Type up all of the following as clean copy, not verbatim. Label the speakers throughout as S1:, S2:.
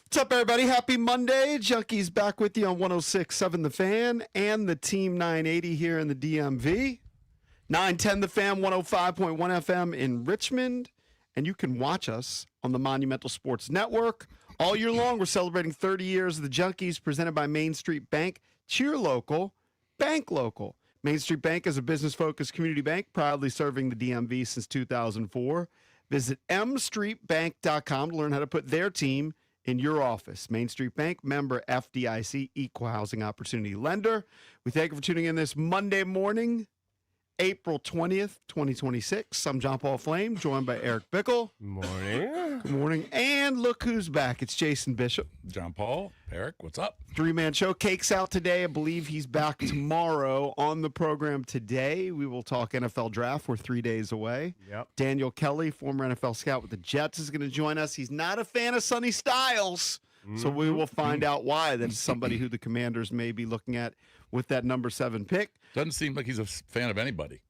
S1: What's up, everybody? Happy Monday. Junkies back with you on 106.7 The Fan and the Team 980 here in the DMV. 910 The Fan, 105.1 FM in Richmond. And you can watch us on the Monumental Sports Network. All year long, we're celebrating 30 years of the Junkies, presented by Main Street Bank. Cheer local, bank local. Main Street Bank is a business-focused community bank, proudly serving the DMV since 2004. Visit mstreetbank.com to learn how to put their team in your office. Main Street Bank, member FDIC, equal housing opportunity lender. We thank you for tuning in this Monday morning, April 20th, 2026. I'm John Paul Flame, joined by Eric Bickle.
S2: Morning.
S1: Good morning. And look who's back. It's Jason Bishop.
S3: John Paul, Eric, what's up?
S1: Three-man show. Cake's out today. I believe he's back tomorrow. On the program today, we will talk NFL draft. We're 3 days away.
S2: Yep.
S1: Daniel Kelly, former NFL scout with the Jets, is going to join us. He's not a fan of Sonny Styles, so we will find out why. That's somebody who the Commanders may be looking at with that number 7 pick.
S3: Doesn't seem like he's a fan of anybody.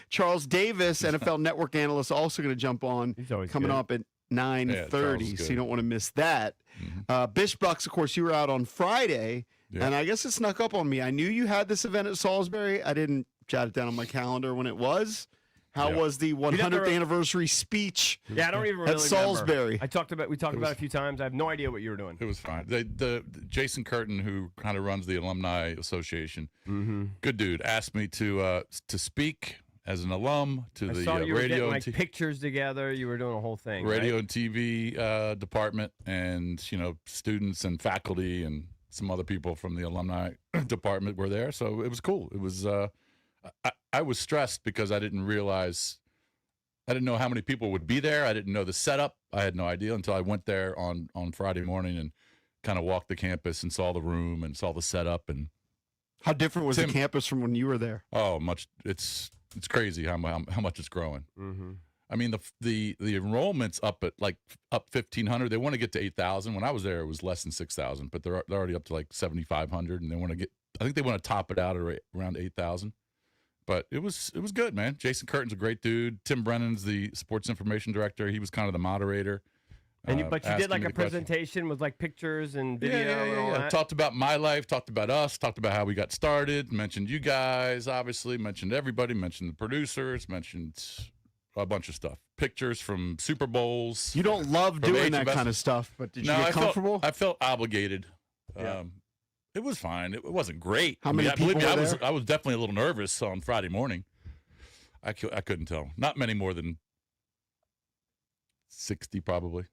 S1: Charles Davis, NFL Network analyst, also going to jump on.
S2: He's always
S1: coming
S2: good.
S1: up at 9:30, so you don't want to miss that.
S3: Mm-hmm.
S1: Bish Bucks, of course, you were out on Friday,
S3: Yeah.
S1: and I guess it snuck up on me. I knew you had this event at Salisbury. I didn't jot it down on my calendar when it was. How
S3: Yeah.
S1: was the 100th anniversary speech
S2: Yeah, I don't even really
S1: at Salisbury?
S2: remember. We talked about it a few times. I have no idea what you were doing.
S3: It was fine. The Jason Curtin, who kind of runs the Alumni Association, good dude, asked me to speak as an alum to
S2: I
S3: the
S2: saw you were
S3: radio
S2: getting pictures together. You were doing a whole thing.
S3: radio
S2: right?
S3: and TV department, and students and faculty and some other people from the alumni department were there. So it was cool. It was. I was stressed because I didn't know how many people would be there. I didn't know the setup. I had no idea until I went there on Friday morning and kind of walked the campus and saw the room and saw the setup. And
S1: How different was the campus from when you were there?
S3: oh, much it's crazy how much it's growing.
S2: Mm-hmm.
S3: I mean, the enrollment's up at up 1,500. They want to get to 8,000. When I was there, it was less than 6,000, but they're already up to like 7,500, and they want to get. I think they want to top it out at around 8,000. But it was good, man. Jason Curtin's a great dude. Tim Brennan's the sports information director. He was kind of the moderator.
S2: But you did like
S3: asking me
S2: a
S3: the question.
S2: presentation with like pictures and video and all that.
S3: Talked about my life, talked about us, talked about how we got started, mentioned you guys, obviously, mentioned everybody, mentioned the producers, mentioned a bunch of stuff. Pictures from Super Bowls.
S1: You don't love
S3: From
S1: doing that
S3: HMS.
S1: kind of stuff, but did you
S3: No,
S1: get comfortable?
S3: I felt obligated.
S2: Yeah.
S3: It was fine. It wasn't great.
S1: How many people
S3: believe me,
S1: were there?
S3: I was definitely a little nervous on Friday morning. I couldn't tell. Not many more than 60, probably.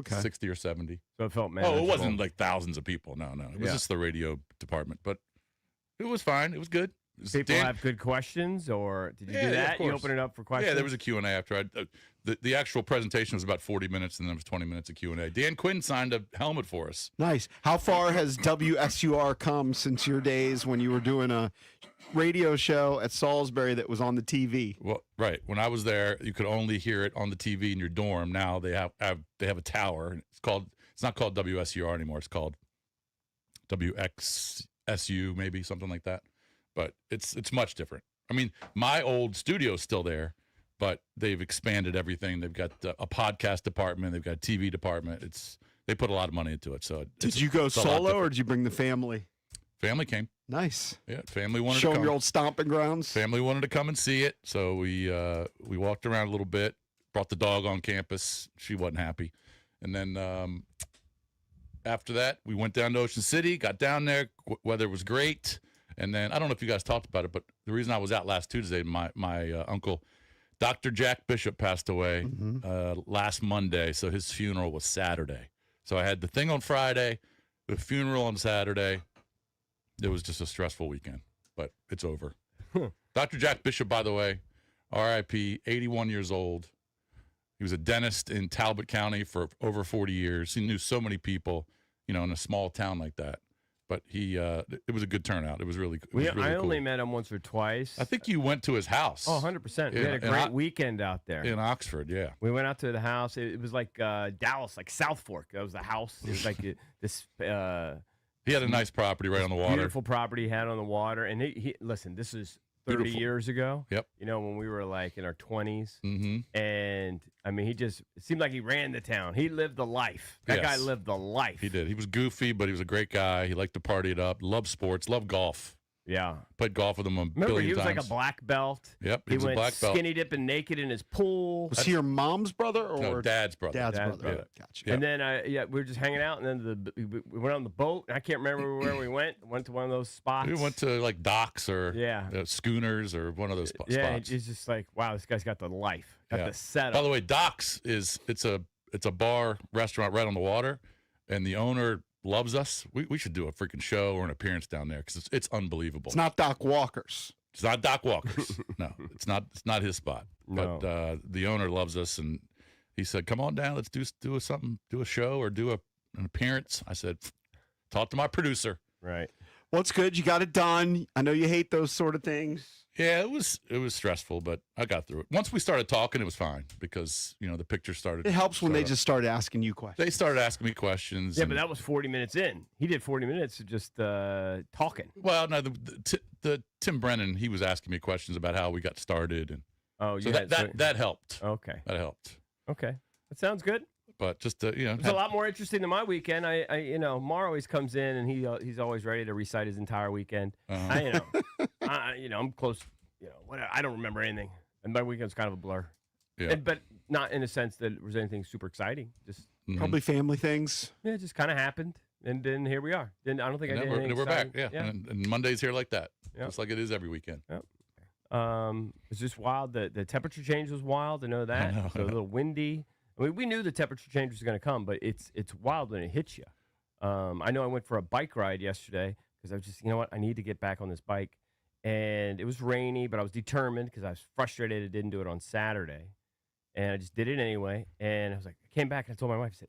S3: 60 or 70.
S2: So it felt
S3: Oh,
S2: manageable.
S3: it wasn't like thousands of people. No. It was just the radio department. But it was fine. It was good. It was
S2: People have good questions, or did you do
S3: Yeah,
S2: that?
S3: of
S2: You
S3: course.
S2: open it up for questions?
S3: Yeah, there was a Q&A after. The actual presentation was about 40 minutes, and then there was 20 minutes of Q&A. Dan Quinn signed a helmet for us.
S1: Nice. How far has WSUR come since your days when you were doing a radio show at Salisbury that was on the TV?
S3: Well, right. When I was there, you could only hear it on the TV in your dorm. Now they have a tower. It's not called WSUR anymore. It's called WXSU, maybe something like that. But it's much different. I mean, my old studio's still there, but they've expanded everything. They've got a podcast department. They've got a TV department. They put a lot of money into it. So
S1: Did you go
S3: it's a lot
S1: solo or
S3: different.
S1: did you bring the family?
S3: Family came.
S1: Nice.
S3: Yeah, family wanted
S1: Show
S3: to
S1: them
S3: come.
S1: your old stomping grounds.
S3: Family wanted to come and see it, so we walked around a little bit. Brought the dog on campus. She wasn't happy, and then after that, we went down to Ocean City. Got down there. Weather was great, and then I don't know if you guys talked about it, but the reason I was out last Tuesday, my uncle, Dr. Jack Bishop, passed away last Monday, so his funeral was Saturday. So I had the thing on Friday, the funeral on Saturday. It was just a stressful weekend, but it's over. Dr. Jack Bishop, by the way, R.I.P., 81 years old. He was a dentist in Talbot County for over 40 years. He knew so many people, in a small town like that. But it was a good turnout. It was really,
S2: I only
S3: cool.
S2: met him once or twice.
S3: I think you went to his house.
S2: Oh, 100%. We
S3: In-
S2: had a
S3: in
S2: great
S3: Ox-
S2: weekend out there.
S3: in Oxford, yeah.
S2: We went out to the house. It was like Dallas, like South Fork. That was the house. It was like this
S3: He had a nice property right on the water.
S2: beautiful property he had on the water. And he listen, this is 30
S3: Beautiful.
S2: years ago.
S3: Yep.
S2: You know, when we were like in our 20s.
S3: Mm-hmm.
S2: And I mean, it seemed like he ran the town. He lived the life. That guy
S3: Yes.
S2: lived the life.
S3: He did. He was goofy, but he was a great guy. He liked to party it up. Loved sports. Loved golf.
S2: Yeah.
S3: Played golf with him a
S2: Remember,
S3: billion
S2: he was
S3: times.
S2: like a black belt.
S3: Yep,
S2: He
S3: was a
S2: went
S3: black belt.
S2: skinny dipping naked in his pool.
S1: Was he your mom's brother or
S3: No, Dad's brother.
S1: dad's
S2: Dad's
S1: brother?
S2: brother.
S1: Gotcha.
S3: Yeah.
S2: And then we were just hanging out, and then we went on the boat. And I can't remember where we went. Went to one of those spots.
S3: We went to like docks or
S2: Yeah.
S3: schooners or one of those
S2: Yeah,
S3: spots.
S2: it's just like, wow, this guy's got the life, got
S3: Yeah.
S2: the setup.
S3: By the way, docks it's a bar restaurant right on the water, and the owner loves us. We should do a freaking show or an appearance down there because it's unbelievable.
S1: It's not Doc Walker's.
S3: It's not Doc Walker's. No, it's not his spot.
S2: No.
S3: But the owner loves us, and he said, "Come on down. Let's do a show or do an appearance." I said, "Talk to my producer."
S2: Right.
S1: Well, it's good. You got it done. I know you hate those sort of things.
S3: Yeah, it was stressful, but I got through it. Once we started talking, it was fine because the pictures started.
S1: It helps when they
S3: started-
S1: just start asking you questions.
S3: They started asking me questions.
S2: Yeah,
S3: and-
S2: but that was 40 minutes in. He did 40 minutes of just talking.
S3: Well, no, the Tim Brennan, he was asking me questions about how we got started, and
S2: Oh,
S3: so
S2: you had
S3: that helped.
S2: Okay.
S3: That helped.
S2: Okay. That sounds good.
S3: But just
S2: It's a lot more interesting than my weekend. Mar always comes in and he's always ready to recite his entire weekend.
S3: Uh-huh.
S2: I'm close. I don't remember anything, and my weekend's kind of a blur.
S3: Yeah.
S2: But not in a sense that it was anything super exciting. Just
S3: Mhm.
S1: Probably family things.
S2: it just kind of happened, and then here we are. Then I don't think
S3: And
S2: I
S3: then
S2: did anything
S3: we're back.
S2: exciting.
S3: Yeah, and Monday's here like that,
S2: Yeah.
S3: just like it is every weekend.
S2: It's just wild. The temperature change was wild. I know that.
S3: know.
S2: So a little windy. I mean, we knew the temperature change was going to come, but it's wild when it hits you. I know I went for a bike ride yesterday because I was just, I need to get back on this bike. And it was rainy, but I was determined because I was frustrated I didn't do it on Saturday. And I just did it anyway. And I was like, I came back and I told my wife, I said,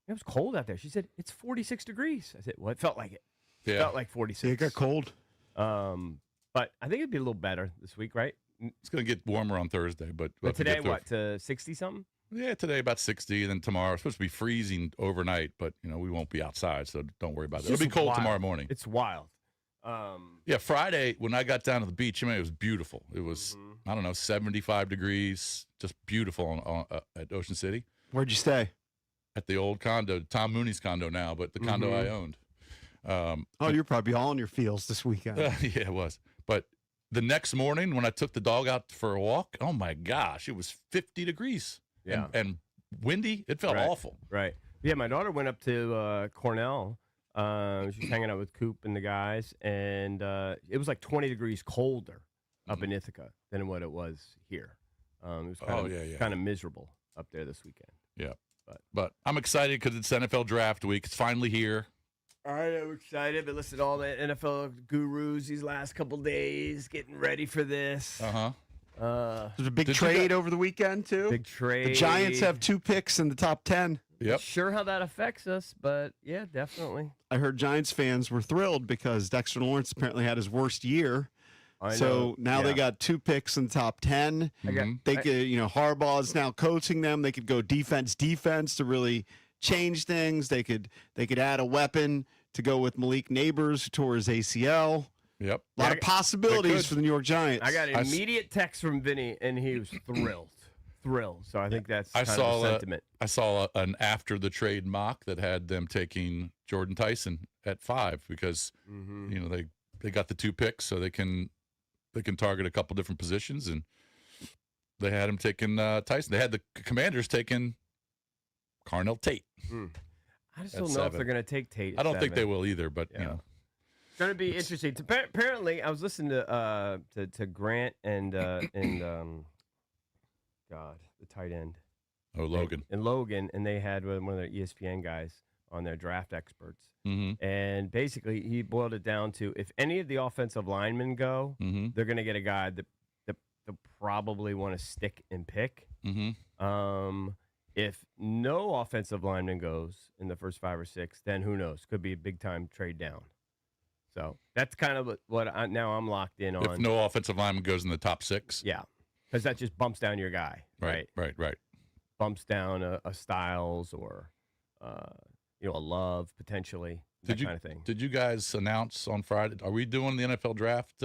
S2: it was cold out there. She said, it's 46 degrees. I said, well, it felt like it. It
S3: Yeah,
S2: felt like 46.
S1: See, it got cold.
S2: But I think it'd be a little better this week, right?
S3: it's going to get warmer on Thursday, but we'll
S2: But
S3: have to
S2: today,
S3: get through
S2: what, to 60 something?
S3: Yeah, today about 60, and then tomorrow it's supposed to be freezing overnight, but we won't be outside, so don't worry about it. It'll be
S2: Just
S3: cold
S2: wild.
S3: tomorrow morning.
S2: It's wild.
S3: Yeah, Friday when I got down to the beach, it was beautiful. It was I don't know 75 degrees, just beautiful at Ocean City.
S1: Where'd you stay?
S3: At the old condo, Tom Mooney's condo now, but the condo I owned.
S1: Oh, you're probably all in your fields this weekend.
S3: Yeah, it was. But the next morning when I took the dog out for a walk, oh my gosh, it was 50 degrees.
S2: Yeah.
S3: And windy. It felt
S2: Right.
S3: awful.
S2: Right. Yeah, my daughter went up to Cornell. She was hanging out with Coop and the guys, and it was like 20 degrees colder up in Ithaca than what it was here. It was kind of miserable up there this weekend.
S3: Yeah. But I'm excited because it's NFL draft week. It's finally here.
S2: All right, I'm excited. But listen, all the NFL gurus these last couple days getting ready for this.
S3: Uh-huh.
S1: There's a big
S3: Did you
S1: trade over the weekend, too.
S2: Big trade.
S1: The Giants have 2 picks in the top 10.
S3: Yep.
S2: Sure how that affects us, but yeah, definitely.
S1: I heard Giants fans were thrilled because Dexter Lawrence apparently had his worst year. So now they got 2 picks in the top 10. They could, Harbaugh is now coaching them. They could go defense to really change things. They could add a weapon to go with Malik Neighbors, who tore his ACL.
S3: Yep.
S1: A lot of possibilities for the New York Giants.
S2: I got an immediate text from Vinny, and he was thrilled. So I think that's kind of the sentiment.
S3: I saw an after the trade mock that had them taking Jordan Tyson at 5 because they got the 2 picks, so they can target a couple different positions, and they had him taking Tyson. They had the Commanders taking Carnell Tate.
S2: I just don't know if they're going to take Tate.
S3: I don't think they will either, but
S2: It's going to be interesting. Apparently, I was listening to Grant and the tight end.
S3: Oh, Logan.
S2: And Logan, and they had one of their ESPN guys on their draft experts.
S3: Mm-hmm.
S2: And basically, he boiled it down to if any of the offensive linemen go, they're going to get a guy that they'll probably want to stick and pick.
S3: Mm-hmm.
S2: If no offensive lineman goes in the first 5 or 6, then who knows? Could be a big-time trade down. So that's kind of what now I'm locked in on.
S3: If no offensive lineman goes in the top 6.
S2: Yeah, because that just bumps down your guy.
S3: Right.
S2: Bumps down a Styles or a Love potentially. That kind of thing.
S3: Did you guys announce on Friday? Are we doing the NFL draft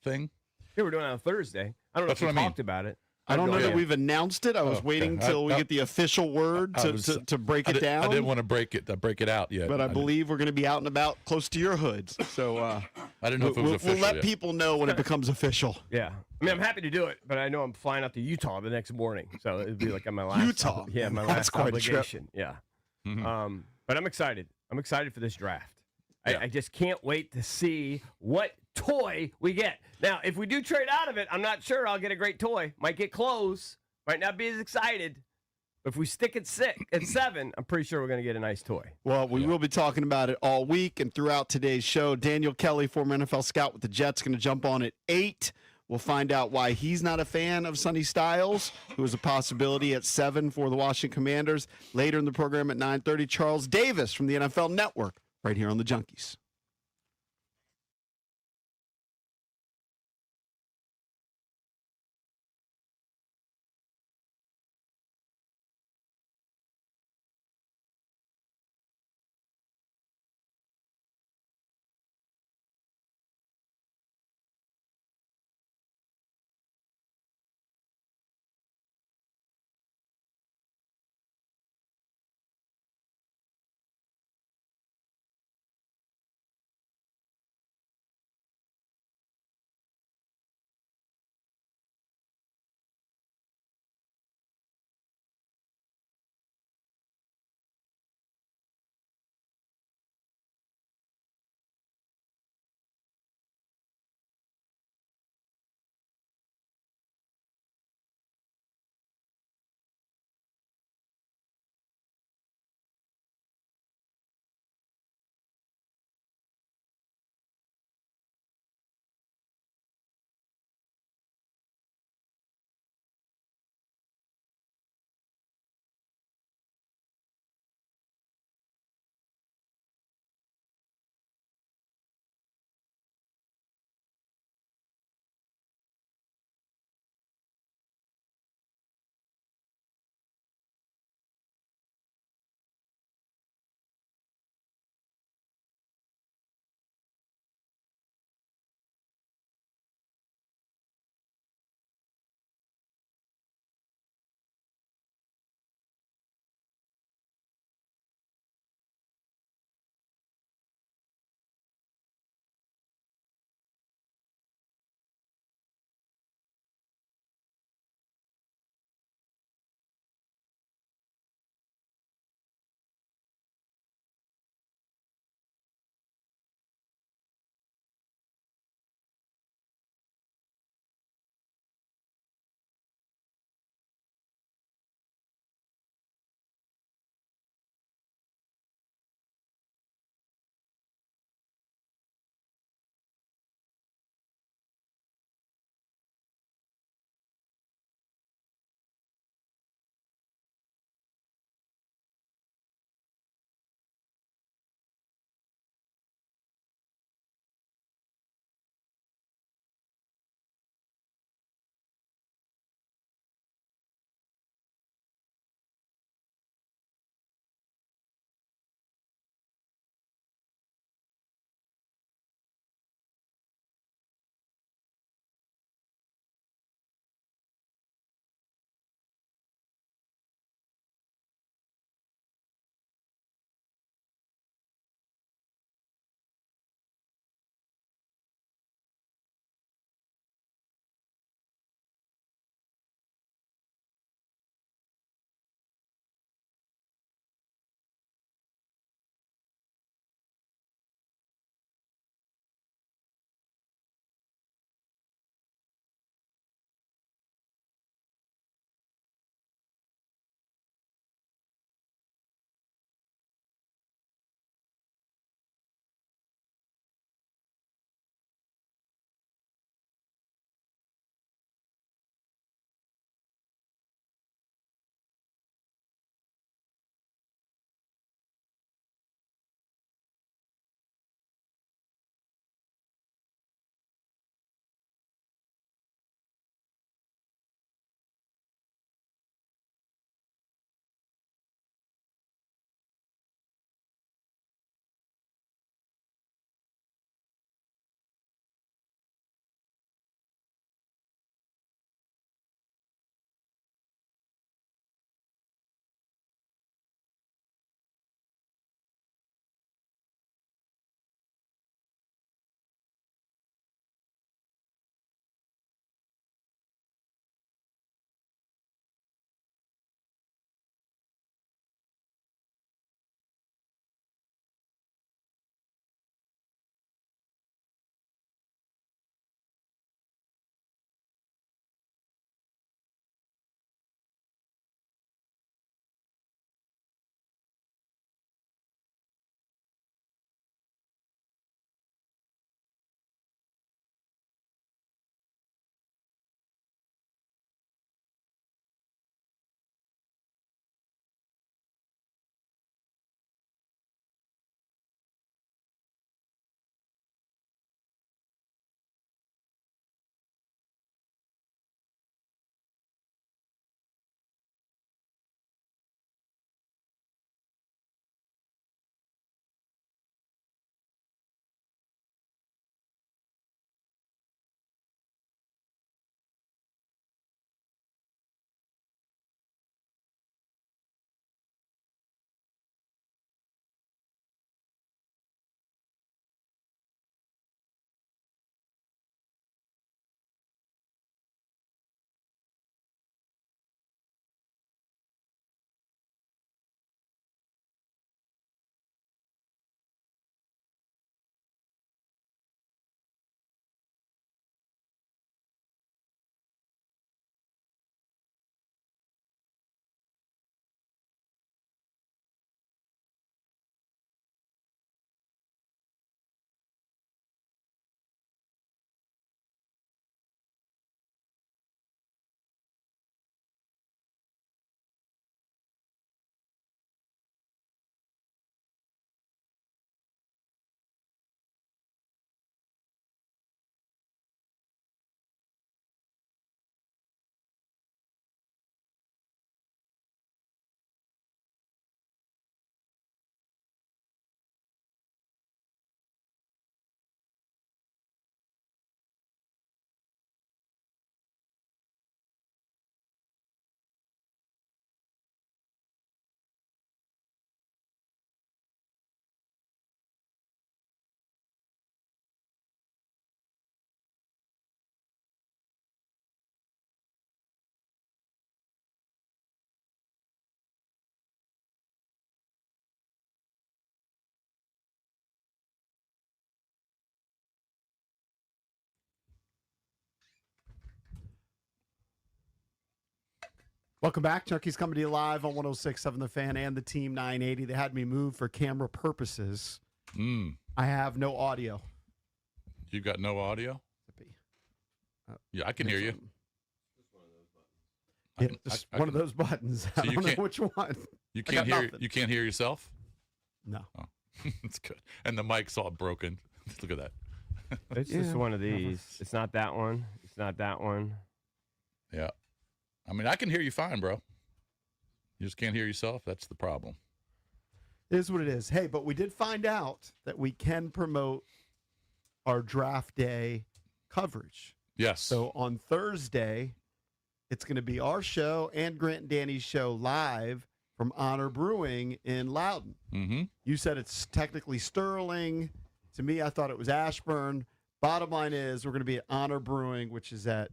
S3: thing?
S2: They were doing it on Thursday. I don't know
S3: That's
S2: if we
S3: what I mean.
S2: talked about it.
S1: I don't know
S3: Yeah.
S1: that we've announced it. I was
S3: Oh,
S1: waiting
S3: okay.
S1: till we get the official word to break it down.
S3: I didn't want to break it out yet.
S1: But I believe we're going to be out and about close to your hoods. So
S3: I didn't know if it was official
S1: we'll let
S3: yet.
S1: people know when it becomes official.
S2: Yeah. I mean, I'm happy to do it, but I know I'm flying out to Utah the next morning. So it'd be like my last.
S1: Utah?
S2: Yeah, my
S1: That's
S2: last
S1: quite a trip.
S2: obligation. Yeah.
S3: Mm-hmm.
S2: But I'm excited. I'm excited for this draft.
S3: Yeah.
S2: I just can't wait to see what toy we get. Now, if we do trade out of it, I'm not sure I'll get a great toy. Might get close. Might not be as excited. But if we stick at 7, I'm pretty sure we're going to get a nice toy.
S1: Well, we will be talking about it all week and throughout today's show. Daniel Kelly, former NFL scout with the Jets, going to jump on at 8. We'll find out why he's not a fan of Sonny Styles, who is a possibility at 7 for the Washington Commanders. Later in the program at 9:30, Charles Davis from the NFL Network, right here on the Junkies. Welcome back. Junkies coming to you live on 106.7 The Fan and the Team 980. They had me moved for camera purposes. I have no audio.
S3: You got no audio? Yeah, I can hear you.
S1: Yeah, just one of those buttons. I don't know which one.
S3: You can't hear. You can't hear yourself.
S1: No.
S3: Oh, that's good. And the mic's all broken. Look at that.
S2: It's just one of these. It's not that one. It's not that one.
S3: Yeah. I mean, I can hear you fine, bro. You just can't hear yourself. That's the problem.
S1: It is what it is. Hey, but we did find out that we can promote our draft day coverage.
S3: Yes.
S1: So on Thursday, it's going to be our show and Grant and Danny's show live from Honor Brewing in Loudon.
S3: Mm-hmm.
S1: You said it's technically Sterling. To me, I thought it was Ashburn. Bottom line is we're going to be at Honor Brewing, which is at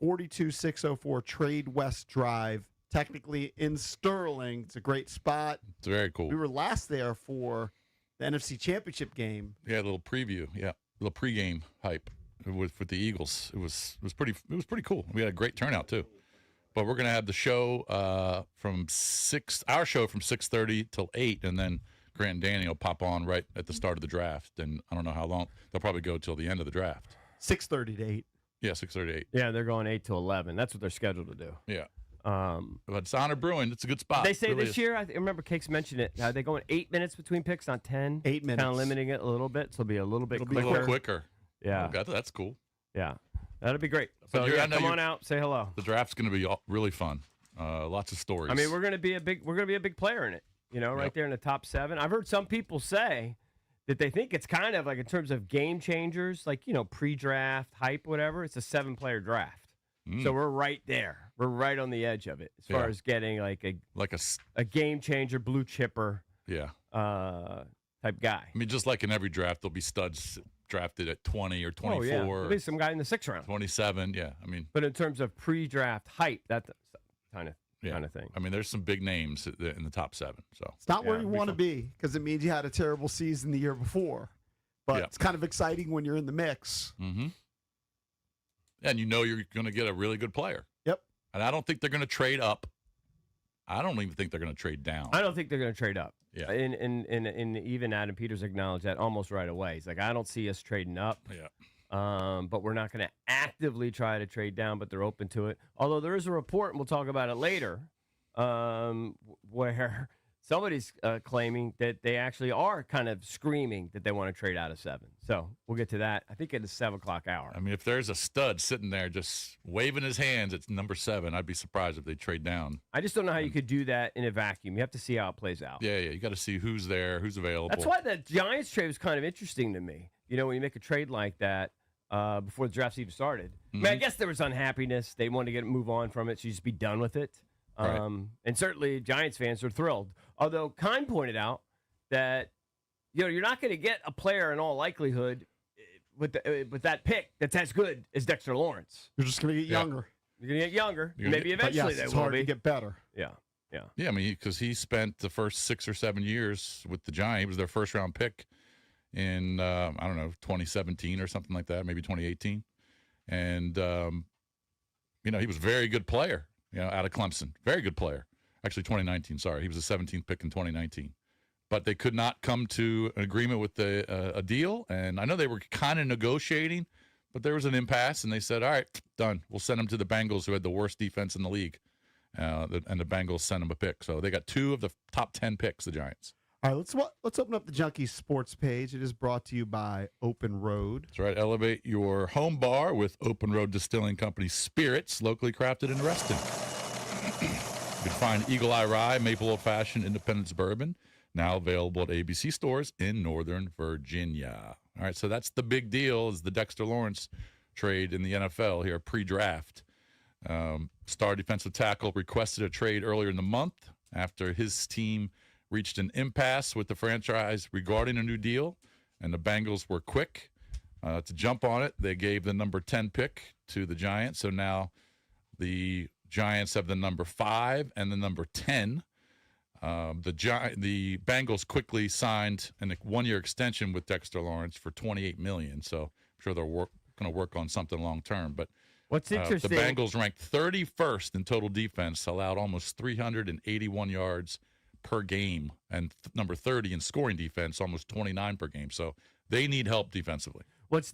S1: 42604 Trade West Drive, technically in Sterling. It's a great spot.
S3: It's very cool.
S1: We were last there for the NFC Championship game.
S3: Yeah, a little preview. Yeah, a little pregame hype with the Eagles. It was pretty cool. We had a great turnout too. But we're gonna have the show from 6:30 till 8, and then Grant and Danny will pop on right at the start of the draft. And I don't know how long they'll probably go till the end of the draft.
S1: 6:30 to 8.
S3: Yeah, 6:30 to 8.
S2: Yeah, they're going 8 to 11. That's what they're scheduled to do.
S3: Yeah. But it's Honor Brewing. It's a good spot.
S2: They say
S3: really
S2: this year, I remember Cakes mentioned it. They're going 8 minutes between picks, not 10.
S1: 8 minutes.
S2: Kind of limiting it a little bit, so it'll be a little bit
S3: a
S2: quicker.
S3: little quicker.
S2: Yeah.
S3: Okay, that's cool.
S2: Yeah. That'll be great.
S3: But
S2: So
S3: I
S2: yeah,
S3: know
S2: come on out, say hello.
S3: The draft's going to be really fun. Lots of stories.
S2: I mean, we're going to be a big player in it. You know, right there in the top 7. I've heard some people say that they think it's kind of like in terms of game changers, like, you know, pre-draft, hype, whatever. It's a 7-player draft. So we're right there. We're right on the edge of it as far as getting like a game changer, blue chipper type guy.
S3: I mean, just like in every draft, there'll be studs drafted at 20 or 24.
S2: Oh, yeah. There'll be some guy in the 6th round.
S3: 27, yeah. I mean,
S2: but in terms of pre-draft hype, that kind of thing.
S3: I mean, there's some big names in the top 7. So
S1: it's not where you want to be because it means you had a terrible season the year before. But it's kind of exciting when you're in the mix.
S3: Mm-hmm. And you know you're going to get a really good player.
S1: Yep.
S3: And I don't think they're going to trade up. I don't even think they're going to trade down.
S2: I don't think they're going to trade up.
S3: Yeah.
S2: And even Adam Peters acknowledged that almost right away. He's like, I don't see us trading up.
S3: Yeah.
S2: But we're not going to actively try to trade down, but they're open to it. Although there is a report, and we'll talk about it later, where somebody's claiming that they actually are kind of screaming that they want to trade out of 7. So we'll get to that. I think at the 7 o'clock hour.
S3: I mean, if there's a stud sitting there just waving his hands at number 7, I'd be surprised if they trade down.
S2: I just don't know how you could do that in a vacuum. You have to see how it plays out.
S3: Yeah. You got to see who's there, who's available.
S2: That's why the Giants trade was kind of interesting to me. You know, when you make a trade like that before the draft's even started. I mean, I guess there was unhappiness. They wanted to move on from it, so you just be done with it.
S3: Right.
S2: And certainly Giants fans are thrilled. Although Kine pointed out that, you know, you're not going to get a player in all likelihood with that pick that's as good as Dexter Lawrence.
S1: You're just going to get younger.
S2: You're going to get younger. Maybe eventually they
S1: it's
S2: will
S1: hard
S2: be.
S1: to get better.
S2: Yeah.
S3: Yeah, I mean, because he spent the first 6 or 7 years with the Giants. He was their first-round pick in, I don't know, 2017 or something like that, maybe 2018. And, you know, he was a very good player, you know, out of Clemson. Very good player. Actually, 2019, sorry. He was the 17th pick in 2019. But they could not come to an agreement with a deal. And I know they were kind of negotiating, but there was an impasse. And they said, all right, done. We'll send him to the Bengals, who had the worst defense in the league. And the Bengals sent him a pick. So they got 2 of the top 10 picks, the Giants.
S1: All right, let's open up the Junkies Sports page. It is brought to you by Open Road.
S3: That's right. Elevate your home bar with Open Road Distilling Company spirits, locally crafted in Reston. You can find Eagle Eye Rye, Maple Old Fashioned, Independence Bourbon, now available at ABC stores in Northern Virginia. All right, so that's the big deal is the Dexter Lawrence trade in the NFL here, pre-draft. Star defensive tackle requested a trade earlier in the month after his team reached an impasse with the franchise regarding a new deal, and the Bengals were quick to jump on it. They gave the number 10 pick to the Giants, so now the Giants have the number 5 and the number 10. The Bengals quickly signed a 1-year extension with Dexter Lawrence for $28 million, so I'm sure they're going to work on something long term. But
S2: What's interesting?
S3: The Bengals ranked 31st in total defense, allowed almost 381 yards per game, and number 30 in scoring defense, almost 29 per game. So they need help defensively.
S2: What's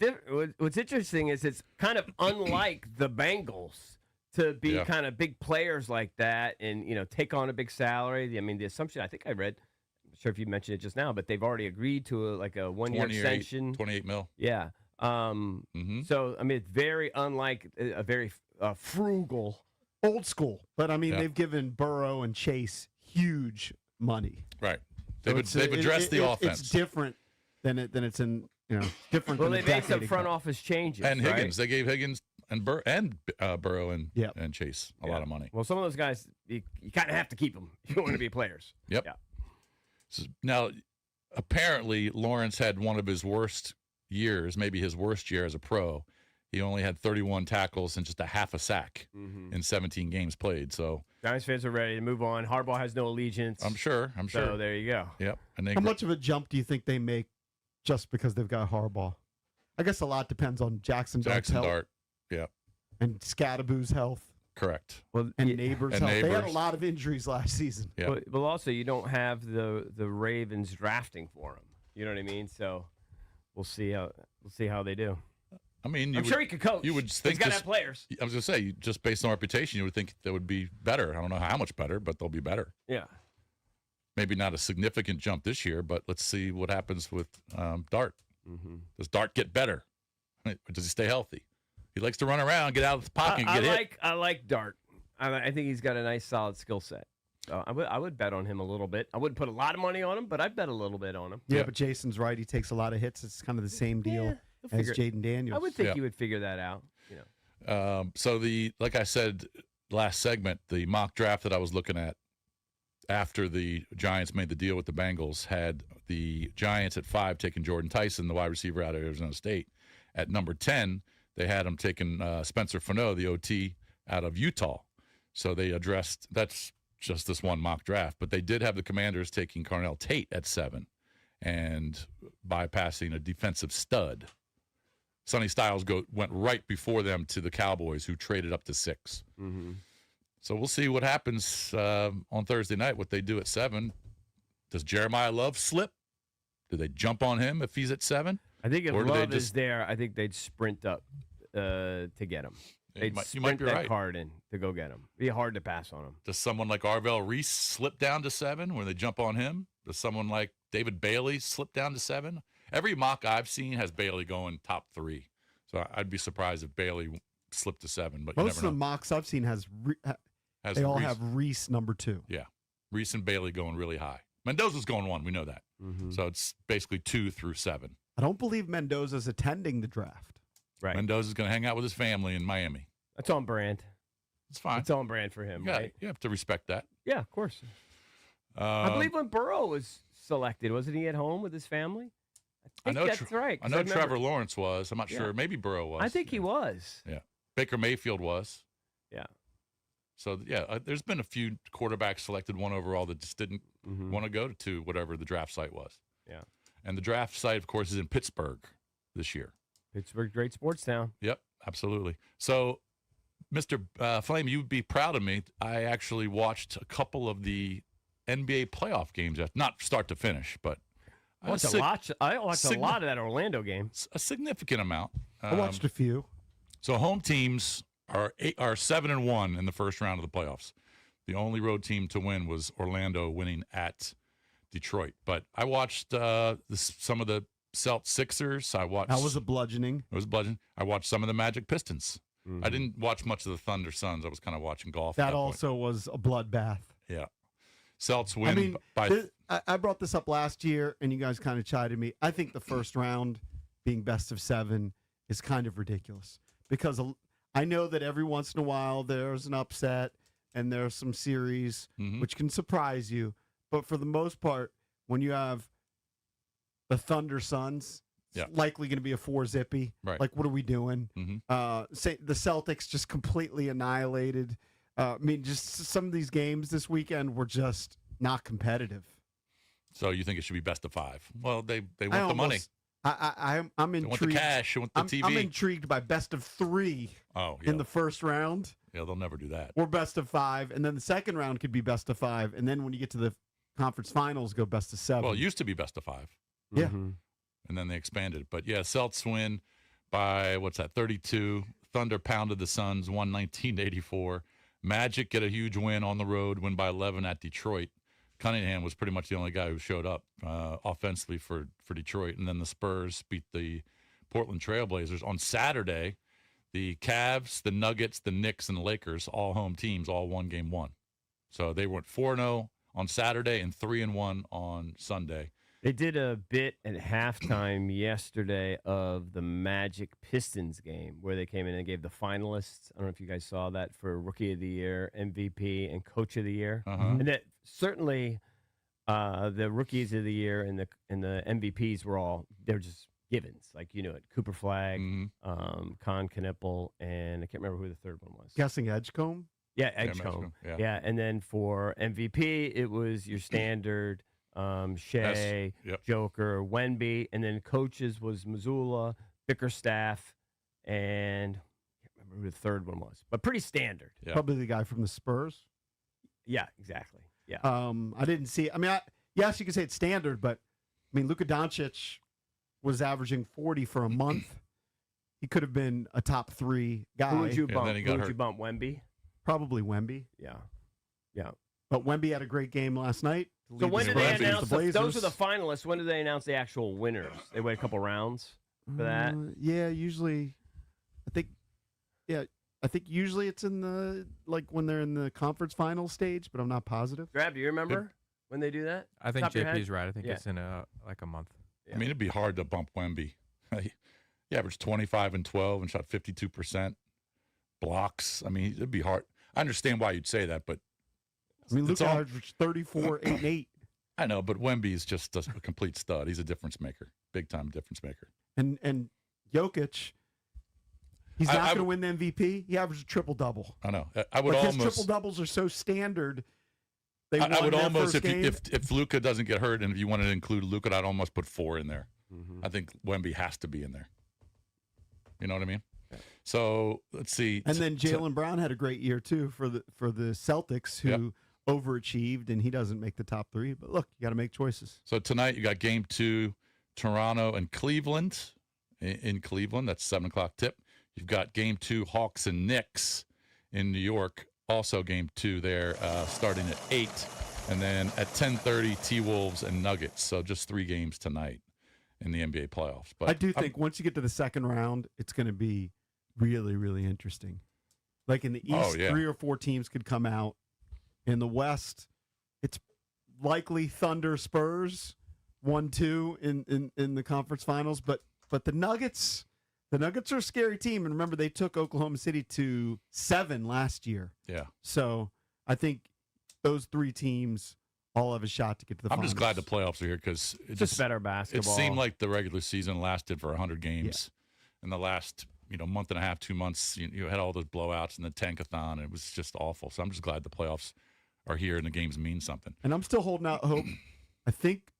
S2: interesting is it's kind of unlike the Bengals to be kind of big players like that and, take on a big salary. I mean, the assumption, I think I read, I'm not sure if you mentioned it just now, but they've already agreed to a one-year extension.
S3: 28 mil.
S2: Yeah. So, I mean, it's very unlike a very frugal.
S1: Old school. But, I mean, they've given Burrow and Chase huge money.
S3: Right. They've addressed the offense.
S1: It's different than it's in, different.
S2: Well, they made some front office changes.
S3: And Higgins.
S2: Right?
S3: They gave Higgins and Burrow and Chase a lot of money.
S2: Well, some of those guys, you kind of have to keep them if you want to be players.
S3: Yep.
S2: Yeah.
S3: So now, apparently, Lawrence had one of his worst years, maybe his worst year as a pro. He only had 31 tackles and just a half a sack in 17 games played. So
S2: Giants fans are ready to move on. Harbaugh has no allegiance.
S3: I'm sure.
S2: So there you go.
S3: Yep. And
S1: how much of a jump do you think they make just because they've got Harbaugh? I guess a lot depends on Jackson Dart's health.
S3: Dart. Yeah.
S1: And Scadaboo's health.
S3: Correct.
S2: Well,
S1: and Neighbors' health. They had a lot of injuries last season.
S3: Yeah.
S2: But also, you don't have the Ravens drafting for him. You know what I mean? So we'll see how they do.
S3: I mean,
S2: I'm sure he could coach.
S3: You would think
S2: he's got to have players.
S3: I was going to say, just based on reputation, you would think they would be better. I don't know how much better, but they'll be better.
S2: Yeah.
S3: Maybe not a significant jump this year, but let's see what happens with Dart. Mm-hmm. Does Dart get better? Or does he stay healthy? He likes to run around, get out of the pocket, and get hit.
S2: I like Dart. I think he's got a nice, solid skill set. So I would bet on him a little bit. I wouldn't put a lot of money on him, but I'd bet a little bit on him.
S1: Yeah, but Jason's right. He takes a lot of hits. It's kind of the same deal as Jaden Daniels.
S2: I would think he would figure that out.
S3: So like I said last segment, the mock draft that I was looking at after the Giants made the deal with the Bengals had the Giants at 5 taking Jordan Tyson, the wide receiver out of Arizona State. At number 10, they had him taking Spencer Fano, the OT out of Utah. So they addressed that's just this one mock draft, but they did have the Commanders taking Carnell Tate at 7 and bypassing a defensive stud. Sonny Styles went right before them to the Cowboys, who traded up to 6.
S2: Mm-hmm.
S3: So we'll see what happens on Thursday night, what they do at 7. Does Jeremiah Love slip? Do they jump on him if he's at 7?
S2: I think if Love is there, I think they'd sprint up to get him. They'd sprint that card in to go get him. It'd be hard to pass on him.
S3: Does someone like Arvell Reese slip down to 7 when they jump on him? Does someone like David Bailey slip down to 7? Every mock I've seen has Bailey going top 3. So I'd be surprised if Bailey slipped to 7. But
S1: most of the mocks I've seen they all have Reese number 2.
S3: Yeah, Reese and Bailey going really high. Mendoza's going 1. We know that. Mm-hmm. So it's basically 2 through 7.
S1: I don't believe Mendoza's attending the draft.
S2: Right.
S3: Mendoza's going to hang out with his family in Miami.
S2: That's on brand.
S3: It's fine.
S2: It's on brand for him, right?
S3: You have to respect that.
S2: Yeah, of course. I believe when Burrow was selected, wasn't he at home with his family? I think that's right.
S3: I know Trevor Lawrence was. I'm not sure. Maybe Burrow was.
S2: I think he was.
S3: Yeah. Baker Mayfield was.
S2: Yeah.
S3: So, there's been a few quarterbacks selected 1 overall that just didn't want to go to whatever the draft site was.
S2: Yeah.
S3: And the draft site, of course, is in Pittsburgh this year.
S2: Pittsburgh, great sports town.
S3: Yep, absolutely. So, Mr. Flame, you'd be proud of me. I actually watched a couple of the NBA playoff games, not start to finish, but
S2: I watched a lot of that Orlando game.
S3: A significant amount.
S1: I watched a few.
S3: So home teams are 7-1 in the first round of the playoffs. The only road team to win was Orlando winning at Detroit. But I watched some of the Sixers. That
S1: was a bludgeoning.
S3: It was a bludgeoning. I watched some of the Magic Pistons. Mm-hmm. I didn't watch much of the Thunder Suns. I was kind of watching golf.
S1: That also was a bloodbath.
S3: Yeah. Celts win
S1: I brought this up last year, and you guys kind of chided me. I think the first round being best of 7 is kind of ridiculous because I know that every once in a while there's an upset and there's some series which can surprise you. But for the most part, when you have the Thunder Suns, it's likely going to be a 4-zippy.
S3: Right.
S1: Like, what are we doing? Mm-hmm. Say the Celtics just completely annihilated. Just some of these games this weekend were just not competitive.
S3: So you think it should be best of 5? Well, they want the money.
S1: I'm
S3: They
S1: intrigued.
S3: want the cash. They want the TV.
S1: I'm intrigued by best of 3
S3: oh, yeah.
S1: in the first round
S3: Yeah, they'll never do that.
S1: or best of 5, and then the second round could be best of 5, and then when you get to the conference finals, go best of 7.
S3: Well, it used to be best of 5,
S1: Yeah.
S3: and then they expanded it. But, yeah, Celtics win by, 32. Thunder pounded the Suns, 119-84. Magic get a huge win on the road, win by 11 at Detroit. Cunningham was pretty much the only guy who showed up offensively for Detroit. And then the Spurs beat the Portland Trailblazers. On Saturday, the Cavs, the Nuggets, the Knicks, and the Lakers, all home teams, all won game 1. So they went 4-0 on Saturday and 3-1 on Sunday.
S2: They did a bit at halftime yesterday of the Magic Pistons game where they came in and gave the finalists, I don't know if you guys saw that, for Rookie of the Year, MVP, and Coach of the Year. And that certainly the Rookies of the Year and the MVPs they're just givens. Like, Cooper Flagg, Con Knippel, and I can't remember who the third one was.
S1: Guessing Edgecombe?
S2: Yeah, Edgecombe. Yeah, and then for MVP, it was your standard Shea, Joker, Wemby, and then coaches was Missoula, Bickerstaff, and I can't remember who the third one was, but pretty standard.
S3: Yeah.
S1: Probably the guy from the Spurs.
S2: Yeah, exactly. Yeah.
S1: I didn't see. I mean, yes, you could say it's standard, but I mean, Luka Doncic was averaging 40 for a month. He could have been a top 3 guy.
S2: Who would you bump?
S3: then he got
S2: Who would
S3: hurt.
S2: you bump? Wemby?
S1: Probably Wemby.
S2: Yeah.
S1: But Wemby had a great game last night. to
S2: So
S1: lead
S2: when
S1: the
S2: did they
S1: Spurs against
S2: announce
S1: the Blazers.
S2: those are the finalists? When did they announce the actual winners? They wait a couple rounds for that.
S1: Yeah, usually. I think usually it's in the when they're in the conference final stage, but I'm not positive.
S2: Grab, do you remember when they do that?
S4: I think
S2: Top of your
S4: JP's
S2: head?
S4: right. I think
S2: Yeah.
S4: it's in a month.
S3: I mean, it'd be hard to bump Wemby. He averaged 25 and 12 and shot 52% blocks. I mean, it'd be hard. I understand why you'd say that, but
S1: I mean,
S3: it's
S1: Luka
S3: all-
S1: averaged 34, 8, and 8.
S3: I know. But Wemby is just a complete stud. He's a difference maker, big time difference maker.
S1: And Jokic, he's
S3: I
S1: not going to
S3: would-
S1: win the MVP. He averaged a triple-double.
S3: I know. I would
S1: His
S3: almost.
S1: triple-doubles are so standard. They
S3: I
S1: won
S3: would
S1: their
S3: almost
S1: first game.
S3: if Luka doesn't get hurt, and if you wanted to include Luka, I'd almost put 4 in there. I think Wemby has to be in there. You know what I mean? So let's see.
S1: And then Jaylen Brown had a great year too for the Celtics, who overachieved, and he doesn't make the top 3. But look, you got to make choices.
S3: So tonight you got game 2, Toronto and Cleveland. In Cleveland, that's 7:00 tip. You've got game 2, Hawks and Knicks in New York. Also game 2 there, starting at 8, and then at 10:30, T-Wolves and Nuggets. So just 3 games tonight in the NBA playoffs. But
S1: I do think once you get to the second round, it's going to be really, really interesting. Like in the East, 3 or 4 teams could come out. In the West, it's likely Thunder, Spurs, 1-2 in the conference finals. But the Nuggets are a scary team. And remember, they took Oklahoma City to 7 last year.
S3: Yeah.
S1: So I think those 3 teams all have a shot to get to the
S3: I'm
S1: finals.
S3: just glad the playoffs are here because it
S2: Just better basketball.
S3: It seemed like the regular season lasted for 100 games. In the last month and a half, 2 months, you had all those blowouts and the tankathon. And it was just awful. So I'm just glad the playoffs are here and the games mean something.
S1: And I'm still holding out hope. I think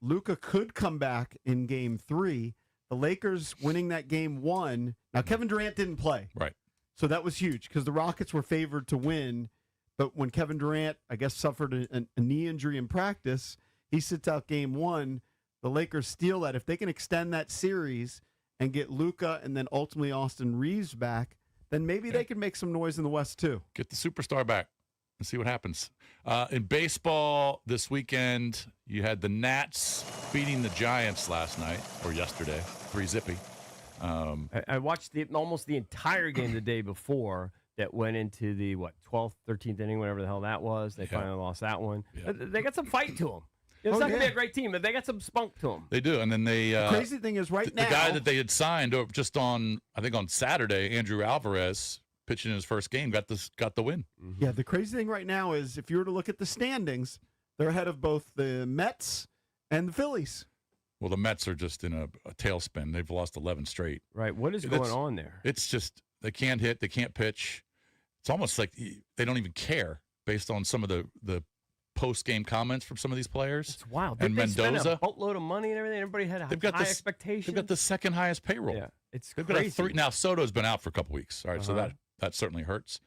S1: Luka could come back in game 3. The Lakers winning that game 1. Now, Kevin Durant didn't play.
S3: Right.
S1: So that was huge because the Rockets were favored to win. But when Kevin Durant, I guess, suffered a knee injury in practice, he sits out game 1. The Lakers steal that. If they can extend that series and get Luka and then ultimately Austin Reeves back, then maybe they can make some noise in the West too.
S3: Get the superstar back and see what happens. In baseball this weekend, you had the Nats beating the Giants last night or yesterday, 3-0.
S2: I watched almost the entire game the day before that went into the 12th, 13th inning, whatever the hell that was. They finally lost that one.
S3: Yeah.
S2: They got some fight to them. It's not going to be a great team, but they got some spunk to them.
S3: They do, and then they.
S1: The crazy thing is, now,
S3: the guy that they had signed just on Saturday, Andrew Alvarez, pitching in his first game, got the win.
S1: Yeah, the crazy thing right now is if you were to look at the standings, they're ahead of both the Mets and the Phillies.
S3: Well, the Mets are just in a tailspin. They've lost 11 straight.
S2: Right. What is going on there?
S3: It's just they can't hit, they can't pitch. It's almost like they don't even care based on some of the post-game comments from some of these players.
S2: It's wild.
S3: And
S2: Did they spend
S3: Mendoza.
S2: a boatload of money and everything? Everybody had high expectations.
S3: They've got the second highest payroll.
S2: Yeah, it's
S3: They've
S2: crazy.
S3: got a 3. Now Soto's been out for a couple weeks. All right, so that certainly hurts.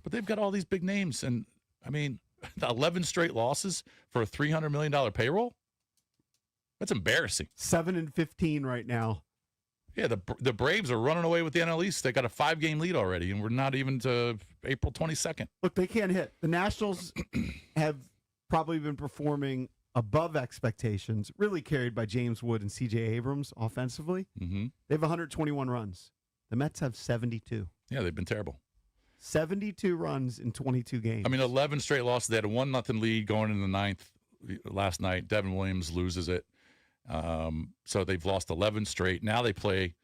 S3: But they've got all these big names, and I mean, 11 straight losses for a $300 million payroll. That's embarrassing.
S1: 7-15 right now.
S3: Yeah, the Braves are running away with the NL East. They got a 5-game lead already, and we're not even to April 22nd.
S1: Look, they can't hit. The Nationals have probably been performing above expectations, really carried by James Wood and C.J. Abrams offensively.
S3: Mm-hmm.
S1: They have 121 runs. The Mets have 72.
S3: Yeah, they've been terrible.
S1: 72 runs in 22 games.
S3: I mean, 11 straight losses. They had a 1-0 lead going in the ninth last night. Devin Williams loses it. So they've lost 11 straight. Now they play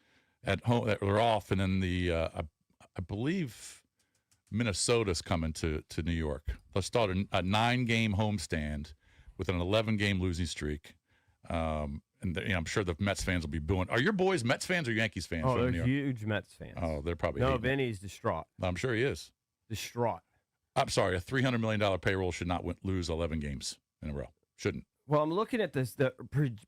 S3: at home. They're off, and then I believe Minnesota's coming to New York. They'll start a 9-game homestand with an 11-game losing streak. And I'm sure the Mets fans will be booing. Are your boys Mets fans or Yankees fans?
S2: Oh,
S3: from New
S2: they're
S3: York?
S2: huge Mets fans.
S3: Oh, they're probably
S2: no.
S3: hating it.
S2: Vinny's distraught.
S3: I'm sure he is.
S2: Distraught.
S3: I'm sorry. A $300 million payroll should not lose 11 games in a row. Shouldn't.
S2: Well, I'm looking at the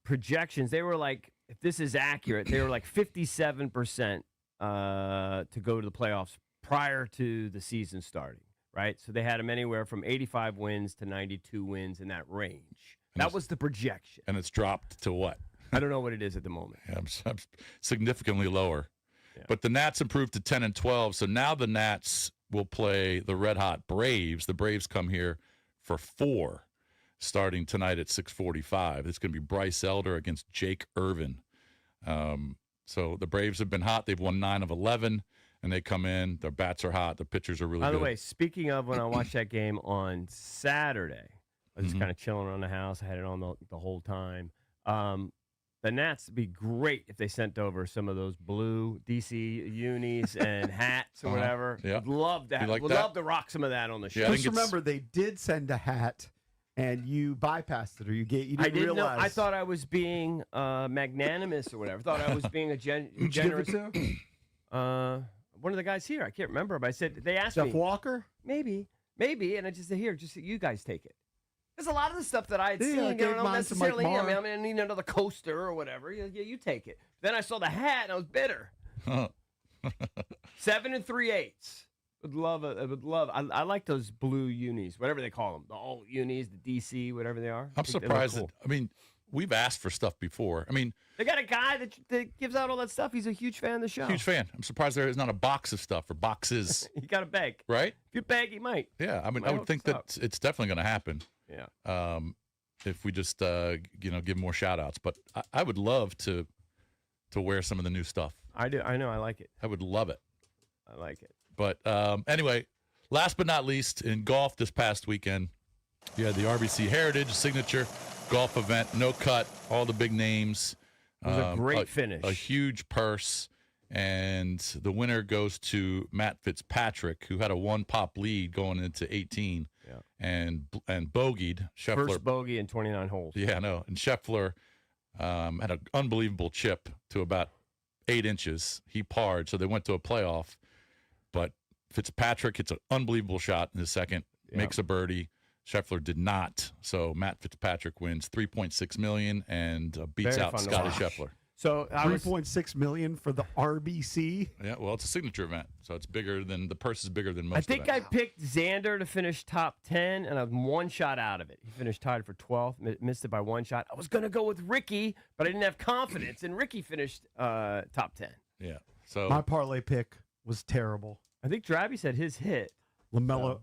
S2: projections. They were like, if this is accurate, they were like 57% to go to the playoffs prior to the season starting, right? So they had them anywhere from 85 wins to 92 wins in that range. That was the projection.
S3: And it's dropped to what?
S2: I don't know what it is at the moment.
S3: Yeah, I'm significantly lower.
S2: Yeah.
S3: But the Nats improved to 10-12. So now the Nats will play the red-hot Braves. The Braves come here for 4. Starting tonight at 6:45. It's going to be Bryce Elder against Jake Irvin. So the Braves have been hot. They've won 9 of 11, and they come in. Their bats are hot. The pitchers are really good.
S2: By the way, speaking of when I watched that game on Saturday, I was just kind of chilling around the house. I had it on the whole time. The Nats would be great if they sent over some of those blue DC unis and hats or whatever.
S3: Yeah.
S2: Would love that.
S3: Like
S2: Would
S3: that?
S2: love to rock some of that on the show.
S3: Yeah, I
S1: Just
S3: think it's-
S1: remember, they did send a hat, and you bypassed it, or you didn't
S2: I didn't
S1: realize.
S2: know. I thought I was being magnanimous or whatever. I thought I was being a
S1: Who'd you give
S2: generous.
S1: it to?
S2: One of the guys here. I can't remember, but I said they asked
S1: Jeff
S2: me.
S1: Walker?
S2: Maybe, and I just said, here, just you guys take it. There's a lot of the stuff that I had
S1: Yeah,
S2: seen.
S1: I
S2: I
S1: gave
S2: don't
S1: mine to Mike
S2: necessarily. I
S1: Marr.
S2: mean, I need another coaster or whatever. Yeah, you take it. Then I saw the hat, and I was bitter. 7 3/8. Would love. I like those blue unis, whatever they call them, the alt unis, the DC, whatever they are.
S3: I'm
S2: I think they look
S3: surprised.
S2: cool.
S3: I mean, we've asked for stuff before. I mean,
S2: They got a guy that gives out all that stuff. He's a huge fan of the show.
S3: huge fan. I'm surprised there is not a box of stuff or boxes,
S2: You got to beg.
S3: right?
S2: If you beg, he might.
S3: Yeah, I mean,
S2: Might
S3: I would
S2: hook
S3: think
S2: us
S3: that
S2: up.
S3: it's definitely going to happen.
S2: Yeah.
S3: If we just give more shout outs. But I would love to wear some of the new stuff.
S2: I do. I know. I like it.
S3: I would love it.
S2: I like it.
S3: But anyway, last but not least, in golf this past weekend, you had the RBC Heritage Signature Golf Event, no cut, all the big names.
S2: It was a great finish.
S3: A huge purse, and the winner goes to Matt Fitzpatrick, who had a 1-pop lead going into 18, and bogeyed. Scheffler,
S2: First bogey in 29 holes.
S3: yeah, no, and Scheffler had an unbelievable chip to about 8 inches. He parred, so they went to a playoff. But Fitzpatrick hits an unbelievable shot in the second, makes a birdie. Scheffler did not. So Matt Fitzpatrick wins $3.6 million and beats
S2: Very
S3: out
S2: fun to
S3: Scotty
S2: watch.
S3: Scheffler.
S2: So I was.
S1: $3.6 million for the RBC.
S3: Yeah, well, it's a signature event, so it's bigger than the purse is bigger than most.
S2: I think I
S3: events.
S2: picked Xander to finish top 10, and I was 1 shot out of it. He finished tied for 12th, missed it by 1 shot. I was going to go with Ricky, but I didn't have confidence, and Ricky finished top 10.
S3: Yeah. So
S1: My parlay pick was terrible.
S2: I think Drabby said his hit.
S1: LaMelo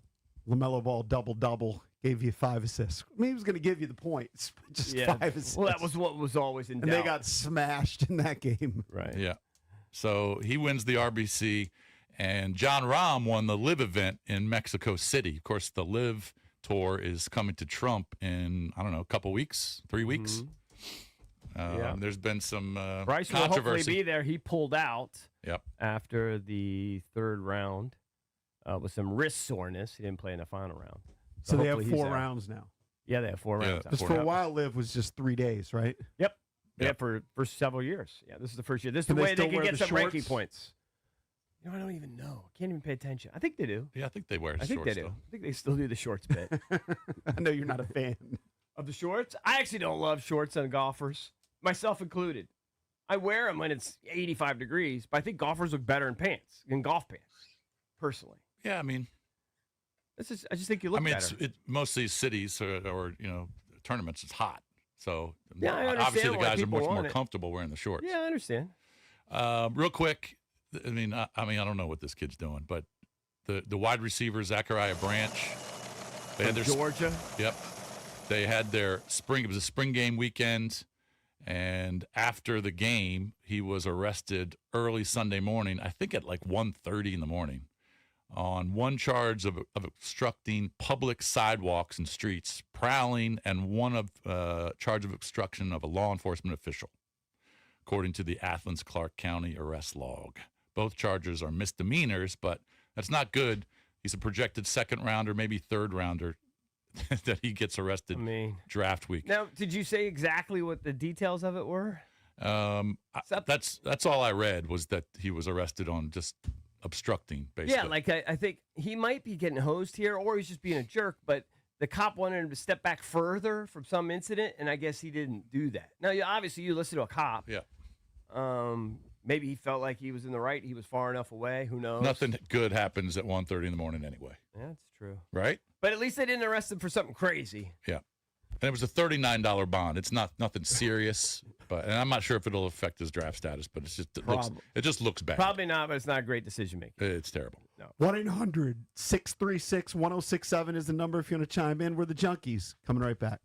S1: Ball double gave you 5 assists. I mean, he was going to give you the points, but just 5 assists.
S2: Well, that was what was always in doubt.
S1: And they got smashed in that game.
S2: right.
S3: yeah. So he wins the RBC, and John Rahm won the Live event in Mexico City. Of course, the Live tour is coming to Trump in, I don't know, a couple weeks, 3 weeks.
S2: Yeah.
S3: There's been some
S2: Bryce will hopefully
S3: controversy.
S2: be there. He pulled out
S3: Yep.
S2: after the 3rd round with some wrist soreness. He didn't play in the final round.
S1: So they have
S2: hopefully he's
S1: 4
S2: there.
S1: rounds now.
S2: Yeah, they have 4
S3: Yeah.
S2: rounds.
S1: Because
S3: Four
S1: for a
S3: rounds.
S1: while, Live was just 3 days, right?
S2: Yep. Yeah,
S3: Yep.
S2: for several years. Yeah, this is the first year. This is
S1: Can
S2: the
S1: they
S2: way they
S1: still
S2: can
S1: wear
S2: get
S1: the
S2: some ranking
S1: shorts?
S2: points. You know, I don't even know. I can't even pay attention. I think they do.
S3: Yeah, I think they wear
S2: I think
S3: shorts.
S2: they do.
S3: Though.
S2: I think they still do the shorts bit.
S1: I know you're not a fan.
S2: Of the shorts? I actually don't love shorts on golfers, myself included. I wear them when it's 85 degrees, but I think golfers look better in pants, in golf pants, personally.
S3: Yeah, I mean,
S2: I just think you look better.
S3: Most of these cities or tournaments, it's hot. So
S2: Yeah, I understand
S3: obviously the
S2: why
S3: guys are
S2: people
S3: much more
S2: want it.
S3: comfortable wearing the shorts.
S2: Yeah, I understand.
S3: Real quick, I mean, I don't know what this kid's doing, but the wide receiver Zachariah Branch, they had their
S2: Georgia.
S3: Yep, they had their spring. It was a spring game weekend, and after the game, he was arrested early Sunday morning. I think at like 1:30 in the morning, on one charge of obstructing public sidewalks and streets, prowling, and one of charge of obstruction of a law enforcement official, according to the Athens-Clarke County arrest log. Both charges are misdemeanors, but that's not good. He's a projected second rounder, maybe third rounder, that he gets arrested draft week.
S2: Now, did you say exactly what the details of it were?
S3: That's all I read was that he was arrested on just obstructing, basically.
S2: Yeah, like I think he might be getting hosed here, or he's just being a jerk, but the cop wanted him to step back further from some incident, and I guess he didn't do that. Now, obviously, you listen to a cop.
S3: Yeah.
S2: Maybe he felt like he was in the right. He was far enough away. Who knows?
S3: Nothing good happens at 1:30 in the morning anyway.
S2: Yeah, that's true.
S3: Right?
S2: But at least they didn't arrest him for something crazy.
S3: Yeah. And it was a $39 bond. It's nothing serious, and I'm not sure if it'll affect his draft status, but it just looks bad.
S2: Probably not, but it's not a great decision making.
S3: It's terrible.
S2: No.
S1: 1-800-636-1067 is the number if you want to chime in. We're the Junkies. Coming right back.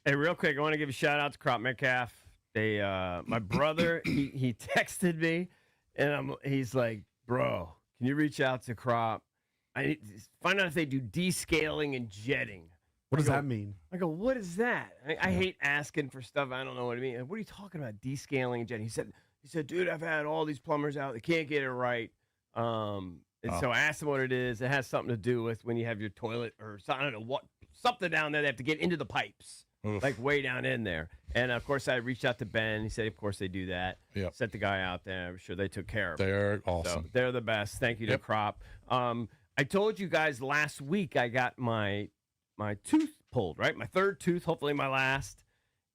S2: Hey, real quick, I want to give a shout out to Crop Metcalf. They, my brother, he texted me, and he's like, "Bro, can you reach out to Crop? I need to find out if they do descaling and jetting."
S1: What does that mean?
S2: I go, "What is that?" I hate asking for stuff I don't know what it means. What are you talking about, descaling and jetting? He said, "Dude, I've had all these plumbers out. They can't get it right." So I asked him what it is. It has something to do with when you have your toilet or I don't know what, something down there. They have to get into the pipes.
S3: Oof.
S2: Like way down in there. And of course, I reached out to Ben. He said, of course, they do that.
S3: Yep.
S2: Sent the guy out there. I'm sure they took care of it.
S3: They're awesome.
S2: So they're the best. Thank you to Crop. I told you guys last week I got my tooth pulled, right? My third tooth, hopefully my last.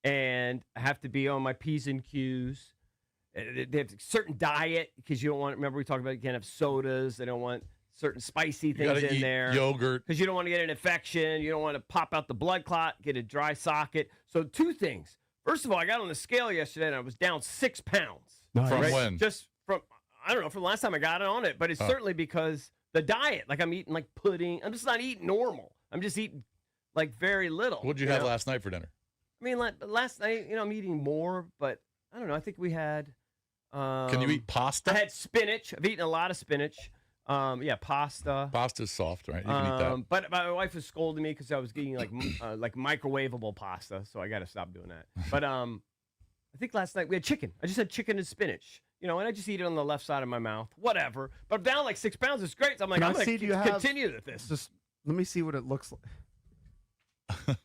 S2: And I have to be on my P's and Q's. They have a certain diet because you don't want, remember we talked about you can't have sodas. They don't want certain spicy things in there.
S3: Yogurt.
S2: Because you don't want to get an infection. You don't want to pop out the blood clot, get a dry socket. So 2 things. First of all, I got on the scale yesterday and I was down 6 pounds.
S1: Nice.
S3: From when?
S2: Just from, I don't know, from the last time I got on it. But it's certainly because the diet. Like I'm eating like pudding. I'm just not eating normal. I'm just eating like very little.
S3: What'd you have last night for dinner?
S2: I mean, like last night, I'm eating more. But I don't know. I think we had.
S3: Can you eat pasta?
S2: I had spinach. I've eaten a lot of spinach. Pasta.
S3: Pasta's soft, right? You can eat that.
S2: But my wife was scolding me because I was eating like microwavable pasta, so I got to stop doing that. But I think last night we had chicken. I just had chicken and spinach, and I just eat it on the left side of my mouth, whatever. But I'm down like 6 pounds. It's great. So I'm like, I'm going to continue with this.
S1: Just let me see what it looks like.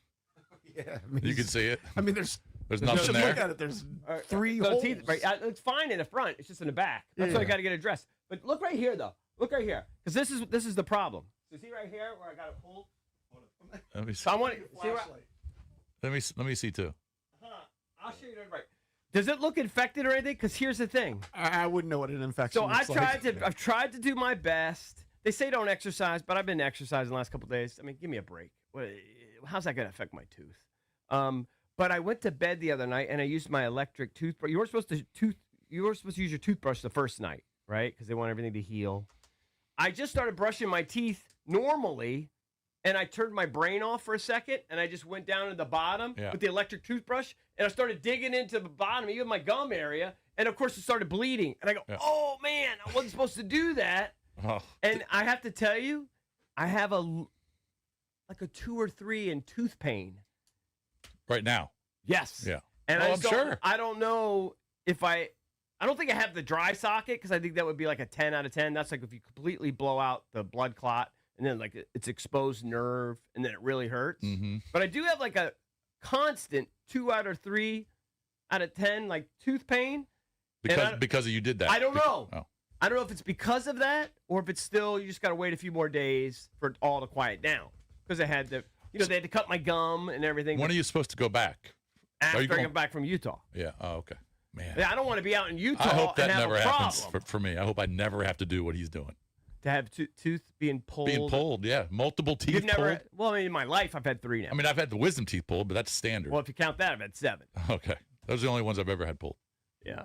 S1: Yeah,
S3: You can see it.
S1: I mean, there's
S3: nothing there.
S1: Look at it. There's 3 holes.
S2: Teeth, right? It's fine in the front. It's just in the back. That's why I got to get it addressed. But look right here, though. Look right here, because this is the problem. So see right here where I got it pulled.
S3: Let me see.
S2: So I want to see where,
S3: let me see too.
S2: I'll show you right. Does it look infected or anything? Because here's the thing.
S1: I wouldn't know what an infection.
S2: So
S1: looks
S2: I've tried to do my best. They say don't exercise, but I've been exercising the last couple of days. I mean, give me a break. How's that going to affect my tooth? But I went to bed the other night and I used my electric toothbrush. You were supposed to use your toothbrush the first night, right? Because they want everything to heal. I just started brushing my teeth normally, and I turned my brain off for a second, and I just went down to the bottom with the electric toothbrush, and I started digging into the bottom, even my gum area, and of course it started bleeding. And I go, oh man, I wasn't supposed to do that. And I have to tell you, I have like a 2 or 3 in tooth pain.
S3: Right now.
S2: Yes.
S3: Yeah.
S2: And
S3: I'm sure.
S2: I don't know if I don't think I have the dry socket because I think that would be like a 10 out of 10. That's like if you completely blow out the blood clot and then like it's exposed nerve and then it really hurts.
S3: Mm-hmm.
S2: But I do have like a constant 2 out of 3 out of 10 like tooth pain.
S3: Because you did that.
S2: I don't know.
S3: Oh.
S2: I don't know if it's because of that or if it's still you just got to wait a few more days for it all to quiet down because I had to, they had to cut my gum and everything.
S3: When are you supposed to go back?
S2: After I get back from Utah.
S3: Yeah. Oh, okay. Man.
S2: Yeah, I don't want to be out in Utah.
S3: I hope that
S2: and have
S3: never
S2: a
S3: happens
S2: problem.
S3: for me. I hope I never have to do what he's doing.
S2: To have tooth being pulled.
S3: Being pulled, yeah. Multiple teeth pulled.
S2: Well, I mean, in my life, I've had 3 now.
S3: I mean, I've had the wisdom teeth pulled, but that's standard.
S2: Well, if you count that, I've had 7.
S3: Okay. Those are the only ones I've ever had pulled.
S2: Yeah.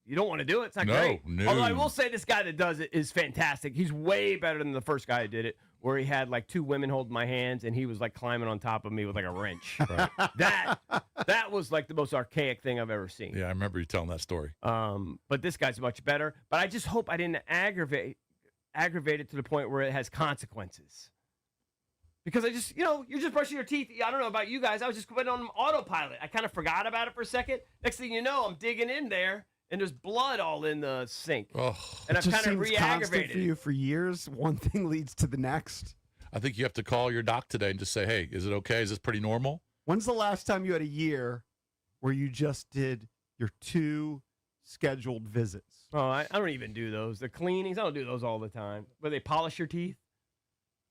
S2: You don't want to do it. It's not
S3: No,
S2: great.
S3: no.
S2: Although I will say this guy that does it is fantastic. He's way better than the first guy who did it, where he had like 2 women holding my hands and he was like climbing on top of me with like a wrench. Right. That was like the most archaic thing I've ever seen.
S3: Yeah, I remember you telling that story.
S2: But this guy's much better. But I just hope I didn't aggravate it to the point where it has consequences. Because I just, you're just brushing your teeth. I don't know about you guys. I was just going on autopilot. I kind of forgot about it for a second. Next thing you know, I'm digging in there. And there's blood all in the sink.
S3: Oh,
S2: and I've kind of re-aggravated
S1: for you for years. One thing leads to the next.
S3: I think you have to call your doc today and just say, hey, is it okay? Is this pretty normal?
S1: When's the last time you had a year where you just did your 2 scheduled visits?
S2: Oh, I don't even do those. The cleanings, I don't do those all the time. Where they polish your teeth?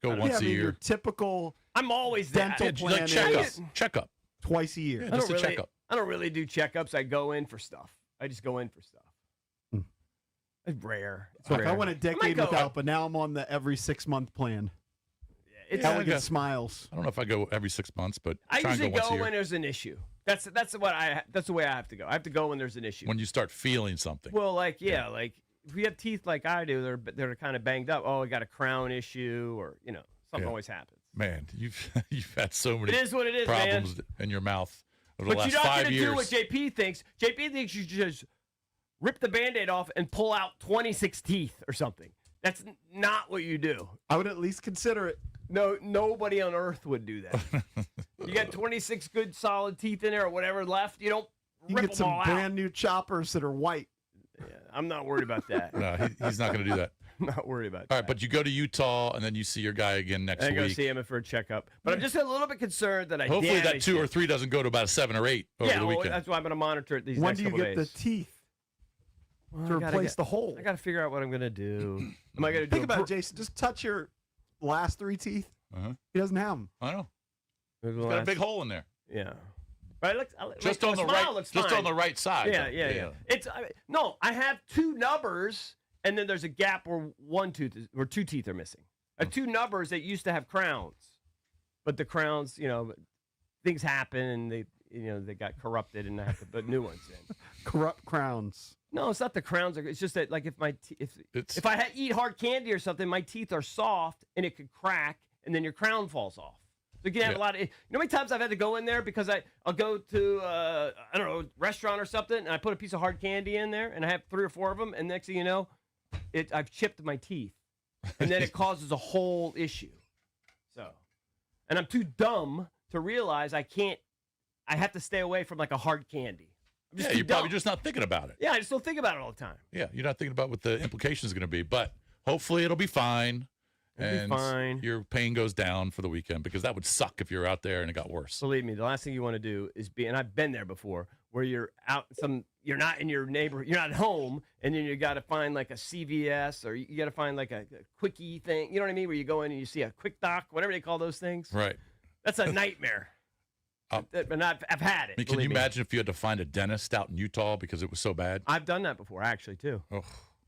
S3: Go once a year.
S1: Your typical
S2: I'm always
S1: dental plan
S3: checkup.
S1: Twice a year.
S3: Yeah, just a checkup.
S2: I don't really do checkups. I go in for stuff. I just go in for stuff. It's rare.
S1: It's rare. I went a decade without, but now I'm on the every 6-month plan. It's Elegant Smiles.
S3: I don't know if I go every 6 months, but
S2: I usually
S3: go
S2: when there's an issue. That's the way I have to go. I have to go when there's an issue.
S3: When you start feeling something.
S2: Well, like if you have teeth like I do, they're kind of banged up. Oh, I got a crown issue, or something always happens.
S3: Man, you've had so many
S2: It is what it is,
S3: problems
S2: man.
S3: in your mouth over the
S2: But
S3: last
S2: you're not
S3: 5
S2: going to
S3: years.
S2: do what JP thinks. JP thinks you just rip the Band-Aid off and pull out 26 teeth or something. That's not what you do.
S1: I would at least consider it.
S2: No, nobody on earth would do that. You got 26 good solid teeth in there or whatever left. You don't
S1: You
S2: rip
S1: get
S2: them
S1: some
S2: all
S1: brand new choppers that are white.
S2: out. Yeah, I'm not worried about that.
S3: No, he's not going to do that.
S2: I'm not worried about
S3: All
S2: that.
S3: right, but you go to Utah, and then you see your guy again next
S2: I go
S3: week.
S2: see him for a checkup. But I'm just a little bit concerned that I
S3: Hopefully that
S2: damaged
S3: 2 or
S2: it.
S3: 3 doesn't go to about a 7 or 8 over
S2: Yeah,
S3: the
S2: well,
S3: weekend.
S2: that's why I'm going to monitor it these
S1: When
S2: next
S1: do you
S2: couple
S1: get
S2: days.
S1: the teeth
S2: Well,
S1: to
S2: I gotta
S1: replace
S2: get-
S1: the hole?
S2: I got to figure out what I'm going to do. Am I going to do
S1: Think about it, Jason. Just touch your last 3 teeth.
S3: Uh-huh.
S1: He doesn't have them.
S3: I know.
S2: There's
S3: He's got a big hole in there.
S2: Yeah. But it looks,
S3: Just
S2: like,
S3: on the
S2: smile
S3: right.
S2: looks
S3: Just
S2: fine.
S3: on the right side.
S2: Yeah,
S3: though.
S2: yeah. It's no, I have 2 nubbers, and then there's a gap where 1 tooth or 2 teeth are missing. I have 2 nubbers that used to have crowns, but the crowns, things happen and they got corrupted and I have to put new ones in.
S1: Corrupt crowns.
S2: No, it's not the crowns. It's just that like if my
S3: It's
S2: if I eat hard candy or something, my teeth are soft and it could crack, and then your crown falls off. So you can have a lot of. You know how many times I've had to go in there because I'll go to I don't know, restaurant or something, and I put a piece of hard candy in there, and I have 3 or 4 of them, and next thing you know, I've chipped my teeth, and then it causes a whole issue. So, and I'm too dumb to realize I can't. I have to stay away from like a hard candy. I'm just
S3: yeah,
S2: too
S3: you're probably
S2: dumb.
S3: just not thinking about it.
S2: Yeah, I just don't think about it all the time.
S3: Yeah, you're not thinking about what the implications are going to be. But hopefully it'll be fine.
S2: It'll be
S3: And
S2: fine.
S3: your pain goes down for the weekend because that would suck if you're out there and it got worse.
S2: Believe me, the last thing you want to do is be, and I've been there before, where you're out you're not in your neighborhood, you're not home, and then you got to find like a CVS or you got to find like a quickie thing. You know what I mean? Where you go in and you see a quick doc, whatever they call those things.
S3: Right.
S2: That's a nightmare. And I've had it.
S3: I mean, can you
S2: believe me.
S3: imagine if you had to find a dentist out in Utah because it was so bad?
S2: I've done that before, actually, too.
S3: Oh,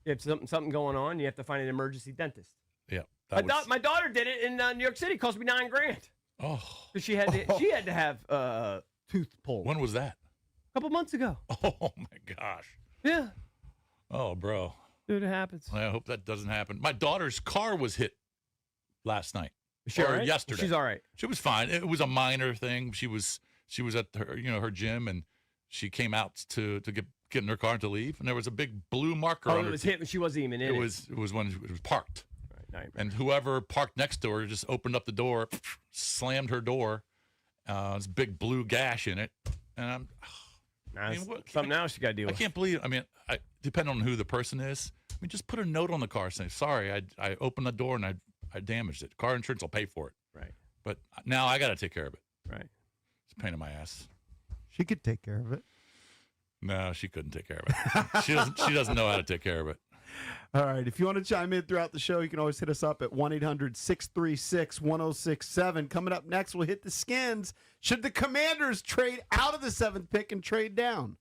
S2: You have something going on, you have to find an emergency dentist.
S3: yeah.
S2: My daughter did it in New York City. It cost me $9,000
S3: Oh,
S2: because she had to have tooth pulled
S3: when was that?
S2: a couple months ago.
S3: Oh, my gosh.
S2: Yeah,
S3: Oh, bro.
S2: dude, it happens.
S3: I hope that doesn't happen. My daughter's car was hit last night.
S2: Is she
S3: Or
S2: all right?
S3: yesterday.
S2: She's all right.
S3: She was fine. It was a minor thing. She was at her gym, and she came out to get in her car to leave, and there was a big blue marker
S2: Oh,
S3: on
S2: it
S3: her
S2: was
S3: teeth.
S2: hit when she wasn't even in
S3: It was when it was parked,
S2: Right,
S3: and whoever parked next to her just opened up the door, slammed her door. There's a big blue gash in it, and I mean,
S2: something else you got to deal
S3: I
S2: with.
S3: can't believe. I mean, depending on who the person is, I mean, just put a note on the car saying, "Sorry, I opened the door and I damaged it. Car insurance will pay for it."
S2: Right,
S3: But now I got to take care of it.
S2: right.
S3: It's a pain in my ass.
S1: She could take care of it.
S3: No, she couldn't take care of it. She doesn't know how to take care of it.
S1: All right. If you want to chime in throughout the show, you can always hit us up at 1-800-636-1067. Coming up next, we'll hit the skins. Should the Commanders trade out of the 7th pick and trade down?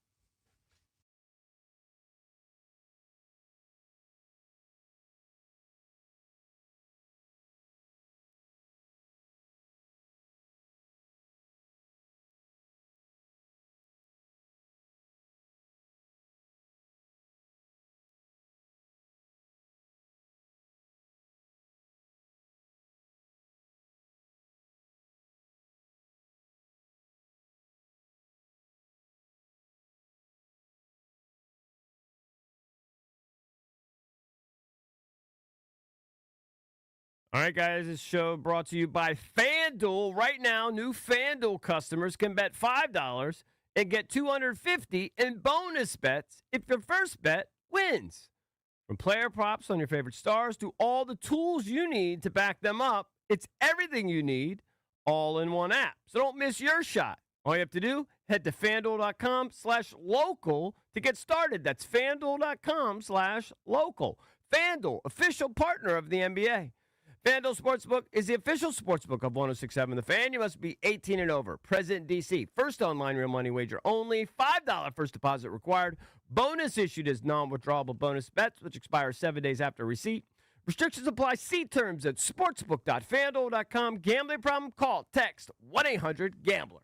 S2: All right, guys, this show brought to you by FanDuel. Right now, new FanDuel customers can bet $5 and get $250 in bonus bets if your first bet wins. From player props on your favorite stars to all the tools you need to back them up, it's everything you need all in one app. So don't miss your shot. All you have to do, head to FanDuel.com/local to get started. That's FanDuel.com/local. FanDuel, official partner of the NBA. FanDuel Sportsbook is the official sportsbook of 106.7 The Fan. You must be 18 and over. Present in D.C. First online real money wager only. $5 first deposit required. Bonus issued as non-withdrawable bonus bets, which expire 7 days after receipt. Restrictions apply. See terms at sportsbook.fanduel.com. Gambling problem? Call, text 1-800-GAMBLER.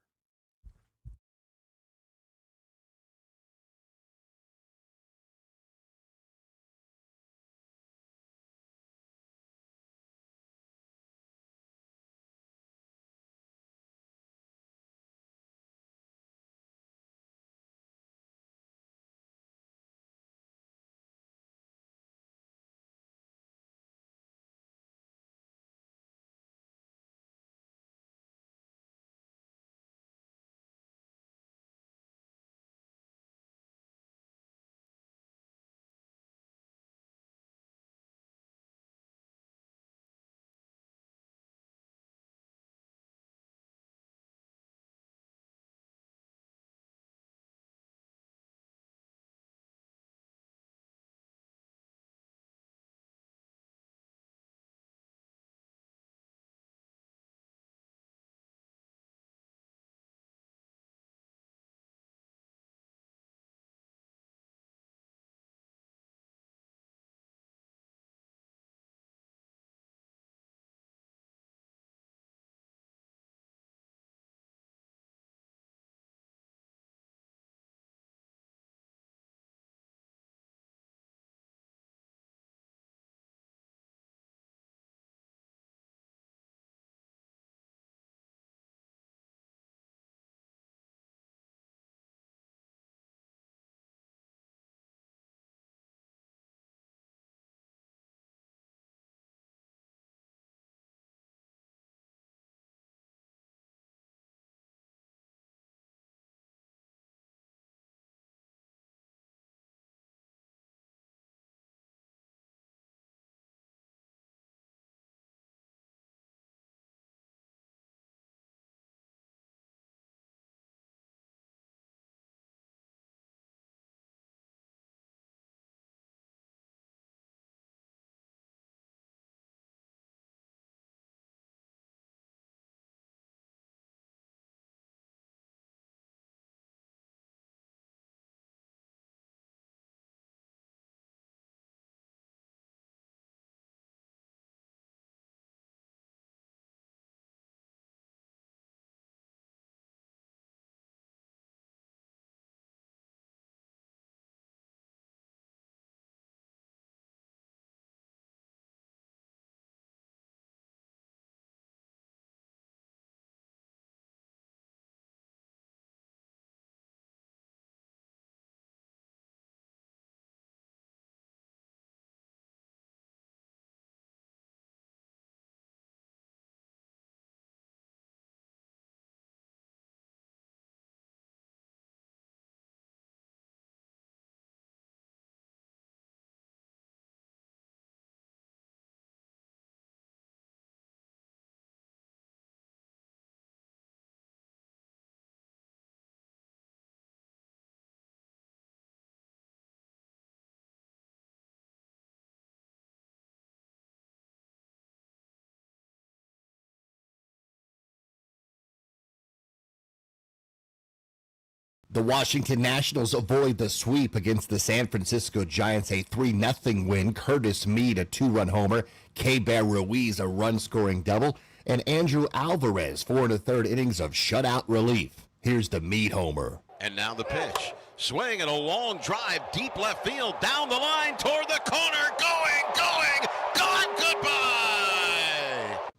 S4: The Washington Nationals avoid the sweep against the San Francisco Giants, a 3-0 win. Curtis Mead, a 2-run homer. K-Bear Ruiz, a run-scoring double. And Andrew Alvarez, 4 1/3 innings of shutout relief. Here's the Mead homer.
S5: And now the pitch. Swing and a long drive, deep left field, down the line, toward the corner, gone, goodbye!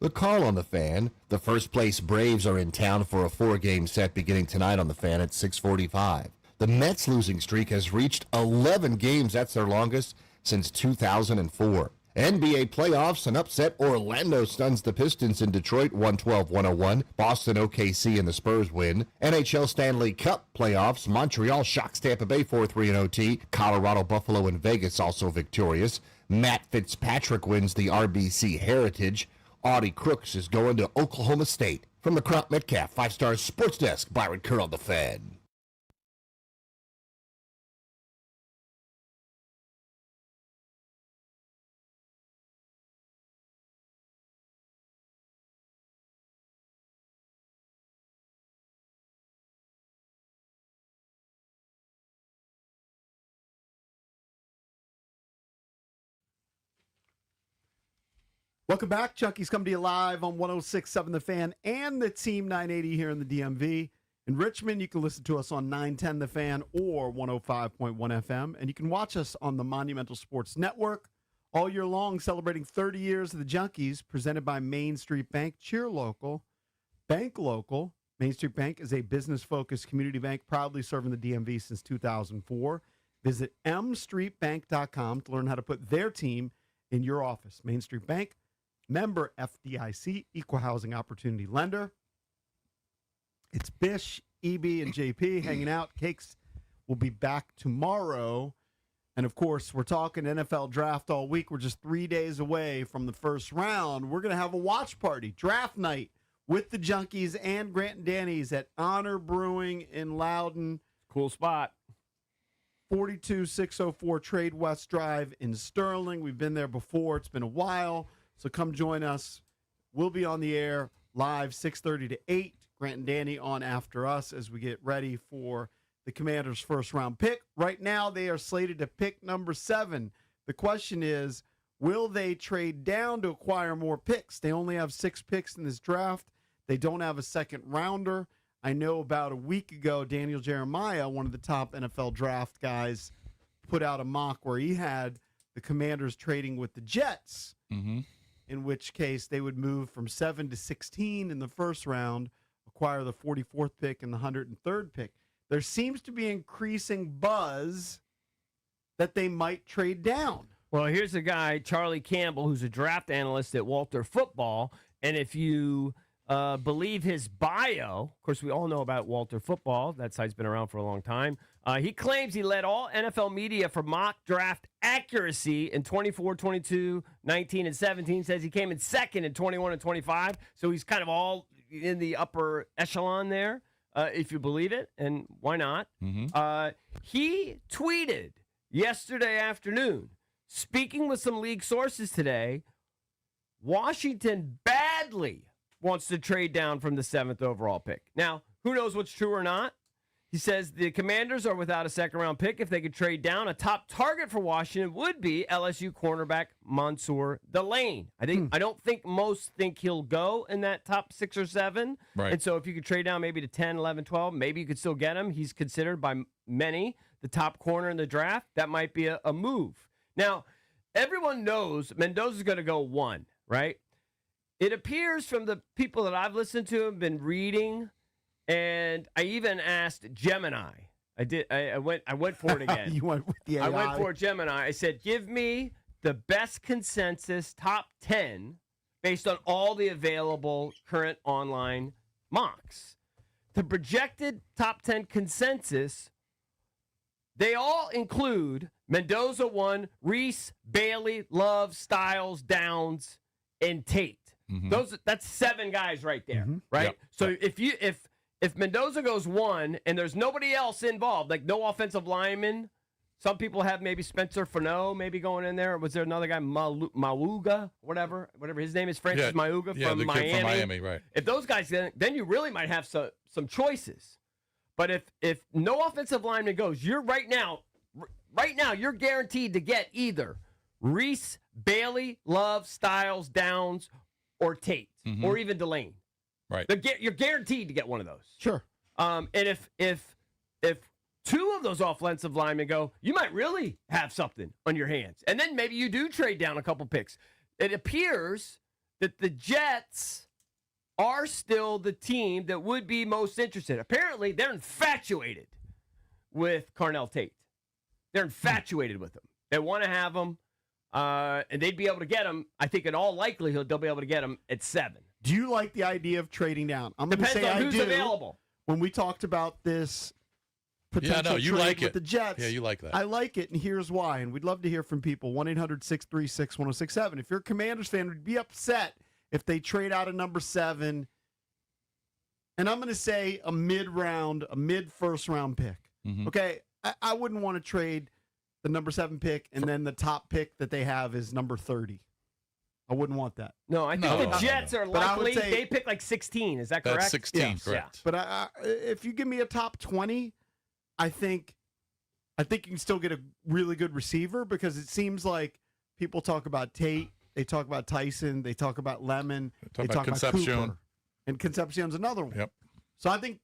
S4: The call on the Fan. The first-place Braves are in town for a 4-game set beginning tonight on the Fan at 6:45. The Mets' losing streak has reached 11 games. That's their longest since 2004. NBA playoffs, an upset. Orlando stuns the Pistons in Detroit 112-101. Boston OKC and the Spurs win. NHL Stanley Cup playoffs. Montreal shocks Tampa Bay 4-3 in OT. Colorado, Buffalo, and Vegas also victorious. Matt Fitzpatrick wins the RBC Heritage. Audie Crooks is going to Oklahoma State. From the Crop Metcalf 5-Star Sports Desk, Byron Kerr on the Fan.
S1: Welcome back. Junkies come to you live on 106.7 The Fan and the Team 980 here in the DMV. In Richmond, you can listen to us on 910 The Fan or 105.1 FM. And you can watch us on the Monumental Sports Network all year long, celebrating 30 years of the Junkies, presented by Main Street Bank. Cheer local, bank local. Main Street Bank is a business-focused community bank proudly serving the DMV since 2004. Visit mstreetbank.com to learn how to put their team in your office. Main Street Bank, member FDIC, equal housing opportunity lender. It's Bish, EB, and JP hanging out. Cakes will be back tomorrow. And, of course, we're talking NFL draft all week. We're just 3 days away from the first round. We're going to have a watch party, draft night, with the Junkies and Grant and Danny's at Honor Brewing in Loudon.
S2: Cool spot.
S1: 42604 Trade West Drive in Sterling. We've been there before. It's been a while. So come join us. We'll be on the air live 6:30 to 8. Grant and Danny on after us as we get ready for the Commanders' first-round pick. Right now, they are slated to pick number 7. The question is, will they trade down to acquire more picks? They only have 6 picks in this draft. They don't have a second-rounder. I know about a week ago, Daniel Jeremiah, one of the top NFL draft guys, put out a mock where he had the Commanders trading with the Jets.
S3: Mm-hmm.
S1: In which case they would move from 7 to 16 in the first round, acquire the 44th pick and the 103rd pick. There seems to be increasing buzz that they might trade down.
S2: Well, here's a guy, Charlie Campbell, who's a draft analyst at Walter Football. And if you believe his bio, of course, we all know about Walter Football. That site's been around for a long time. He claims he led all NFL media for mock draft accuracy in 24, 22, 19, and 17. Says he came in second in 21 and 25. So he's kind of all in the upper echelon there, if you believe it. And why not?
S3: Mm-hmm.
S2: He tweeted yesterday afternoon, speaking with some league sources today, Washington badly wants to trade down from the 7th overall pick. Now, who knows what's true or not? He says the Commanders are without a second-round pick. If they could trade down, a top target for Washington would be LSU cornerback Mansour Delane. I don't think most think he'll go in that top 6 or 7.
S3: Right.
S2: And so if you could trade down maybe to 10, 11, 12, maybe you could still get him. He's considered by many the top corner in the draft. That might be a move. Now, everyone knows Mendoza's going to go 1, right? It appears from the people that I've listened to and been reading, and I even asked Gemini. I went for it again.
S1: You went with the AI.
S2: I went for Gemini. I said, give me the best consensus top 10 based on all the available current online mocks. The projected top 10 consensus, they all include Mendoza 1, Reese, Bailey, Love, Styles, Downs, and Tate.
S3: Mm-hmm.
S2: That's 7 guys right there, right?
S3: Yep.
S2: So if Mendoza goes 1 and there's nobody else involved, like no offensive lineman, some people have maybe Spencer Fano maybe going in there. Or was there another guy, Mauga, whatever his name is, Francis Mauga
S3: from
S2: Miami?
S3: Kid from Miami, right?
S2: If those guys, then you really might have some choices. But if no offensive lineman goes, you're right now you're guaranteed to get either Reese, Bailey, Love, Styles, Downs, or Tate, or even Delane.
S3: Right.
S2: You're guaranteed to get one of those.
S1: Sure.
S2: And if two of those offensive linemen go, you might really have something on your hands. And then maybe you do trade down a couple picks. It appears that the Jets are still the team that would be most interested. Apparently, they're infatuated with Carnell Tate. They're infatuated with him. They want to have him, and they'd be able to get him. I think in all likelihood, they'll be able to get him at 7.
S1: Do you like the idea of trading down? I'm going to
S2: Depends
S1: say
S2: on
S1: I
S2: who's
S1: do.
S2: available.
S1: When we talked about this potential
S3: you
S1: trade
S3: like
S1: with
S3: it.
S1: the Jets,
S3: Yeah, you like that.
S1: I like it, and here's why. And we'd love to hear from people. 1-800-636-1067. If you're a Commanders fan, we'd be upset if they trade out a number 7. And I'm going to say a mid-first round pick. Okay, I wouldn't want to trade the number 7 pick and then the top pick that they have is number 30. I wouldn't want that.
S2: No, I think the Jets are
S1: But I would
S2: likely.
S1: say-
S2: They pick like 16. Is that correct?
S3: That's 16,
S1: Yes.
S3: correct.
S1: But if you give me a top 20, I think you can still get a really good receiver because it seems like people talk about Tate, they talk about Tyson, they talk about Lemon, they
S3: about
S1: talk about
S3: Concepcion.
S1: Cooper, and Concepcion's another one.
S3: Yep.
S1: So I think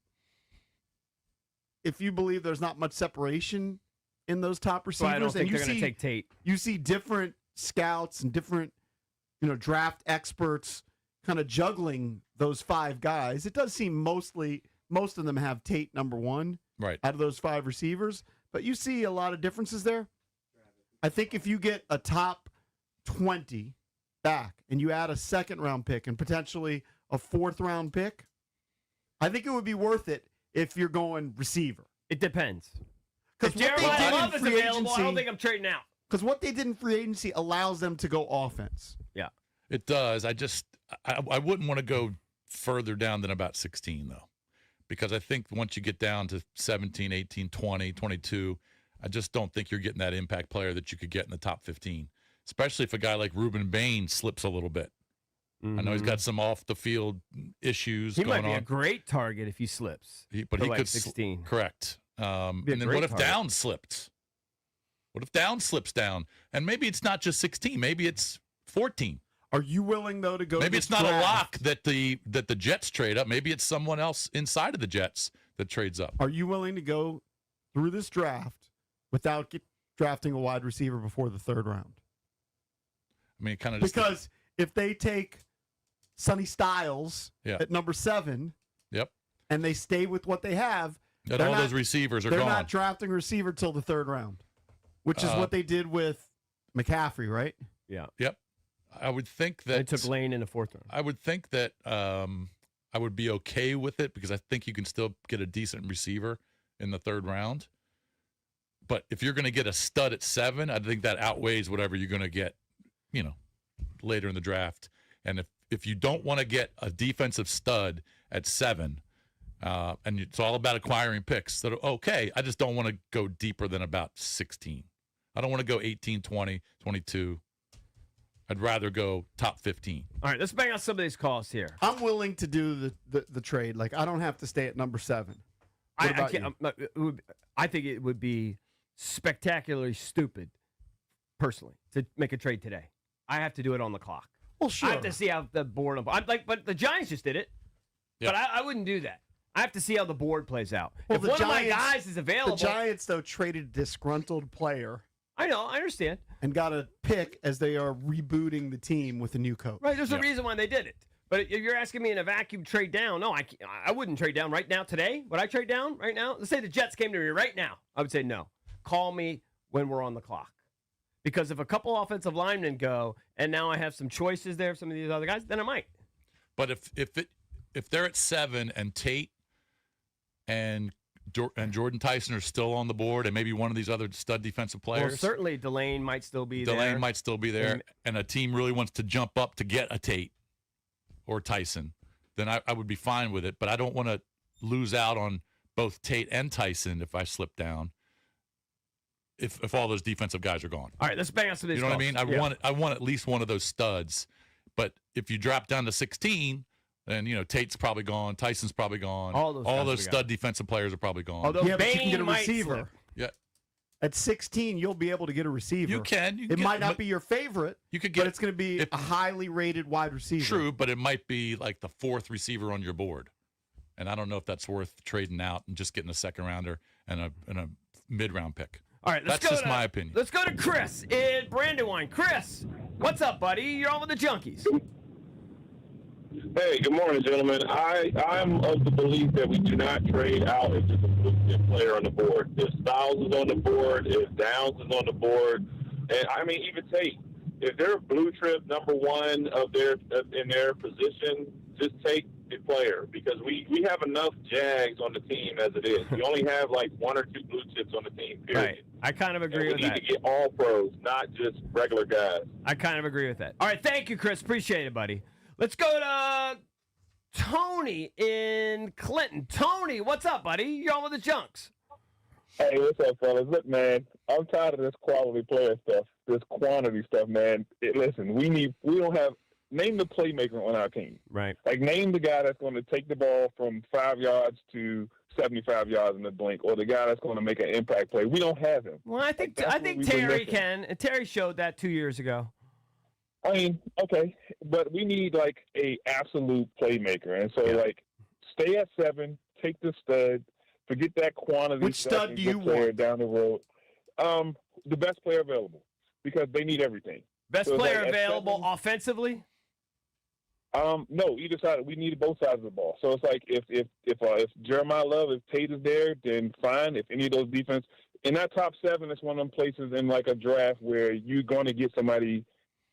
S1: if you believe there's not much separation in those top
S2: So
S1: receivers,
S2: I don't think
S1: and you
S2: they're going
S1: see
S2: to take Tate.
S1: you see different scouts and different draft experts kind of juggling those 5 guys. It does seem most of them have Tate number 1
S3: Right.
S1: out of those 5 receivers, but you see a lot of differences there. I think if you get a top 20 back and you add a second round pick and potentially a 4th round pick, I think it would be worth it if you're going receiver.
S2: It depends.
S1: Because
S2: If Jeremiah Love is available, I don't think I'm trading out.
S1: Because what they did in free agency allows them to go offense.
S2: Yeah.
S3: It does. I wouldn't want to go further down than about 16, though, because I think once you get down to 17, 18, 20, 22, I just don't think you're getting that impact player that you could get in the top 15, especially if a guy like Reuben Bain slips a little bit. I know he's got some off-the-field issues
S2: He
S3: going
S2: might be
S3: on.
S2: a great target if he slips.
S3: But
S2: for
S3: he
S2: like
S3: could
S2: 16.
S3: Correct. And
S2: Be a
S3: then
S2: great
S3: what if
S2: target.
S3: Downs slipped? What if Downs slips down? And maybe it's not just 16. Maybe it's 14.
S1: Are you willing though to go?
S3: Maybe
S1: to
S3: it's not a
S1: draft?
S3: lock that the Jets trade up. Maybe it's someone else inside of the Jets that trades up.
S1: Are you willing to go through this draft without drafting a wide receiver before the 3rd round?
S3: I mean, it kind of just
S1: Because if they take Sonny Styles
S3: Yeah.
S1: at number 7,
S3: Yep.
S1: and they stay with what they have,
S3: And
S1: they're
S3: all
S1: not-
S3: those receivers are
S1: they're
S3: gone.
S1: not drafting a receiver till the 3rd round, which is what they did with McCaffrey, right?
S2: Yeah.
S3: Yep. I would think
S2: They
S3: that
S2: took Lane in the 4th round.
S3: I would think that I would be okay with it because I think you can still get a decent receiver in the 3rd round. But if you're going to get a stud at 7, I think that outweighs whatever you're going to get, later in the draft. And if you don't want to get a defensive stud at 7, and it's all about acquiring picks, that okay, I just don't want to go deeper than about 16. I don't want to go 18, 20, 22. I'd rather go top 15.
S2: All right, let's bang out some of these calls here.
S1: I'm willing to do the trade. Like, I don't have to stay at number 7. What about you?
S2: I think it would be spectacularly stupid, personally, to make a trade today. I have to do it on the clock.
S1: Well, sure.
S2: I have to see how the board. But the Giants just did it.
S3: Yeah.
S2: But I wouldn't do that. I have to see how the board plays out.
S1: Well,
S2: if
S1: the
S2: one of my
S1: Giants-
S2: guys is available,
S1: The Giants, though, traded a disgruntled player
S2: I know, I understand.
S1: and got a pick as they are rebooting the team with a new coach.
S2: Right, there's a
S3: Yeah.
S2: reason why they did it. But if you're asking me in a vacuum trade down, no, I wouldn't trade down right now today. Would I trade down right now? Let's say the Jets came to me right now. I would say no. Call me when we're on the clock. Because if a couple offensive linemen go, and now I have some choices there of some of these other guys, then I might.
S3: But if they're at 7 and Tate and Jordan Tyson are still on the board, and maybe one of these other stud defensive
S2: Well,
S3: players,
S2: certainly Delane might still be there.
S3: Delane might still be there, and a team really wants to jump up to get a Tate or Tyson, then I would be fine with it. But I don't want to lose out on both Tate and Tyson if I slip down. If all those defensive guys are gone.
S2: All right, let's bang out some of these
S3: You know what I
S2: calls.
S3: mean? I want at least one of those studs. But if you drop down to 16, And, Tate's probably gone. Tyson's probably gone.
S2: All
S3: those stud defensive players are probably gone.
S2: Although
S1: Yeah, but you can
S2: Bain
S1: get a
S2: might
S1: receiver.
S2: slip.
S3: yeah,
S1: At 16, you'll be able to get a receiver.
S3: you can.
S1: It might not be your favorite,
S3: You could get,
S1: but it's going to be a highly rated wide receiver.
S3: true, but it might be like the 4th receiver on your board. And I don't know if that's worth trading out and just getting a second rounder and a mid-round pick.
S2: All right,
S3: That's just my opinion.
S2: Let's go to Chris in Brandywine. Chris, what's up, buddy? You're on with the Junkies.
S6: Hey, good morning, gentlemen. I'm of the belief that we do not trade out if there's a blue chip player on the board. If Styles is on the board, if Downs is on the board, and even Tate. If they're blue chip number one in their position, just take the player because we have enough Jags on the team as it is. We only have like 1 or 2 blue chips on the team. Period.
S2: Right. I kind of agree with
S6: we
S2: that.
S6: need to get all pros, not just regular guys.
S2: I kind of agree with that. All right, thank you, Chris. Appreciate it, buddy. Let's go to Tony in Clinton. Tony, what's up, buddy? You're on with the Junks.
S6: Hey, what's up, fellas? Look, man, I'm tired of this quality player stuff, this quantity stuff, man. Listen, name the playmaker on our team.
S2: Right.
S6: Like, name the guy that's going to take the ball from 5 yards to 75 yards in the blink, or the guy that's going to make an impact play. We don't have him.
S2: Well, I think
S6: we've been
S2: Terry
S6: missing.
S2: can. And Terry showed that 2 years ago.
S6: Okay, but we need, like, a absolute playmaker. And so, stay at 7, take the stud, forget that quantity.
S1: Which stud do you want?
S6: Down the road. The best player available, because they need everything.
S2: Best
S6: So,
S2: player
S6: like, at
S2: available
S6: 7,
S2: offensively?
S6: No, either side. We need both sides of the ball. So it's like if Jeremiah Love, if Tate is there, then fine. If any of those defense in that top 7, it's one of them places in like a draft where you're going to get somebody,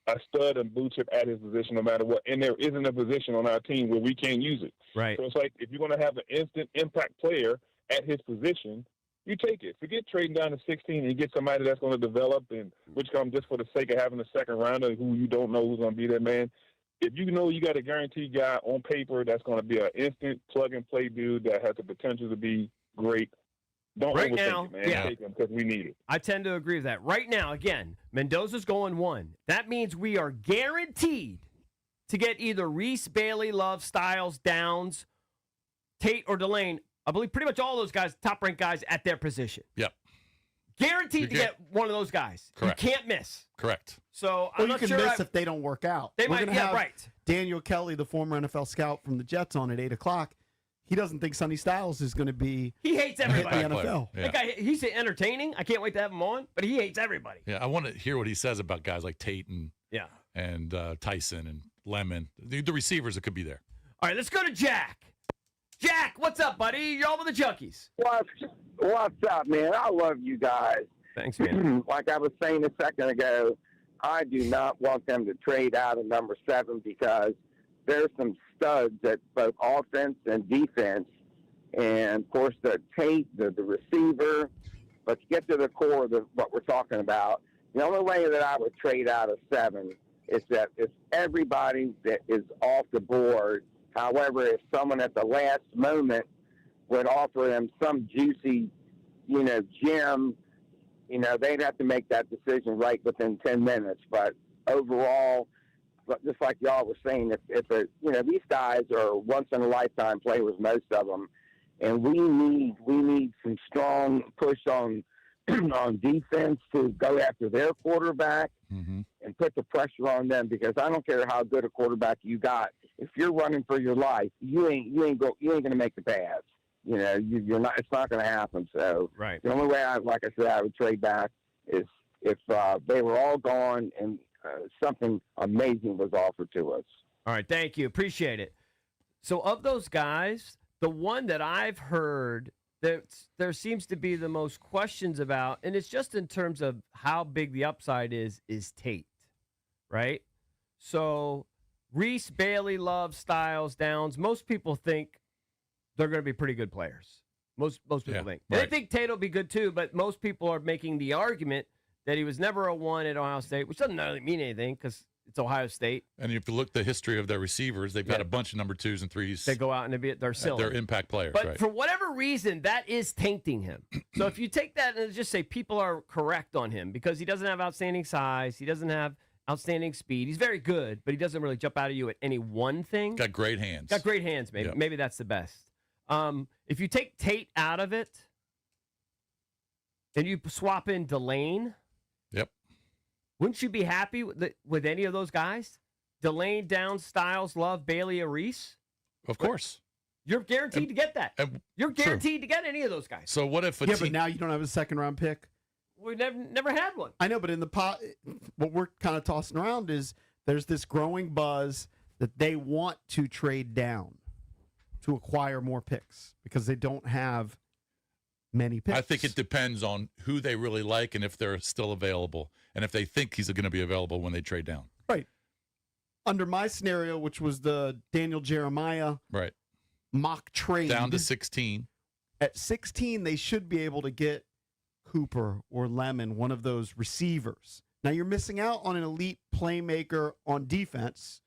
S6: a stud and blue chip at his position no matter what. And there isn't a position on our team where we can't use it.
S2: Right.
S6: So it's like if you're going to have an instant impact player at his position, you take it. Forget trading down to 16 and get somebody that's going to develop and which comes just for the sake of having a second rounder who you don't know who's going to be that man. If you know you got a guaranteed guy on paper that's going to be an instant plug-and-play dude that has the potential to be great, don't
S2: Right
S6: overthink
S2: now,
S6: it, man.
S2: yeah.
S6: Take him because we need it.
S2: I tend to agree with that. Right now, again, Mendoza's going 1. That means we are guaranteed to get either Reese, Bailey, Love, Styles, Downs, Tate, or Delane. I believe pretty much all those guys, top-ranked guys at their position.
S3: Yep.
S2: Guaranteed to get one of those guys.
S3: Correct.
S2: You can't miss.
S3: Correct.
S2: So
S1: Or
S2: I'm
S1: you
S2: not
S1: can
S2: sure.
S1: miss if they don't work out.
S2: They
S1: We're
S2: might,
S1: gonna
S2: yeah,
S1: have
S2: right.
S1: Daniel Kelly, the former NFL scout from the Jets, on at 8 o'clock. He doesn't think Sonny Styles is going to be
S2: He hates
S1: hit the
S2: everybody.
S1: NFL.
S3: Yeah.
S2: That guy, he's entertaining. I can't wait to have him on, but he hates everybody.
S3: Yeah, I want to hear what he says about guys like Tate
S2: Yeah.
S3: and Tyson and Lemon, the receivers that could be there.
S2: All right, let's go to Jack. Jack, what's up, buddy? You're all with the Junkies.
S7: What's up, man? I love you guys.
S2: Thanks, man.
S7: Like I was saying a second ago, I do not want them to trade out of number 7 because there's some studs at both offense and defense. And, of course, the Tate, the receiver. But to get to the core of what we're talking about, the only way that I would trade out of 7 is that if everybody that is off the board, however, if someone at the last moment would offer them some juicy, gem, they'd have to make that decision right within 10 minutes. But overall, just like y'all were saying, if these guys are once-in-a-lifetime players, most of them, and we need some strong push on on defense to go after their quarterback and put the pressure on them, because I don't care how good a quarterback you got. If you're running for your life, you ain't going to make the pass. You're not. It's not going to happen. So
S2: Right.
S7: the only way I would trade back is if they were all gone and something amazing was offered to us.
S2: All right, thank you. Appreciate it. So of those guys, the one that I've heard that there seems to be the most questions about, and it's just in terms of how big the upside is Tate, right? So Reese, Bailey, Love, Styles, Downs, most people think they're going to be pretty good players. Most people think.
S3: Right.
S2: They think Tate will be good too, but most people are making the argument that he was never a 1 at Ohio State, which doesn't really mean anything because it's Ohio State.
S3: And if you look at the history of their receivers, they've got a bunch of number 2s and 3s.
S2: They go out and they're silly.
S3: They're impact players,
S2: But
S3: right?
S2: for whatever reason, that is tainting him. So if you take that and just say people are correct on him because he doesn't have outstanding size, he doesn't have outstanding speed. He's very good, but he doesn't really jump out at you at any one thing.
S3: Got great hands.
S2: Got great hands, maybe.
S3: Yep.
S2: Maybe that's the best. If you take Tate out of it and you swap in Delane,
S3: Yep.
S2: wouldn't you be happy with any of those guys? Delane, Downs, Styles, Love, Bailey, Reese?
S3: Of course.
S2: You're guaranteed to get that. You're guaranteed to get any of those guys.
S3: So what if a
S1: Yeah,
S3: team?
S1: but now you don't have a second-round pick.
S2: We never had one.
S1: I know, but in the what we're kind of tossing around is there's this growing buzz that they want to trade down to acquire more picks because they don't have many picks.
S3: I think it depends on who they really like and if they're still available, and if they think he's going to be available when they trade down.
S1: Right. Under my scenario, which was the Daniel Jeremiah
S3: Right.
S1: mock trade.
S3: Down to 16.
S1: At 16, they should be able to get Cooper or Lemon, one of those receivers. Now, you're missing out on an elite playmaker on defense,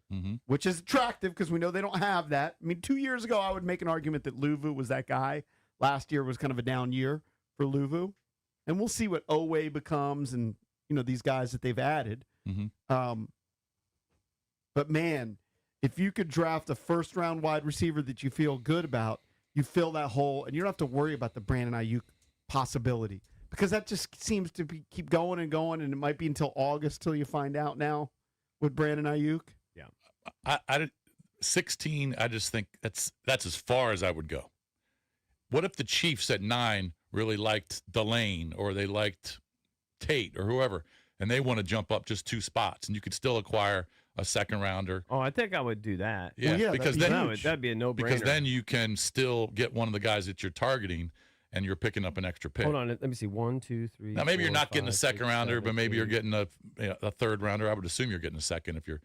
S1: which is attractive because we know they don't have that. I mean, 2 years ago, I would make an argument that Luvu was that guy. Last year was kind of a down year for Luvu. And we'll see what Owe becomes and, these guys that they've added. But, man, if you could draft a first-round wide receiver that you feel good about, you fill that hole, and you don't have to worry about the Brandon Ayuk possibility because that just seems to keep going and going, and it might be until August till you find out now with Brandon Ayuk.
S3: Yeah. 16, I just think that's as far as I would go. What if the Chiefs at 9 really liked Delane or they liked Tate or whoever, and they want to jump up just 2 spots, and you could still acquire a second rounder?
S2: Oh, I think I would do that.
S3: Yeah,
S1: Well, yeah,
S3: because
S2: that'd be a no-brainer.
S3: because then you can still get one of the guys that you're targeting, and you're picking up an extra pick.
S2: Hold on, let me see. 1, 2, 3.
S3: Now maybe you're
S2: 4,
S3: not getting a
S2: 5,
S3: second
S2: 6,
S3: rounder,
S2: 7,
S3: but maybe you're
S2: 8.
S3: getting a third rounder. I would assume you're getting a second if you're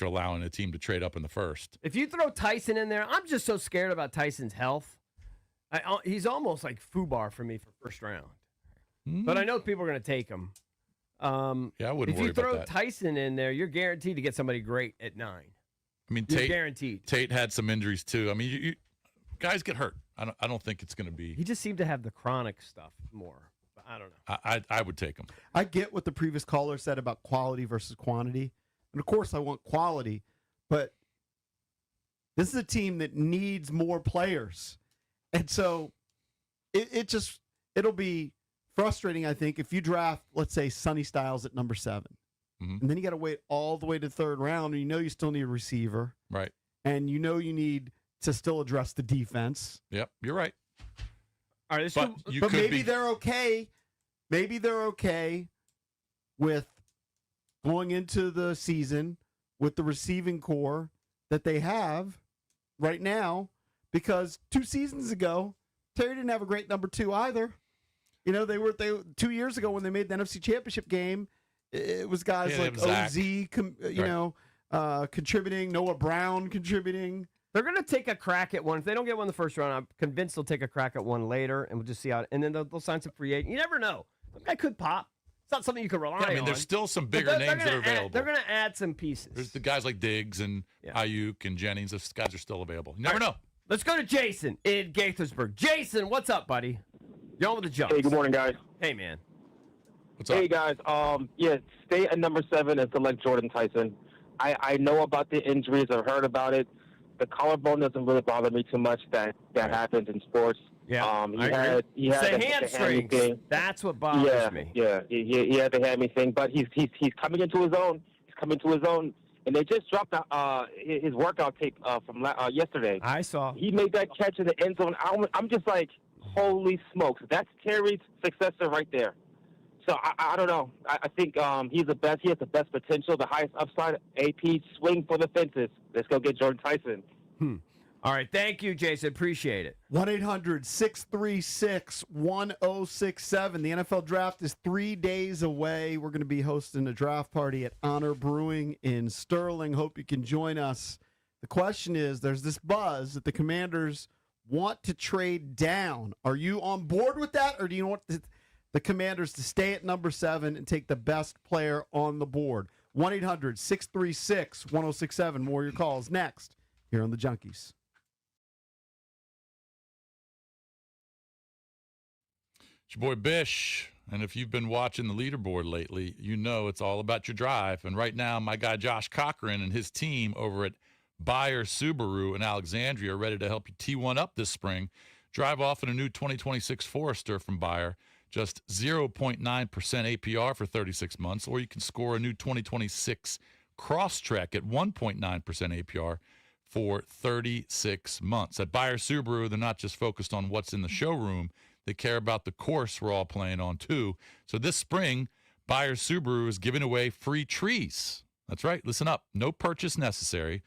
S3: allowing a team to trade up in the first.
S2: If you throw Tyson in there, I'm just so scared about Tyson's health. He's almost like FUBAR for me for first round. But I know people are going to take him.
S3: Yeah, I wouldn't
S2: if
S3: worry
S2: you throw
S3: about that.
S2: Tyson in there, you're guaranteed to get somebody great at 9.
S3: I mean,
S2: You're guaranteed.
S3: Tate had some injuries too. I mean, you guys get hurt. I don't think it's going to be.
S2: He just seemed to have the chronic stuff more. But I don't know.
S3: I would take him.
S1: I get what the previous caller said about quality versus quantity. And, of course, I want quality. But this is a team that needs more players. And so it'll be frustrating, I think, if you draft, let's say, Sonny Styles at number 7. And then you got to wait all the way to the third round, and you still need a receiver.
S3: Right.
S1: And you need to still address the defense.
S3: Yep, you're right.
S2: All right,
S3: But
S1: Maybe they're okay. Maybe they're okay with going into the season with the receiving core that they have right now, because 2 seasons ago, Terry didn't have a great number 2 either. They 2 years ago when they made the NFC Championship game, it was guys like OZ, contributing, Noah Brown contributing.
S2: They're going to take a crack at one. If they don't get one in the first round, I'm convinced they'll take a crack at one later, and we'll just see how. And then they'll sign some free agent. You never know. Some guy could pop. It's not something you can rely on.
S3: I mean, there's still some bigger names that are available.
S2: They're going to add some pieces.
S3: There's the guys like Diggs and Ayuk and Jennings. Those guys are still available. You never know.
S2: Let's go to Jason in Gaithersburg. Jason, what's up, buddy? You're on with the jump.
S8: Hey, good morning, guys.
S2: Hey, man.
S3: What's up?
S8: Hey, guys. Stay at number 7 and select Jordan Tyson. I know about the injuries. I've heard about it. The collarbone doesn't really bother me too much. That happens in sports.
S2: Yeah,
S8: he had
S2: the
S8: the
S2: hamstrings.
S8: thing.
S2: That's what bothers me.
S8: Yeah, he had the hammy thing, but he's coming into his own. He's coming to his own, and they just dropped his workout tape from yesterday.
S2: I saw.
S8: He made that catch in the end zone. I'm just like, holy smokes, that's Terry's successor right there. So I don't know. I think he's the best. He has the best potential, the highest upside. AP, swing for the fences. Let's go get Jordan Tyson.
S2: All right. Thank you, Jason. Appreciate it.
S1: 1-800-636-1067. The NFL draft is 3 days away. We're going to be hosting a draft party at Honor Brewing in Sterling. Hope you can join us. The question is, there's this buzz that the Commanders want to trade down. Are you on board with that, or do you want the Commanders to stay at number 7 and take the best player on the board? 1-800-636-1067. More of your calls next here on the Junkies.
S3: It's your boy Bish. And if you've been watching the leaderboard lately, you know it's all about your drive. And right now, my guy Josh Cochran and his team over at Buyer Subaru in Alexandria are ready to help you T1 up this spring. Drive off in a new 2026 Forester from Buyer, just 0.9% APR for 36 months, or you can score a new 2026 Crosstrek at 1.9% APR for 36 months. At Buyer Subaru, they're not just focused on what's in the showroom. They care about the course we're all playing on, too. So this spring, Buyer Subaru is giving away free trees. That's right. Listen up. No purchase necessary.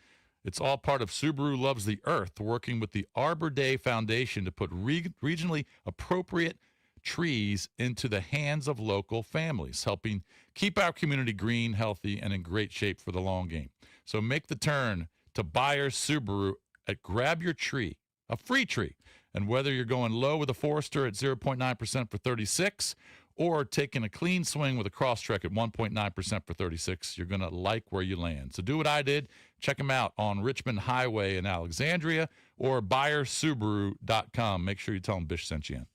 S3: It's all part of Subaru Loves the Earth, working with the Arbor Day Foundation to put regionally appropriate trees into the hands of local families, helping keep our community green, healthy, and in great shape for the long game. So make the turn to Buyer Subaru at Grab Your Tree, a free tree. And whether you're going low with a Forester at 0.9% for 36 or taking a clean swing with a Crosstrek at 1.9% for 36, you're going to like where you land. So do what I did. Check them out on Richmond Highway in Alexandria or buyersubaru.com. Make sure you tell them Bish sent you in.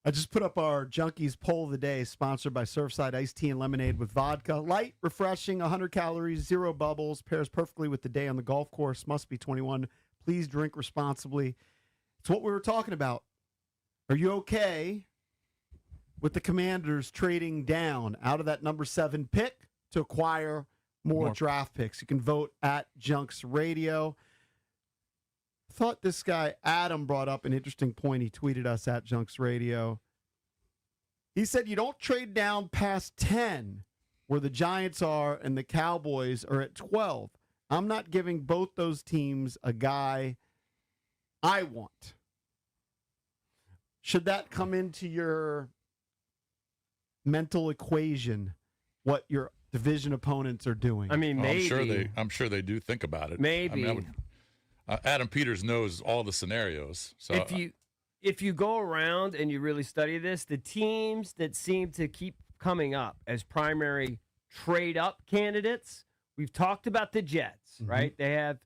S1: I just put up our Junkies poll of the day, sponsored by Surfside Iced Tea and Lemonade with vodka. Light, refreshing, 100 calories, 0 bubbles, pairs perfectly with the day on the golf course. Must be 21. Please drink responsibly. It's what we were talking about. Are you okay with the Commanders trading down out of that number 7 pick to acquire more draft picks? You can vote at Junks Radio. Thought this guy Adam brought up an interesting point. He tweeted us at Junks Radio. He said you don't trade down past 10 where the Giants are and the Cowboys are at 12. I'm not giving both those teams a guy I want. Should that come into your mental equation, what your division opponents are doing?
S2: I mean, maybe.
S3: I'm sure they do think about it.
S2: Maybe.
S3: I mean, Adam Peters knows all the scenarios. So
S2: if you go around and you really study this, the teams that seem to keep coming up as primary trade-up candidates, we've talked about the Jets, right? They have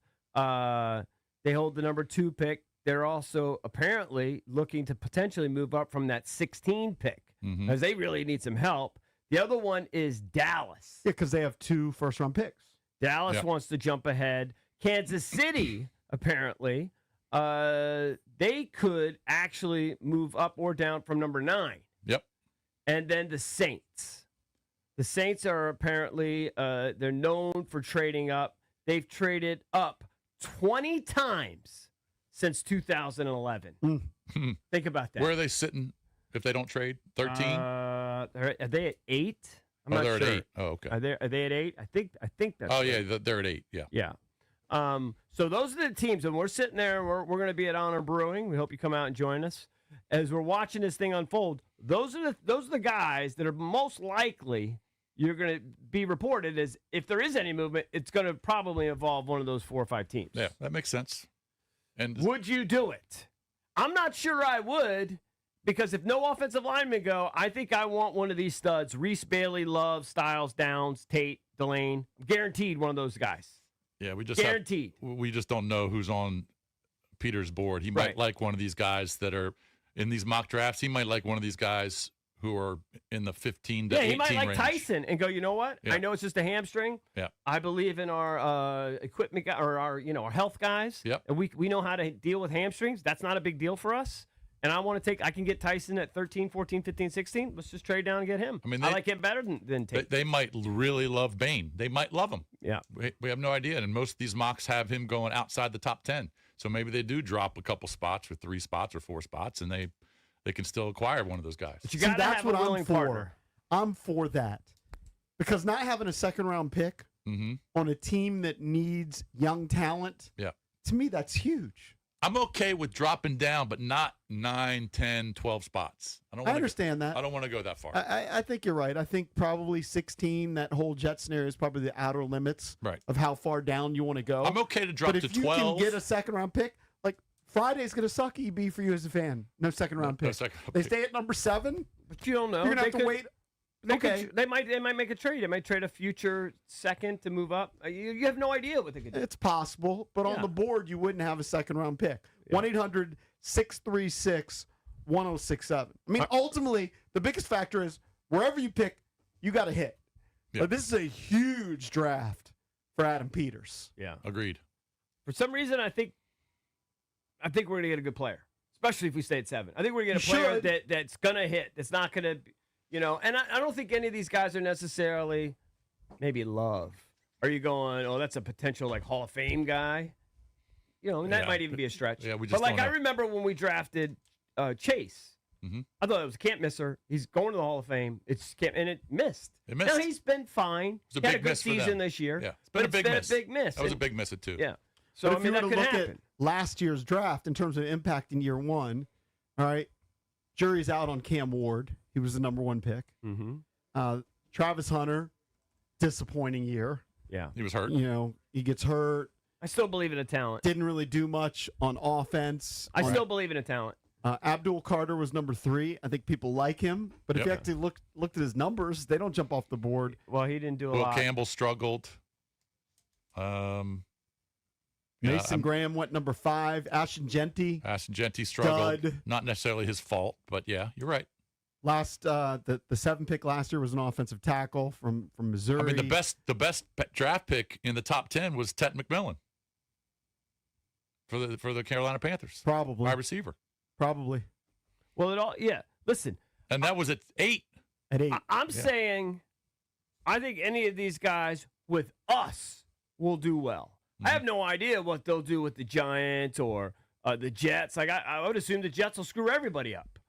S2: they hold the number 2 pick. They're also apparently looking to potentially move up from that 16 pick because they really need some help. The other one is Dallas.
S1: Yeah, because they have 2 first-round picks.
S2: Dallas wants to jump ahead. Kansas City, apparently, they could actually move up or down from number 9.
S3: Yep.
S2: And then the Saints. The Saints are apparently, they're known for trading up. They've traded up 20 times since 2011. Think about that.
S3: Where are they sitting if they don't trade? 13?
S2: Are they at 8? I'm not
S3: they're
S2: sure.
S3: at 8. Oh, okay.
S2: Are they at 8? I think that's
S3: Oh,
S2: right.
S3: yeah, they're at 8. Yeah.
S2: Yeah. So those are the teams, and we're sitting there. We're going to be at Honor Brewing. We hope you come out and join us as we're watching this thing unfold. Those are the guys that are most likely you're going to be reported as if there is any movement. It's going to probably involve one of those 4 or 5 teams.
S3: Yeah, that makes sense. And
S2: would you do it? I'm not sure I would, because if no offensive linemen go, I think I want one of these studs: Reese Bailey, Love, Styles, Downs, Tate, Delane. Guaranteed one of those guys.
S3: Yeah, we just
S2: guaranteed.
S3: We just don't know who's on Peter's board. He might like one of these guys that are in these mock drafts. He might like one of these guys who are in the 15 to 18 range.
S2: Yeah, he might like Tyson and go, you know what?
S3: Yeah.
S2: I know it's just a hamstring.
S3: Yeah.
S2: I believe in our equipment or our health guys.
S3: Yep.
S2: And we know how to deal with hamstrings. That's not a big deal for us. And I can get Tyson at 13, 14, 15, 16. Let's just trade down and get him. I mean, I like him better than Tate.
S3: They might really love Bain. They might love him.
S2: Yeah.
S3: We have no idea. And most of these mocks have him going outside the top 10. So maybe they do drop a couple spots or 3 spots or 4 spots, and they can still acquire one of those guys.
S2: But you got to have a willing partner.
S1: I'm for that. Because not having a second-round pick on a team that needs young talent, to me, that's huge.
S3: I'm okay with dropping down, but not 9, 10, 12 spots. I
S1: understand that.
S3: I don't want to go that far.
S1: I think you're right. I think probably 16, that whole Jet scenario is probably the outer limits of how far down you want to go.
S3: I'm okay to drop to 12.
S1: But if you can get a second-round pick, like Friday's going to suck EB for you as a fan. No second-round pick. They stay at number 7.
S2: But you don't know.
S1: You're going to have to wait.
S2: They might make a trade. They might trade a future second to move up. You have no idea what they could do.
S1: It's possible, but on the board, you wouldn't have a second-round pick. 1-800-636-1067. I mean, ultimately, the biggest factor is wherever you pick, you got to hit. But this is a huge draft for Adam Peters.
S2: Yeah,
S3: agreed.
S2: For some reason, I think we're going to get a good player, especially if we stay at 7. I think we're going to get a player that's going to hit. That's not going to. And I don't think any of these guys are necessarily maybe Love. Are you going, oh, that's a potential like Hall of Fame guy? That might even be a stretch.
S3: Yeah, we just
S2: I remember when we drafted Chase. I thought it was a can't misser. He's going to the Hall of Fame. And it missed.
S3: It missed.
S2: Now he's been fine.
S3: It was
S2: he had a good season this year.
S3: Yeah, it's been a big miss.
S2: That
S3: was a big miss, too.
S2: Yeah. So
S1: but if you were
S2: that
S1: to
S2: could
S1: look
S2: happen.
S1: at last year's draft in terms of impact in year 1, all right, jury's out on Cam Ward. He was the number 1 pick. Travis Hunter, disappointing year.
S2: Yeah.
S3: He was hurt.
S1: He gets hurt.
S2: I still believe in a talent.
S1: Didn't really do much on offense.
S2: I still believe in a talent.
S1: Abdul Carter was number 3. I think people like him. But if you actually looked at his numbers, they don't jump off the board.
S2: Well, he didn't do a lot.
S3: Will Campbell struggled.
S1: Mason Graham went number 5. Ashton Genty.
S3: Ashton Genty struggled.
S1: Dud.
S3: Not necessarily his fault, but yeah, you're right.
S1: Last the 7th pick last year was an offensive tackle from Missouri.
S3: I mean, the best draft pick in the top 10 was Tet McMillan for the Carolina Panthers.
S1: Probably
S3: wide receiver.
S1: Probably.
S2: Well, listen.
S3: And that was at 8.
S1: At 8.
S2: I'm saying, I think any of these guys with us will do well. I have no idea what they'll do with the Giants or the Jets. Like I would assume the Jets will screw everybody up.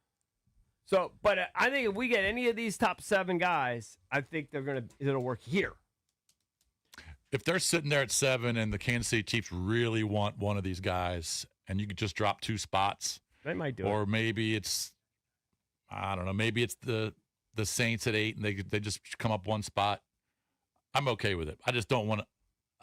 S2: So, but I think if we get any of these top 7 guys, I think it'll work here.
S3: If they're sitting there at 7 and the Kansas City Chiefs really want one of these guys, and you could just drop 2 spots,
S2: they might do
S3: or maybe it's, I don't know, maybe it's the Saints at 8 and they just come up 1 spot. I'm okay with it. I just don't want to.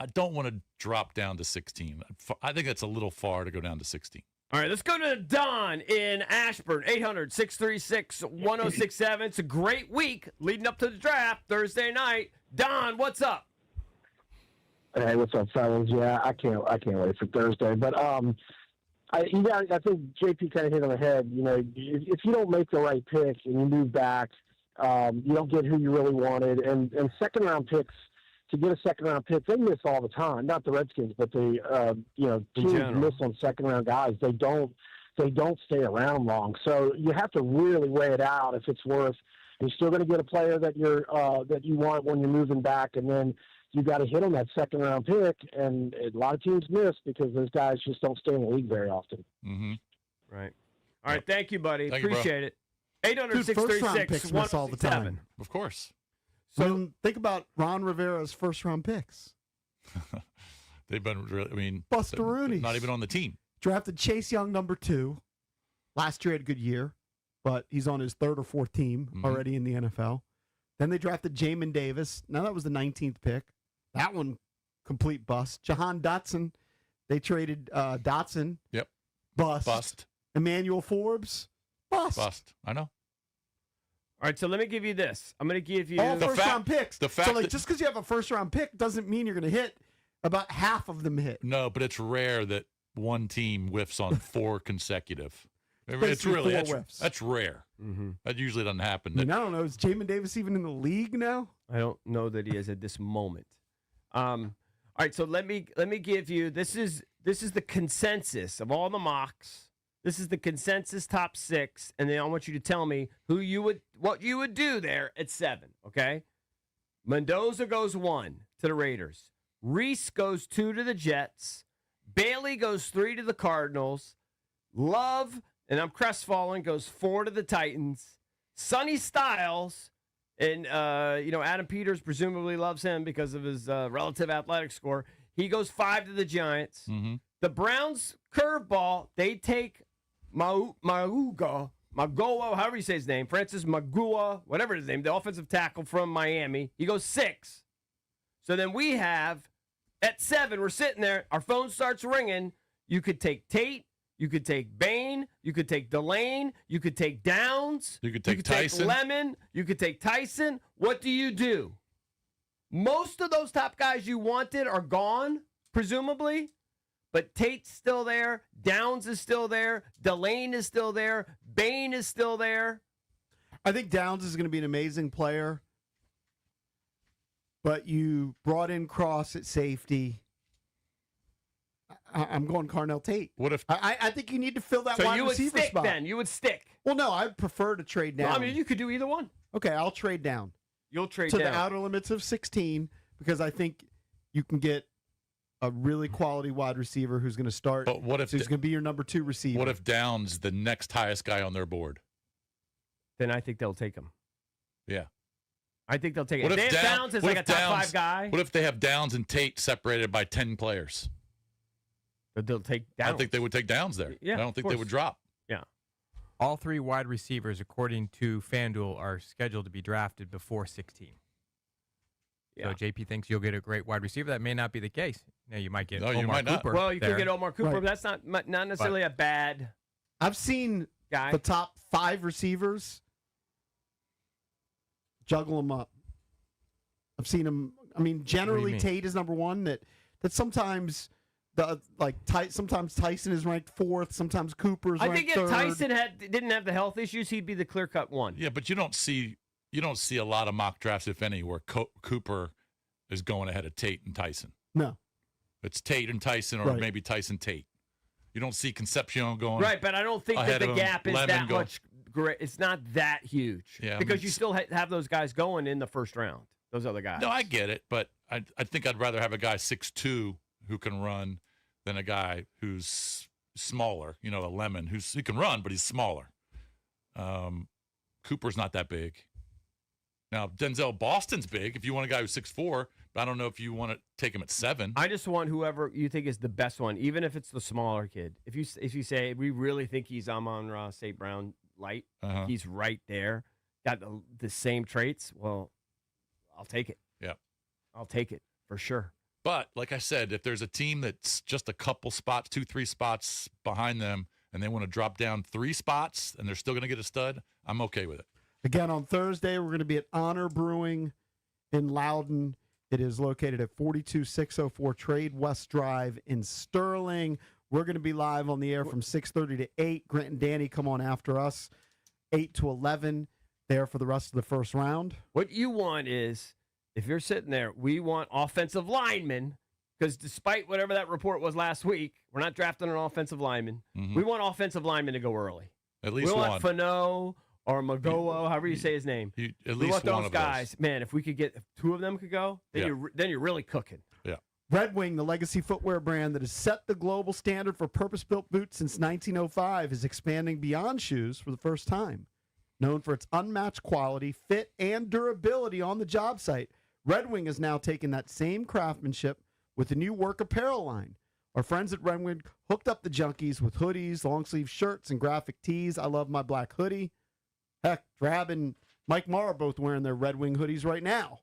S3: I don't want to drop down to 16. I think that's a little far to go down to 16.
S2: All right, let's go to Don in Ashburn, 800-636-1067. It's a great week leading up to the draft Thursday night. Don, what's up?
S9: Hey, what's up, fellas? Yeah, I can't wait for Thursday. But I think JP kind of hit on the head. You know, if you don't make the right pick and you move back, you don't get who you really wanted. And second round picks, to get a second round pick, they miss all the time. Not the Redskins, but teams miss on second round guys. They don't stay around long. So you have to really weigh it out if it's worth. You're still going to get a player that you want when you're moving back, and then you got to hit on that second round pick. And a lot of teams miss because those guys just don't stay in the league very often.
S3: Mm-hmm.
S2: Right. All right. Thank you, buddy.
S3: Thank you,
S2: Appreciate it. 800-636-1067.
S1: all the time.
S3: Of course.
S1: So think about Ron Rivera's first round picks.
S3: They've been really, I mean,
S1: Bustaroonies.
S3: not even on the team.
S1: Drafted Chase Young number 2. Last year had a good year, but he's on his 3rd or 4th team already in the NFL. Then they drafted Jamin Davis. Now that was the 19th pick. That one, complete bust. Jahan Dotson. They traded Dotson.
S3: Yep.
S1: Bust. Emmanuel Forbes. Bust.
S3: I know.
S2: All right, so let me give you this. I'm going to give you
S1: all first-round picks.
S3: The fact
S1: so, just because you have a first-round pick doesn't mean you're going to hit. About half of them hit.
S3: No, but it's rare that one team whiffs on 4 consecutive. It's really that's rare.
S2: Mm-hmm.
S3: That usually doesn't happen.
S1: I don't know. Is Jamin Davis even in the league now?
S2: I don't know that he is at this moment. All right, so let me give you this is the consensus of all the mocks. This is the consensus top 6, and then I want you to tell me what you would do there at 7. Okay, Mendoza goes 1 to the Raiders. Reese goes 2 to the Jets. Bailey goes 3 to the Cardinals. Love, and I'm crestfallen, goes 4 to the Titans. Sonny Styles, and Adam Peters presumably loves him because of his relative athletic score. He goes 5 to the Giants.
S3: Mm-hmm.
S2: The Browns curveball, they take Magoa, however you say his name, Francis Magua, whatever his name, the offensive tackle from Miami. He goes 6. So then we have, at 7, we're sitting there, our phone starts ringing. You could take Tate, you could take Bain, you could take Delane, you could take Downs,
S3: you could take Tyson,
S2: Lemon, you could take Tyson. What do you do? Most of those top guys you wanted are gone, presumably. But Tate's still there. Downs is still there. Delane is still there. Bain is still there.
S1: I think Downs is going to be an amazing player. But you brought in Cross at safety. I'm going Carnell Tate.
S3: What if
S1: I think you need to fill that
S2: so
S1: wide
S2: you would
S1: receiver
S2: stick
S1: spot.
S2: Then you would stick.
S1: Well, no, I prefer to trade down.
S2: Well, I mean, you could do either one.
S1: Okay, I'll trade down.
S2: You'll trade
S1: to
S2: down
S1: the outer limits of 16 because I think you can get a really quality wide receiver who's going to start.
S3: But what if
S1: he's going to be your number 2 receiver?
S3: What if Downs is the next highest guy on their board?
S2: Then I think they'll take him.
S3: Yeah.
S2: I think they'll take it.
S3: What if
S2: Downs is like a top 5 guy.
S3: What if they have Downs and Tate separated by 10 players?
S2: But they'll take Downs.
S3: I think they would take Downs there.
S2: Yeah,
S3: I don't think they would drop.
S2: Yeah.
S10: All 3 wide receivers, according to FanDuel, are scheduled to be drafted before 16.
S2: Yeah.
S10: So JP thinks you'll get a great wide receiver. That may not be the case. Now you might get
S3: No,
S10: Omar
S3: you might not.
S10: Cooper.
S2: Well, you
S10: there.
S2: could get Omar Cooper,
S1: Right.
S2: but that's not necessarily a bad
S1: I've seen
S2: guy.
S1: the top 5 receivers juggle them up. I've seen them. I mean, generally
S10: mean?
S1: Tate is number 1. That sometimes Sometimes Tyson is ranked 4th. Sometimes Cooper's
S2: I
S1: ranked
S2: think if
S1: 3rd.
S2: Tyson didn't have the health issues, he'd be the clear-cut one.
S3: Yeah, but you don't see a lot of mock drafts, if any, where Cooper is going ahead of Tate and Tyson.
S1: No.
S3: It's Tate and Tyson, or
S1: Right.
S3: maybe Tyson Tate. You don't see Concepcion going
S2: Right, but I don't think that
S3: ahead
S2: the
S3: of him,
S2: gap is
S3: Lemon
S2: that
S3: go-
S2: much great. It's not that huge.
S3: Yeah, I
S2: because
S3: mean,
S2: you still have those guys going in the first round. Those other guys.
S3: No, I get it, but I think I'd rather have a guy 6'2" who can run than a guy who's smaller. A Lemon he can run, but he's smaller. Cooper's not that big. Now Denzel Boston's big. If you want a guy who's 6'4", but I don't know if you want to take him at 7.
S2: I just want whoever you think is the best one, even if it's the smaller kid. If you say we really think he's Amon-Ra St. Brown light, he's right there, got the same traits. Well, I'll take it.
S3: Yeah,
S2: I'll take it for sure.
S3: But like I said, if there's a team that's just a couple spots, 2-3 spots behind them, and they want to drop down 3 spots, and they're still going to get a stud, I'm okay with it.
S1: Again, on Thursday, we're going to be at Honor Brewing in Loudon. It is located at 42604 Trade West Drive in Sterling. We're going to be live on the air from 6:30 to 8. Grant and Danny come on after us, 8 to 11, there for the rest of the first round.
S2: What you want is, if you're sitting there, we want offensive linemen, because despite whatever that report was last week, we're not drafting an offensive lineman.
S3: Mhm.
S2: We want offensive linemen to go early.
S3: At least
S2: we
S3: one.
S2: want Fano or Magoa, however you say his name.
S3: At
S2: We
S3: least
S2: want
S3: one
S2: those
S3: of
S2: guys.
S3: those.
S2: Man, if we could get if 2 of them could go, then you're really cooking.
S3: Yeah.
S1: Red Wing, the legacy footwear brand that has set the global standard for purpose-built boots since 1905, is expanding beyond shoes for the first time. Known for its unmatched quality, fit, and durability on the job site, Red Wing has now taken that same craftsmanship with the new work apparel line. Our friends at Red Wing hooked up the junkies with hoodies, long-sleeve shirts, and graphic tees. I love my black hoodie. Heck, Drab and Mike Marr are both wearing their Red Wing hoodies right now.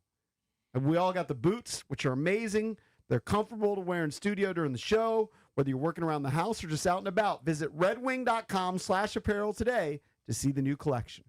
S1: And we all got the boots, which are amazing. They're comfortable to wear in studio during the show, whether you're working around the house or just out and about. Visit redwing.com/apparel today to see the new collection.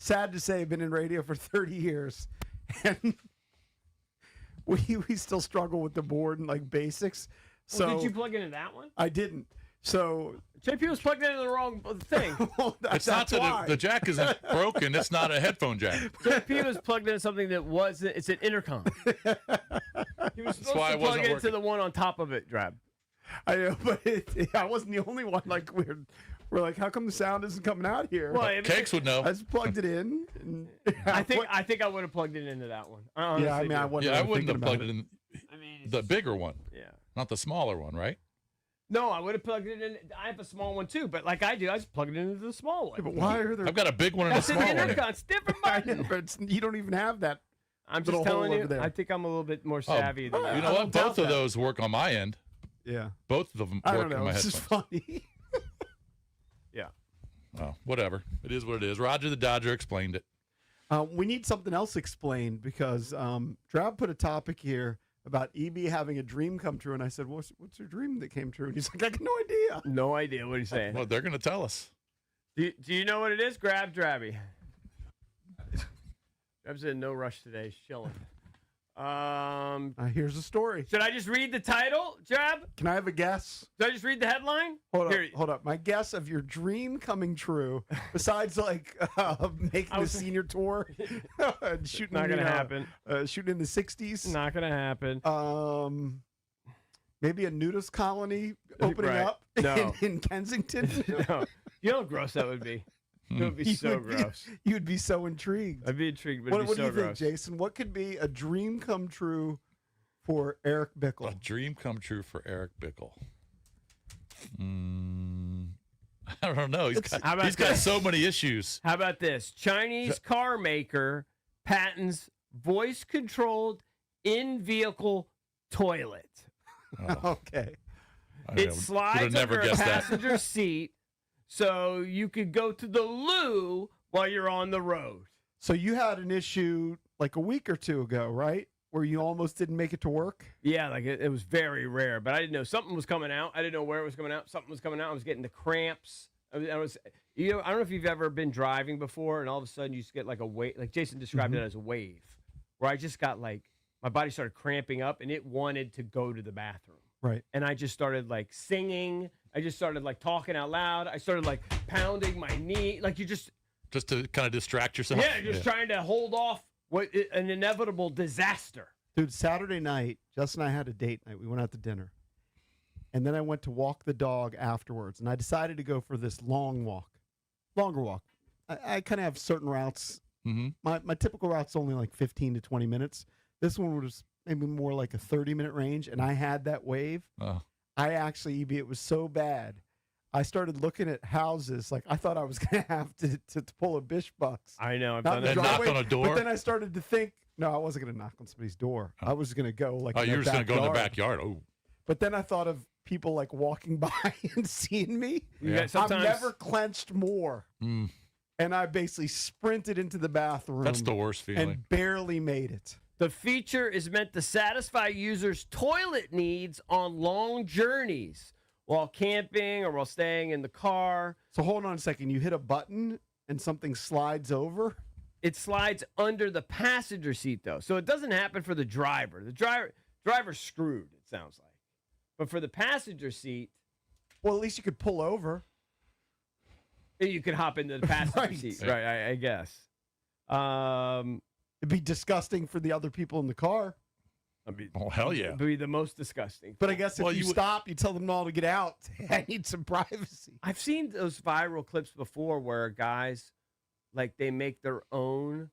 S1: sad to say, I've been in radio for 30 years, and we still struggle with the board and like basics. So
S2: Well, did you plug into that one?
S1: I didn't. So
S2: JP was plugged into the wrong thing.
S1: well,
S3: It's not
S1: that's
S3: that
S1: why.
S3: the jack isn't broken. It's not a headphone jack.
S2: JP was plugged into something that wasn't. It's an intercom. He was supposed
S3: why
S2: to
S3: it
S2: plug
S3: wasn't
S2: into
S3: working.
S2: the one on top of it, Drab.
S1: I know, but I wasn't the only one. Like we're like, how come the sound isn't coming out here?
S2: Well, I
S3: Cakes would know.
S1: I just plugged it in. And
S2: I think I would have plugged it into that one.
S1: yeah, I mean, I wasn't.
S3: Yeah, I
S1: really
S3: wouldn't have
S1: thinking
S3: plugged
S1: about
S3: it in
S2: I mean, it's
S3: the bigger one,
S2: Yeah.
S3: not the smaller one, right?
S2: No, I would have plugged it in. I have a small one too, but like I do, I just plug it into the small one.
S1: But why are there?
S3: I've got a big one and a
S2: That's an
S3: small one.
S2: intercom. It's different
S1: I know,
S2: button.
S1: but you don't even have that.
S2: I'm
S1: little
S2: just telling
S1: hole
S2: you.
S1: over there.
S2: I think I'm a little bit more
S3: Oh,
S2: savvy than
S3: you
S2: you.
S3: know
S1: I
S3: what?
S1: don't doubt
S3: Both of
S1: that.
S3: those work on my end.
S1: Yeah,
S3: Both of them
S1: I
S3: work
S1: don't
S3: on
S1: know.
S3: my
S1: It's
S3: headphones.
S1: just funny.
S2: Yeah.
S3: Oh, whatever. It is what it is. Roger the Dodger explained it.
S1: We need something else explained because Drab put a topic here about EB having a dream come true, and I said, "What's your dream that came true?" And he's like, "I got no idea."
S2: No idea what he's saying.
S3: Well, they're going to tell us.
S2: Do you know what it is? Grab Drabby. Drab's in no rush today. He's chilling.
S1: Here's the story.
S2: Should I just read the title, Drab?
S1: Can I have a guess?
S2: Should I just read the headline?
S1: Hold up. My guess of your dream coming true, besides like making the senior tour and shooting,
S2: Not gonna happen.
S1: Shooting in the '60s.
S2: Not gonna happen.
S1: Maybe a nudist colony opening
S2: Right.
S1: up
S2: No.
S1: in Kensington.
S2: No. You know how gross that would be? It would be so gross.
S1: You'd be so intrigued.
S2: I'd be intrigued, but
S1: What,
S2: it'd be
S1: what
S2: so
S1: do you
S2: gross.
S1: think, Jason? What could be a dream come true for Eric Bickle?
S3: A dream come true for Eric Bickle. I don't know.
S2: How about
S3: He's got
S2: this?
S3: so many issues.
S2: How about this? Chinese car maker patents voice-controlled in-vehicle toilet.
S1: Okay.
S2: It slides
S3: would've never
S2: under a
S3: guessed that.
S2: passenger seat, so you could go to the loo while you're on the road.
S1: So you had an issue like a week or two ago, right? Where you almost didn't make it to work?
S2: Yeah, like it was very rare, but I didn't know something was coming out. I didn't know where it was coming out. Something was coming out. I was getting the cramps. I was I don't know if you've ever been driving before, and all of a sudden you just get like a wave. Like Jason described it as a wave, where I just got like my body started cramping up, and it wanted to go to the bathroom.
S1: Right.
S2: And I just started like singing. I just started like talking out loud. I started like pounding my knee. Like you just
S3: to kind of distract yourself.
S2: yeah, just trying to hold off an inevitable disaster.
S1: Dude, Saturday night, Justin and I had a date night. We went out to dinner. And then I went to walk the dog afterwards. And I decided to go for this longer walk. I kind of have certain routes.
S3: Mm-hmm.
S1: My typical route's only like 15 to 20 minutes. This one was maybe more like a 30-minute range. And I had that wave.
S3: Oh.
S1: I actually, EB, it was so bad. I started looking at houses. Like I thought I was going to have to pull a Bish Bucks.
S2: I know. I've
S1: Not
S2: done
S1: in the
S2: that.
S3: And knock
S1: driveway,
S3: on a door?
S1: But then I started to think, no, I wasn't going to knock on somebody's door. I was going to go like
S3: Oh,
S1: in
S3: you
S1: their
S3: were just going to go in the
S1: backyard.
S3: backyard. Oh.
S1: But then I thought of people like walking by and seeing me.
S2: You
S3: Yeah.
S2: got sometimes,
S1: I've never clenched more.
S3: Mm.
S1: And I basically sprinted into the bathroom.
S3: That's the worst feeling.
S1: And barely made it.
S2: The feature is meant to satisfy users' toilet needs on long journeys while camping or while staying in the car.
S1: So hold on a second. You hit a button and something slides over?
S2: It slides under the passenger seat, though. So it doesn't happen for the driver. The driver's screwed, it sounds like. But for the passenger seat,
S1: Well, at least you could pull over.
S2: you could hop into the passenger
S1: Right.
S2: seat. Right, I guess.
S1: It'd be disgusting for the other people in the car.
S2: I mean,
S3: Oh, hell yeah.
S2: it'd be the most disgusting.
S1: But I guess if
S3: Well,
S1: you
S3: you would-
S1: stop, you tell them all to get out. I need some privacy.
S2: I've seen those viral clips before where guys, like, they make their own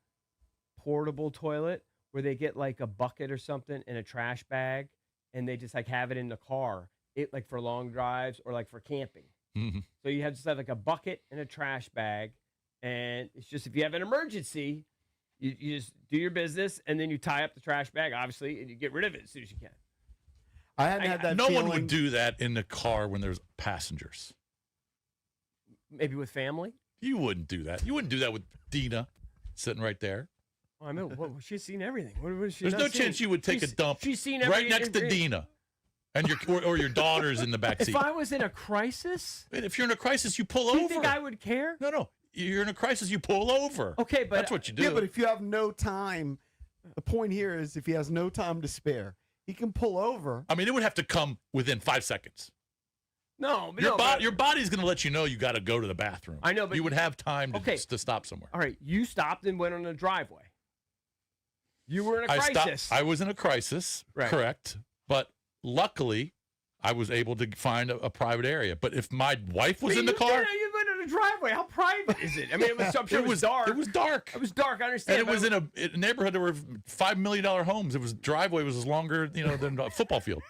S2: portable toilet where they get like a bucket or something and a trash bag and they just like have it in the car, like for long drives or like for camping.
S3: Mm-hmm.
S2: So you just have like a bucket and a trash bag, and it's just if you have an emergency, you just do your business and then you tie up the trash bag, obviously, and you get rid of it as soon as you can.
S1: I hadn't had that
S3: No
S1: feeling.
S3: one would do that in the car when there's passengers.
S2: Maybe with family.
S3: You wouldn't do that. You wouldn't do that with Dina sitting right there.
S2: Well, I mean, she's seen everything. What has she
S3: There's
S2: not
S3: no
S2: seen?
S3: chance you would take a dump
S2: She's seen
S3: right
S2: every
S3: next to Dina, and or your daughter's in the back
S2: If
S3: seat.
S2: I was in a crisis,
S3: And if you're in a crisis, you pull
S2: do
S3: over.
S2: you think I would care?
S3: No. you're in a crisis, you pull over.
S2: Okay, but
S3: that's what you do.
S1: Yeah, but if you have no time, the point here is if he has no time to spare, he can pull over.
S3: I mean, it would have to come within 5 seconds.
S2: No,
S3: Your body's going to let you know you got to go to the bathroom.
S2: I know, but
S3: you would have time to,
S2: okay.
S3: to stop somewhere.
S2: All right, you stopped and went on a driveway. You were in a crisis.
S3: I was in a crisis,
S2: Right.
S3: correct. But luckily, I was able to find a private area. But if my wife was in the car,
S2: You went in a driveway. How private is it? I mean, I'm sure it was dark.
S3: It was dark.
S2: It was dark. I understand.
S3: And it was in a neighborhood that were $5 million homes. It was driveway was longer, than a football field.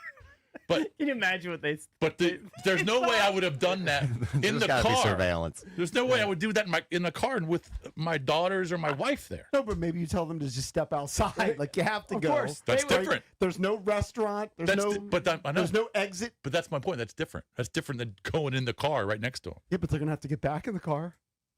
S3: But
S2: can you imagine what they?
S3: But there's no way I would have done that in the
S4: gotta be
S3: car.
S4: surveillance.
S3: There's no way I would do that in the car and with my daughters or my wife there.
S1: No, but maybe you tell them to just step outside. Like you have to
S2: Of
S1: go.
S2: course.
S3: That's
S2: They would-
S3: different.
S1: There's no restaurant. There's
S3: There's
S1: no exit.
S3: But that's my point. That's different. That's different than going in the car right next to them.
S1: Yeah, but they're gonna have to get back in the car.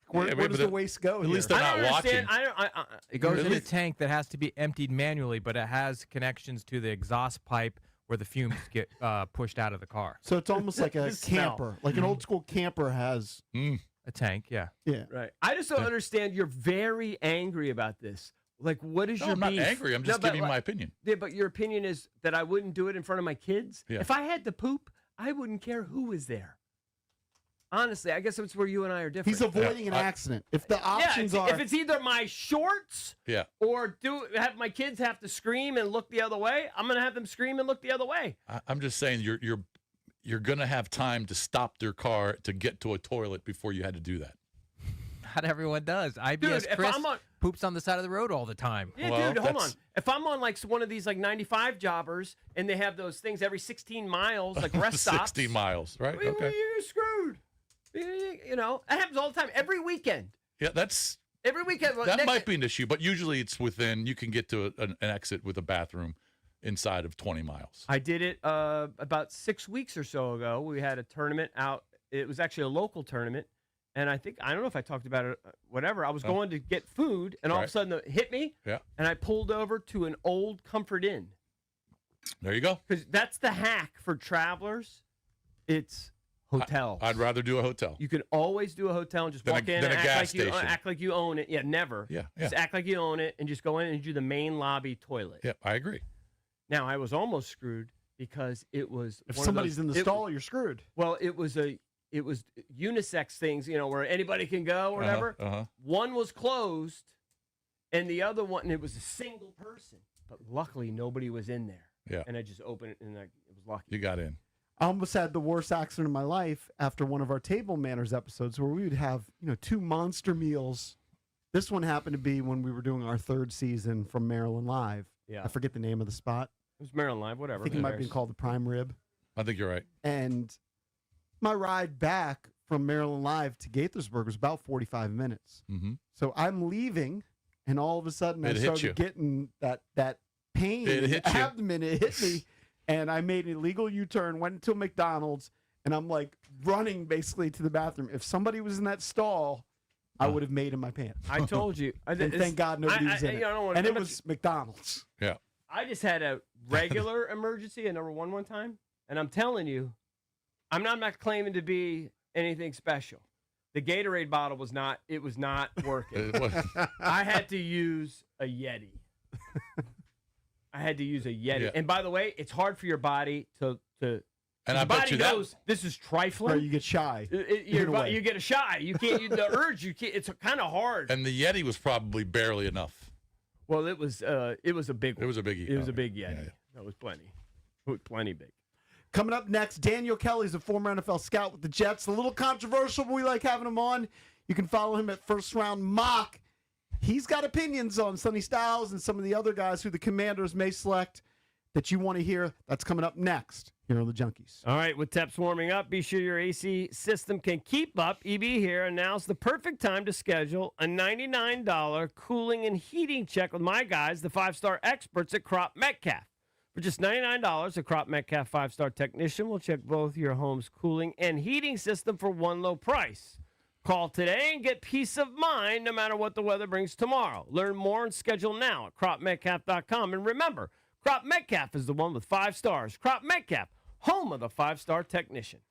S1: Where
S3: Yeah,
S1: does
S3: but
S1: the waste go?
S3: at least
S1: here?
S3: they're
S2: I don't
S3: not
S2: understand.
S3: watching.
S10: It goes in a
S3: Really?
S10: tank that has to be emptied manually, but it has connections to the exhaust pipe where the fumes get pushed out of the car.
S1: So it's almost like a
S2: The smell.
S1: camper, like an old school camper has.
S10: A tank, yeah.
S1: Yeah.
S2: Right. I just don't understand. You're very angry about this. Like, what is
S3: No,
S2: your
S3: I'm not
S2: beef?
S3: angry. I'm just
S2: No, but
S3: giving my opinion.
S2: Yeah, but your opinion is that I wouldn't do it in front of my kids.
S3: Yeah.
S2: If I had to poop, I wouldn't care who was there. Honestly, I guess that's where you and I are different.
S1: He's avoiding an accident. If the options are,
S2: if it's either my shorts
S3: Yeah.
S2: or have my kids have to scream and look the other way, I'm gonna have them scream and look the other way.
S3: I'm just saying you're gonna have time to stop their car to get to a toilet before you had to do that.
S10: Not everyone does. IBS
S2: Dude, if
S10: Chris
S2: I'm on-
S10: poops on the side of the road all the time.
S2: Yeah,
S3: Well,
S2: dude, hold on.
S3: that's-
S2: If I'm on like one of these like 95 jobbers and they have those things every 16 miles, like rest stops,
S3: 60 miles, right?
S2: well,
S3: Okay.
S2: you're screwed. You know, that happens all the time. Every weekend.
S3: Yeah, that's
S2: Every weekend.
S3: that might be an issue, but usually it's within. You can get to an exit with a bathroom inside of 20 miles.
S2: I did it about 6 weeks or so ago. We had a tournament out. It was actually a local tournament. And I don't know if I talked about it, whatever. I was going to get food, and all of a
S3: Right.
S2: sudden it hit me.
S3: Yeah.
S2: And I pulled over to an old Comfort Inn.
S3: There you go.
S2: Because that's the hack for travelers. It's hotels.
S3: I'd rather do a hotel.
S2: You can always do a hotel and just
S3: Than a-
S2: walk in
S3: than
S2: and
S3: a gas
S2: act
S3: station.
S2: like you own it. Yeah, never.
S3: Yeah,
S2: Just act like you own it and just go in and do the main lobby toilet.
S3: Yeah, I agree.
S2: Now, I was almost screwed because it was
S1: if
S2: one of
S1: somebody's
S2: those-
S1: in the stall, you're screwed.
S2: Well, it was unisex things, where anybody can go or whatever.
S3: Uh-huh.
S2: One was closed, and the other one, and it was a single person. But luckily, nobody was in there.
S3: Yeah.
S2: And I just opened it, and it was lucky.
S3: You got in.
S1: I almost had the worst accident of my life after one of our table manners episodes where we would have, 2 monster meals. This one happened to be when we were doing our 3rd season from Maryland Live.
S2: Yeah.
S1: I forget the name of the spot.
S2: It was Maryland Live, whatever.
S1: I think it might be called the Prime Rib.
S3: I think you're right.
S1: And my ride back from Maryland Live to Gaithersburg was about 45 minutes.
S3: Mm-hmm.
S1: So I'm leaving, and all of a sudden I
S3: It hit
S1: started
S3: you.
S1: getting that pain
S3: It
S1: in
S3: hit
S1: the
S3: you.
S1: abdomen. It hit me, and I made an illegal U-turn, went into a McDonald's, and I'm like running basically to the bathroom. If somebody was in that stall, I would have made in my pants.
S2: I told you.
S1: And thank God nobody was in it.
S2: I don't wanna-
S1: And
S2: I'm
S1: it
S2: not-
S1: was McDonald's.
S3: Yeah.
S2: I just had a regular emergency, a number one time, and I'm telling you, I'm not claiming to be anything special. The Gatorade bottle was not working.
S3: It was-
S2: I had to use a Yeti.
S3: Yeah.
S2: And by the way, it's hard for your body to
S3: and
S2: the
S3: I bet
S2: body
S3: you that.
S2: knows this is trifling.
S1: Or you get shy.
S2: You get a shy. You can't. The urge. You can't. It's kind of hard.
S3: And the Yeti was probably barely enough.
S2: Well, it was a big one.
S3: It was a biggie.
S2: It was a
S3: Okay.
S2: big Yeti.
S3: Yeah.
S2: That was plenty. It was plenty big.
S1: Coming up next, Daniel Kelly's a former NFL scout with the Jets. A little controversial, but we like having him on. You can follow him at First Round Mock. He's got opinions on Sonny Styles and some of the other guys who the Commanders may select that you want to hear. That's coming up next here on the Junkies.
S2: All right, with temps warming up, be sure your AC system can keep up. EB here, and now's the perfect time to schedule a $99 cooling and heating check with my guys, the 5-star experts at Crop Metcalf. For just $99, a Crop Metcalf 5-star technician will check both your home's cooling and heating system for one low price. Call today and get peace of mind no matter what the weather brings tomorrow. Learn more and schedule now at cropmetcalf.com. And remember, Crop Metcalf is the one with 5 stars. Crop Metcalf, home of the 5-star technician.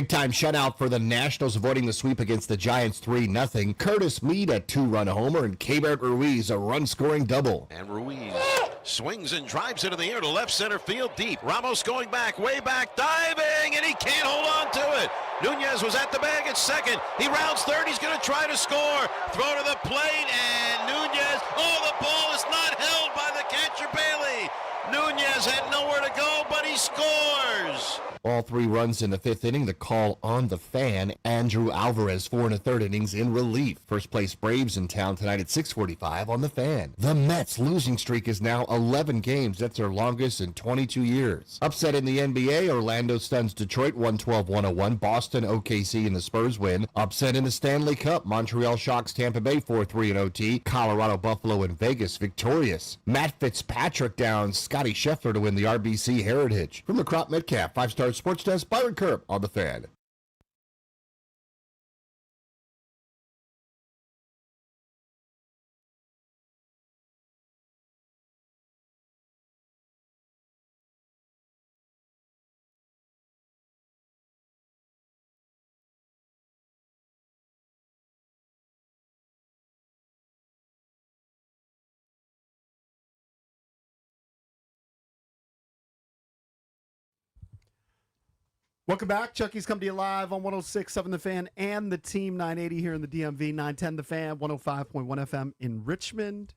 S4: Big-time shutout for the Nationals, avoiding the sweep against the Giants 3-0. Curtis Mead a 2-run homer, and Keibert Ruiz a run-scoring double.
S5: And Ruiz swings and drives it in the air to left center field deep. Ramos going back, way back, diving, and he can't hold on to it. Nunez was at the bag at second. He rounds third. He's going to try to score. Throw to the plate, and Nunez. Oh, the ball is not held by the catcher, Bailey. Nunez had nowhere to go, but he scores.
S4: All 3 runs in the 5th inning. The call on the Fan. Andrew Alvarez 4 1/3 innings in relief. First place Braves in town tonight at 6:45 on the Fan. The Mets losing streak is now 11 games. That's their longest in 22 years. Upset in the NBA. Orlando stuns Detroit 112-101. Boston, OKC, and the Spurs win. Upset in the Stanley Cup. Montreal shocks Tampa Bay 4-3 in OT. Colorado, Buffalo, and Vegas victorious. Matt Fitzpatrick downs Scotty Scheffler to win the RBC Heritage. From the Crop Metcalf 5-star Sports Desk, Byron Kerp on the Fan.
S1: Welcome back. Chucky's come to you live on 106.7 The Fan and the Team 980 here in the DMV, 910 The Fan, 105.1 FM in Richmond.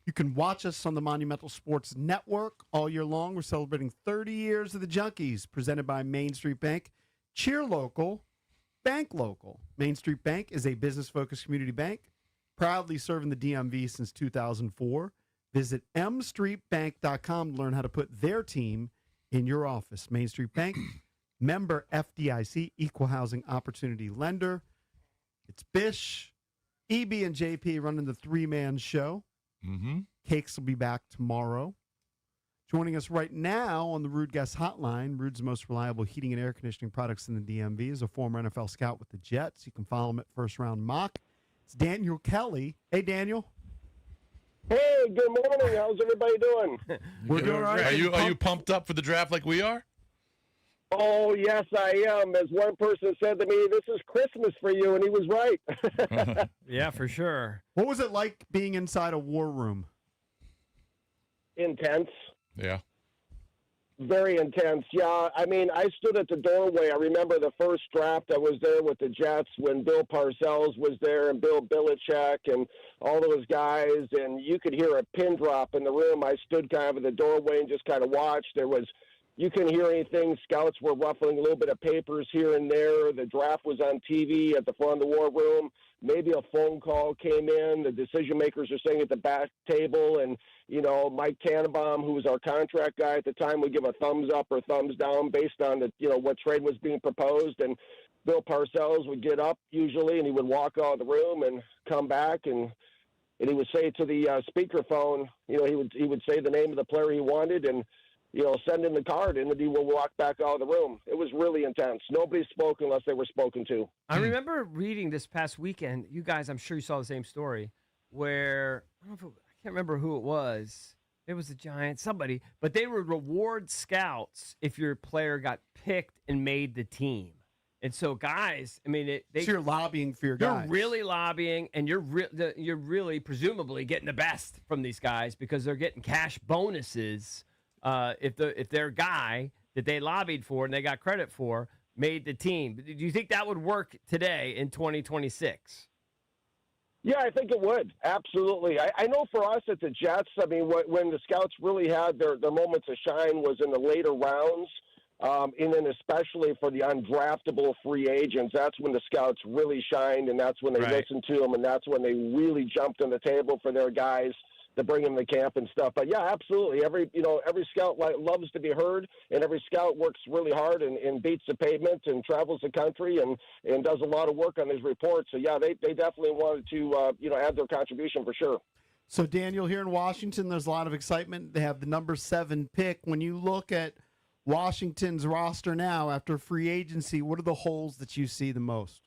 S1: You can watch us on the Monumental Sports Network all year long. We're celebrating 30 years of the Junkies, presented by Main Street Bank. Cheer local, bank local. Main Street Bank is a business-focused community bank, proudly serving the DMV since 2004. Visit mstreetbank.com to learn how to put their team in your office. Main Street Bank, member FDIC, equal housing opportunity lender. It's Bish, EB, and JP running the 3-man show.
S3: Mm-hmm.
S1: Cakes will be back tomorrow. Joining us right now on the Rude Guest Hotline, Rude's most reliable heating and air conditioning products in the DMV, is a former NFL scout with the Jets. You can follow him at First Round Mock. It's Daniel Kelly. Hey, Daniel.
S11: Hey, good morning. How's everybody doing?
S1: We're doing all right.
S3: Are you pumped up for the draft like we are?
S11: Oh, yes, I am. As one person said to me, this is Christmas for you, and he was right.
S2: Yeah, for sure.
S1: What was it like being inside a war room?
S11: Intense.
S3: Yeah.
S11: Very intense. Yeah, I mean, I stood at the doorway. I remember the first draft I was there with the Jets when Bill Parcells was there and Bill Belichick and all those guys, and you could hear a pin drop in the room. I stood kind of at the doorway and just kind of watched. You couldn't hear anything. Scouts were ruffling a little bit of papers here and there. The draft was on TV at the front of the war room. Maybe a phone call came in. The decision makers are sitting at the back table, and Mike Tannenbaum, who was our contract guy at the time, would give a thumbs up or thumbs down based on what trade was being proposed. And Bill Parcells would get up usually, and he would walk out of the room and come back, and he would say to the speakerphone, he would say the name of the player he wanted, and send in the card, and then he will walk back out of the room. It was really intense. Nobody spoke unless they were spoken to.
S2: I remember reading this past weekend, you guys, I'm sure you saw the same story, where, I can't remember who it was. It was the Giants, somebody, but they would reward scouts if your player got picked and made the team. And so, guys, I mean, so
S1: you're lobbying for your guys.
S2: You're really lobbying, and you're really presumably getting the best from these guys because they're getting cash bonuses if their guy that they lobbied for and they got credit for made the team. Do you think that would work today in 2026?
S11: Yeah, I think it would. Absolutely. I know for us at the Jets, I mean, when the scouts really had their moments of shine was in the later rounds, and then especially for the undraftable free agents, that's when the scouts really shined, and that's when they listened to them, and that's when they really jumped on the table for their guys to bring them to camp and stuff. But yeah, absolutely. Every scout loves to be heard, and every scout works really hard and beats the pavement and travels the country and does a lot of work on these reports. So yeah, they definitely wanted to add their contribution for sure.
S1: So Daniel, here in Washington, there's a lot of excitement. They have the number 7 pick. When you look at Washington's roster now after free agency, what are the holes that you see the most?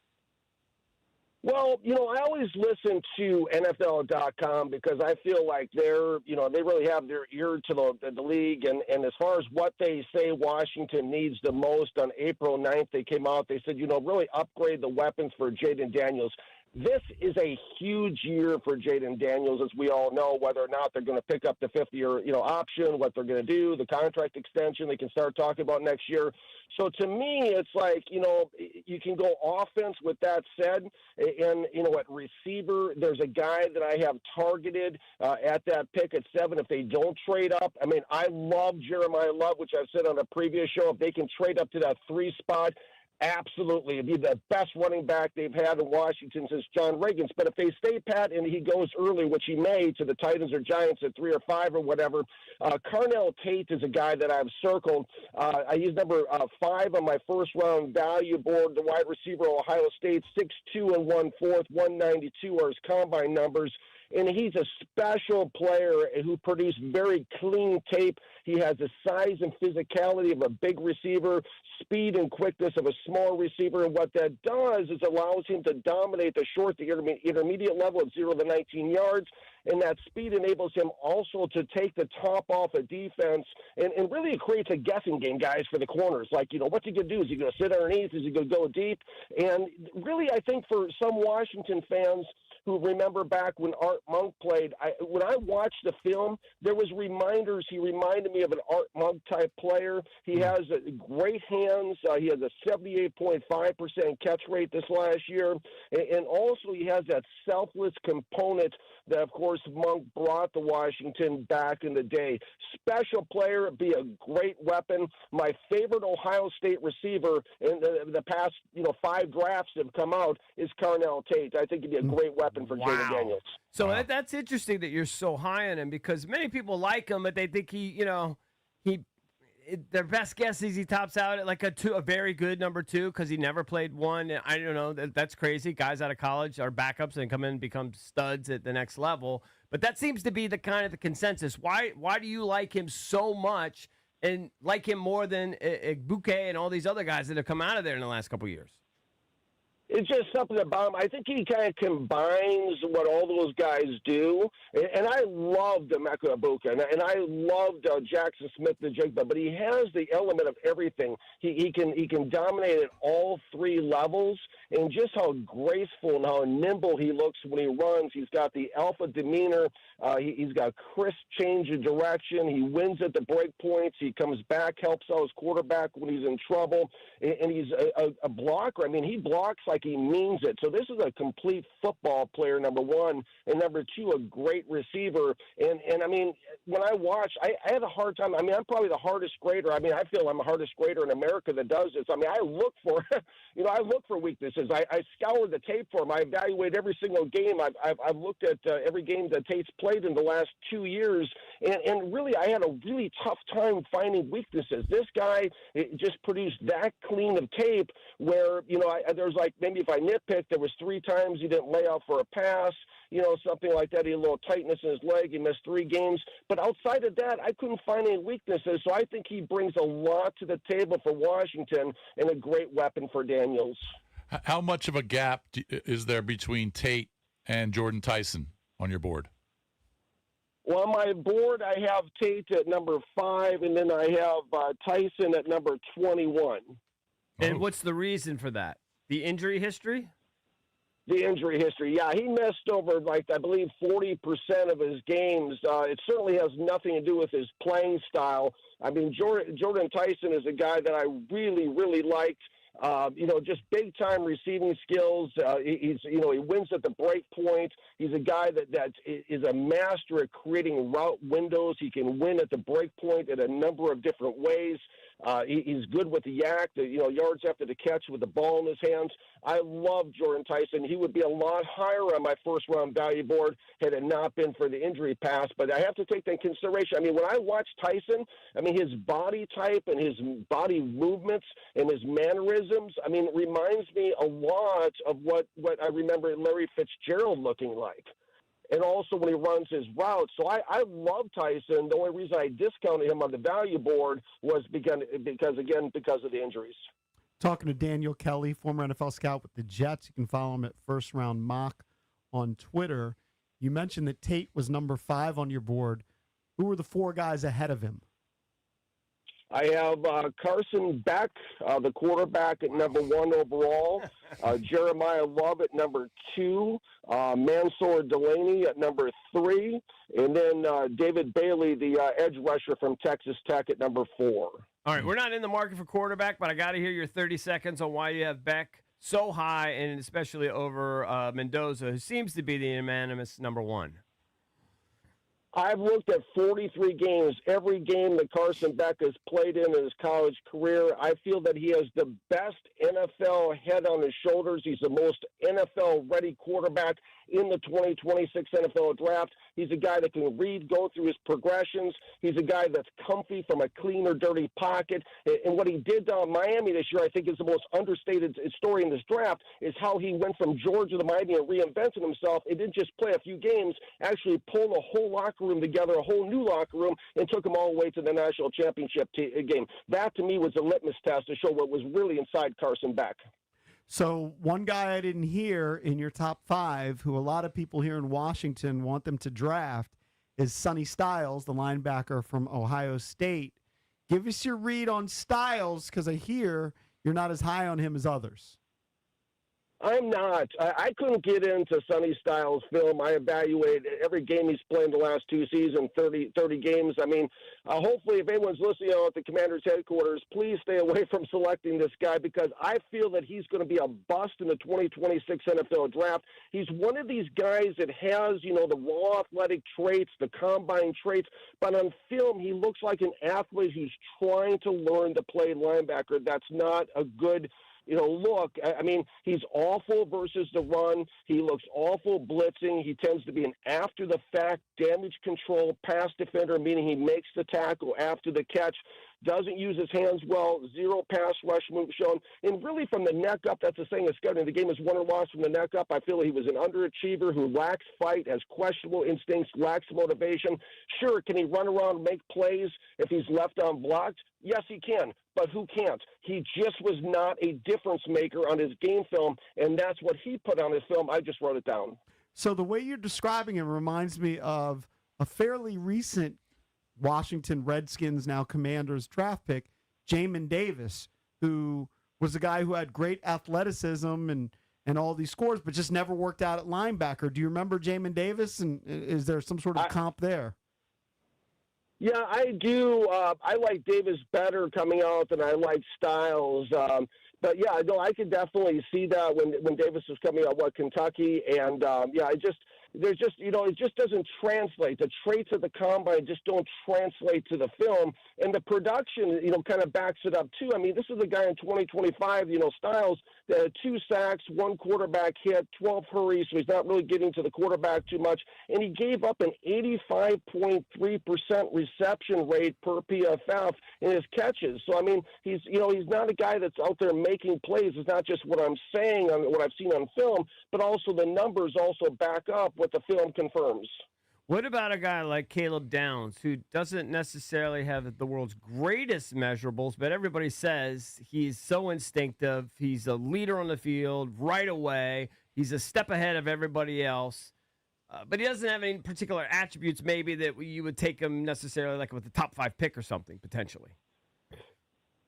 S11: Well, I always listen to NFL.com because I feel like they're, they really have their ear to the league. And as far as what they say Washington needs the most, on April 9th, they came out, they said, really upgrade the weapons for Jaden Daniels. This is a huge year for Jaden Daniels, as we all know, whether or not they're going to pick up the fifth-year, option, what they're going to do, the contract extension they can start talking about next year. So to me, it's like, you can go offense with that said. And, at receiver, there's a guy that I have targeted at that pick at 7 if they don't trade up. I mean, I love Jeremiah Love, which I've said on a previous show. If they can trade up to that 3 spot, absolutely. It'd be the best running back they've had in Washington since John Riggins. But if they stay pat and he goes early, which he may, to the Titans or Giants at 3 or 5 or whatever, Carnell Tate is a guy that I've circled. I use number 5 on my first-round value board, the wide receiver, Ohio State, 6'2" and 1/4, 192 are his combine numbers. And he's a special player who produced very clean tape. He has the size and physicality of a big receiver, speed and quickness of a small receiver. And what that does is allows him to dominate the short, the intermediate level of 0 to 19 yards. And that speed enables him also to take the top off a defense. And really it creates a guessing game, guys, for the corners. Like, what's he going to do? Is he going to sit underneath? Is he going to go deep? And really, I think for some Washington fans who remember back when Art Monk played, when I watched the film, there was reminders. He reminded me of an Art Monk type player. He has great hands. He has a 78.5% catch rate this last year. And also he has that selfless component that, of course, Monk brought to Washington back in the day. Special player, be a great weapon. My favorite Ohio State receiver in the past, 5 drafts that have come out is Carnell Tate. I think he'd be a great weapon for Jaden Daniels.
S2: So that's interesting that you're so high on him, because many people like him, but they think their best guess is he tops out at like a very good number 2 because he never played 1. I don't know. That's crazy. Guys out of college are backups and come in and become studs at the next level. But that seems to be the kind of the consensus. Why do you like him so much and like him more than Bouquet and all these other guys that have come out of there in the last couple of years?
S11: It's just something about him. I think he kind of combines what all those guys do. And I loved Emeka Egbuka, and I loved Jackson Smith the Jigba, but he has the element of everything. He can dominate at all 3 levels, and just how graceful and how nimble he looks when he runs. He's got the alpha demeanor. He's got crisp change of direction. He wins at the break points. He comes back, helps out his quarterback when he's in trouble, and he's a blocker. I mean, he blocks like he means it. So this is a complete football player, number 1, and number 2, a great receiver. And I mean, when I watch, I had a hard time. I mean, I'm probably the hardest grader. I mean, I feel I'm the hardest grader in America that does this. I mean, I look for, I look for weaknesses. I scour the tape for him. I evaluate every single game. I've looked at every game that Tate's played in the last 2 years, and really, I had a really tough time finding weaknesses. This guy just produced that clean of tape where, there's like, maybe if I nitpick, there was 3 times he didn't lay out for a pass, something like that. He had a little tightness in his leg. He missed 3 games. But outside of that, I couldn't find any weaknesses. So I think he brings a lot to the table for Washington and a great weapon for Daniels.
S3: How much of a gap is there between Tate and Jordan Tyson on your board?
S11: Well, on my board, I have Tate at number 5, and then I have Tyson at number 21.
S2: And what's the reason for that? The injury history?
S11: The injury history, yeah. He missed over, I believe, 40% of his games. It certainly has nothing to do with his playing style. I mean, Jordan Tyson is a guy that I really, really liked. Just big-time receiving skills. He wins at the break point. He's a guy that is a master at creating route windows. He can win at the break point in a number of different ways. He's good with the yak, yards after the catch with the ball in his hands. I love Jordan Tyson. He would be a lot higher on my first-round value board had it not been for the injury pass. But I have to take that into consideration. I mean, when I watch Tyson, I mean, his body type and his body movements and his mannerisms, I mean, it reminds me a lot of what I remember Larry Fitzgerald looking like. And also when he runs his routes. So I love Tyson. The only reason I discounted him on the value board was because of the injuries.
S1: Talking to Daniel Kelly, former NFL scout with the Jets. You can follow him at First Round Mock on Twitter. You mentioned that Tate was number 5 on your board. Who were the 4 guys ahead of him?
S11: I have Carson Beck, the quarterback, at number 1 overall. Jeremiah Love at number 2. Mansour Delaney at number 3. And then David Bailey, the edge rusher from Texas Tech, at number 4.
S2: All right, we're not in the market for quarterback, but I got to hear your 30 seconds on why you have Beck so high, and especially over Mendoza, who seems to be the unanimous number 1.
S11: I've looked at 43 games, every game that Carson Beck has played in his college career. I feel that he has the best NFL head on his shoulders. He's the most NFL-ready quarterback in the 2026 NFL draft. He's a guy that can read, go through his progressions. He's a guy that's comfy from a clean or dirty pocket. And what he did down in Miami this year, I think, is the most understated story in this draft, is how he went from Georgia to Miami and reinvented himself. He didn't just play a few games, actually pulled a whole locker room together, a whole new locker room, and took them all the way to the national championship game. That, to me, was a litmus test to show what was really inside Carson Beck.
S1: So one guy I didn't hear in your top 5, who a lot of people here in Washington want them to draft, is Sonny Styles, the linebacker from Ohio State. Give us your read on Styles, because I hear you're not as high on him as others.
S11: I'm not. I couldn't get into Sonny Styles' film. I evaluate every game he's played in the last 2 seasons, 30 games. I mean, hopefully if anyone's listening at the Commanders' headquarters, please stay away from selecting this guy, because I feel that he's going to be a bust in the 2026 NFL draft. He's one of these guys that has, the raw athletic traits, the combine traits, but on film he looks like an athlete who's trying to learn to play linebacker. That's not a good look. I mean, he's awful versus the run. He looks awful blitzing. He tends to be an after-the-fact damage control pass defender, meaning he makes the tackle after the catch, doesn't use his hands well, 0 pass rush move shown. And really from the neck up, that's the saying of scouting. The game is won or lost from the neck up. I feel he was an underachiever who lacks fight, has questionable instincts, lacks motivation. Sure, can he run around and make plays if he's left unblocked? Yes, he can, but who can't? He just was not a difference maker on his game film, and that's what he put on his film. I just wrote it down.
S1: So the way you're describing it reminds me of a fairly recent Washington Redskins, now Commanders draft pick, Jamin Davis, who was a guy who had great athleticism and all these scores, but just never worked out at linebacker. Do you remember Jamin Davis, and is there some sort of comp there?
S11: Yeah, I do. I like Davis better coming out than I like Styles. But yeah, no, I could definitely see that when Davis was coming out, Kentucky, and there's just, it just doesn't translate. The traits of the combine just don't translate to the film, and the production, kind of backs it up too. I mean, this is a guy in 2025, Styles, that had 2 sacks, 1 quarterback hit, 12 hurries, so he's not really getting to the quarterback too much, and he gave up an 85.3% reception rate per PFF in his catches. So I mean, he's not a guy that's out there making plays. It's not just what I'm saying on what I've seen on film, but also the numbers also back up what the film confirms.
S2: What about a guy like Caleb Downs, who doesn't necessarily have the world's greatest measurables, but everybody says he's so instinctive, he's a leader on the field right away, he's a step ahead of everybody else, but he doesn't have any particular attributes maybe that you would take him necessarily like with the top 5 pick or something, potentially?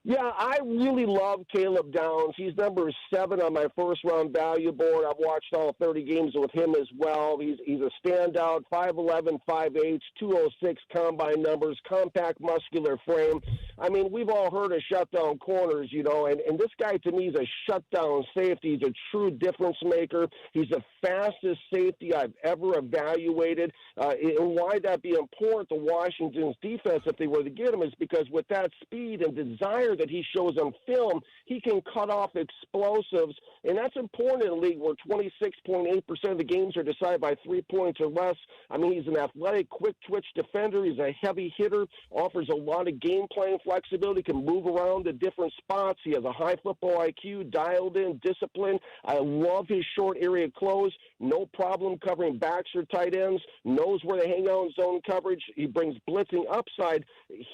S11: Yeah, I really love Caleb Downs. He's number 7 on my first-round value board. I've watched all 30 games with him as well. He's a standout, 5'11", 5'8", 206 combine numbers, compact muscular frame. I mean, we've all heard of shutdown corners, and this guy to me is a shutdown safety. He's a true difference maker. He's the fastest safety I've ever evaluated. And why that be important to Washington's defense if they were to get him is because with that speed and desire that he shows on film, he can cut off explosives, and that's important in a league where 26.8% of the games are decided by 3 points or less. I mean, he's an athletic, quick-twitch defender. He's a heavy hitter, offers a lot of game-playing flexibility, can move around to different spots. He has a high football IQ, dialed in, disciplined. I love his short area close, no problem covering backs or tight ends, knows where they hang out in zone coverage. He brings blitzing upside.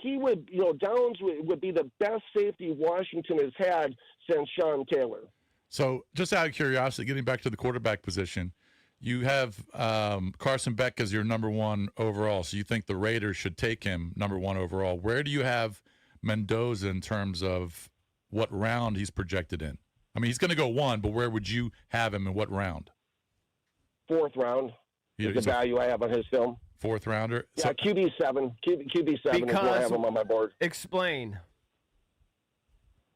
S11: He would, Downs would be the best safety Washington has had since Sean Taylor.
S3: So, just out of curiosity, getting back to the quarterback position, you have Carson Beck as your number 1 overall. So you think the Raiders should take him number 1 overall. Where do you have Mendoza in terms of what round he's projected in? I mean, he's going to go 1, but where would you have him in what round?
S11: 4th round is the value I have on his film.
S3: 4th rounder?
S11: Yeah, QB7. QB7 is where I have him on my board.
S2: Explain.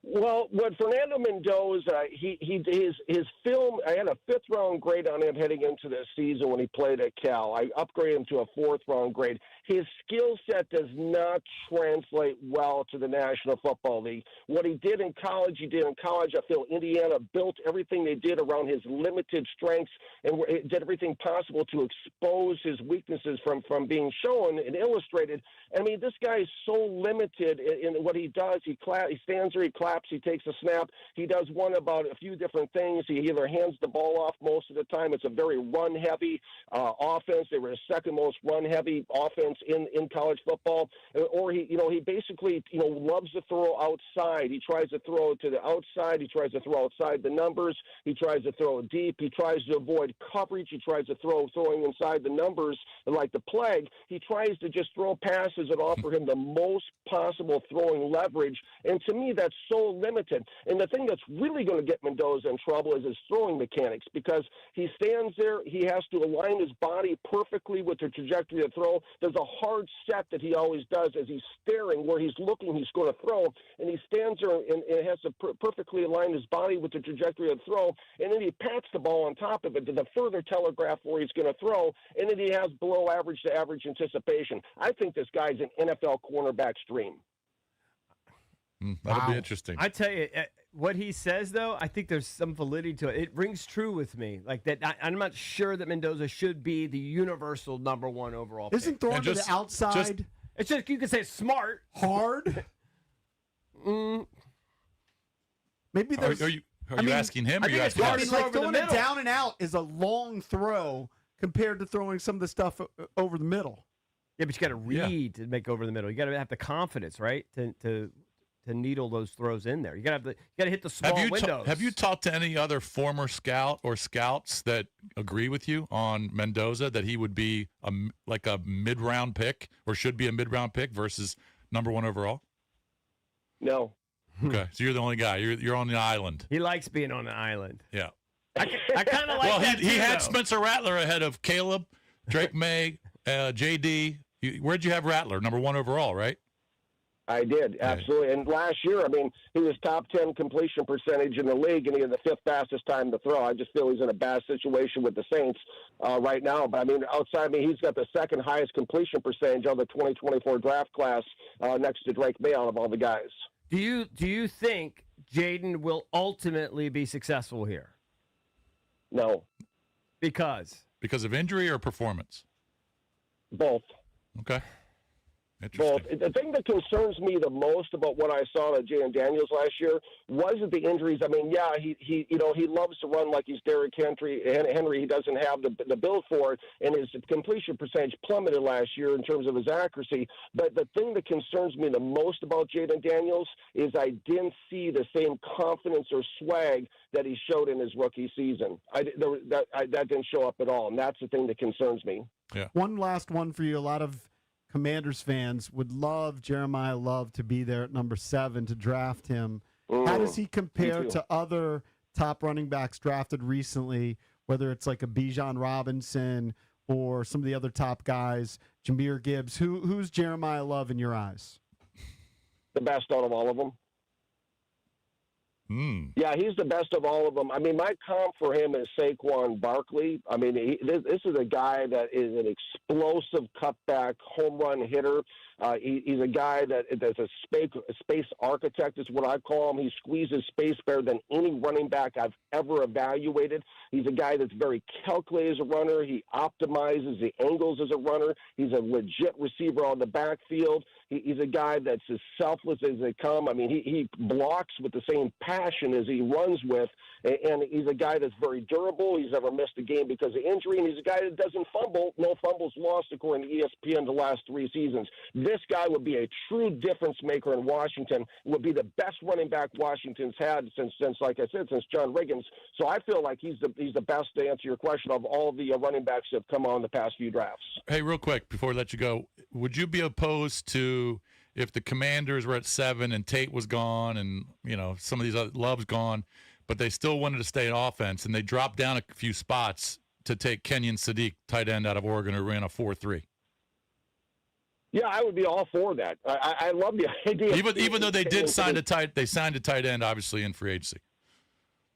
S11: Well, what Fernando Mendoza, his film, I had a 5th round grade on him heading into this season when he played at Cal. I upgraded him to a 4th round grade. His skill set does not translate well to the National Football League. What he did in college, he did in college. I feel Indiana built everything they did around his limited strengths and did everything possible to expose his weaknesses from being shown and illustrated. I mean, this guy is so limited in what he does. He stands there, he claps, he takes a snap. He does one about a few different things. He either hands the ball off most of the time. It's a very run-heavy offense. They were the second most run-heavy offense in college football, or he basically loves to throw outside. He tries to throw to the outside. He tries to throw outside the numbers. He tries to throw deep. He tries to avoid coverage. He tries to throwing inside the numbers like the plague. He tries to just throw passes that offer him the most possible throwing leverage. And to me, that's so limited. And the thing that's really going to get Mendoza in trouble is his throwing mechanics, because he stands there. He has to align his body perfectly with the trajectory of throw. There's a hard set that he always does as he's staring where he's looking, he's going to throw, and he stands there and has to perfectly align his body with the trajectory of throw, and then he pats the ball on top of it to further telegraph where he's going to throw, and then he has below average to average anticipation. I think this guy's an NFL cornerback's dream.
S3: That'll be interesting.
S2: I tell you, what he says, though, I think there's some validity to it. It rings true with me. Like that, I'm not sure that Mendoza should be the universal number 1 overall pick.
S1: Isn't throwing to the outside?
S2: It's just, you could say smart.
S1: Hard? Maybe there's...
S3: Are you asking him? Or are you asking us?
S1: Like throwing it down and out is a long throw compared to throwing some of the stuff over the middle.
S2: Yeah, but you got to read to make over the middle. You got to have the confidence, right, to needle those throws in there. You got to hit the small windows.
S3: Have you talked to any other former scout or scouts that agree with you on Mendoza, that he would be like a mid-round pick, or should be a mid-round pick versus number 1 overall?
S11: No.
S3: Okay, so you're the only guy. You're on the island.
S2: He likes being on the island.
S3: Yeah.
S2: I kind of like that
S3: he
S2: too,
S3: had
S2: though.
S3: Spencer Rattler ahead of Caleb, Drake May, JD. Where'd you have Rattler? Number 1 overall, right?
S11: I did, absolutely. And last year, I mean, he was top 10 completion percentage in the league, and he had the 5th fastest time to throw. I just feel he's in a bad situation with the Saints right now. But, I mean, outside me, he's got the 2nd highest completion percentage of the 2024 draft class next to Drake May out of all the guys.
S2: Do you think Jaden will ultimately be successful here?
S11: No.
S2: Because
S3: of injury or performance?
S11: Both.
S3: Okay.
S11: Both. The thing that concerns me the most about what I saw at Jalen Daniels last year wasn't the injuries. I mean, yeah, he loves to run like he's Derrick Henry. He doesn't have the build for it, and his completion percentage plummeted last year in terms of his accuracy. But the thing that concerns me the most about Jalen Daniels is I didn't see the same confidence or swag that he showed in his rookie season. That didn't show up at all, and that's the thing that concerns me.
S3: Yeah.
S1: One last one for you. A lot of Commanders fans would love Jeremiah Love to be there at number 7 to draft him. How does he compare to other top running backs drafted recently, whether it's like a Bijan Robinson or some of the other top guys, Jahmyr Gibbs? Who's Jeremiah Love in your eyes?
S11: The best out of all of them. Yeah, he's the best of all of them. I mean, my comp for him is Saquon Barkley. I mean, this is a guy that is an explosive cutback home run hitter. He's a guy that's a space architect is what I call him. He squeezes space better than any running back I've ever evaluated. He's a guy that's very calculated as a runner. He optimizes the angles as a runner. He's a legit receiver on the backfield. He's a guy that's as selfless as they come. I mean, he blocks with the same passion as he runs with, and he's a guy that's very durable. He's never missed a game because of injury, and he's a guy that doesn't fumble. No fumbles lost, according to ESPN, the last 3 seasons. This guy would be a true difference maker in Washington. Would be the best running back Washington's had since like I said, since John Riggins. So I feel like he's the best, to answer your question, of all the running backs that have come on the past few drafts.
S3: Hey, real quick before I let you go, would you be opposed to if the Commanders were at 7 and Tate was gone and some of these other Love's gone, but they still wanted to stay in offense and they dropped down a few spots to take Kenyon Sadiq, tight end out of Oregon, who ran a 4.3?
S11: Yeah, I would be all for that. I love the idea.
S3: Even though they did sign a tight end, obviously in free agency.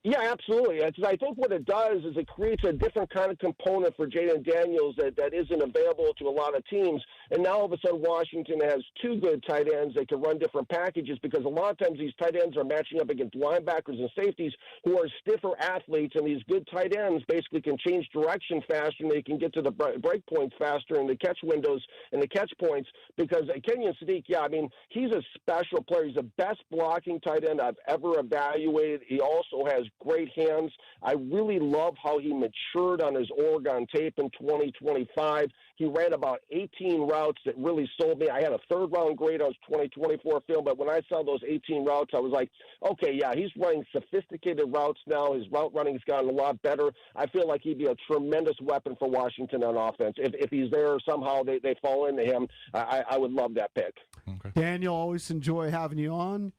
S11: Yeah, absolutely. I think what it does is it creates a different kind of component for Jaden Daniels that isn't available to a lot of teams. And now all of a sudden Washington has 2 good tight ends that can run different packages, because a lot of times these tight ends are matching up against linebackers and safeties who are stiffer athletes, and these good tight ends basically can change direction faster, and they can get to the break points faster and the catch windows and the catch points. Because Kenyon Sadiq, he's a special player. He's the best blocking tight end I've ever evaluated. He also has great hands. I really love how he matured on his Oregon tape in 2025. He ran about 18 routes that really sold me. I had a 3rd-round grade on his 2024 film, but when I saw those 18 routes, I was like, okay, yeah, he's running sophisticated routes now. His route running's gotten a lot better. I feel like he'd be a tremendous weapon for Washington on offense. If he's there, somehow they fall into him, I would love that pick.
S3: Okay.
S1: Daniel, always enjoy having you on.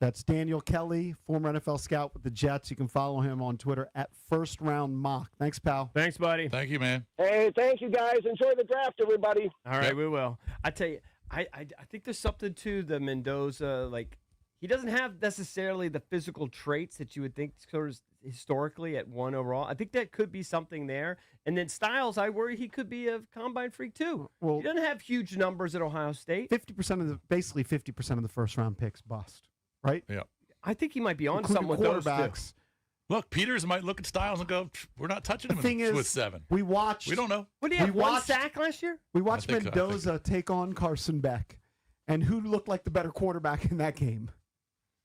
S1: That's Daniel Kelly, former NFL scout with the Jets. You can follow him on Twitter at FirstRoundMock. Thanks, pal.
S2: Thanks, buddy.
S3: Thank you, man.
S11: Hey, thank you, guys. Enjoy the draft, everybody.
S2: All right, we will. I tell you, I think there's something to the Mendoza. Like, he doesn't have necessarily the physical traits that you would think sort of historically at 1 overall. I think that could be something there. And then Styles, I worry he could be a combine freak too.
S1: Well,
S2: he doesn't have huge numbers at Ohio State.
S1: 50% of the first-round picks bust. Right?
S3: Yeah.
S2: I think he might be on
S1: Including
S2: something with those
S1: quarterbacks.
S3: Look, Peters might look at Styles and go, we're not touching him with 7.
S1: We
S3: don't know.
S2: What did he have, 1 sack last year?
S1: We watched
S3: I think
S1: Mendoza take on Carson Beck. And who looked like the better quarterback in that game?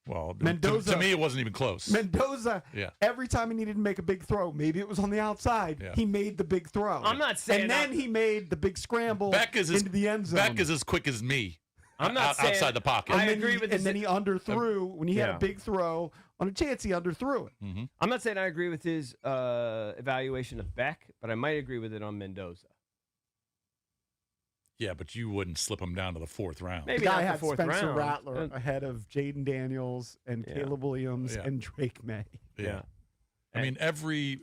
S3: Well,
S1: Mendoza,
S3: to me, it wasn't even close.
S1: Mendoza, every time he needed to make a big throw, maybe it was on the outside, he made the big throw.
S2: I'm not saying
S1: And then he made the big scramble into the end zone.
S3: Beck is as quick as me.
S2: I'm not saying,
S3: outside the pocket.
S2: I agree with this.
S1: And then he underthrew. When he had a big throw, on a chance he underthrew it.
S3: Mm-hmm.
S2: I'm not saying I agree with his evaluation of Beck, but I might agree with it on Mendoza.
S3: Yeah, but you wouldn't slip him down to the 4th round.
S2: Maybe
S1: the guy
S2: not
S1: had
S2: the 4th
S1: Spencer
S2: round.
S1: Rattler ahead of Jaden Daniels and Caleb Williams and Drake May.
S3: Yeah. I mean,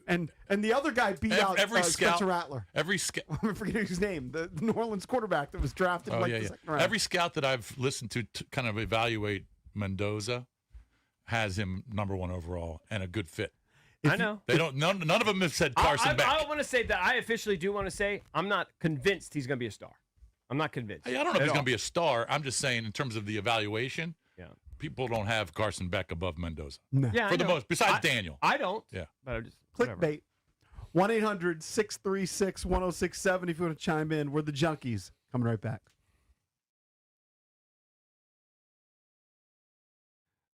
S1: and the other guy beat out Spencer Rattler.
S3: Every scout.
S1: I'm forgetting his name. The New Orleans quarterback that was drafted the second round.
S3: Every scout that I've listened to kind of evaluate Mendoza has him number 1 overall and a good fit.
S2: I know.
S3: They don't. None of them have said Carson Beck.
S2: I want to say that I officially do want to say I'm not convinced he's going to be a star. I'm not convinced.
S3: Hey, I don't know if he's going to be a star. I'm just saying in terms of the evaluation.
S2: Yeah.
S3: People don't have Carson Beck above Mendoza.
S1: No.
S2: Yeah,
S3: for the most, besides Daniel.
S2: I don't.
S3: Yeah.
S2: But I just
S1: Clickbait. 1-800-636-1067 if you want to chime in. We're the Junkies. Coming right back.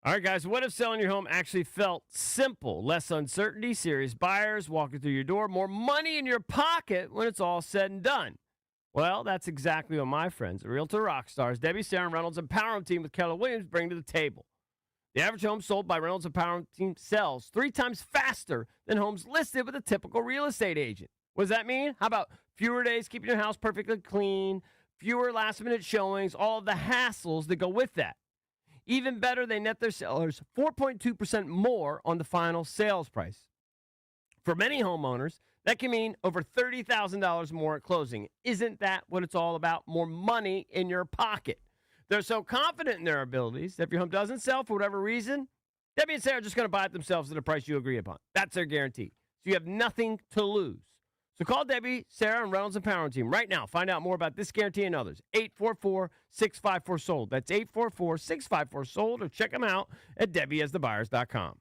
S2: All right, guys, what if selling your home actually felt simple? Less uncertainty, serious buyers walking through your door, more money in your pocket when it's all said and done. Well, that's exactly what my friends, the Realtor Rockstars, Debbie, Sarah Reynolds, and Power Home Team with Keller Williams bring to the table. The average home sold by Reynolds and Power Home Team sells 3 times faster than homes listed with a typical real estate agent. What does that mean? How about fewer days keeping your house perfectly clean, fewer last-minute showings, all of the hassles that go with that. Even better, they net their sellers 4.2% more on the final sales price. For many homeowners, that can mean over $30,000 more at closing. Isn't that what it's all about? More money in your pocket. They're so confident in their abilities that if your home doesn't sell for whatever reason, Debbie and Sarah are just going to buy it themselves at a price you agree upon. That's their guarantee. So you have nothing to lose. So call Debbie, Sarah, and Reynolds and Power Team right now. Find out more about this guarantee and others. 844-654-SOLD. That's 844-654-SOLD, or check them out at DebbieAsTheBuyers.com.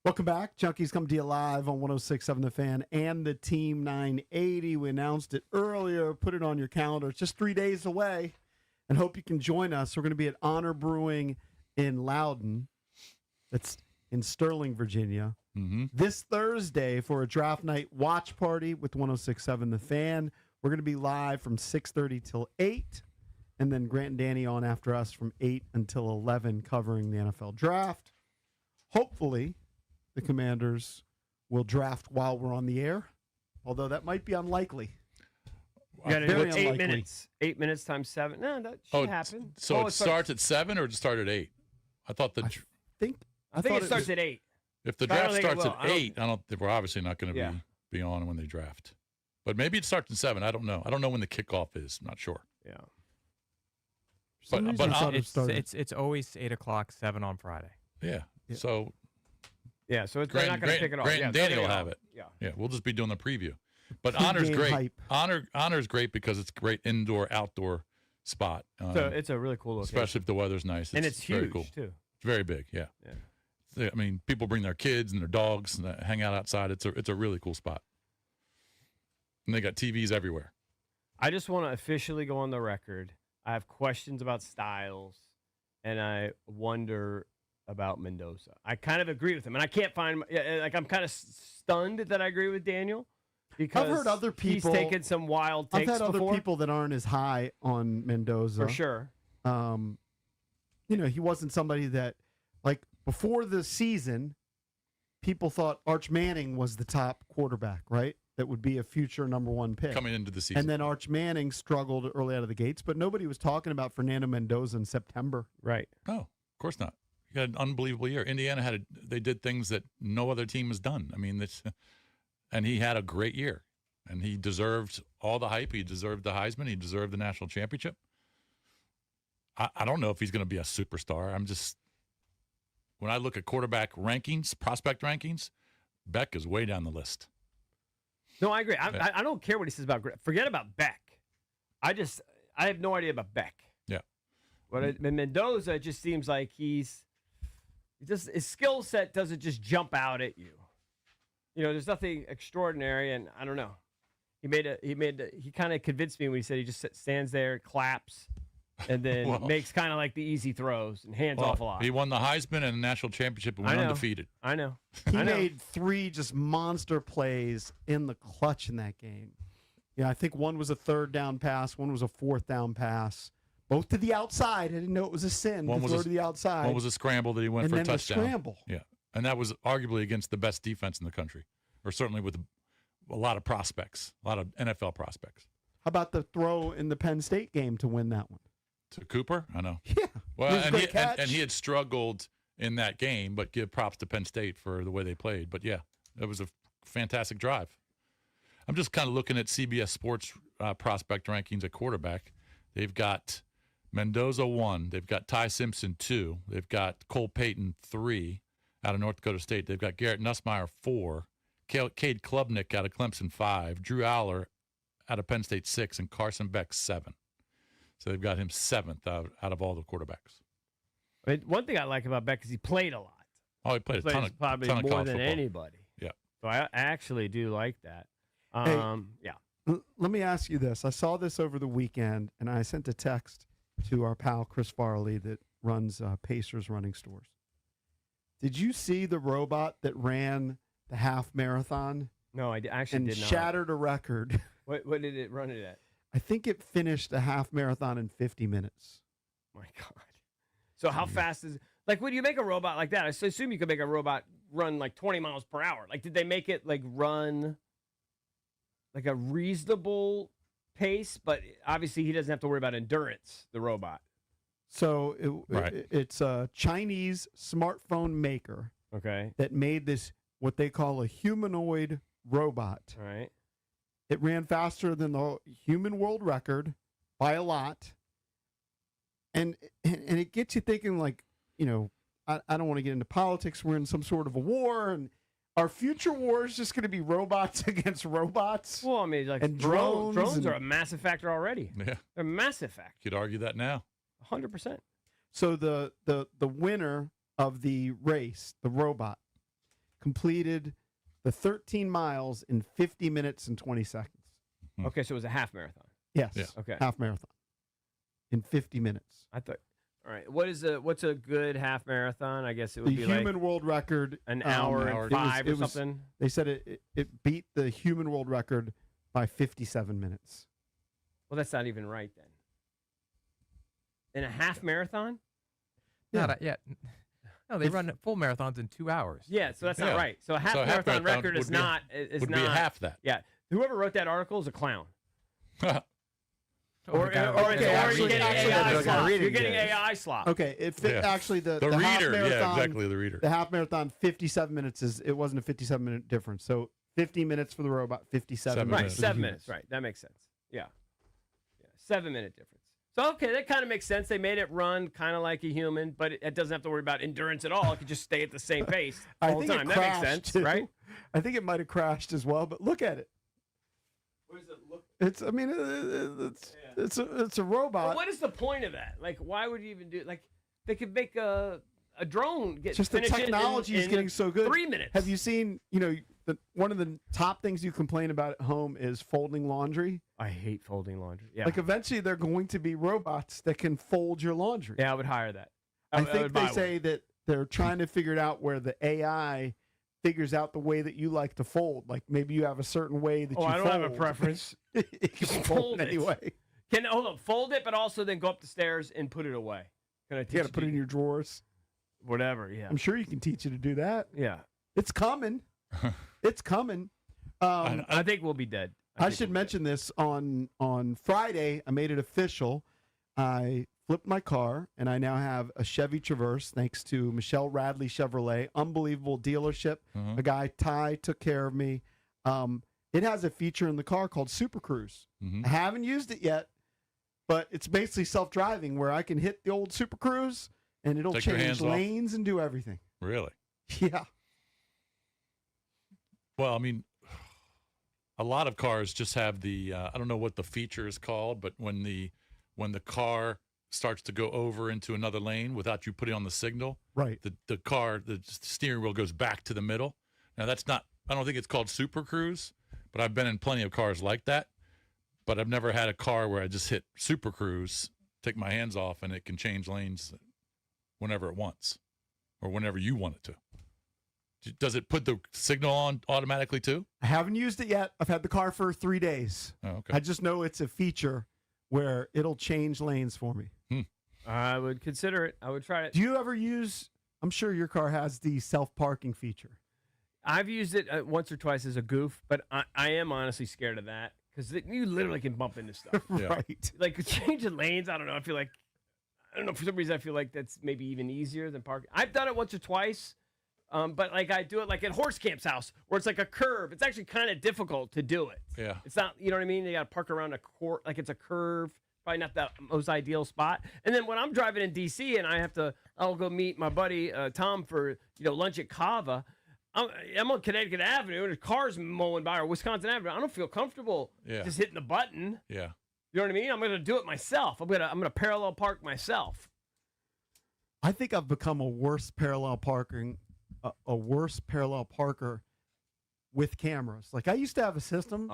S1: Welcome back. Junkies come to you live on 106.7 The Fan and the Team 980. We announced it earlier. Put it on your calendar. It's just 3 days away, and hope you can join us. We're going to be at Honor Brewing in Loudon. That's in Sterling, Virginia. This Thursday for a draft night watch party with 106.7 The Fan. We're going to be live from 6:30 till 8, and then Grant and Danny on after us from 8 until 11 covering the NFL draft. Hopefully, the Commanders will draft while we're on the air, although that might be unlikely.
S2: You got to do
S1: Very
S2: it 8
S1: unlikely.
S2: minutes. 8 minutes times 7. No, that should happen.
S3: So it starts at 7 or it start at 8? I thought
S1: I think
S2: it starts at 8.
S3: if the
S2: But I don't
S3: draft
S2: think it
S3: starts
S2: will.
S3: at 8, I don't. We're obviously not going to be on when they draft. But maybe it starts at 7. I don't know. I don't know when the kickoff is. I'm not sure.
S2: Yeah.
S1: For some reason I thought it started.
S10: It's always 8 o'clock, 7 on Friday.
S3: Yeah. So
S2: Yeah, so they're not going to pick it off.
S3: Grant
S2: Yeah,
S3: and
S2: they're
S3: Danny will
S2: gonna
S3: have
S2: go.
S3: it.
S2: Yeah.
S3: Yeah, we'll just be doing the preview. But Honor's
S1: Pre-game
S3: great.
S1: hype.
S3: Honor's great because it's a great indoor, outdoor spot.
S2: So it's a really cool location.
S3: Especially if the weather's nice.
S2: And it's
S3: very
S2: huge,
S3: cool.
S2: too.
S3: It's very big, yeah. I mean, people bring their kids and their dogs and hang out outside. It's a really cool spot. And they got TVs everywhere.
S2: I just want to officially go on the record. I have questions about Styles, and I wonder about Mendoza. I kind of agree with him, and I can't find I'm kind of stunned that I agree with Daniel because
S1: I've heard other people
S2: he's taken some wild takes
S1: I've had
S2: before.
S1: other people that aren't as high on Mendoza.
S2: For sure.
S1: He wasn't somebody that, like, before the season, people thought Arch Manning was the top quarterback, right? That would be a future number 1 pick.
S3: Coming into the season.
S1: And then Arch Manning struggled early out of the gates, but nobody was talking about Fernando Mendoza in September.
S2: Right.
S3: No, of course not. He had an unbelievable year. Indiana they did things that no other team has done. I mean, and he had a great year. And he deserved all the hype. He deserved the Heisman. He deserved the national championship. I don't know if he's going to be a superstar. When I look at quarterback rankings, prospect rankings, Beck is way down the list.
S2: No, I agree. I don't care what he says about forget about Beck. I have no idea about Beck.
S3: Yeah.
S2: But Mendoza, it just seems like his skill set doesn't just jump out at you. There's nothing extraordinary, and I don't know. He kind of convinced me when he said he just stands there, claps, and then makes kind of like the easy throws and hands off a lot.
S3: He won the Heisman and the national championship and went undefeated.
S2: I know.
S1: He made 3 just monster plays in the clutch in that game. Yeah, I think one was a 3rd down pass, one was a 4th down pass, both to the outside. I didn't know it was a sin to throw to the outside.
S3: One was a scramble that he went for a touchdown.
S1: The scramble.
S3: Yeah, and that was arguably against the best defense in the country, or certainly with a lot of prospects, a lot of NFL prospects.
S1: How about the throw in the Penn State game to win that one?
S3: To Cooper? I know.
S1: Yeah.
S3: Well,
S1: and
S3: he had struggled in that game, but give props to Penn State for the way they played. But, yeah, it was a fantastic drive. I'm just kind of looking at CBS Sports prospect rankings at quarterback. They've got Mendoza 1. They've got Ty Simpson 2. They've got Cole Payton 3 out of North Dakota State. They've got Garrett Nussmeier 4. Cade Klubnik out of Clemson 5. Drew Aller out of Penn State 6. And Carson Beck 7. So they've got him 7th out of all the quarterbacks.
S2: I mean, one thing I like about Beck is he played a lot.
S3: Oh, he played a ton of
S2: probably
S3: ton of
S2: more
S3: college
S2: than
S3: football.
S2: anybody.
S3: Yeah.
S2: So I actually do like that. Yeah.
S1: Let me ask you this. I saw this over the weekend, and I sent a text to our pal Chris Farley that runs Pacers Running Stores. Did you see the robot that ran the half marathon?
S2: No, I actually did not.
S1: And shattered a record.
S2: What did it run it at?
S1: I think it finished a half marathon in 50 minutes.
S2: My God. So how fast is like when you make a robot like that? I assume you could make a robot run like 20 miles per hour. Like, did they make it like run like a reasonable pace? But obviously, he doesn't have to worry about endurance. The robot.
S1: So it's a Chinese smartphone maker.
S2: Okay.
S1: That made this what they call a humanoid robot.
S2: All right.
S1: It ran faster than the human world record by a lot. And it gets you thinking, like, I don't want to get into politics. We're in some sort of a war, and our future war is just going to be robots against robots.
S2: Well, I mean, like,
S1: and
S2: drones are a massive factor already.
S3: Yeah.
S2: They're a massive factor.
S3: You'd argue that now.
S2: 100%.
S1: So the winner of the race, the robot, completed the 13 miles in 50 minutes and 20 seconds.
S2: Okay, so it was a half marathon.
S1: Yes.
S3: Yeah.
S2: Okay.
S1: Half marathon in 50 minutes.
S2: I thought. All right. What's a good half marathon? I guess it
S1: The
S2: would be
S1: human
S2: like
S1: world record,
S2: an hour and five or something.
S1: They said it beat the human world record by 57 minutes.
S2: Well, that's not even right then. In a half marathon?
S10: Not yet. No, they run full marathons in 2 hours.
S2: Yeah, so that's not
S3: Yeah.
S2: right. So a half
S3: So a half
S2: marathon
S3: marathon
S2: record is
S3: would be a-
S2: not
S3: would be a half that.
S2: Yeah. Whoever wrote that article is a clown. Or
S10: Okay,
S2: you're getting AI
S1: the guy
S2: slop.
S1: reading
S2: You're getting
S1: this.
S2: AI slop.
S1: Okay, it fit
S3: Yeah.
S1: actually the
S3: The
S1: half
S3: reader,
S1: marathon,
S3: yeah, exactly, the reader.
S1: The half marathon 57 minutes it wasn't a 57-minute difference. So 50 minutes for the robot, 57
S3: 7
S1: minutes.
S2: Right,
S1: for the
S2: 7
S1: humans.
S2: minutes. Right, that makes sense. Yeah. 7-minute difference. So, okay, that kind of makes sense. They made it run kind of like a human, but it doesn't have to worry about endurance at all. It could just stay at the same pace
S1: I
S2: all the
S1: think
S2: time.
S1: it
S2: That makes
S1: crashed,
S2: sense,
S1: too.
S2: right?
S1: I think it might have crashed as well, but look at it.
S2: What does it look
S1: It's I mean it's a robot.
S2: But what is the point of that? Like, why would you even do? Like, they could make a drone get
S1: Just the
S2: finish it
S1: technology is
S2: in
S1: getting so good.
S2: 3 minutes.
S1: Have you seen? One of the top things you complain about at home is folding laundry.
S2: I hate folding laundry. Yeah,
S1: Like eventually, they're going to be robots that can fold your laundry.
S2: yeah, I would hire that.
S1: I
S2: would
S1: think
S2: buy
S1: they
S2: one.
S1: say that they're trying to figure it out where the AI figures out the way that you like to fold. Like maybe you have a certain way that
S2: Oh,
S1: you
S2: I don't
S1: fold.
S2: have a preference.
S1: It can
S2: Fold
S1: fold
S2: it.
S1: anyway.
S2: Fold it, but also then go up the stairs and put it away. Can I teach
S1: You got to put it
S2: you
S1: in your drawers.
S2: whatever? Yeah,
S1: I'm sure you can teach you to do that.
S2: yeah.
S1: It's coming. It's coming.
S2: I think we'll be dead.
S1: I should mention this on Friday. I made it official. I flipped my car, and I now have a Chevy Traverse, thanks to Michelle Radley Chevrolet. Unbelievable dealership. A guy, Ty, took care of me. It has a feature in the car called Super Cruise. I haven't used it yet, but it's basically self-driving where I can hit the old Super Cruise, and it'll
S3: Take your
S1: change
S3: hands off?
S1: lanes and do everything.
S3: Really?
S1: Yeah.
S3: Well, I mean, a lot of cars just have the I don't know what the feature is called, but when the car starts to go over into another lane without you putting on the signal,
S1: Right.
S3: the steering wheel goes back to the middle. Now that's not, I don't think it's called Super Cruise, but I've been in plenty of cars like that. But I've never had a car where I just hit Super Cruise, take my hands off, and it can change lanes whenever it wants or whenever you want it to. Does it put the signal on automatically too?
S1: I haven't used it yet. I've had the car for 3 days.
S3: Oh, okay.
S1: I just know it's a feature where it'll change lanes for me.
S2: I would consider it. I would try it.
S1: Do you ever use, I'm sure your car has the self-parking feature.
S2: I've used it once or twice as a goof, but I am honestly scared of that because you literally can bump into stuff.
S3: Yeah.
S1: Right.
S2: Like changing lanes, I don't know. I don't know. For some reason, I feel like that's maybe even easier than parking. I've done it once or twice, but like I do it like at Horse Camp's house where it's like a curve. It's actually kind of difficult to do it.
S3: Yeah.
S2: It's not, you know what I mean? You got to park around a court, like it's a curve. Probably not the most ideal spot. And then when I'm driving in D.C. and I'll go meet my buddy Tom for lunch at Cava. I'm on Connecticut Avenue and there's cars mowing by, or Wisconsin Avenue. I don't feel comfortable just hitting the button.
S3: Yeah.
S2: You know what I mean? I'm going to do it myself. I'm gonna parallel park myself.
S1: I think I've become a worse parallel parker with cameras. Like I used to have a system,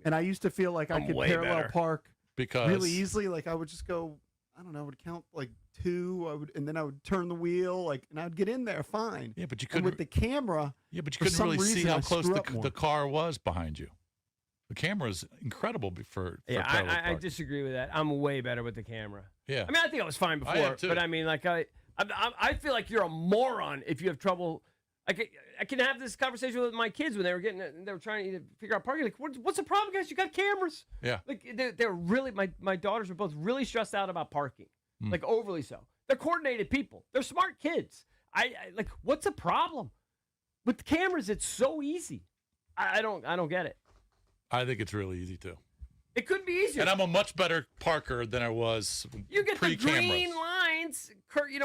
S1: and I used to feel like I could
S2: way
S1: parallel
S2: better.
S1: park
S3: Because
S1: really easily. Like I would just go, I don't know, I would count like 2, and then I would turn the wheel, and I'd get in there fine.
S3: Yeah, but you
S1: And
S3: couldn't.
S1: with the camera,
S3: But you
S1: for
S3: couldn't
S1: some
S3: really see
S1: reason,
S3: how
S1: I
S3: close
S1: screw up more.
S3: the car was behind you. The camera is incredible for
S2: Yeah,
S3: parallel
S2: I
S3: parking.
S2: disagree with that. I'm way better with the camera.
S3: Yeah.
S2: I mean, I think I was fine
S3: I am
S2: before,
S3: too.
S2: but I mean, like I feel like you're a moron if you have trouble. I can have this conversation with my kids when they were trying to figure out parking. Like, what's the problem, guys? You got cameras.
S3: Yeah.
S2: Like they're really my daughters were both really stressed out about parking, like overly so. They're coordinated people. They're smart kids. I like, what's the problem with the cameras? It's so easy. I don't get it.
S3: I think it's really easy too.
S2: It could be easier.
S3: And I'm a much better parker than I was
S2: You get the
S3: pre-cameras.
S2: green lines,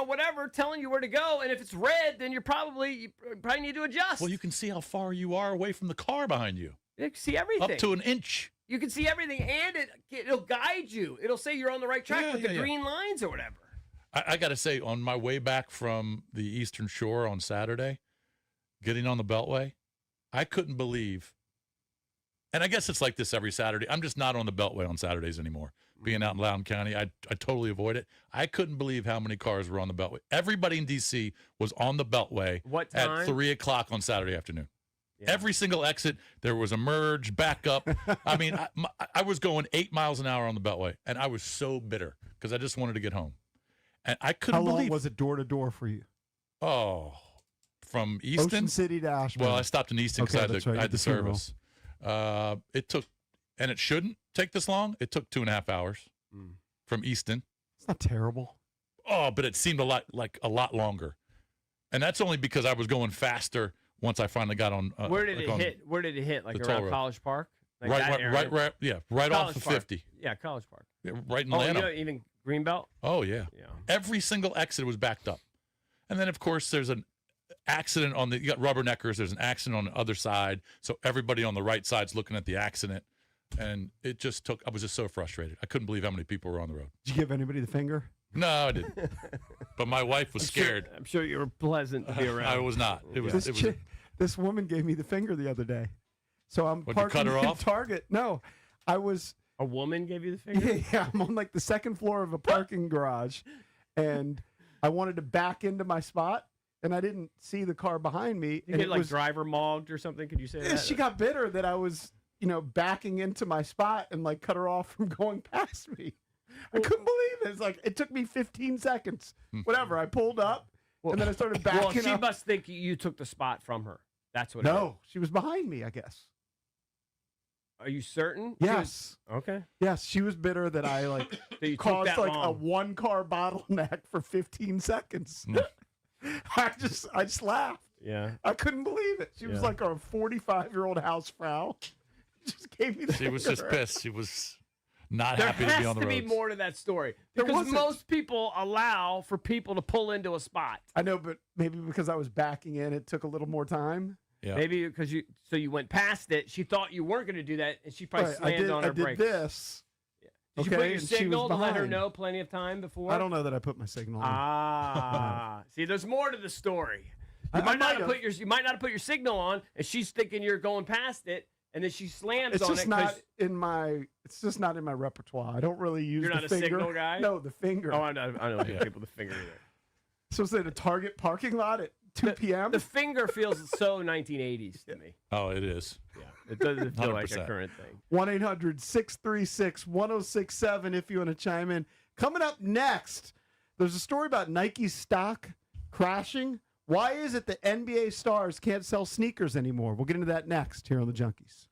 S2: whatever, telling you where to go, and if it's red, then you probably need to adjust.
S3: Well, you can see how far you are away from the car behind you.
S2: You can see everything.
S3: Up to an inch.
S2: You can see everything, and it'll guide you. It'll say you're on the right track with the green lines or whatever.
S3: I got to say, on my way back from the Eastern Shore on Saturday, getting on the Beltway, I couldn't believe. And I guess it's like this every Saturday. I'm just not on the Beltway on Saturdays anymore. Being out in Loudoun County, I totally avoid it. I couldn't believe how many cars were on the Beltway. Everybody in D.C. was on the Beltway
S2: What time?
S3: at 3 o'clock on Saturday afternoon.
S2: Yeah.
S3: Every single exit, there was a merge, backup. I mean, I was going 8 miles an hour on the Beltway, and I was so bitter because I just wanted to get home. And I couldn't
S1: How long
S3: believe.
S1: was it door to door for you?
S3: Oh, from Easton?
S1: Ocean City to Ashburn.
S3: Well, I stopped in Easton because
S1: Okay,
S3: I
S1: that's
S3: had
S1: right,
S3: I had the
S1: the funeral.
S3: service. It took, and it shouldn't take this long. It took 2.5 hours from Easton.
S1: It's not terrible.
S3: Oh, but it seemed a lot longer, and that's only because I was going faster once I finally got on.
S2: Where did it hit? Where did it hit? Like
S3: the toll
S2: around
S3: road.
S2: College Park? Like
S3: Right,
S2: that
S3: right,
S2: area?
S3: right off
S2: College
S3: of
S2: Park.
S3: 50.
S2: Yeah, College Park.
S3: Yeah, right in
S2: Oh,
S3: Lanham.
S2: even Greenbelt?
S3: Oh yeah.
S2: Yeah.
S3: Every single exit was backed up, and then of course there's an accident on the. You got rubberneckers. There's an accident on the other side, so everybody on the right side's looking at the accident, and it just took. I was just so frustrated. I couldn't believe how many people were on the road.
S1: Did you give anybody the finger?
S3: No, I didn't. But my wife was scared.
S2: I'm sure you were pleasant to be around.
S3: I was not. It was.
S1: This woman gave me the finger the other day. So I'm
S3: What, you
S1: parking
S3: cut her
S1: in
S3: off?
S1: Target. No, I was.
S2: A woman gave you the finger?
S1: Yeah, I'm on like the second floor of a parking garage, and I wanted to back into my spot, and I didn't see the car behind me.
S2: You
S1: and
S2: get
S1: it
S2: like
S1: was,
S2: driver mogged or something? Could you say that?
S1: she got bitter that I was, backing into my spot and like cut her off from going past me. I couldn't believe it. It's like it took me 15 seconds. Whatever. I pulled up, and then I started backing
S2: Well, she
S1: up.
S2: must think you took the spot from her. That's what it is.
S1: No, she was behind me, I guess.
S2: Are you certain?
S1: Yes.
S2: Okay.
S1: Yes, she was bitter that I like
S2: So you took
S1: caused
S2: that
S1: like a
S2: long.
S1: 1-car bottleneck for 15 seconds. I just laughed.
S2: Yeah.
S1: I couldn't believe it. She was
S2: Yeah.
S1: like a 45-year-old housefrau. Just gave me the
S3: She was just
S1: finger.
S3: pissed. She was not
S2: There
S3: happy to be
S2: has
S3: on the
S2: to
S3: road.
S2: be more to that story.
S1: There
S2: Because
S1: wasn't.
S2: most people allow for people to pull into a spot.
S1: I know, but maybe because I was backing in, it took a little more time.
S3: Yeah.
S2: Maybe because you went past it. She thought you weren't going to do that, and she probably
S1: Right,
S2: slammed on her
S1: I did
S2: brakes.
S1: this.
S2: Did you put
S1: okay,
S2: your
S1: and she was
S2: signal to let her
S1: behind.
S2: know plenty of time before?
S1: I don't know that I put my signal on.
S2: Ah, see, there's more to the story.
S1: I
S2: You might not
S1: might
S2: have put your signal on, and she's thinking you're going past it, and then she slams
S1: It's
S2: on
S1: just
S2: it. 'cause-
S1: not in my. It's just not in my repertoire. I don't really use.
S2: You're
S1: the
S2: not a
S1: finger.
S2: signal guy?
S1: No, the finger.
S2: Oh, I know people with the finger either.
S1: So it's at a Target parking lot at 2 p.m.
S2: The finger feels so 1980s to me.
S3: Oh, it is.
S2: Yeah, it doesn't feel like a
S3: 100%.
S2: current thing.
S1: 1-800-636-1067 if you want to chime in. Coming up next, there's a story about Nike's stock crashing. Why is it that NBA stars can't sell sneakers anymore? We'll get into that next here on the Junkies.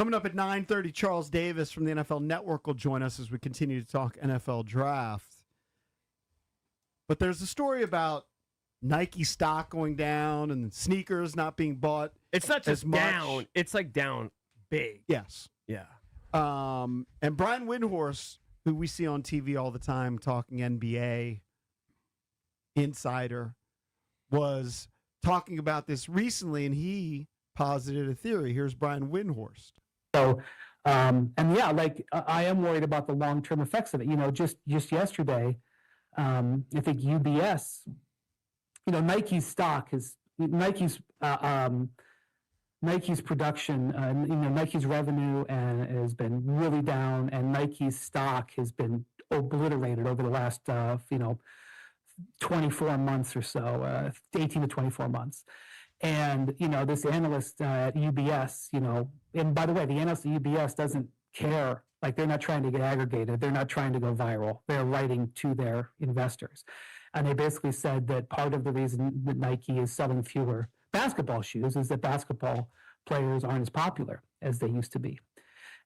S1: Coming up at 9:30, Charles Davis from the NFL Network will join us as we continue to talk NFL draft. But there's a story about Nike stock going down and sneakers not being bought.
S2: It's not
S1: as
S2: just
S1: much.
S2: down. It's like down big.
S1: Yes.
S2: Yeah.
S1: And Brian Windhorst, who we see on TV all the time talking NBA insider, was talking about this recently, and he posited a theory. Here's Brian Windhorst.
S12: So, and yeah, like I am worried about the long-term effects of it. You know, just yesterday, I think UBS, you know, Nike's stock is Nike's production, you know, Nike's revenue has been really down, and Nike's stock has been obliterated over the last, 24 months or so, 18 to 24 months. And, you know, this analyst at UBS, you know, and by the way, the analyst at UBS doesn't care. Like, they're not trying to get aggregated. They're not trying to go viral. They're writing to their investors. And they basically said that part of the reason that Nike is selling fewer basketball shoes is that basketball players aren't as popular as they used to be.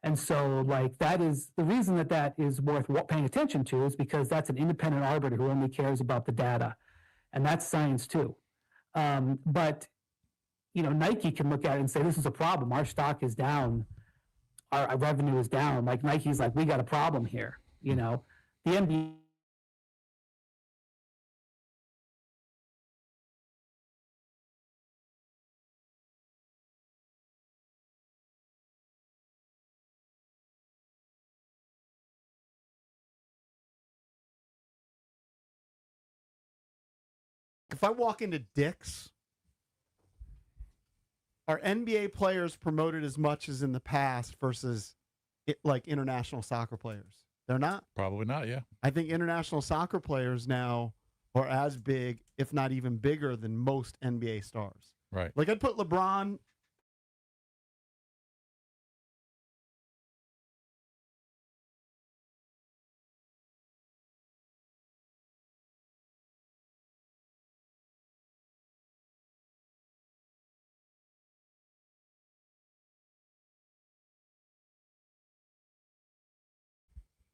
S12: And so, like, that is the reason that is worth paying attention to, is because that's an independent arbiter who only cares about the data. And that's science too. But, you know, Nike can look at it and say, this is a problem. Our stock is down. Our revenue is down. Like, Nike's like, we got a problem here. You know, the NBA.
S1: If I walk into Dick's, are NBA players promoted as much as in the past versus like international soccer players? They're not.
S3: Probably not, yeah.
S1: I think international soccer players now are as big, if not even bigger, than most NBA stars.
S3: Right.
S1: Like, I'd put LeBron.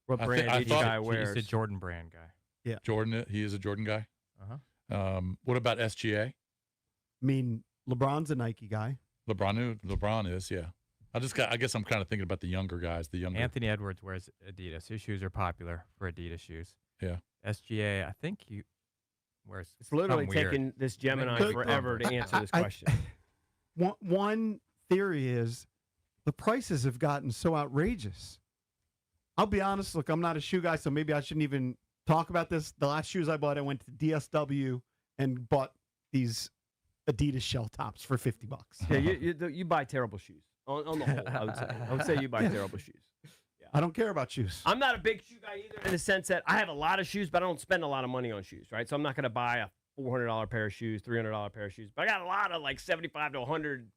S2: What
S3: I
S2: brand
S3: thi- I
S2: each
S3: thought
S2: guy
S10: He's
S2: wears?
S10: the Jordan brand guy.
S1: Yeah.
S3: Jordan, he is a Jordan guy.
S10: Uh-huh.
S3: What about SGA?
S1: I mean, LeBron's a Nike guy.
S3: LeBron is, yeah. I guess I'm kind of thinking about the younger guys,
S10: Anthony Edwards wears Adidas. His shoes are popular for Adidas shoes.
S3: Yeah.
S10: SGA, I think he wears.
S2: It's literally
S10: something weird.
S2: taking this Gemini
S1: Could-
S2: forever to answer this question.
S1: One theory is the prices have gotten so outrageous. I'll be honest. Look, I'm not a shoe guy, so maybe I shouldn't even talk about this. The last shoes I bought, I went to DSW and bought these Adidas shell tops for $50.
S2: Yeah, you buy terrible shoes. On the whole, I would say you buy terrible shoes. Yeah.
S1: I don't care about shoes.
S2: I'm not a big shoe guy either, in the sense that I have a lot of shoes, but I don't spend a lot of money on shoes, right? So I'm not going to buy a $400 pair of shoes, $300 pair of shoes, but I got a lot of like $75 to $110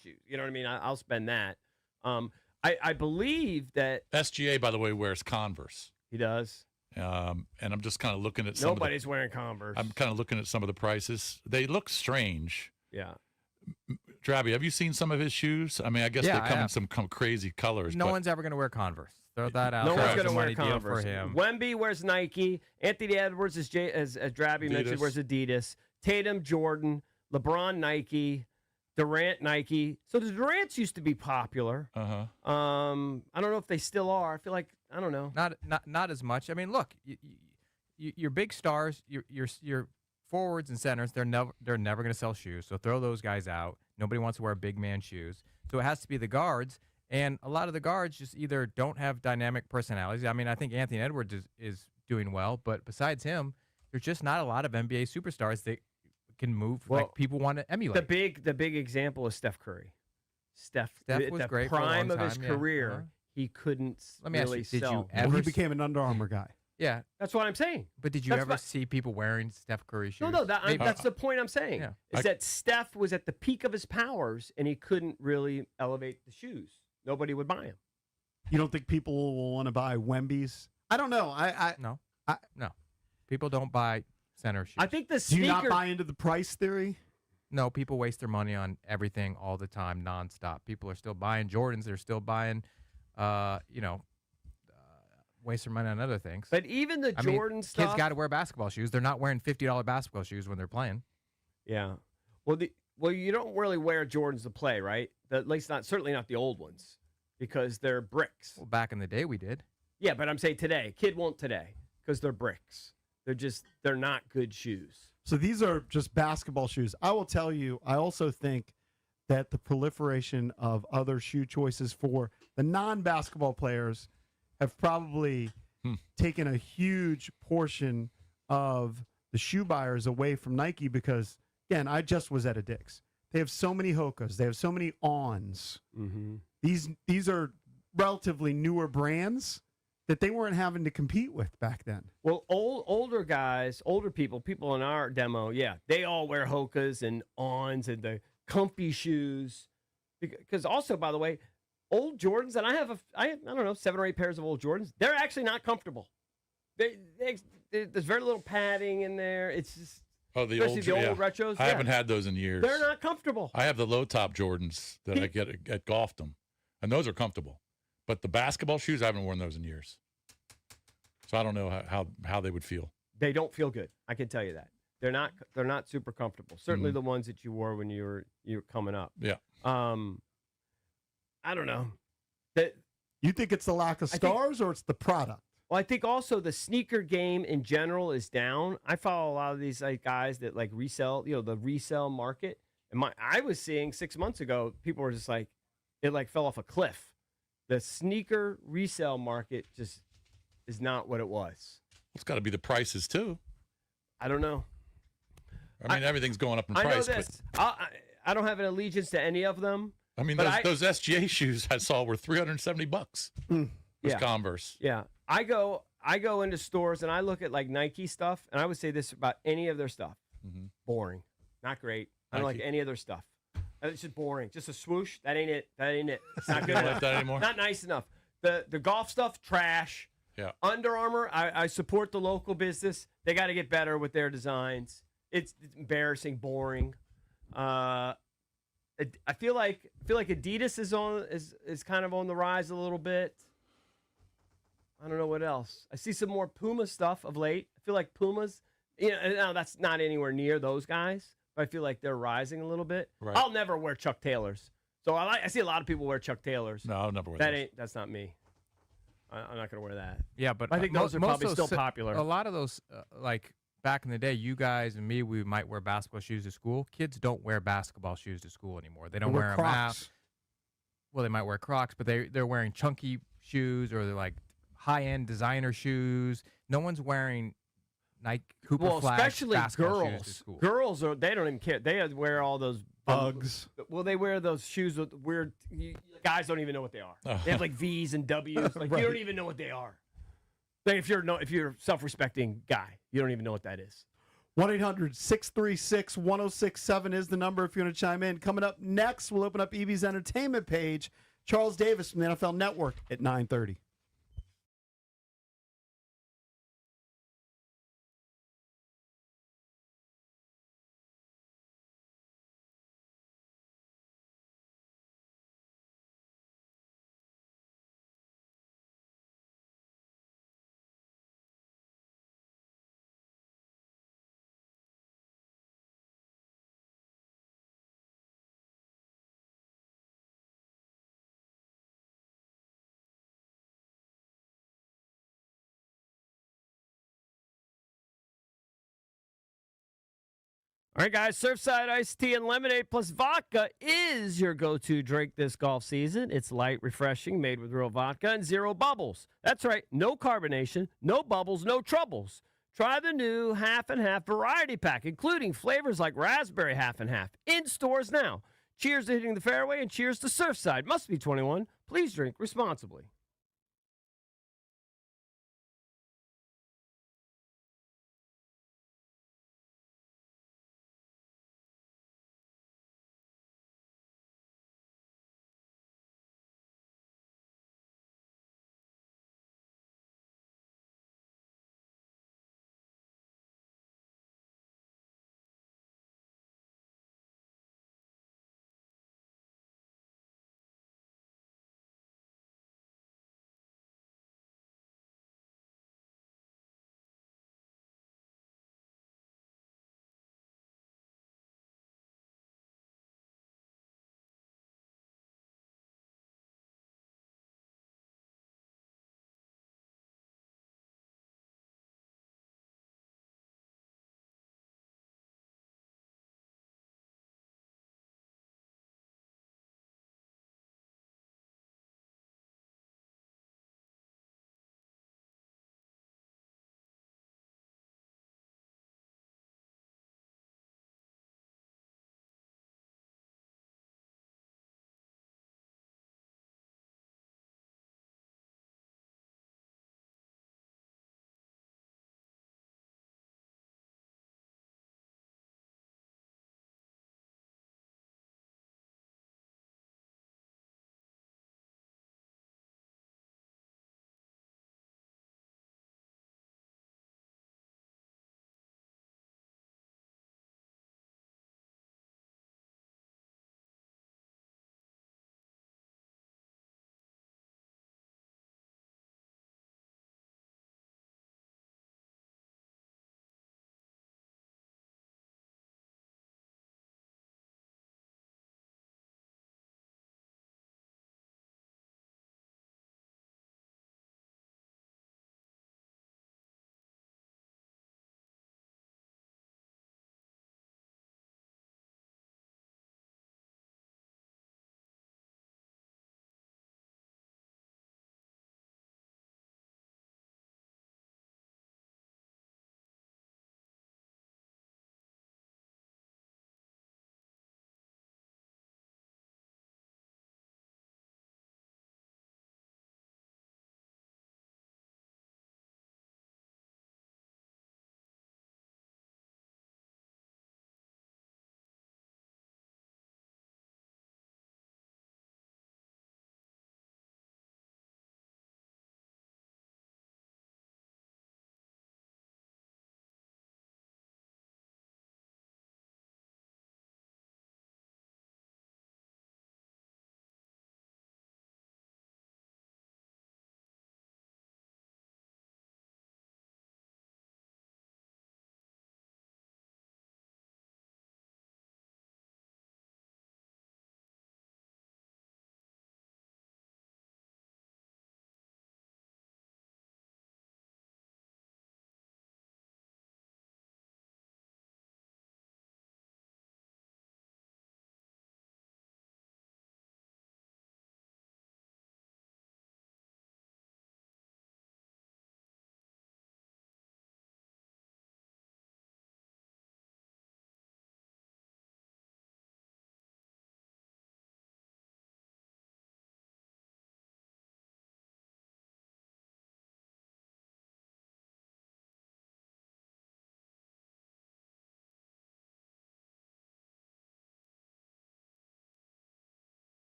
S2: shoes. You know what I mean? I'll spend that. I believe that
S3: SGA, by the way, wears Converse.
S2: he does.
S3: And I'm just kind of looking at some
S2: Nobody's wearing Converse.
S3: I'm kind of looking at some of the prices. They look strange.
S2: Yeah.
S3: Drabby, have you seen some of his shoes? I mean, I guess
S10: Yeah,
S3: they
S10: I
S3: come in
S10: have.
S3: some crazy colors.
S10: No
S3: but
S10: one's ever going to wear Converse. Throw that out.
S2: No
S10: there.
S2: one's
S10: It's
S2: going
S10: a
S2: to wear
S10: money deal
S2: Converse.
S10: for him.
S2: Wemby wears Nike. Anthony Edwards, as Drabby mentioned,
S3: Adidas.
S2: wears Adidas. Tatum, Jordan. LeBron, Nike. Durant, Nike. So the Durants used to be popular.
S3: Uh-huh.
S2: I don't know if they still are. I feel like, I don't know.
S10: Not as much. I mean, look, your big stars, your forwards and centers, they're never going to sell shoes. So throw those guys out. Nobody wants to wear big man shoes. So it has to be the guards, and a lot of the guards just either don't have dynamic personalities. I mean, I think Anthony Edwards is doing well, but besides him, there's just not a lot of NBA superstars that can move like people want to emulate.
S2: The big example is Steph Curry. Steph
S10: was
S2: the
S10: great for a long
S2: prime of his
S10: time, yeah.
S2: career.
S10: Uh-huh.
S2: He couldn't
S10: Let me ask
S2: really
S10: you, did
S2: sell.
S10: you
S1: Well,
S10: ever
S1: he became an Under Armour guy.
S10: Yeah,
S2: That's what I'm saying.
S10: but did you
S2: That's
S10: ever
S2: what-
S10: see people wearing Steph Curry shoes?
S2: No,
S10: Maybe-
S2: that's the point I'm saying.
S10: Yeah.
S2: Is that Steph was at the peak of his powers and he couldn't really elevate the shoes. Nobody would buy him.
S1: You don't think people will want to buy Wemby's? I don't know.
S10: No. People don't buy center shoes.
S2: I think the
S1: Do you not
S2: sneaker.
S1: buy into the price theory?
S10: No, people waste their money on everything all the time, nonstop. People are still buying Jordans. They're still buying, waste their money on other things.
S2: But even the Jordan stuff,
S10: kids got to wear basketball shoes. They're not wearing $50 basketball shoes when they're playing.
S2: yeah. Well, you don't really wear Jordans to play, right? At least certainly not the old ones, because they're bricks.
S10: Well, back in the day, we did.
S2: Yeah, but I'm saying today, kid won't today because they're bricks. They're not good shoes.
S1: So these are just basketball shoes. I will tell you, I also think that the proliferation of other shoe choices for the non-basketball players have probably taken a huge portion of the shoe buyers away from Nike because, again, I just was at a Dick's. They have so many Hokas. They have so many Ons.
S2: Mm-hmm.
S1: These are relatively newer brands that they weren't having to compete with back then.
S2: Well, older guys, older people in our demo, yeah, they all wear Hokas and Ons and the comfy shoes. Because also, by the way, old Jordans, and I have, I don't know, 7 or 8 pairs of old Jordans. They're actually not comfortable. There's very little padding in there. It's just,
S3: the
S2: especially
S3: old
S2: retros.
S3: I haven't had those in years.
S2: They're not comfortable.
S3: I have the low top Jordans that I get at Golfdom, and those are comfortable. But the basketball shoes, I haven't worn those in years. So I don't know how they would feel.
S2: They don't feel good. I can tell you that. They're not super comfortable. Certainly the ones that you wore when you were coming up.
S3: Yeah.
S2: I don't know.
S1: You think it's the lack of stars or it's the product?
S2: Well, I think also the sneaker game in general is down. I follow a lot of these guys that resell, the resale market. And I was seeing 6 months ago, people were just it fell off a cliff. The sneaker resale market just is not what it was.
S3: It's got to be the prices too.
S2: I don't know.
S3: I mean, everything's going up in price.
S2: I know this. I don't have an allegiance to any of them.
S3: I mean, those SGA shoes I saw were $370. Those Converse.
S2: Yeah. I go into stores and I look at Nike stuff, and I would say this about any of their stuff.
S3: Mm-hmm.
S2: Boring. Not great. I don't like any of their stuff. It's just boring. Just a swoosh. That ain't it. It's not good enough.
S3: Like that anymore?
S2: Not nice enough. The golf stuff, trash.
S3: Yeah.
S2: Under Armour, I support the local business. They got to get better with their designs. It's embarrassing, boring. I feel like Adidas is kind of on the rise a little bit. I don't know what else. I see some more Puma stuff of late. I feel like Puma's, now that's not anywhere near those guys, but I feel like they're rising a little bit.
S3: Right.
S2: I'll never wear Chuck Taylors. So I see a lot of people wear Chuck Taylors.
S3: No, I'll never wear those.
S2: That's not me. I'm not going to wear that.
S10: Yeah, but
S2: I think those are probably still popular.
S10: A lot of those, back in the day, you guys and me, we might wear basketball shoes to school. Kids don't wear basketball shoes to school anymore. They don't wear them out. Well, they might wear Crocs, but they're wearing chunky shoes, or they're high-end designer shoes. No one's wearing Nike Cooper Flash
S2: especially
S10: basketball
S2: girls.
S10: shoes to school.
S2: Girls they don't even care. They wear all those
S1: Bugs.
S2: Well, they wear those shoes with weird. Guys don't even know what they are. They have V's and W's.
S1: Right.
S2: You don't even know what they are. If you're a self-respecting guy, you don't even know what that is.
S1: 1-800-636-1067 is the number if you want to chime in. Coming up next, we'll open up Evie's entertainment page. Charles Davis from the NFL Network at 9:30.
S2: All right, guys, Surfside iced tea and lemonade plus vodka is your go-to drink this golf season. It's light, refreshing, made with real vodka and zero bubbles. That's right, no carbonation, no bubbles, no troubles. Try the new half and half variety pack, including flavors like raspberry half and half. In stores now. Cheers to hitting the fairway and cheers to Surfside. Must be 21. Please drink responsibly.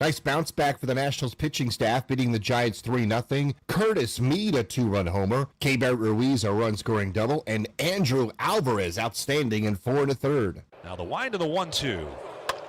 S4: Nice bounce back for the Nationals pitching staff, beating the Giants 3-0. Curtis Mead, a 2-run homer. K-Bart Ruiz, a run-scoring double. And Andrew Alvarez, outstanding in 4 1/3.
S13: Now the wind to the 1-2.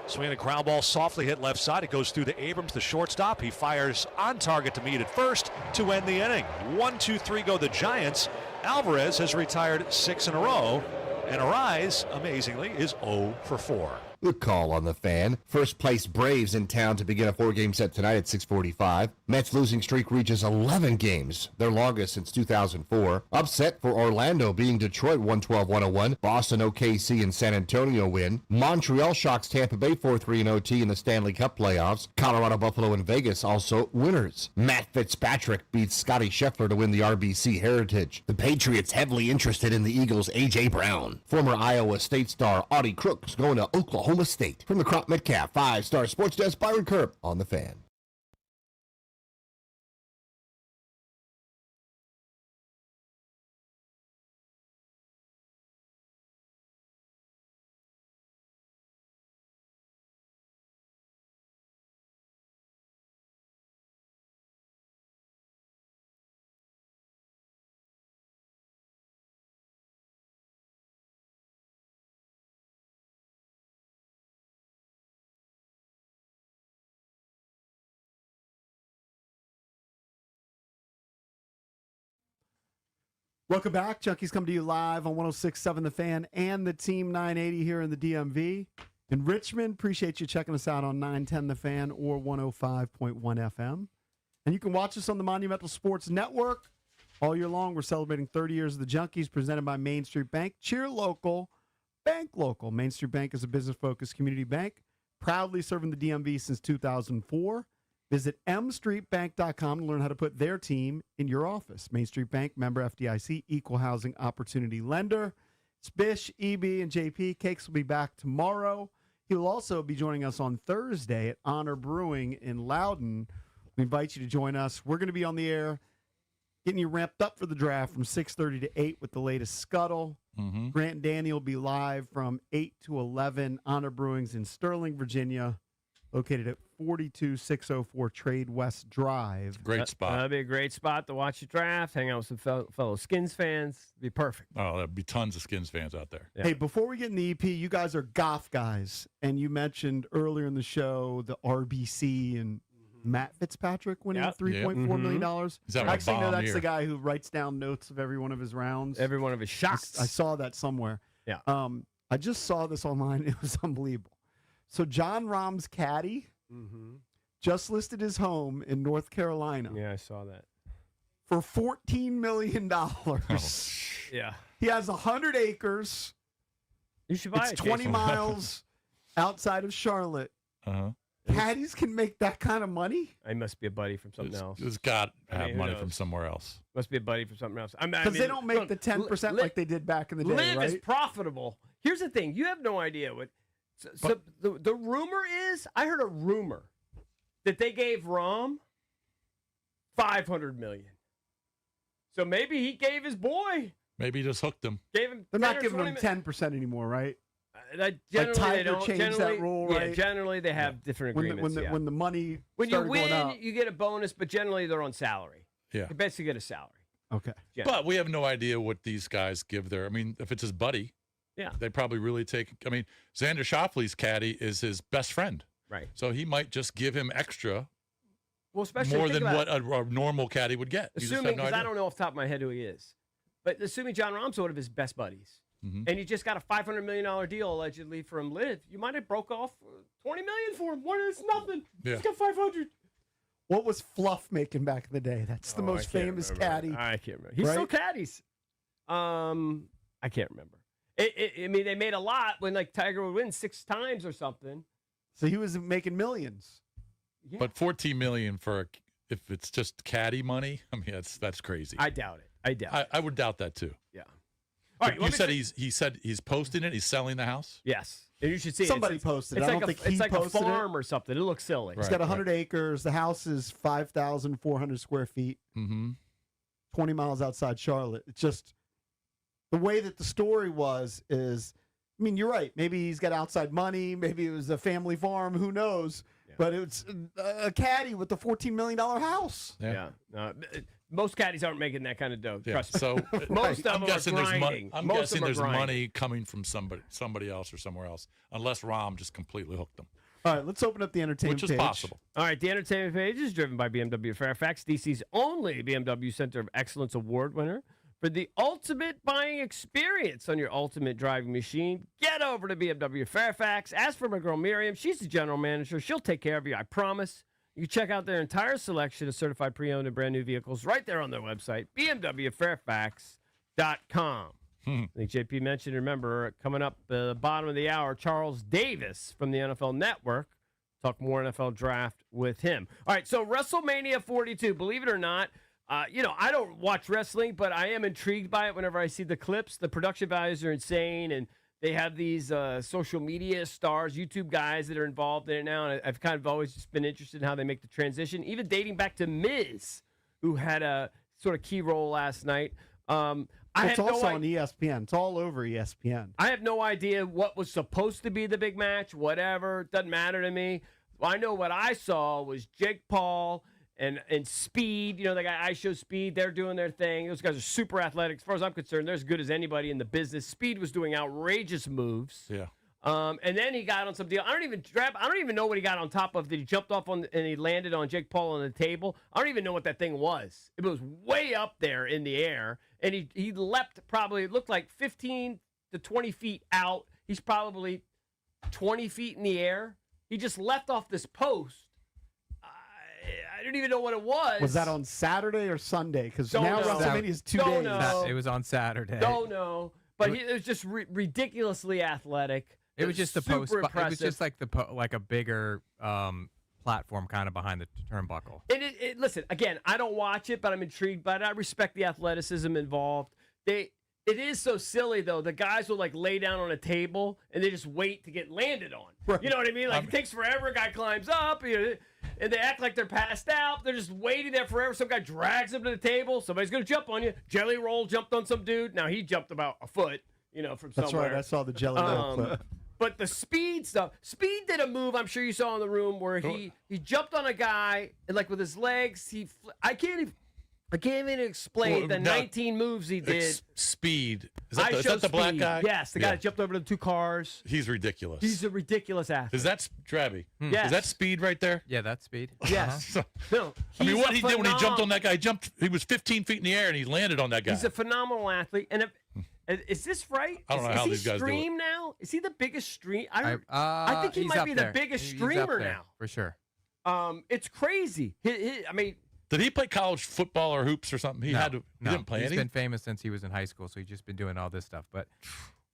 S13: Swinging a ground ball, softly hit left side. It goes through to Abrams, the shortstop. He fires on target to Mead at first to end the inning. 1-2-3 go the Giants. Alvarez has retired 6 in a row. And Arise, amazingly, is 0 for 4.
S4: The call on the Fan. First place Braves in town to begin a 4-game set tonight at 6:45. Mets losing streak reaches 11 games, their longest since 2004. Upset for Orlando being Detroit 112-101. Boston, OKC, and San Antonio win. Montreal shocks Tampa Bay 4-3 in OT in the Stanley Cup playoffs. Colorado, Buffalo, and Vegas also winners. Matt Fitzpatrick beats Scotty Scheffler to win the RBC Heritage. The Patriots heavily interested in the Eagles' A.J. Brown. Former Iowa State star Audie Crooks going to Oklahoma State. From the Crop Metcalf 5-star sports desk, Byron Kerp on the Fan.
S1: Welcome back. Junkies come to you live on 106.7 The Fan and the Team 980 here in the DMV. In Richmond, appreciate you checking us out on 910 The Fan or 105.1 FM. And you can watch us on the Monumental Sports Network all year long. We're celebrating 30 years of the Junkies, presented by Main Street Bank. Cheer local, bank local. Main Street Bank is a business-focused community bank, proudly serving the DMV since 2004. Visit mstreetbank.com to learn how to put their team in your office. Main Street Bank, member FDIC, equal housing opportunity lender. It's Bish, EB, and JP. Cakes will be back tomorrow. He will also be joining us on Thursday at Honor Brewing in Loudon. We invite you to join us. We're going to be on the air getting you ramped up for the draft from 6:30 to 8 with the latest Scuttle.
S3: Mm-hmm.
S1: Grant and Danny will be live from 8 to 11. Honor Brewing's in Sterling, Virginia, located at 42604 Trade West Drive.
S3: Great spot.
S2: That'd be a great spot to watch the draft, hang out with some fellow Skins fans. Be perfect.
S3: Oh, there'd be tons of Skins fans out there.
S2: Yeah.
S1: Hey, before we get in the EP, you guys are Goff guys, and you mentioned earlier in the show the RBC and Matt Fitzpatrick winning $3.4 million.
S3: Is that
S1: I actually know that's
S3: here?
S1: the guy who writes down notes of every one of his rounds.
S2: Every one of his shots.
S1: I saw that somewhere.
S2: Yeah.
S1: I just saw this online. It was unbelievable. So John Rahm's caddy just listed his home in North Carolina
S2: Yeah, I saw that.
S1: for $14 million.
S2: Yeah.
S1: He has 100 acres.
S2: You should buy
S1: It's
S2: it.
S1: 20
S2: Jason.
S1: miles outside of Charlotte.
S3: Uh-huh.
S1: Caddies can make that kind of money?
S2: I must be a buddy from something else.
S3: It's got to have
S2: who
S3: money
S2: knows?
S3: from somewhere else.
S2: Must be a buddy from something else.
S1: Because they don't make the 10% like they did back in the day,
S2: Live
S1: right?
S2: is profitable. Here's the thing. You have no idea what. So the rumor is, I heard a rumor that they gave Rom $500 million. So maybe he gave his boy.
S3: Maybe he just hooked him.
S2: Gave him.
S1: They're
S2: 10
S1: not
S2: or
S1: giving
S2: 20
S1: them 10% anymore, right?
S2: Generally,
S1: Tiger
S2: they don't.
S1: changed that
S2: Generally,
S1: rule, right?
S2: Yeah, generally they have different agreements.
S1: When the money
S2: when you
S1: started going
S2: win,
S1: up.
S2: you get a bonus, but generally they're on salary.
S3: Yeah.
S2: You basically get a salary.
S1: Okay.
S3: But we have no idea what these guys give their. I mean, if it's his buddy,
S2: Yeah.
S3: they probably really take. I mean, Xander Schauffele's caddy is his best friend.
S2: Right.
S3: So he might just give him extra
S2: Well, especially
S3: more
S2: think
S3: than
S2: about
S3: what a normal caddy would get. You just have
S2: assuming,
S3: no
S2: because I
S3: idea.
S2: don't know off the top of my head who he is, but assuming John Rahm's one of his best buddies, and he just got a $500 million deal allegedly from Liv, you might have broke off $20 million for him. What is nothing?
S3: Yeah.
S2: He's got 500.
S1: What was Fluff making back in the day? That's the most famous caddy.
S2: I can't remember. He still caddies. I can't remember. I mean, they made a lot when like Tiger would win 6 times or something.
S1: So he was making millions.
S2: Yeah.
S3: But $14 million for if it's just caddy money, I mean that's crazy.
S2: I doubt it. I doubt it.
S3: I would doubt that too.
S2: Yeah. All right.
S3: You said he said he's posting it. He's selling the house.
S2: Yes. And you should see it.
S1: Somebody
S2: It's
S1: posted it.
S2: It's
S1: I
S2: like
S1: don't think he
S2: it's like a
S1: posted it.
S2: farm or something. It looks silly.
S1: He's got 100 acres. The house is 5,400 square feet.
S3: Mm-hmm.
S1: 20 miles outside Charlotte. It's just the way that the story is, I mean, you're right. Maybe he's got outside money. Maybe it was a family farm. Who knows?
S2: Yeah.
S1: But it's a caddy with a $14 million house.
S2: Yeah. Most caddies aren't making that kind of dough.
S3: Yeah.
S2: Trust me.
S3: So
S2: Most of
S3: I'm
S2: them
S3: guessing
S2: are
S3: there's money.
S2: grinding.
S3: I'm
S2: Most
S3: guessing
S2: of them are
S3: there's
S2: grinding.
S3: money coming from somebody else or somewhere else, unless Rahm just completely hooked them,
S1: All right, let's open up the entertainment
S3: which is
S1: page.
S3: possible.
S2: All right, the entertainment page is driven by BMW Fairfax, DC's only BMW Center of Excellence Award winner. For the ultimate buying experience on your ultimate driving machine, get over to BMW Fairfax. Ask for my girl Miriam. She's the general manager. She'll take care of you, I promise. You can check out their entire selection of certified pre-owned and brand new vehicles right there on their website, bmwfairfax.com. I think JP mentioned, remember, coming up the bottom of the hour, Charles Davis from the NFL Network. Talk more NFL draft with him. All right, so WrestleMania 42, believe it or not, I don't watch wrestling, but I am intrigued by it whenever I see the clips. The production values are insane, and they have these social media stars, YouTube guys that are involved in it now, and I've kind of always just been interested in how they make the transition, even dating back to Miz, who had a sort of key role last night.
S1: It's also on ESPN. It's all over ESPN.
S2: I have no idea what was supposed to be the big match, whatever. Doesn't matter to me. I know what I saw was Jake Paul and Speed. The guy I Show Speed, they're doing their thing. Those guys are super athletic. As far as I'm concerned, they're as good as anybody in the business. Speed was doing outrageous moves.
S3: Yeah.
S2: And then he got on some deal. I don't even know what he got on top of. That he jumped off on and he landed on Jake Paul on the table. I don't even know what that thing was. It was way up there in the air, and he leapt probably. It looked like 15 to 20 feet out. He's probably 20 feet in the air. He just left off this post. I don't even know what it was.
S1: Was that on Saturday or Sunday? Because
S2: Don't
S1: now
S2: know.
S1: WrestleMania is 2
S2: Don't
S1: days.
S2: know.
S10: It was on Saturday.
S2: Don't know. But it was just ridiculously athletic.
S10: It was just the
S2: super
S10: post. It
S2: impressive.
S10: was just like like a bigger platform kind of behind the turnbuckle.
S2: And listen, again, I don't watch it, but I'm intrigued by it. I respect the athleticism involved. It is so silly, though. The guys will, lay down on a table, and they just wait to get landed on.
S1: Right.
S2: You know what I mean? It takes forever. A guy climbs up, and they act like they're passed out. They're just waiting there forever. Some guy drags them to the table. Somebody's going to jump on you. Jelly Roll jumped on some dude. Now, he jumped about a foot, from
S1: That's
S2: somewhere.
S1: right. I saw the Jelly Roll clip.
S2: But the Speed stuff, Speed did a move I'm sure you saw in the room where he jumped on a guy, and, with his legs, I can't even explain the 19 moves he did.
S3: Speed. Is that the black guy?
S2: Yes, the guy that jumped over the two cars.
S3: He's ridiculous.
S2: He's a ridiculous athlete.
S3: Is that Drabby?
S2: Yes.
S3: Is that Speed right there?
S10: Yeah, that's Speed.
S2: Yes. No,
S3: I mean, what
S2: he's
S3: he
S2: a
S3: did when he jumped on that guy, he was 15 feet in the air and he landed on that guy.
S2: He's a phenomenal athlete. And is this right?
S3: I don't know how these guys do it.
S2: Is he stream now? Is he the biggest stream? I think he
S10: he's
S2: might
S10: up
S2: be
S10: there.
S2: the biggest
S10: He's
S2: streamer
S10: up there,
S2: now.
S10: for sure.
S2: It's crazy.
S3: Did he play college football or hoops or something? He didn't play
S10: He's
S3: any.
S10: been famous since he was in high school, so he's just been doing all this stuff. But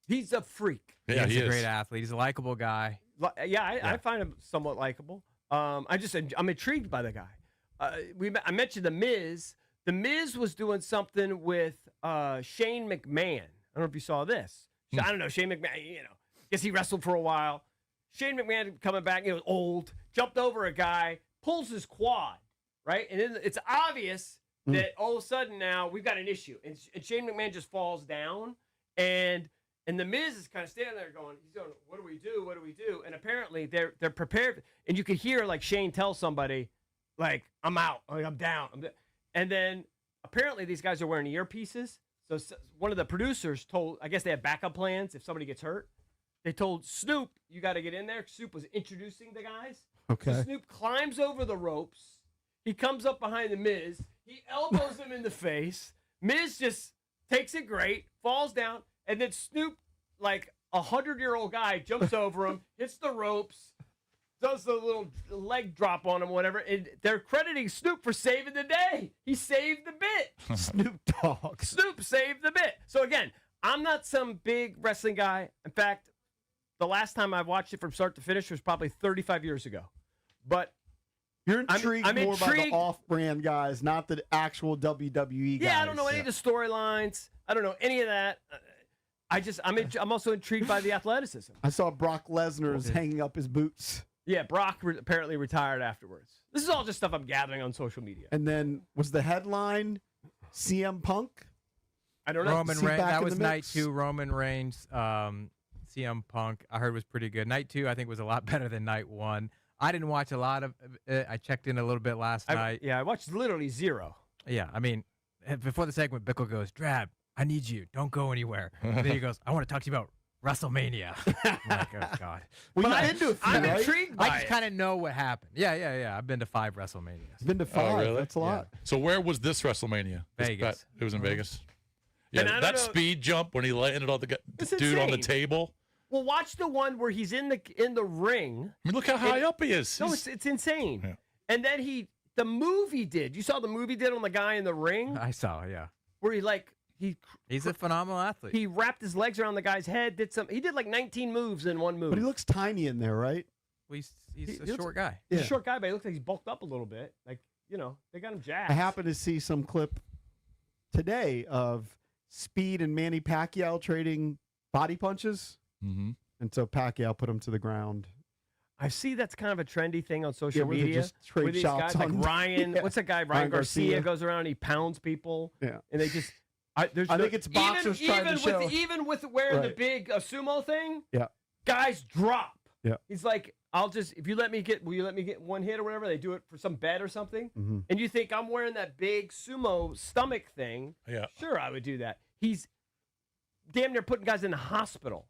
S2: he's a freak.
S3: Yeah,
S10: he's
S3: he
S10: a
S3: is.
S10: great athlete. He's a likable guy.
S2: I find him somewhat likable. I'm intrigued by the guy. I mentioned the Miz. The Miz was doing something with Shane McMahon. I don't know if you saw this. I don't know, Shane McMahon. Guess he wrestled for a while. Shane McMahon coming back. Old, jumped over a guy, pulls his quad. Right? And then it's obvious that all of a sudden now we've got an issue. And Shane McMahon just falls down. And the Miz is kind of standing there going, what do we do? What do we do? And apparently they're prepared. And you could hear Shane tell somebody, I'm out. I'm down. And then apparently these guys are wearing earpieces. So one of the producers told, I guess they have backup plans if somebody gets hurt. They told Snoop, you got to get in there. Snoop was introducing the guys.
S1: Okay.
S2: So Snoop climbs over the ropes. He comes up behind the Miz. He elbows him in the face. Miz just takes it great, falls down, and then Snoop, 100-year-old guy, jumps over him, hits the ropes, does the little leg drop on him, whatever. And they're crediting Snoop for saving the day. He saved the bit.
S1: Snoop Dogg.
S2: Snoop saved the bit. So again, I'm not some big wrestling guy. In fact, the last time I watched it from start to finish was probably 35 years ago. But
S1: you're intrigued
S2: I'm
S1: more by the
S2: intrigued.
S1: off-brand guys, not the actual WWE guys.
S2: Yeah, I don't know any of the storylines. I don't know any of that. I'm also intrigued by the athleticism.
S1: I saw Brock Lesnar's hanging up his boots.
S2: Yeah, Brock apparently retired afterwards. This is all just stuff I'm gathering on social media.
S1: And then was the headline CM Punk?
S2: I don't know.
S10: Roman Reigns. That was night 2. Roman Reigns, CM Punk. I heard was pretty good. Night 2, I think, was a lot better than night 1. I didn't watch a lot of it. I checked in a little bit last night.
S2: Yeah, I watched literally zero.
S10: Yeah, I mean, before the segment, Bickle goes, Drab, I need you. Don't go anywhere. And then he goes, I want to talk to you about WrestleMania. I'm like, oh, God.
S1: Well, you've been to a few,
S2: I'm
S1: right?
S2: intrigued by
S10: I just
S2: it.
S10: kind of know what happened. Yeah. I've been to 5 WrestleManias.
S1: Been to 5.
S3: really?
S1: That's a lot.
S3: So where was this WrestleMania?
S10: Vegas.
S3: It was in Vegas.
S2: And I
S3: Yeah,
S2: don't
S3: that
S2: know-
S3: speed jump when he landed on the
S2: It's
S3: dude on the
S2: insane.
S3: table.
S2: Well, watch the one where he's in the ring.
S3: I mean, look how high up he is.
S2: No,
S3: He's-
S2: it's insane.
S3: Yeah.
S2: And then the move he did. You saw the move he did on the guy in the ring
S10: I saw, yeah.
S2: where
S10: He's a phenomenal athlete.
S2: he wrapped his legs around the guy's head. He did like 19 moves in one move.
S1: But he looks tiny in there, right?
S10: Well, he's
S2: He
S10: a
S2: looks-
S10: short guy.
S2: He's
S1: Yeah.
S2: a short guy, but he looks like he's bulked up a little bit. Like they got him jacked.
S1: I happened to see some clip today of Speed and Manny Pacquiao trading body punches.
S3: Mm-hmm.
S1: And so Pacquiao put him to the ground.
S2: I see that's kind of a trendy thing on social
S1: where they
S2: media.
S1: just trade
S2: where these
S1: shots
S2: guys, like
S1: on-
S2: Ryan,
S1: Yeah.
S2: what's that guy? Ryan
S1: Ryan
S2: Garcia
S1: Garcia.
S2: goes around and he pounds people.
S1: Yeah.
S2: And they just.
S1: I think it's boxers trying to show.
S2: Even with wearing the
S1: Right.
S2: big sumo thing,
S1: Yeah.
S2: guys drop.
S1: Yeah.
S2: He's like, will you let me get one hit or whatever? They do it for some bet or something.
S1: Mm-hmm.
S2: And you think I'm wearing that big sumo stomach thing?
S3: Yeah.
S2: Sure, I would do that. He's damn near putting guys in the hospital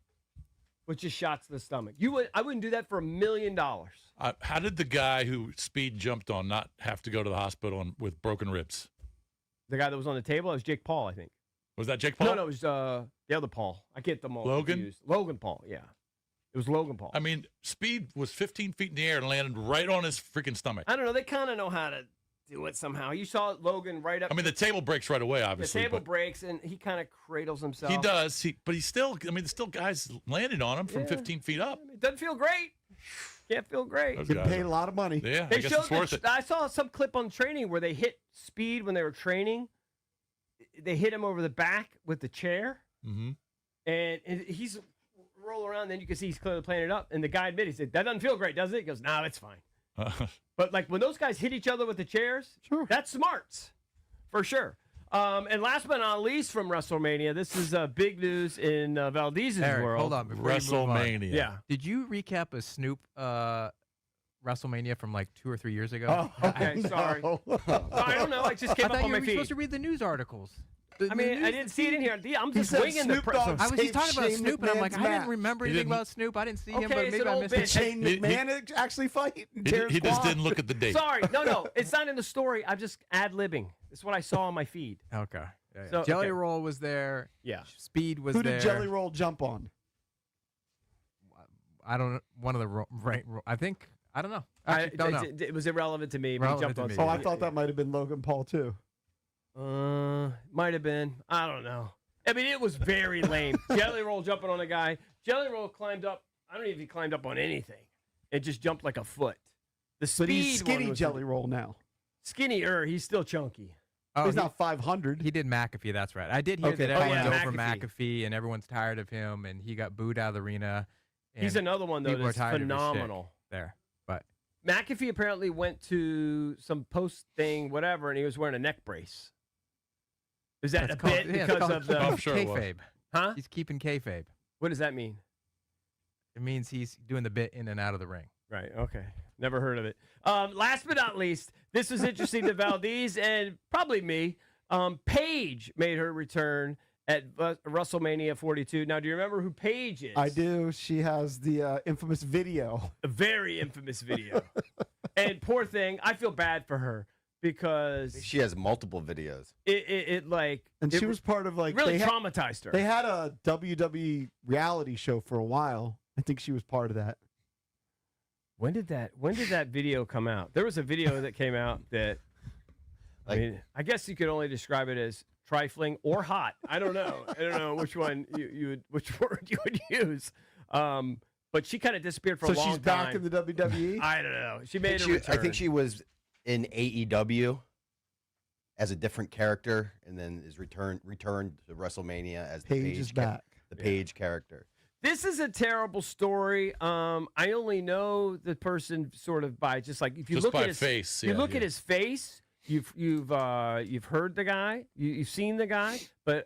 S2: with just shots to the stomach. I wouldn't do that for $1 million.
S3: How did the guy who Speed jumped on not have to go to the hospital with broken ribs?
S2: The guy that was on the table, it was Jake Paul, I think.
S3: Was that Jake Paul?
S2: No, it was the other Paul. I get them all
S3: Logan?
S2: confused. Logan Paul, yeah. It was Logan Paul.
S3: I mean, Speed was 15 feet in the air and landed right on his freaking stomach.
S2: I don't know. They kind of know how to do it somehow. You saw Logan right up.
S3: I mean, the table breaks right away,
S2: the
S3: obviously.
S2: table
S3: but
S2: breaks, and he kind of cradles himself.
S3: he does. But he's still, I mean, there's still guys landing on him from
S2: Yeah.
S3: 15 feet up.
S2: It doesn't feel great. Can't feel great.
S3: Those
S1: You
S3: guys
S1: paid
S3: are-
S1: a lot of money.
S3: Yeah,
S2: They
S3: I guess
S2: showed
S3: it's worth it.
S2: I saw some clip on training where they hit Speed when they were training. They hit him over the back with the chair,
S3: Mm-hmm.
S2: and he's rolling around. Then you can see he's clearly playing it up. And the guy admitted, he said, "That doesn't feel great, does it?" He goes, "No, it's fine." But like when those guys hit each other with the chairs,
S1: Sure.
S2: that's smarts, for sure. And last but not least from WrestleMania, this is big news in Valdez's
S10: Eric,
S2: world.
S10: hold on. Before you move on.
S3: WrestleMania.
S2: Yeah.
S10: Did you recap a Snoop WrestleMania from like 2 or 3 years ago?
S2: Okay, sorry. I don't know. I just came
S10: I
S2: up
S10: thought
S2: on
S10: you
S2: my
S10: were
S2: feed.
S10: supposed to read the news articles.
S2: I mean, I didn't see it in here. I'm just
S1: said
S2: winging the
S1: Snoop
S2: press.
S1: Dogg
S10: I was just talking about
S1: Shane
S10: Snoop, and I'm like,
S1: McMahon's
S10: I didn't
S1: match.
S10: remember
S3: He
S10: anything
S3: didn't-
S10: about Snoop. I didn't see him,
S2: Okay,
S10: but
S2: it's
S10: maybe
S2: an
S10: I
S2: old
S10: missed
S2: bitch.
S10: it.
S1: Shane
S3: He-
S1: McMahon actually fight.
S3: He just didn't look at the date.
S2: Sorry, no, it's not in the story. I'm just ad-libbing. It's what I saw on my feed.
S10: Okay. Yeah.
S2: So,
S10: Jelly
S2: okay.
S10: Roll was there.
S2: Yeah.
S10: Speed was
S1: Who
S10: there.
S1: did Jelly Roll jump on?
S10: I don't know. One of the I think. I don't know. Actually, don't know.
S2: It was irrelevant to me. But he
S10: Relevant
S2: jumped
S10: to
S2: on.
S10: me.
S1: Oh, I thought that might have been Logan Paul too.
S2: Might have been. I don't know. I mean, it was very lame. Jelly Roll jumping on a guy. Jelly Roll climbed up. I don't know if he climbed up on anything. It just jumped like a foot. The speed
S1: But he's
S2: one
S1: skinny
S2: was
S1: Jelly Roll now.
S2: skinnier. He's still chunky.
S10: Oh,
S1: He's not 500.
S10: He did McAfee. That's right. I did hear
S1: Okay.
S10: that
S1: Oh,
S10: everyone's
S2: yeah,
S10: over
S2: McAfee.
S10: McAfee and everyone's tired of him, and he got booed out of the arena. And
S2: He's another one though
S10: people are
S2: that's
S10: tired of his shtick
S2: phenomenal.
S10: there. But
S2: McAfee apparently went to some post thing, whatever, and he was wearing a neck brace. Is that
S10: it's
S2: a bit
S10: it's
S2: because
S10: called
S2: of the
S3: I'm sure it was.
S10: kayfabe.
S2: huh?
S10: He's keeping kayfabe.
S2: What does that mean?
S10: It means he's doing the bit in and out of the ring.
S2: Right. Okay. Never heard of it. Last but not least, this was interesting to Valdez and probably me. Paige made her return at WrestleMania 42. Now, do you remember who Paige is?
S1: I do. She has the infamous video.
S2: A very infamous video. And poor thing, I feel bad for her because
S14: She has multiple videos.
S2: it like
S1: And
S2: it
S1: she was part of like
S2: really
S1: they had,
S2: traumatized her.
S1: they had a WWE reality show for a while. I think she was part of that.
S2: When did that video come out? There was a video that came out that I mean, I guess you could only describe it as trifling or hot. I don't know. I don't know which one which word you would use. But she kind of disappeared for
S1: So
S2: a long
S1: she's back
S2: time.
S1: in the WWE.
S2: I don't know. She made a return.
S14: I think she was in AEW as a different character, and then is returned to WrestleMania as the
S1: Paige is back.
S14: the Paige character.
S2: This is a terrible story. I only know the person sort of by just like if you
S3: Just
S2: look
S3: by
S2: at his
S3: face,
S2: You
S3: yeah,
S2: look
S3: yeah.
S2: at his face. You've heard the guy. You've seen the guy. But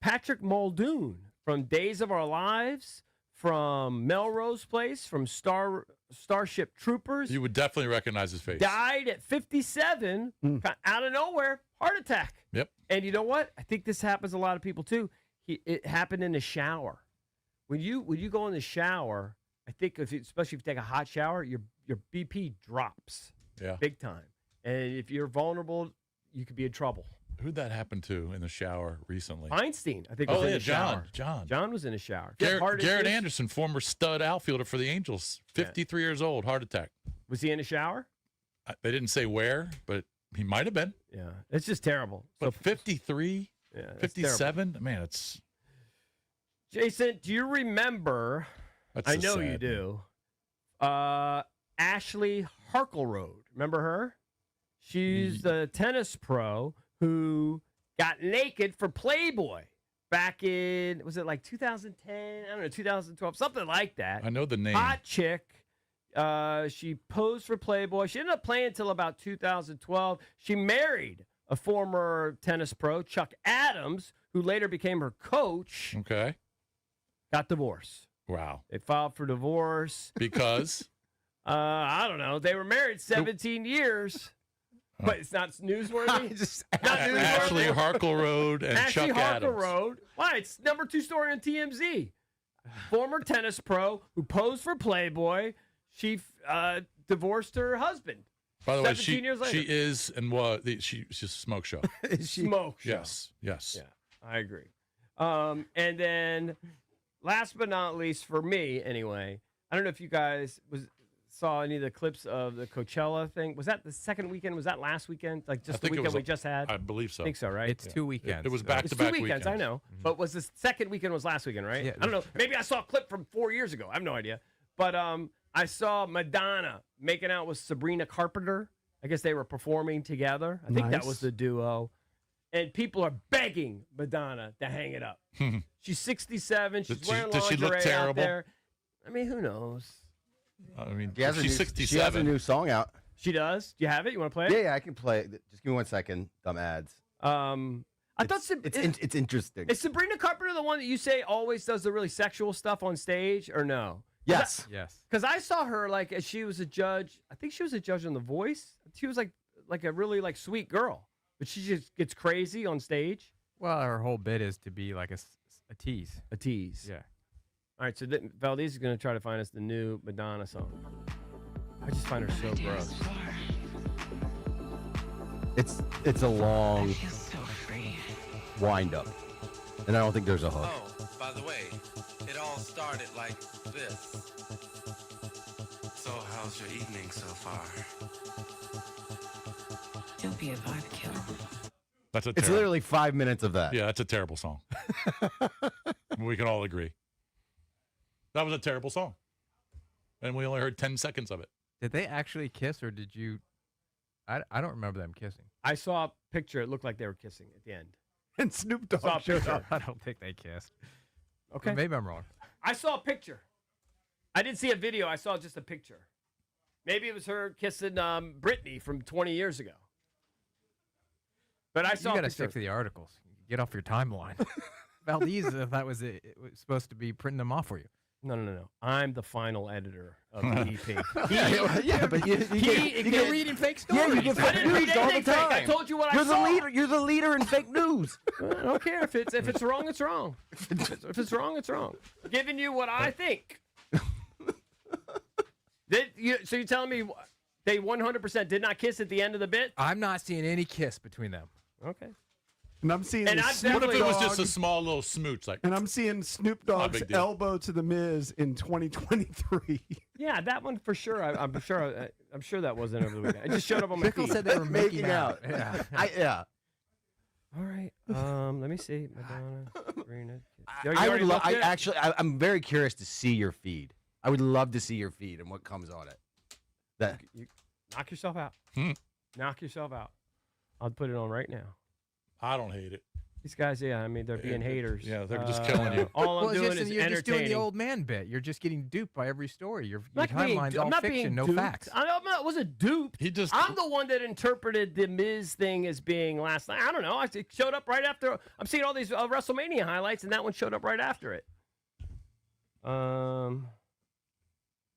S2: Patrick Muldoon from Days of Our Lives, from Melrose Place, from Star Starship Troopers.
S3: You would definitely recognize his face.
S2: Died at 57, out of nowhere, heart attack.
S3: Yep.
S2: And you know what? I think this happens to a lot of people too. It happened in the shower. When you go in the shower, I think especially if you take a hot shower, your BP drops.
S3: Yeah.
S2: Big time. And if you're vulnerable, you could be in trouble.
S3: Who'd that happen to in the shower recently?
S2: Feinstein, I think, was in the shower. John was in the shower.
S3: Garrett Anderson, former stud outfielder for the Angels, 53 years old, heart attack.
S2: Was he in the shower?
S3: They didn't say where, but he might have been.
S2: Yeah, it's just terrible.
S3: But 53,
S2: yeah,
S3: 57, man, it's...
S2: Jason, do you remember, I know you do, Ashley Harkleroad. Remember her? She's the tennis pro who got naked for Playboy back in, was it like 2010? I don't know, 2012, something like that.
S3: I know the name.
S2: Hot chick. She posed for Playboy. She ended up playing until about 2012. She married a former tennis pro, Chuck Adams, who later became her coach.
S3: Okay.
S2: Got divorced.
S3: Wow.
S2: They filed for divorce.
S3: Because?
S2: I don't know. They were married 17 years. But it's not newsworthy.
S3: Ashley Harkleroad and
S2: Ashley
S3: Chuck Adams.
S2: Harkleroad. Why? It's number 2 story on TMZ. Former tennis pro who posed for Playboy. She divorced her husband.
S3: By the way,
S2: 17 years later.
S3: she is and what? She's a smoke show.
S2: Smoke show.
S3: Yes.
S2: Yeah, I agree. And then, last but not least, for me anyway, I don't know if you guys saw any of the clips of the Coachella thing. Was that the second weekend? Was that last weekend? Like just the weekend we just had?
S3: I believe so.
S2: I think so, right?
S10: It's 2 weekends.
S3: It was back-to-back
S2: It's 2 weekends, I know.
S3: Mm-hmm.
S2: But was the second weekend was last weekend, right?
S10: Yeah.
S2: I don't know. Maybe I saw a clip from 4 years ago. I have no idea. But I saw Madonna making out with Sabrina Carpenter. I guess they were performing together. I think that was the duo. And people are begging Madonna to hang it up. She's 67. She's wearing
S3: does she look
S2: lingerie out
S3: terrible?
S2: there. I mean, who knows?
S3: I mean,
S14: She has
S3: she's
S14: a
S3: 67.
S14: She has a new song out.
S2: She does? Do you have it? You want to play it?
S14: Yeah, I can play it. Just give me 1 second. Dumb ads.
S2: I thought
S14: It's interesting.
S2: is Sabrina Carpenter the one that you say always does the really sexual stuff on stage, or no?
S14: Yes.
S10: Yes.
S2: Because I saw her like as she was a judge. I think she was a judge on The Voice. She was like a really sweet girl, but she just gets crazy on stage.
S10: Well, her whole bit is to be like a tease.
S2: A tease.
S10: Yeah.
S2: All right, so Valdez is going to try to find us the new Madonna song. I just find her so gross.
S14: It's a long wind up, and I don't think there's a hook.
S15: Oh, by the way, it all started like this. So how's your evening so far?
S16: Don't be a barbecue.
S14: It's literally 5 minutes of that.
S3: Yeah, that's a terrible song. We can all agree. That was a terrible song. And we only heard 10 seconds of it.
S10: Did they actually kiss, or did you? I don't remember them kissing.
S2: I saw a picture. It looked like they were kissing at the end.
S1: And Snoop Dogg
S2: Saw a
S1: showed
S2: picture.
S1: up.
S10: I don't think they kissed.
S2: Okay.
S10: Or maybe I'm wrong.
S2: I saw a picture. I didn't see a video. I saw just a picture. Maybe it was her kissing Britney from 20 years ago. But I saw.
S10: You got to
S2: a picture.
S10: stick to the articles. Get off your timeline. Valdez, if that was it was supposed to be printing them off for you.
S2: No. I'm the final editor of the EP.
S14: Yeah, but
S10: You're reading fake stories.
S14: Yeah, you get
S2: I
S14: fake
S2: didn't
S14: news
S2: read
S14: all the
S2: anything fake.
S14: time.
S2: I told you what
S14: You're
S2: I saw.
S14: You're the leader in fake news.
S2: I don't care if it's wrong, it's wrong. If it's wrong, it's wrong. Giving you what I think. So you're telling me they 100% did not kiss at the end of the bit?
S10: I'm not seeing any kiss between them.
S2: Okay.
S1: And I'm seeing
S2: And I'm
S1: Snoop
S3: What if it was
S1: Dogg-
S3: just a small little smooch? Like,
S1: And I'm seeing Snoop
S3: Not a
S1: Dogg's
S3: big deal.
S1: elbow to the Miz in 2023.
S2: Yeah, that one for sure. I'm sure that wasn't over the weekend. It just showed up on my
S10: Pickle
S2: feed.
S10: said they were making out.
S14: Yeah.
S10: Yeah.
S14: Yeah.
S2: All right. Let me see. Madonna, Sabrina.
S14: I'm very curious to see your feed. I would love to see your feed and what comes on it. That
S2: You knock yourself out. Knock yourself out. I'll put it on right now.
S3: I don't hate it.
S2: These guys, yeah, I mean, they're being haters.
S3: Yeah, they're just killing you.
S2: All I'm
S10: Well,
S2: doing is
S10: you're just doing the
S2: entertaining.
S10: old man bit. You're just getting duped by every story. Your
S2: I'm not being
S10: timeline's
S2: du- I'm
S10: all
S2: not
S10: fiction,
S2: being
S10: no
S2: duped.
S10: facts.
S2: I wasn't duped.
S3: He
S2: I'm the one that interpreted the Miz thing as being last night. I don't know. It showed up right after. I'm seeing all these WrestleMania highlights, and that one showed up right after it.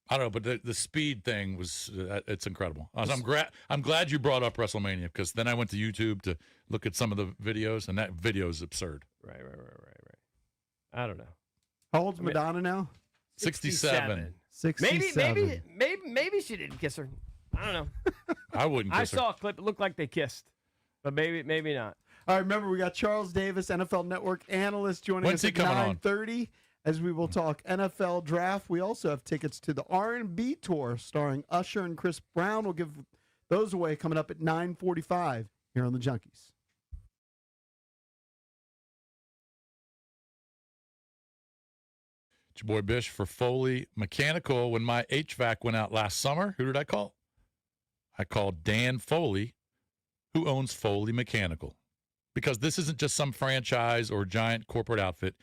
S3: I don't know, but the speed thing was it's incredible. I'm glad you brought up WrestleMania because then I went to YouTube to look at some of the videos, and that video is absurd.
S2: Right. I don't know.
S1: How old's Madonna now?
S3: 67.
S1: 67.
S2: Maybe she didn't kiss her. I don't know.
S3: I wouldn't kiss her.
S2: I saw a clip. It looked like they kissed, but maybe not.
S1: All right, remember, we got Charles Davis, NFL Network analyst, joining
S3: When's
S1: us
S3: he
S1: at
S3: coming on?
S1: 9:30 as we will talk NFL draft. We also have tickets to the R&B tour starring Usher and Chris Brown. We'll give those away coming up at 9:45 here on the Junkies.
S3: It's your boy Bish for Foley Mechanical. When my HVAC went out last summer, who did I call? I called Dan Foley, who owns Foley Mechanical. Because this isn't just some franchise or giant corporate outfit.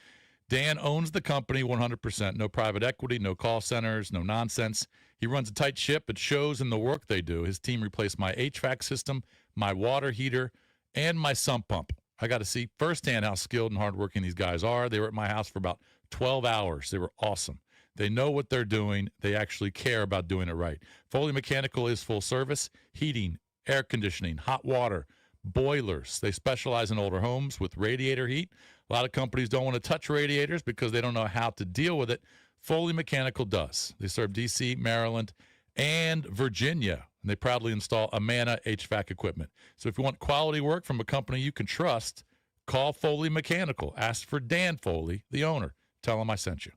S3: Dan owns the company 100%. No private equity, no call centers, no nonsense. He runs a tight ship. It shows in the work they do. His team replaced my HVAC system, my water heater, and my sump pump. I got to see firsthand how skilled and hardworking these guys are. They were at my house for about 12 hours. They were awesome. They know what they're doing. They actually care about doing it right. Foley Mechanical is full service, heating, air conditioning, hot water, boilers. They specialize in older homes with radiator heat. A lot of companies don't want to touch radiators because they don't know how to deal with it. Foley Mechanical does. They serve D.C., Maryland, and Virginia, and they proudly install Amana HVAC equipment. So if you want quality work from a company you can trust, call Foley Mechanical. Ask for Dan Foley, the owner. Tell him I sent you.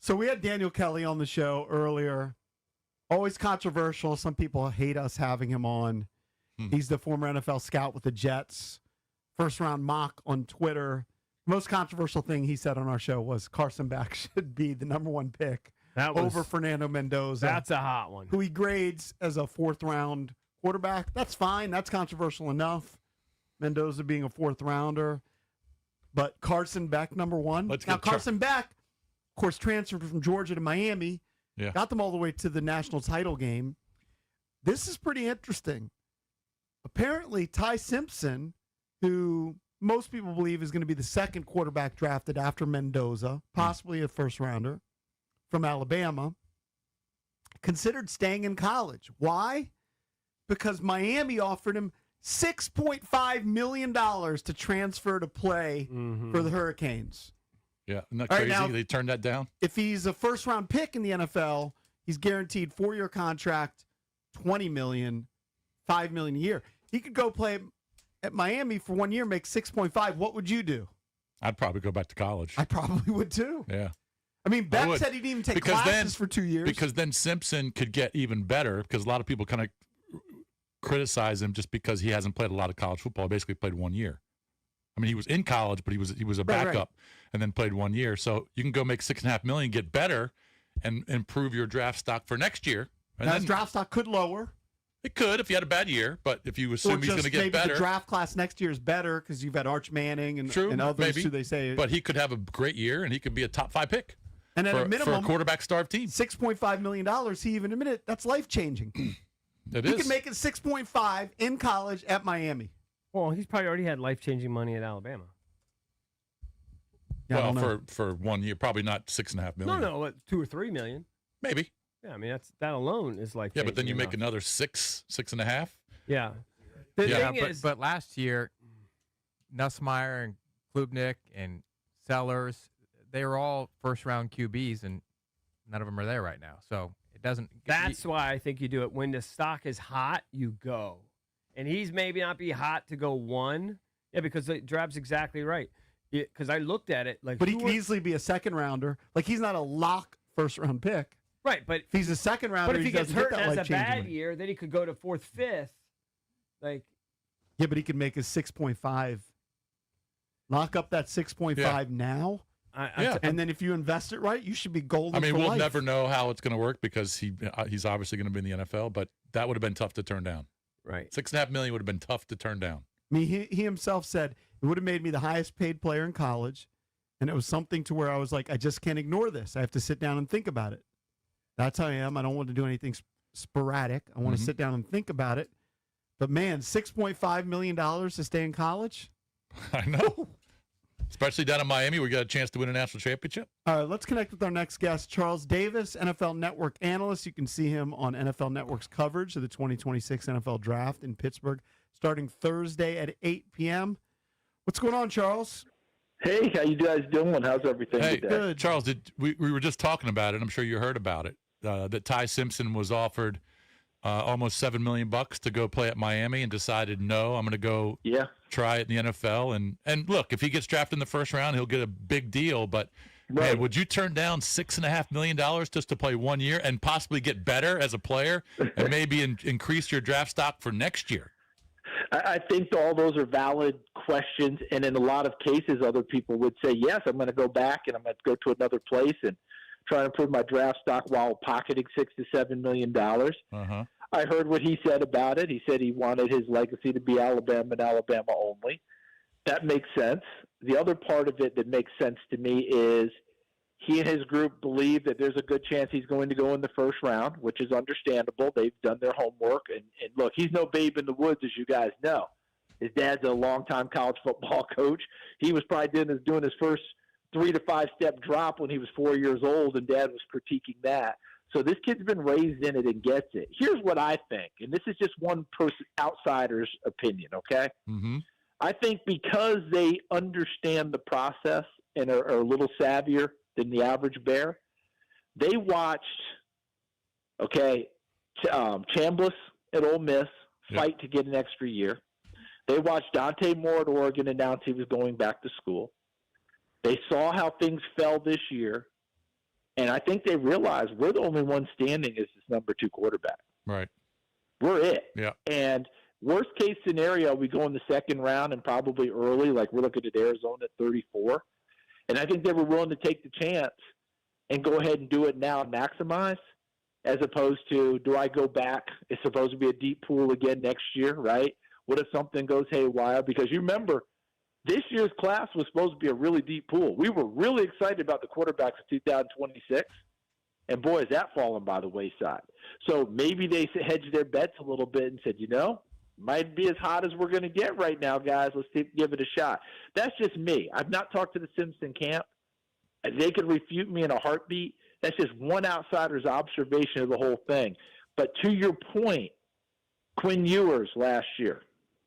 S1: So we had Daniel Kelly on the show earlier. Always controversial. Some people hate us having him on. He's the former NFL scout with the Jets. First round mock on Twitter. Most controversial thing he said on our show was Carson Beck should be the number 1 pick over Fernando Mendoza.
S2: That's a hot one.
S1: Who he grades as a 4th round quarterback. That's fine. That's controversial enough. Mendoza being a 4th rounder. But Carson Beck, number 1. Now, Carson Beck, of course, transferred from Georgia to Miami.
S3: Yeah.
S1: Got them all the way to the national title game. This is pretty interesting. Apparently, Ty Simpson, who most people believe is going to be the 2nd quarterback drafted after Mendoza, possibly a 1st rounder from Alabama, considered staying in college. Why? Because Miami offered him $6.5 million to transfer to play for the Hurricanes.
S3: Yeah, isn't that
S1: All
S3: crazy?
S1: right, now,
S3: they turned that down?
S1: If he's a 1st-round pick in the NFL, he's guaranteed 4-year contract, $20 million, $5 million a year. He could go play at Miami for 1 year, make 6.5. What would you do?
S3: I'd probably go back to college.
S1: I probably would too.
S3: Yeah.
S1: I mean, Beck said he didn't even take classes for 2 years.
S3: Because then Simpson could get even better because a lot of people kind of criticize him just because he hasn't played a lot of college football. He basically played 1 year. I mean, he was in college, but he was a backup and then played 1 year. So you can go make $6.5 million, get better, and improve your draft stock for next year. And
S1: now his draft stock could lower.
S3: It could if you had a bad year, but if you assume he's going to get
S1: maybe
S3: better.
S1: The draft class next year is better because you've had Arch Manning and others
S3: maybe.
S1: who they say.
S3: But he could have a great year, and he could be a top 5 pick.
S1: And at a minimum,
S3: for a quarterback-starved team.
S1: $6.5 million, he even admitted that's life-changing. He could make it 6.5 in college at Miami.
S2: Well, he's probably already had life-changing money at Alabama.
S1: Yeah,
S3: well, for 1 year, probably not $6.5 million.
S2: No, what, 2 or 3 million.
S3: Maybe.
S2: Yeah, I mean that alone is like.
S3: Yeah, but then you make another 6.5.
S2: Yeah.
S10: The thing is, but last year, Nussmeier and Klubnik and Sellers, they were all 1st-round QBs, and none of them are there right now. So it doesn't.
S2: That's why I think you do it when the stock is hot. You go, and he's maybe not be hot to go 1. Yeah, because Drab's exactly right. Because I looked at it like,
S1: but he could easily be a 2nd rounder. Like he's not a lock 1st-round pick.
S2: Right, but
S1: if he's a 2nd rounder,
S2: but if he gets hurt and has a bad
S1: money.
S2: year, then he could go to 4th, 5th. Like,
S1: yeah, but he could make his 6.5. Lock up that 6.5 now. And then if you invest it right, you should be golden.
S3: I mean,
S1: for
S3: we'll
S1: life.
S3: never know how it's going to work because he's obviously going to be in the NFL, but that would have been tough to turn down.
S2: Right,
S3: $6.5 million would have been tough to turn down.
S1: I mean, he himself said it would have made me the highest paid player in college, and it was something to where I was like, I just can't ignore this. I have to sit down and think about it. That's how I am. I don't want to do anything sporadic. I want to sit down and think about it. But man, $6.5 million to stay in college?
S3: I know. Especially down in Miami, where we got a chance to win a national championship.
S1: All right, let's connect with our next guest, Charles Davis, NFL Network analyst. You can see him on NFL Network's coverage of the 2026 NFL Draft in Pittsburgh, starting Thursday at 8 p.m. What's going on, Charles?
S16: Hey, how you guys doing? How's everything
S3: Hey,
S16: today?
S3: good. Charles, we were just talking about it. I'm sure you heard about it. That Ty Simpson was offered almost $7 million to go play at Miami and decided, no, I'm going to go try it in the NFL. And look, if he gets drafted in the 1st round, he'll get a big deal. But, man, would you turn down $6.5 million just to play 1 year and possibly get better as a player and maybe increase your draft stock for next year?
S16: I think all those are valid questions. And in a lot of cases, other people would say, yes, I'm going to go back and I'm going to go to another place and try to improve my draft stock while pocketing $6 to $7 million. I heard what he said about it. He said he wanted his legacy to be Alabama and Alabama only. That makes sense. The other part of it that makes sense to me is he and his group believe that there's a good chance he's going to go in the 1st round, which is understandable. They've done their homework. And look, he's no babe in the woods, as you guys know. His dad's a longtime college football coach. He was probably doing his first 3 to 5 step drop when he was 4 years old, and Dad was critiquing that. So this kid's been raised in it and gets it. Here's what I think, and this is just one person, outsider's opinion, okay? I think because they understand the process and are a little savvier than the average bear, they watched, Chambliss at Ole Miss fight to get an extra year. They watched Dante Moore at Oregon announce he was going back to school. They saw how things fell this year. And I think they realize we're the only one standing as this number 2 quarterback.
S3: Right.
S16: We're it.
S3: Yeah.
S16: And worst case scenario, we go in the second round and probably early, like we're looking at Arizona at 34. And I think they were willing to take the chance and go ahead and do it now and maximize, as opposed to, do I go back? It's supposed to be a deep pool again next year, right? What if something goes haywire? Because you remember, this year's class was supposed to be a really deep pool. We were really excited about the quarterbacks of 2026, and boy, has that fallen by the wayside. So maybe they hedged their bets a little bit and said, might be as hot as we're going to get right now, guys. Let's give it a shot. That's just me. I've not talked to the Simpson camp. They could refute me in a heartbeat. That's just one outsider's observation of the whole thing. But to your point, Quinn Ewers last year,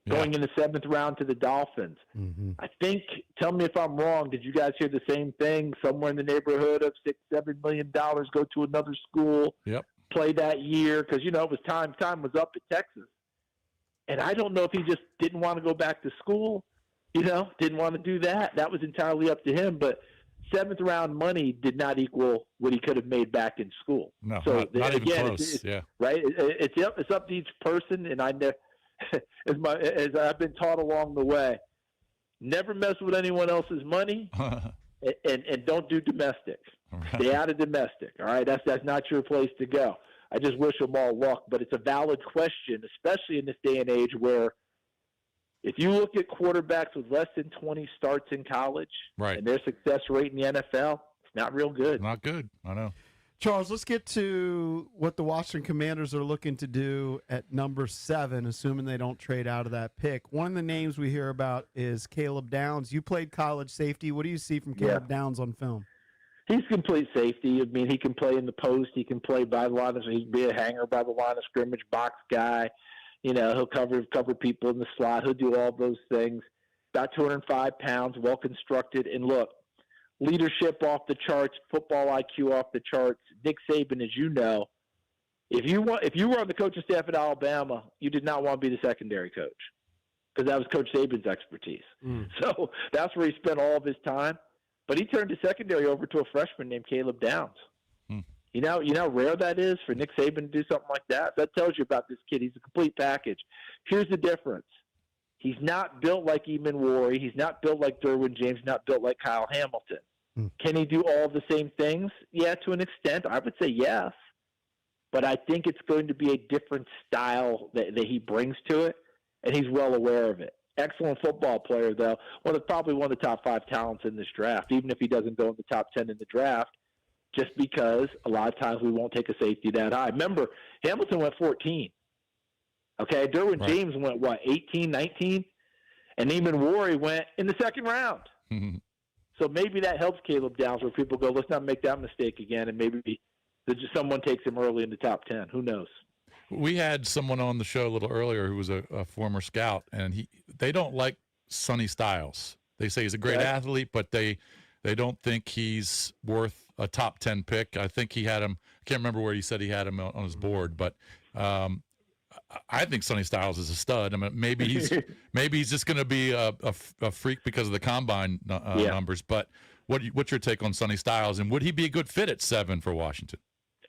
S16: going in the 7th round to the Dolphins.
S1: Mm-hmm.
S16: I think, tell me if I'm wrong, did you guys hear the same thing? Somewhere in the neighborhood of $6-7 million, go to another school, play that year, because, it was time was up at Texas. And I don't know if he just didn't want to go back to school, didn't want to do that. That was entirely up to him. But 7th round money did not equal what he could have made back in school.
S3: No,
S16: so
S3: not even
S16: again,
S3: close.
S16: Right? It's up to each person, and as I've been taught along the way, never mess with anyone else's money, and don't do domestic.
S3: Right.
S16: Stay out of domestic. All right, that's not your place to go. I just wish them all luck, but it's a valid question, especially in this day and age where if you look at quarterbacks with less than 20 starts in college and their success rate in the NFL, it's not real good.
S3: Not good. I know.
S1: Charles, let's get to what the Washington Commanders are looking to do at number 7, assuming they don't trade out of that pick. One of the names we hear about is Caleb Downs. You played college safety. What do you see from Caleb Downs on film?
S16: He's complete safety. I mean, he can play in the post. He can play by the line. He can be a hanger by the line of scrimmage, box guy. He'll cover people in the slot. He'll do all those things. About 205 pounds, well constructed. And look, leadership off the charts, football IQ off the charts. Nick Saban, as you know, if you were on the coaching staff at Alabama, you did not want to be the secondary coach because that was Coach Saban's expertise. So that's where he spent all of his time. But he turned his secondary over to a freshman named Caleb Downs. You know how rare that is for Nick Saban to do something like that? That tells you about this kid. He's a complete package. Here's the difference. He's not built like Eamon Warry. He's not built like Derwin James, not built like Kyle Hamilton. Can he do all the same things? Yeah, to an extent. I would say yes. But I think it's going to be a different style that he brings to it, and he's well aware of it. Excellent football player, though. Probably one of the top 5 talents in this draft, even if he doesn't go in the top 10 in the draft, just because a lot of times we won't take a safety that high. Remember, Hamilton went 14. Okay, Derwin James went, 18, 19? And Eamon Warry went in the second round. So maybe that helps Caleb Downs where people go, let's not make that mistake again, and maybe someone takes him early in the top 10. Who knows?
S3: We had someone on the show a little earlier who was a former scout, and they don't like Sonny Styles. They say he's a great athlete, but they don't think he's worth a top 10 pick. I think he had him. I can't remember where he said he had him on his board, but I think Sonny Styles is a stud. I mean, maybe he's just going to be a freak because of the combine numbers. But what's your take on Sonny Styles, and would he be a good fit at 7 for Washington?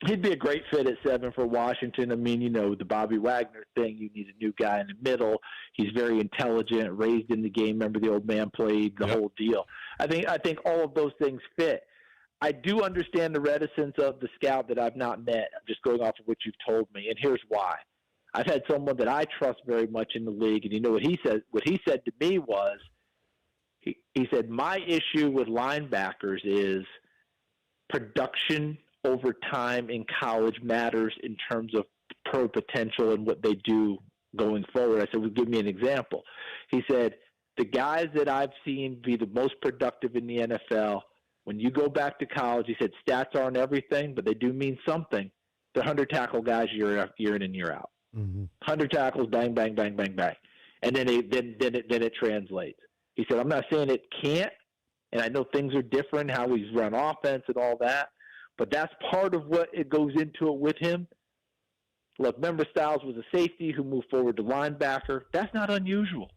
S16: He'd be a great fit at 7 for Washington. I mean, the Bobby Wagner thing, you need a new guy in the middle. He's very intelligent, raised in the game. Remember the old man played, the whole deal. I think all of those things fit. I do understand the reticence of the scout that I've not met. I'm just going off of what you've told me, and here's why. I've had someone that I trust very much in the league, and you know what he said? What he said to me was, he said, my issue with linebackers is production over time in college matters in terms of pro potential and what they do going forward. I said, well, give me an example. He said, the guys that I've seen be the most productive in the NFL, when you go back to college, he said, stats aren't everything, but they do mean something. They're 100 tackle guys year in and year out. 100 tackles, bang, bang, bang, bang, bang. And then it translates. He said, I'm not saying it can't, and I know things are different, how he's run offense and all that, but that's part of what it goes into it with him. Look, remember Styles was a safety who moved forward to linebacker. That's not unusual.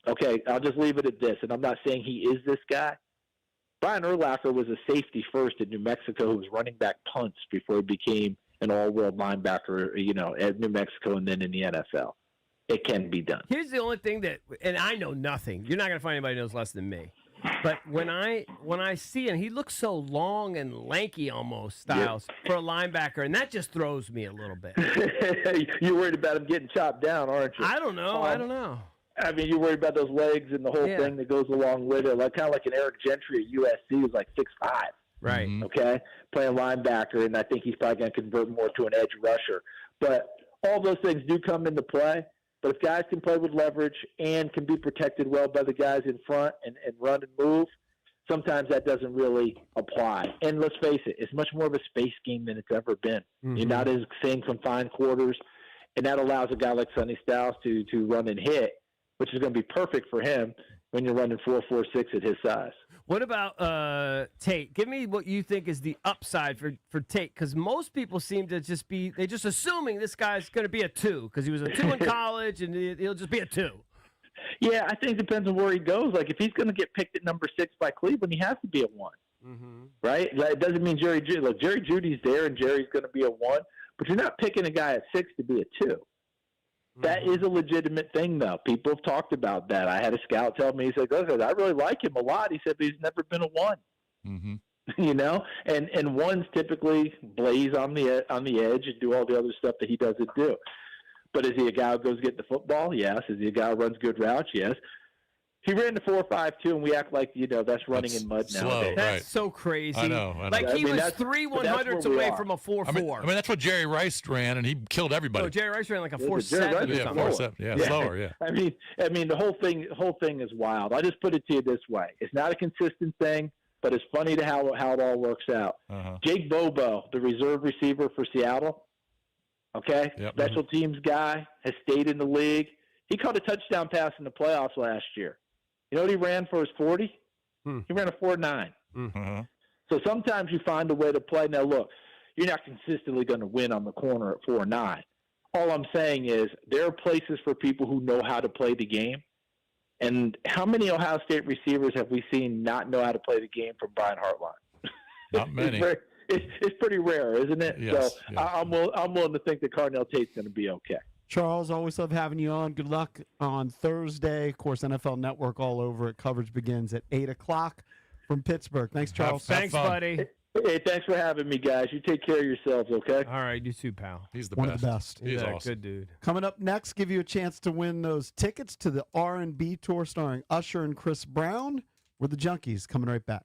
S16: Okay, I'll just leave it at this, and I'm not saying he is this guy, Brian Urlacher was a safety first in New Mexico who was running back punts before he became an all-world linebacker, at New Mexico and then in the NFL. It can be done.
S2: Here's the only thing and I know nothing. You're not going to find anybody who knows less than me. But when I see him, he looks so long and lanky almost styles for a linebacker, and that just throws me a little bit.
S16: You're worried about him getting chopped down, aren't you?
S2: I don't know. I don't know.
S16: I mean, you're worried about those legs and the whole thing that goes along with it. Like kind of like an Eric Gentry at USC who's like 6'5".
S2: Right.
S16: Okay, playing linebacker, and I think he's probably going to convert more to an edge rusher. But all those things do come into play. But if guys can play with leverage and can be protected well by the guys in front and run and move, sometimes that doesn't really apply. And let's face it, it's much more of a space game than it's ever been. You're not as same confined quarters, and that allows a guy like Sonny Styles to run and hit, which is going to be perfect for him when you're running 4.46 at his size.
S2: What about Tate? Give me what you think is the upside for Tate, because most people seem to they're just assuming this guy's going to be a 2 because he was a 2 in college and he'll just be a 2.
S16: Yeah, I think it depends on where he goes. Like if he's going to get picked at number 6 by Cleveland, he has to be a 1, right? It doesn't mean Jerry Judy. Look, Jerry Judy's there and Jerry's going to be a 1, but you're not picking a guy at 6 to be a 2. That is a legitimate thing, though. People have talked about that. I had a scout tell me, he said, "Listen, I really like him a lot." He said, but he's never been a 1. And ones typically blaze on the edge and do all the other stuff that he doesn't do. But is he a guy who goes get the football? Yes. Is he a guy who runs good routes? Yes. He ran the 4.52, and we act like that's running in mud now.
S2: That's so crazy.
S3: I know.
S2: Like he was 3/100ths away from a 4.4.
S3: I mean, that's what Jerry Rice ran, and he killed everybody.
S2: Oh, Jerry Rice ran like a 4.7 or something.
S3: 4.7. Yeah, slower. Yeah.
S16: I mean, the whole thing is wild. I just put it to you this way: it's not a consistent thing, but it's funny to how it all works out. Jake Bobo, the reserve receiver for Seattle, special teams guy, has stayed in the league. He caught a touchdown pass in the playoffs last year. You know what he ran for his 40? He ran a 4.9. So sometimes you find a way to play. Now, look, you're not consistently going to win on the corner at 4.9. All I'm saying is there are places for people who know how to play the game. And how many Ohio State receivers have we seen not know how to play the game from Brian Hartline?
S3: Not many.
S16: It's pretty rare, isn't it?
S3: Yes,
S16: so I'm willing to think that Cardinal Tate's going to be okay.
S1: Charles, always love having you on. Good luck on Thursday. Of course, NFL Network all over it. Coverage begins at 8 o'clock from Pittsburgh. Thanks, Charles.
S2: Thanks, buddy.
S16: Hey, thanks for having me, guys. You take care of yourselves, okay?
S2: All right, you too, pal.
S3: He's
S1: One of the best.
S3: He's
S2: a
S3: awesome.
S2: good dude.
S1: Coming up next, give you a chance to win those tickets to the R&B tour starring Usher and Chris Brown. We're the Junkies. Coming right back.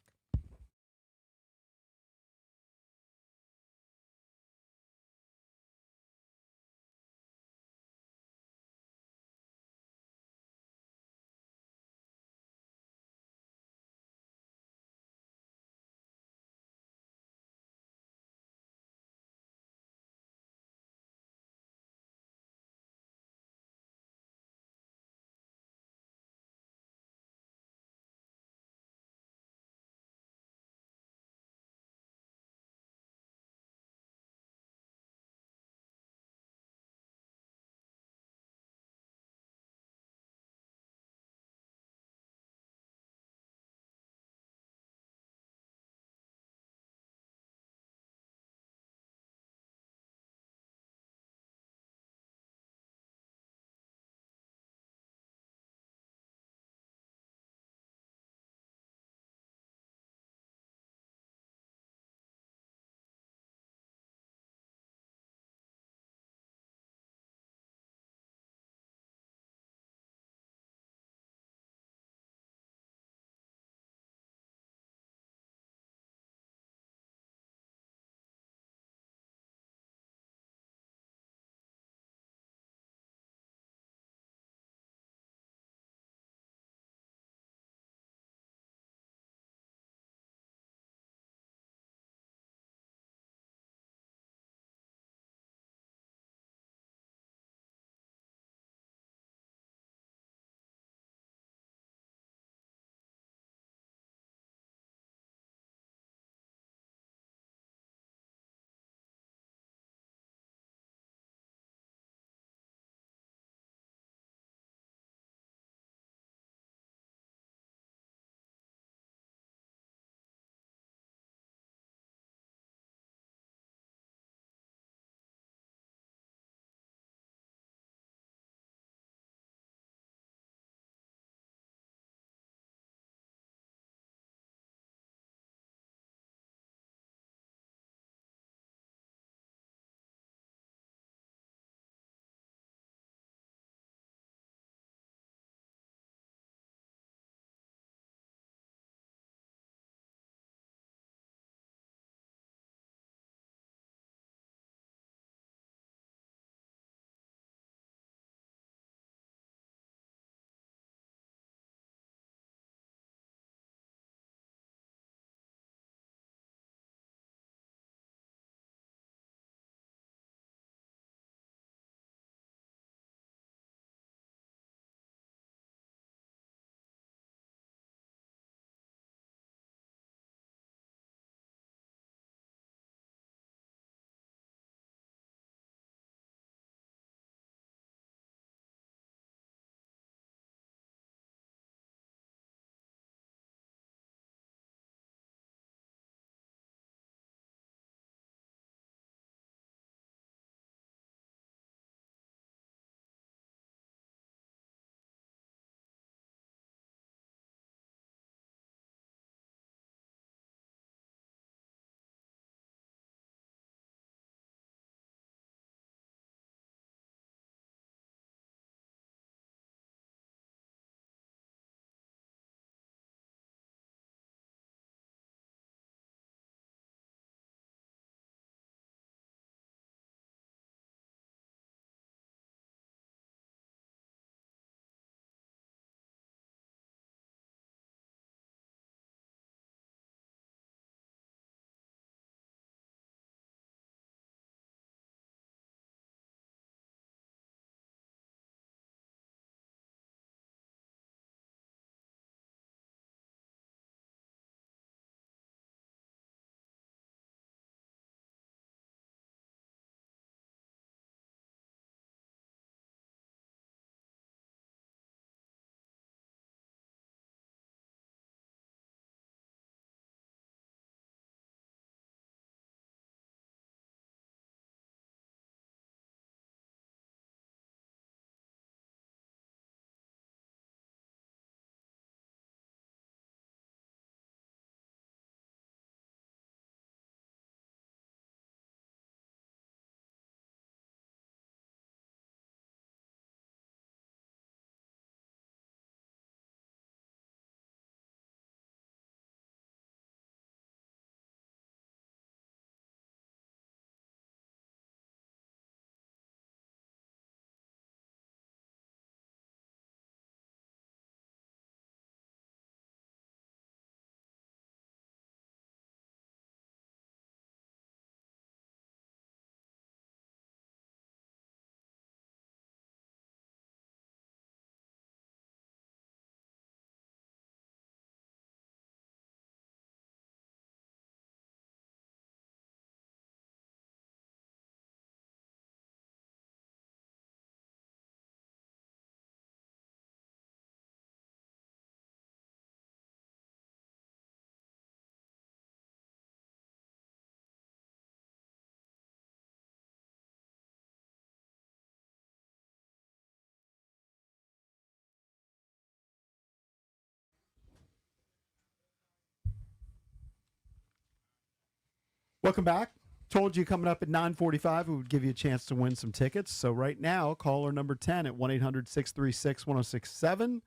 S1: Welcome back. Told you coming up at 9:45 we would give you a chance to win some tickets. So right now, caller number 10 at 1-800-636-1067.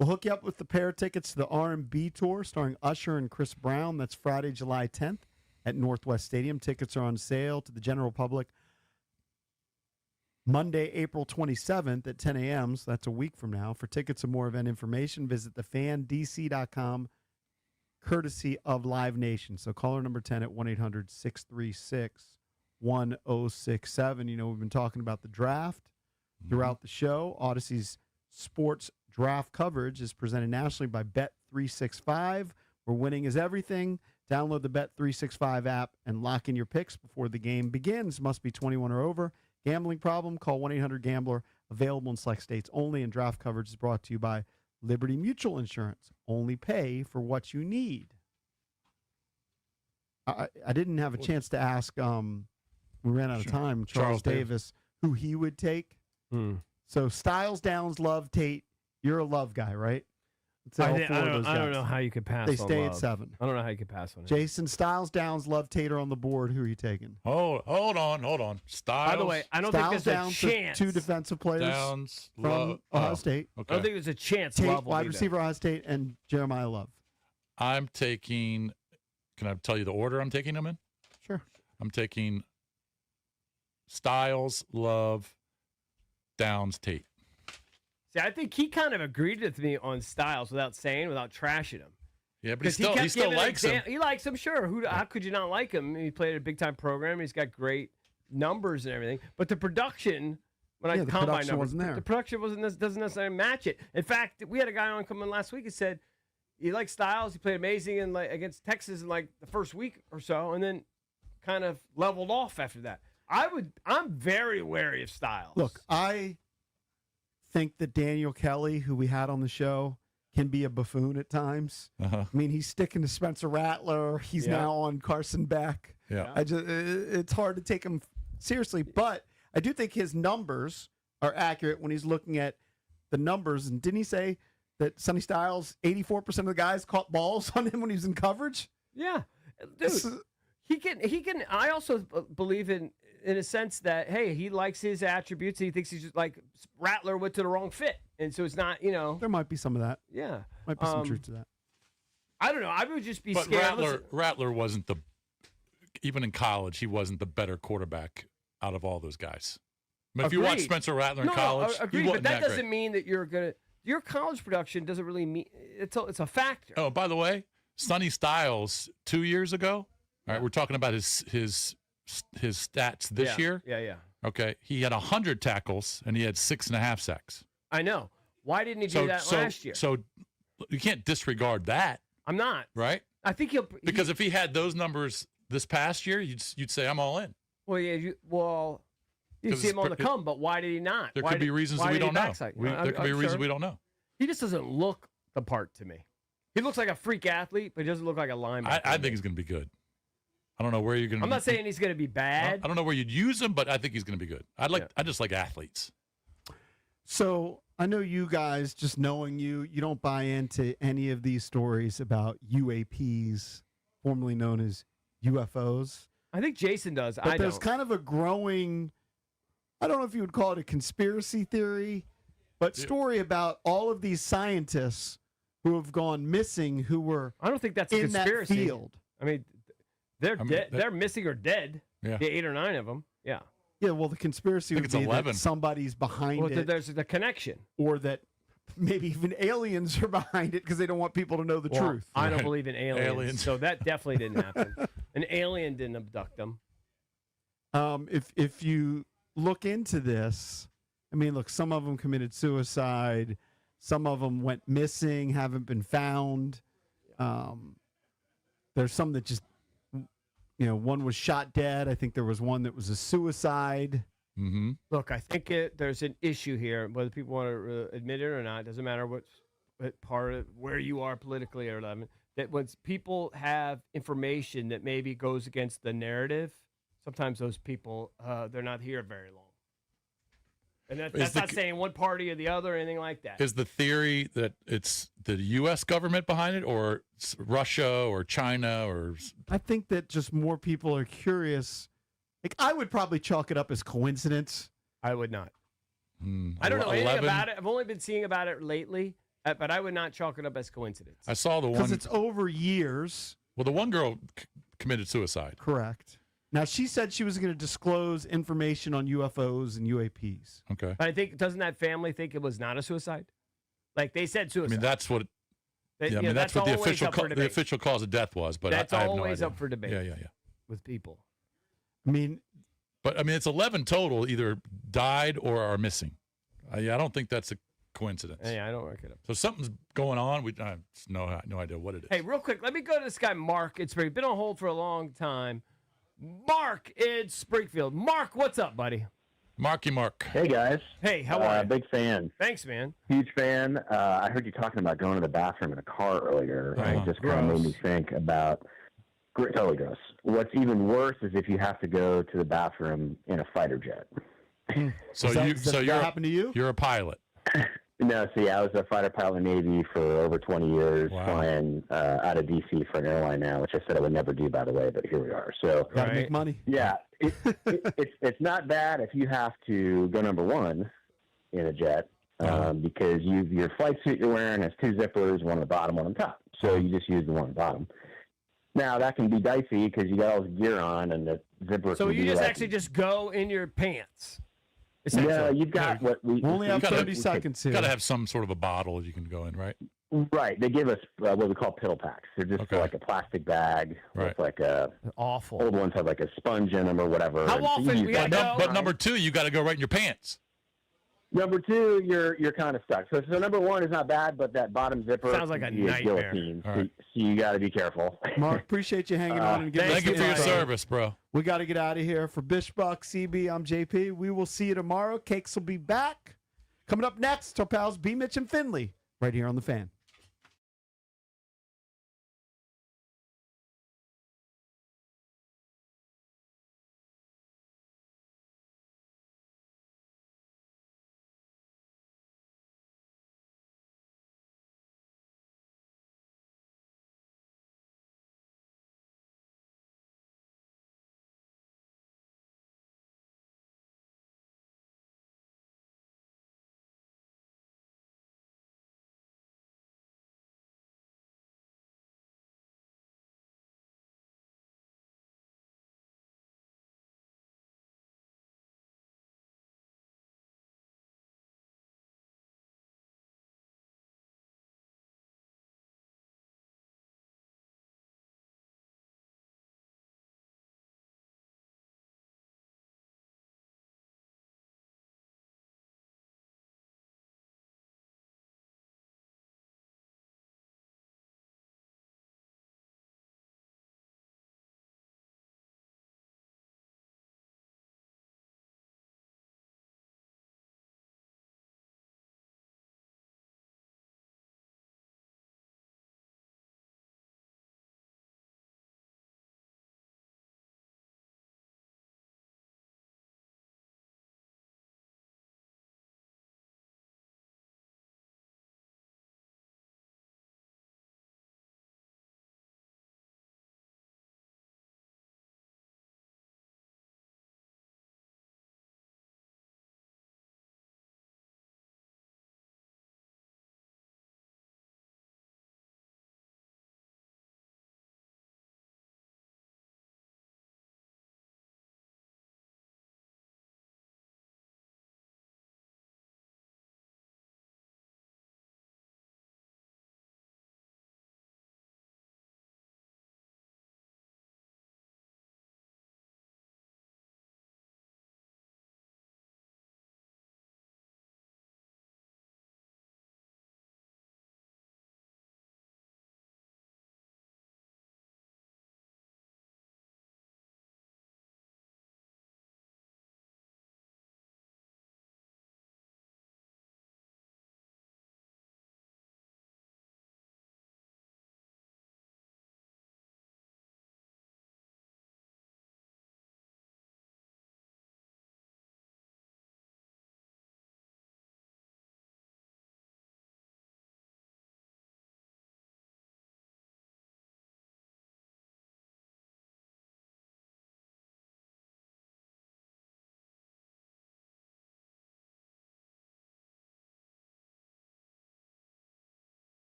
S1: We'll hook you up with the pair of tickets to the R&B Tour starring Usher and Chris Brown. That's Friday, July 10th at Northwest Stadium. Tickets are on sale to the general public Monday, April 27th at 10 a.m. So that's a week from now. For tickets and more event information, visit thefandc.com, courtesy of Live Nation. So caller number 10 at 1-800-636-1067. You know, we've been talking about the draft throughout the show. Odyssey's sports draft coverage is presented nationally by Bet365, where winning is everything. Download the Bet365 app and lock in your picks before the game begins. Must be 21 or over. Gambling problem? Call 1-800-GAMBLER. Available in select states only. And draft coverage is brought to you by Liberty Mutual Insurance. Only pay for what you need. I didn't have a chance to ask. We ran out of time. Charles Davis, who he would take. So Styles, Downs, Love, Tate. You're a Love guy, right?
S2: I don't know how you could pass.
S1: They
S2: on
S1: stay
S2: Love.
S1: at 7.
S2: I don't know how you could pass on it.
S1: Jason, Styles, Downs, Love, Tate are on the board. Who are you taking?
S3: Hold on. Styles.
S2: By the way, I don't
S1: Styles,
S2: think there's
S1: Downs,
S2: a chance.
S1: Two defensive players
S3: Downs,
S1: from
S3: Love.
S1: Ohio State.
S3: Okay.
S2: I don't think there's a chance.
S1: Tate,
S2: Love will
S1: wide
S2: be
S1: receiver, Ohio State, and Jeremiah Love.
S3: I'm taking. Can I tell you the order I'm taking them in?
S1: Sure.
S3: I'm taking Styles, Love, Downs, Tate.
S2: See, I think he kind of agreed with me on Styles without trashing him.
S3: Yeah, but he still
S2: giving
S3: likes him.
S2: He likes him, sure. How could you not like him? He played at a big-time program. He's got great numbers and everything. But the production,
S1: the production wasn't there.
S2: The production doesn't necessarily match it. In fact, we had a guy on come in last week and said he liked Styles. He played amazing against Texas in the first week or so, and then kind of leveled off after that. I'm very wary of Styles.
S1: Look, I think that Daniel Kelly, who we had on the show, can be a buffoon at times. I mean, he's sticking to Spencer Rattler. He's now on Carson Beck.
S3: Yeah.
S1: It's hard to take him seriously, but I do think his numbers are accurate when he's looking at the numbers. And didn't he say that Sonny Styles, 84% of the guys caught balls on him when he was in coverage?
S2: Yeah. Dude, he can. I also believe in a sense that, hey, he likes his attributes. He thinks he's just like Rattler went to the wrong fit. And so it's not,
S1: There might be some of that.
S2: Yeah.
S1: Might be some truth to that.
S2: I don't know. I would just be
S3: But
S2: scared.
S3: Rattler wasn't even in college, he wasn't the better quarterback out of all those guys. I mean, if you watch Spencer Rattler in college,
S2: agreed,
S3: he wasn't
S2: but that doesn't
S3: great.
S2: mean that you're going to. Your college production doesn't really mean it's a factor.
S3: Oh, by the way, Sonny Styles 2 years ago. All right, we're talking about his stats this year.
S2: Yeah.
S3: Okay, he had 100 tackles and he had 6.5 sacks.
S2: I know. Why didn't he do that last year?
S3: So you can't disregard that.
S2: I'm not.
S3: Right?
S2: I think
S3: because if he had those numbers this past year, you'd say I'm all in.
S2: Well, yeah. You see him on the come, but why did he not?
S3: There could be reasons that we don't know. There could be reasons we don't know.
S2: He just doesn't look the part to me. He looks like a freak athlete, but he doesn't look like a linebacker.
S3: I think he's going to be good. I don't know where you're going to.
S2: I'm not saying he's going to be bad.
S3: I don't know where you'd use him, but I think he's going to be good. I just like athletes.
S1: So I know you guys, just knowing you don't buy into any of these stories about UAPs, formerly known as UFOs.
S2: I think Jason does.
S1: But there's kind of a growing, I don't know if you would call it a conspiracy theory, but story about all of these scientists who have gone missing, who were
S2: I don't think that's a
S1: in
S2: conspiracy.
S1: that field.
S2: I mean, they're missing or dead.
S3: Yeah.
S2: The 8 or 9 of them. Yeah.
S1: Yeah, well, the conspiracy would
S3: it's
S1: be
S3: 11.
S1: that somebody's behind it.
S2: There's the connection.
S1: Or that maybe even aliens are behind it because they don't want people to know the truth.
S2: I don't believe in aliens, so that definitely didn't happen. An alien didn't abduct them.
S1: If you look into this, I mean, look, some of them committed suicide. Some of them went missing, haven't been found. There's some that just, one was shot dead. I think there was one that was a suicide.
S3: Mm-hmm.
S2: Look, I think there's an issue here, whether people want to admit it or not. It doesn't matter what part of where you are politically or whatever. That when people have information that maybe goes against the narrative, sometimes those people they're not here very long. And that's not saying one party or the other or anything like that.
S3: Is the theory that it's the U.S. government behind it, or Russia or China, or?
S1: I think that just more people are curious. Like, I would probably chalk it up as coincidence.
S2: I would not. I don't know anything about it. I've only been seeing about it lately, but I would not chalk it up as coincidence.
S3: I saw the one
S1: because it's over years.
S3: Well, the one girl committed suicide.
S1: Correct. Now, she said she was going to disclose information on UFOs and UAPs.
S3: Okay.
S2: But I think, doesn't that family think it was not a suicide? Like, they said suicide.
S3: I mean, that's what.
S2: That,
S3: Yeah, I mean, that's what the official cause of death was. But
S2: that's
S3: I have no
S2: always
S3: idea.
S2: up for debate.
S3: Yeah.
S2: With people.
S1: I mean,
S3: it's 11 total either died or are missing. I don't think that's a coincidence.
S2: Yeah, I don't work it up.
S3: So something's going on. I have no idea what it is.
S2: Hey, real quick, let me go to this guy, Mark. It's been on hold for a long time. Mark in Springfield. Mark, what's up, buddy?
S3: Mark.
S17: Hey, guys.
S2: Hey, how are you?
S17: Big fan.
S2: Thanks, man.
S17: Huge fan. I heard you talking about going to the bathroom in a car earlier, and it just kind of made me think about totally gross. What's even worse is if you have to go to the bathroom in a fighter jet.
S3: So that
S1: happened to you?
S3: You're a pilot.
S17: No, see, I was a fighter pilot in the Navy for over 20 years, flying out of D.C. for an airline now, which I said I would never do, by the way, but here we are. So
S1: gotta make money.
S17: Yeah, it's not bad if you have to go number one in a jet because your flight suit you're wearing has two zippers, one on the bottom, one on top. So you just use the one on the bottom. Now, that can be dicey because you got all this gear on and the zipper
S2: So
S17: can
S2: you
S17: be
S2: just
S17: like,
S2: actually just go in your pants?
S17: No, you've got what we
S1: only have
S3: gotta-
S1: 30 seconds here.
S3: Got to have some sort of a bottle you can go in, right?
S17: Right. They give us what we call piddle packs. They're just like a plastic bag with like a
S2: awful.
S17: Old ones have like a sponge in them or whatever.
S2: How
S17: And so
S2: often
S17: you
S2: we
S17: use
S2: gotta
S17: that.
S2: go?
S3: But number two, you got to go right in your pants.
S17: Number two, you're kind of stuck. So number one is not bad, but that bottom zipper
S2: Sounds like a
S17: can be
S2: nightmare.
S17: guillotine.
S3: All right.
S17: So you got to be careful.
S1: Mark, appreciate you hanging on and giving us
S3: Thank you
S1: the
S3: for your
S1: info.
S3: service, bro.
S1: We got to get out of here. For Bishbuck, CB, I'm JP. We will see you tomorrow. Cakes will be back. Coming up next, our pals BMitch and Finlay, right here on The Fan.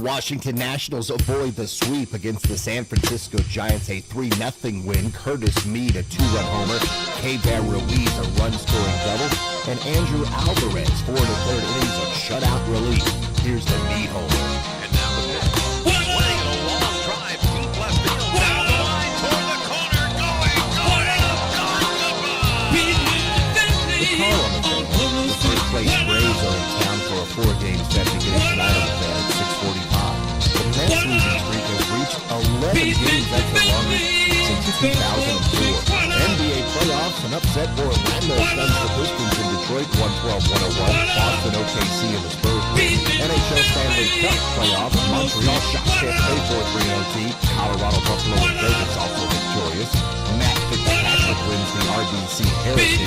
S4: Washington Nationals avoid the sweep against the San Francisco Giants, a 3-0 win. Curtis Mead, a 2-run homer. K-Bear Ruiz, a run-scoring double. And Andrew Alvarez, 4 1/3 innings of shutout relief. Here's the Mead homer.
S5: And now the pitch. Swing and a long drive, deep left field, down the line, toward the corner, going, gone,
S4: The first place Braves are in town for a 4-game set beginning tonight on the fan at 6:45. The Mets losing streak has reached 11 games. That's the longest since 2004. NBA playoffs, an upset for Orlando stuns the Pistons in Detroit, 112-101. Boston, OKC, and the Spurs. NHL Stanley Cup playoffs, Montreal shot Tampa 4-3 OT. Colorado, Buffalo, and Vegas also victorious. Matt Fitzpatrick wins the RBC Heritage.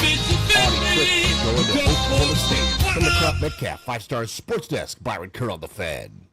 S4: Audie Tripp going to Oklahoma State. From the Crop Metcalf 5-Star Sports Desk, Byron Kerr on the Fan.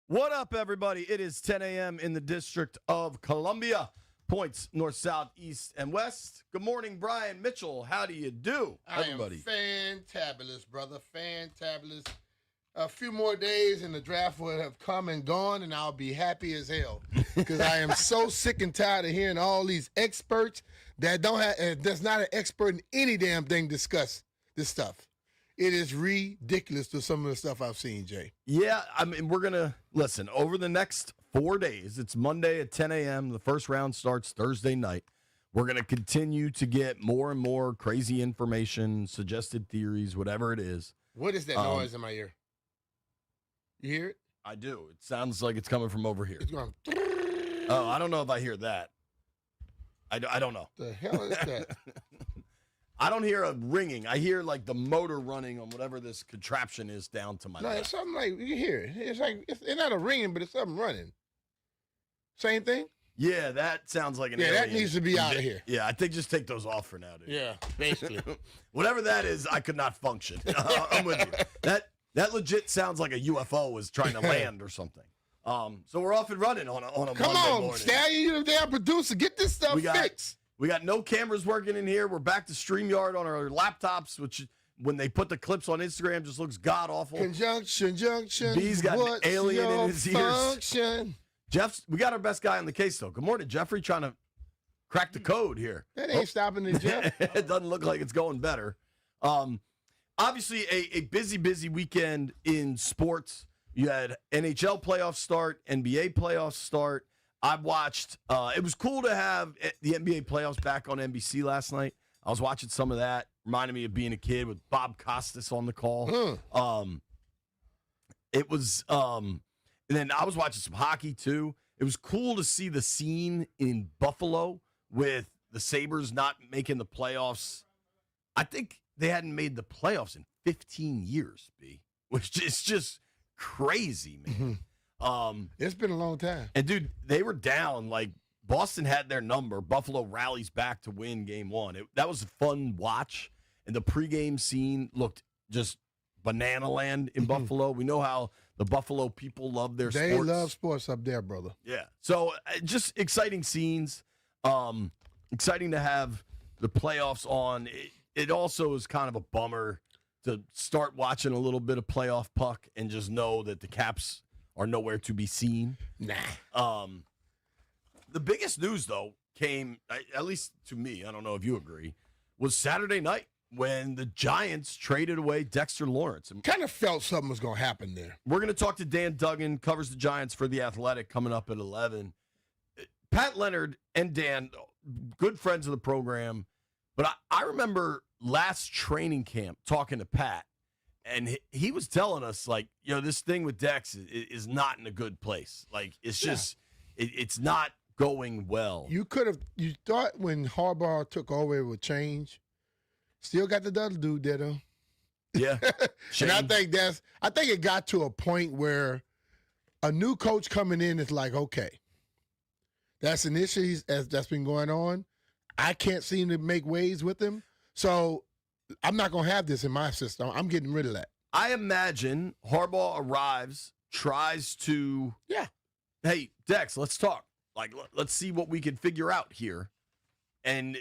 S1: What up, everybody? It is 10 a.m. in the District of Columbia. Points north, south, east, and west. Good morning, Brian Mitchell. How do you do, everybody?
S18: I am fantabulous, brother. Fantabulous. A few more days and the draft will have come and gone, and I'll be happy as hell because I am so sick and tired of hearing all these experts that don't have, that's not an expert in any damn thing discuss this stuff. It is ridiculous to some of the stuff I've seen, Jay.
S1: Yeah, I mean, we're going to, listen, over the next 4 days, it's Monday at 10 a.m. The first round starts Thursday night. We're going to continue to get more and more crazy information, suggested theories, whatever it is.
S18: What is that noise in my ear? You hear it?
S1: I do. It sounds like it's coming from over here.
S18: It's going.
S1: Oh, I don't know if I hear that. I don't know.
S18: The hell is that?
S1: I don't hear a ringing. I hear like the motor running on whatever this contraption is down to my
S18: No,
S1: left.
S18: it's something like, you hear it. It's like, it's not a ringing, but it's something running. Same thing?
S1: Yeah, that sounds like an
S18: Yeah, that
S1: alien.
S18: needs to be out of here.
S1: Yeah, I think just take those off for now, dude.
S18: Yeah, basically.
S1: Whatever that is, I could not function. I'm with you. That legit sounds like a UFO was trying to land or something. So we're off and running on a
S18: Come
S1: Monday
S18: on,
S1: morning.
S18: Stallion, you're the damn producer. Get this stuff fixed.
S1: We got no cameras working in here. We're back to StreamYard on our laptops, which when they put the clips on Instagram just looks god awful.
S18: Conjunction.
S1: B's got an alien in his ears.
S18: Function?
S1: We got our best guy on the case though. Good morning, Jeffrey. Trying to crack the code here.
S18: That ain't stopping it, Jeff.
S1: It doesn't look like it's going better. Obviously, a busy weekend in sports. You had NHL playoffs start, NBA playoffs start. I watched. It was cool to have the NBA playoffs back on NBC last night. I was watching some of that. Reminded me of being a kid with Bob Costas on the call. It was. And then I was watching some hockey too. It was cool to see the scene in Buffalo with the Sabres not making the playoffs. I think they hadn't made the playoffs in 15 years, B, which is just crazy, man.
S18: It's been a long time.
S1: And, dude, they were down. Like, Boston had their number. Buffalo rallies back to win game one. That was a fun watch. And the pregame scene looked just banana land in Buffalo. We know how the Buffalo people love their sports.
S18: They love sports up there, brother.
S1: Yeah. So, just exciting scenes. Exciting to have the playoffs on. It also is kind of a bummer to start watching a little bit of playoff puck and just know that the Caps are nowhere to be seen.
S18: Nah.
S1: The biggest news, though, came, at least to me, I don't know if you agree, was Saturday night
S19: when the Giants traded away Dexter Lawrence.
S18: Kind of felt something was going to happen there.
S19: We're going to talk to Dan Duggan, covers the Giants for The Athletic, coming up at 11. Pat Leonard and Dan, good friends of the program, but I remember last training camp talking to Pat, and he was telling us, like, this thing with Dex is not in a good place. Like, it's just, it's not going well.
S18: You thought when Harbaugh took over it would change. Still got the other dude there, though.
S19: Yeah.
S18: And I think it got to a point where a new coach coming in is like, okay, that's an issue that's been going on. I can't seem to make waves with him. So I'm not going to have this in my system. I'm getting rid of that.
S19: I imagine Harbaugh arrives, tries to, hey, Dex, let's talk. Like, let's see what we can figure out here. And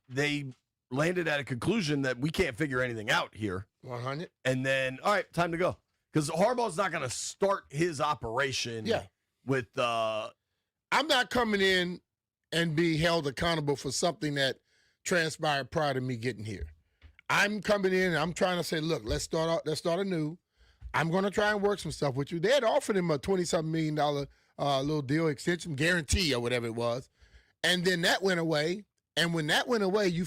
S19: they landed at a conclusion that we can't figure anything out here.
S18: 100.
S19: And then, all right, time to go. Because Harbaugh's not going to start his operation with
S18: I'm not coming in and be held accountable for something that transpired prior to me getting here. I'm coming in and I'm trying to say, look, let's start anew. I'm going to try and work some stuff with you. They had offered him a $20-something million little deal extension, guarantee or whatever it was. And then that went away. And when that went away, you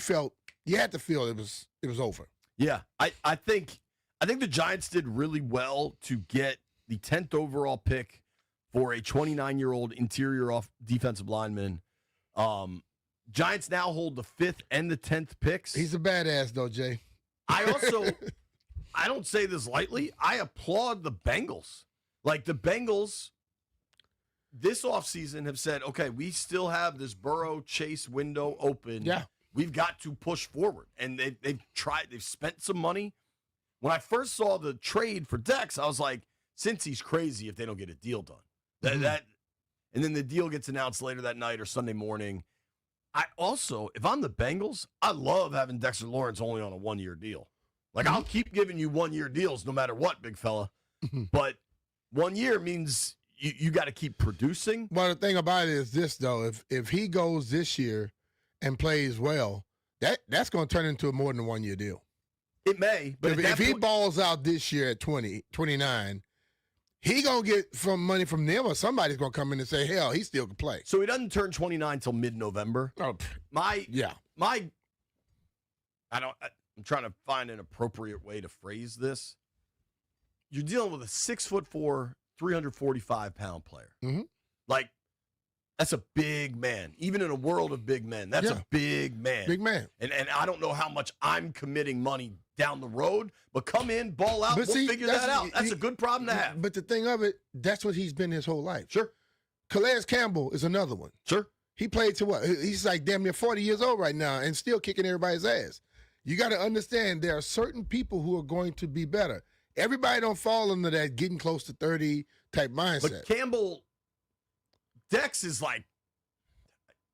S18: had to feel it was over.
S19: Yeah, I think the Giants did really well to get the 10th overall pick for a 29-year-old interior off defensive lineman. Giants now hold the 5th and the 10th picks.
S18: He's a badass, though, Jay.
S19: I don't say this lightly. I applaud the Bengals. Like, the Bengals this offseason have said, okay, we still have this Burrow-Chase window open.
S18: Yeah.
S19: We've got to push forward. And they've spent some money. When I first saw the trade for Dex, I was like, Cincy's crazy if they don't get a deal done. And then the deal gets announced later that night or Sunday morning. I also, if I'm the Bengals, I love having Dexter Lawrence only on a 1-year deal. Like, I'll keep giving you 1-year deals no matter what, big fella. But 1 year means you got to keep producing.
S18: Well, the thing about it is this, though. If he goes this year and plays well, that's going to turn into more than a 1-year deal.
S19: It may. But
S18: if he balls out this year at 29, he going to get money from them, or somebody's going to come in and say, hell, he still can play.
S19: So he doesn't turn 29 until mid-November.
S18: Oh,
S19: I'm trying to find an appropriate way to phrase this. You're dealing with a 6'4", 345-pound player.
S18: Mm-hmm.
S19: Like, that's a big man. Even in a world of big men, that's a big man.
S18: Big man.
S19: And I don't know how much I'm committing money down the road, but come in, ball out, we'll figure that out. That's a good problem to have.
S18: But the thing of it, that's what he's been his whole life.
S19: Sure.
S18: Calais Campbell is another one.
S19: Sure.
S18: He played to what? He's like damn near 40 years old right now and still kicking everybody's ass. You got to understand there are certain people who are going to be better. Everybody don't fall under that getting close to 30 type mindset.
S19: But Campbell, Dex is like,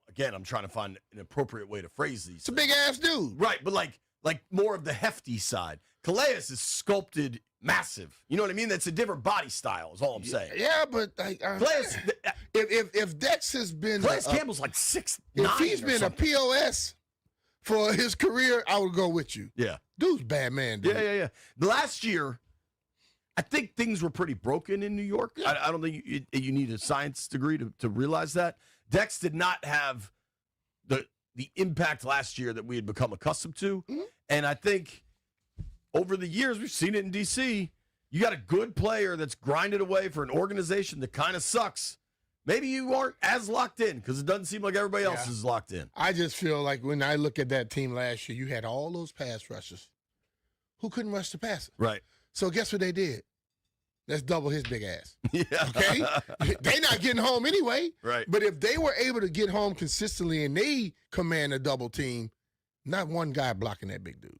S19: again, I'm trying to find an appropriate way to phrase these.
S18: It's a big-ass dude.
S19: Right, but like more of the hefty side. Calais is sculpted massive. You know what I mean? That's a different body style is all I'm saying.
S18: Yeah, but if Dex has been...
S19: Calais Campbell's like 6'9".
S18: If he's been a POS for his career, I would go with you.
S19: Yeah.
S18: Dude's a bad man, dude.
S19: Yeah. Last year, I think things were pretty broken in New York. Yeah. I don't think you need a science degree to realize that. Dex did not have the impact last year that we had become accustomed to. Mm-hmm. And I think over the years, we've seen it in D.C., you got a good player that's grinded away for an organization that kind of sucks. Maybe you aren't as locked in because it doesn't seem like everybody else is locked in.
S18: I just feel like when I look at that team last year, you had all those pass rushers who couldn't rush the passer.
S19: Right.
S18: So guess what they did? Let's double his big ass.
S19: Yeah.
S18: Okay? They not getting home anyway.
S19: Right.
S18: But if they were able to get home consistently and they command a double team, not one guy blocking that big dude.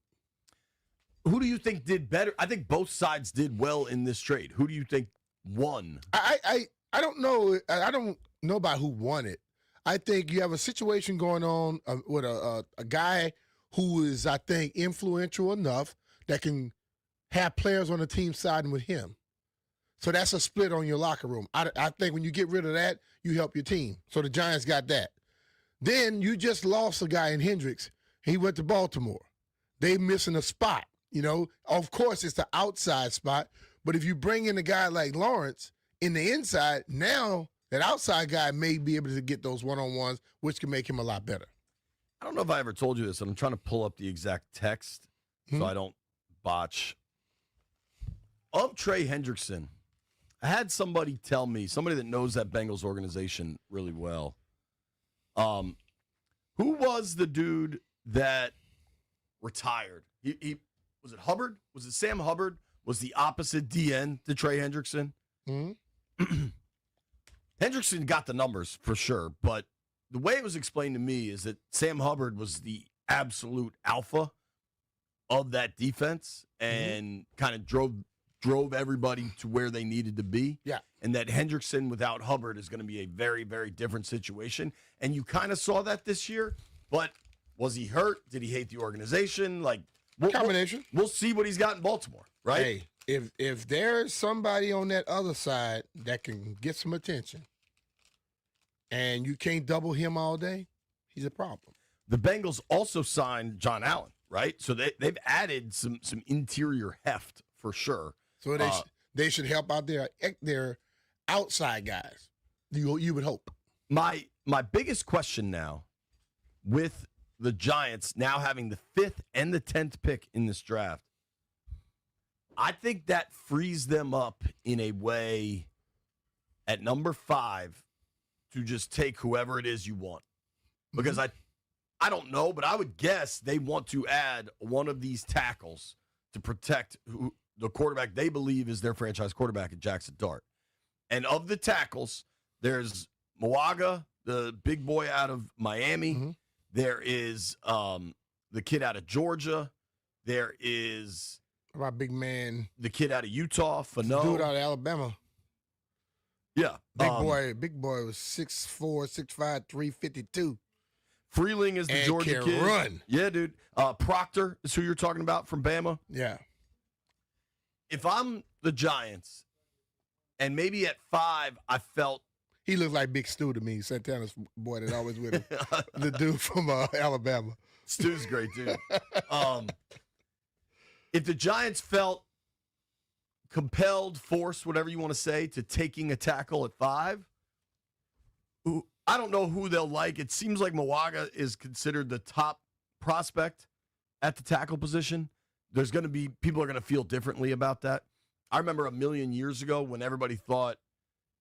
S19: Who do you think did better? I think both sides did well in this trade. Who do you think won?
S18: I don't know. I don't know about who won it. I think you have a situation going on with a guy who is, I think, influential enough that can have players on the team siding with him. So that's a split on your locker room. I think when you get rid of that, you help your team. So the Giants got that. Then you just lost a guy in Hendricks. He went to Baltimore. They missing a spot. You know, of course, it's the outside spot. But if you bring in a guy like Lawrence in the inside, now that outside guy may be able to get those one-on-ones, which can make him a lot better.
S19: I don't know if I ever told you this, and I'm trying to pull up the exact text so I don't botch. Of Trey Hendrickson, I had somebody tell me, somebody that knows that Bengals organization really well, who was the dude that retired? He was it Hubbard? Was it Sam Hubbard? Was the opposite DN to Trey Hendrickson?
S18: Mm-hmm.
S19: Hendrickson got the numbers for sure, but the way it was explained to me is that Sam Hubbard was the absolute alpha of that defense and kind of drove everybody to where they needed to be.
S18: Yeah.
S19: And that Hendrickson without Hubbard is going to be a very, very different situation. And you kind of saw that this year, but was he hurt? Did he hate the organization? Like,
S18: combination.
S19: We'll see what he's got in Baltimore, right?
S18: Hey, if there's somebody on that other side that can get some attention and you can't double him all day, he's a problem.
S19: The Bengals also signed John Allen, right? So they've added some interior heft for sure.
S18: So they should help out their outside guys. You would hope.
S19: My biggest question now, with the Giants now having the 5th and the 10th pick in this draft, I think that frees them up in a way at number 5 to just take whoever it is you want. Because I don't know, but I would guess they want to add one of these tackles to protect the quarterback they believe is their franchise quarterback at Jackson Dart. And of the tackles, there's Moaga, the big boy out of Miami.
S18: Mm-hmm.
S19: There is the kid out of Georgia. There is
S18: my big man,
S19: the kid out of Utah, Fano.
S18: Dude out of Alabama.
S19: Yeah.
S18: Big boy was 6'4", 6'5", 352.
S19: Freeling is the
S18: and
S19: Georgia
S18: can
S19: kid.
S18: Run.
S19: Yeah, dude. Proctor is who you're talking about from Bama.
S18: Yeah.
S19: If I'm the Giants, and maybe at 5, I felt
S18: he looked like Big Stu to me, Santana's boy that always with him. The dude from Alabama.
S19: Stu's great, dude. If the Giants felt compelled, forced, whatever you want to say, to taking a tackle at 5, I don't know who they'll like. It seems like Moaga is considered the top prospect at the tackle position. There's going to be people are going to feel differently about that. I remember a million years ago when everybody thought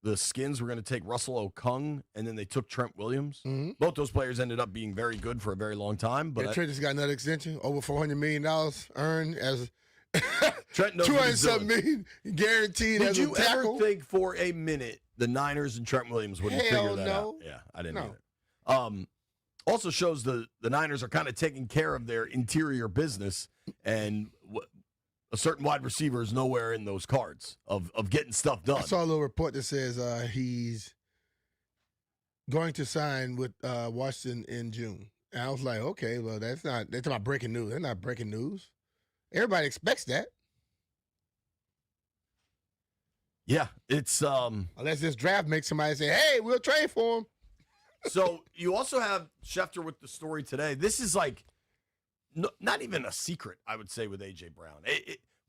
S19: the Skins were going to take Russell Okung, and then they took Trent Williams.
S18: Mm-hmm.
S19: Both those players ended up being very good for a very long time. But
S18: Trent just got another extension, over $400 million earned as
S19: Trent knows what he's doing.
S18: $200 million guaranteed
S19: Did
S18: as a
S19: you
S18: tackle.
S19: ever think for a minute the Niners and Trent Williams wouldn't figure that out? Yeah, I didn't either. Also shows the Niners are kind of taking care of their interior business, and a certain wide receiver is nowhere in those cards of getting stuff done.
S18: I saw a little report that says he's going to sign with Washington in June. And I was like, okay, well, that's not breaking news. That's not breaking news. Everybody expects that.
S19: Yeah, it's
S18: unless this draft makes somebody say, hey, we'll trade for him.
S19: So you also have Schefter with the story today. This is like not even a secret, I would say, with A.J. Brown.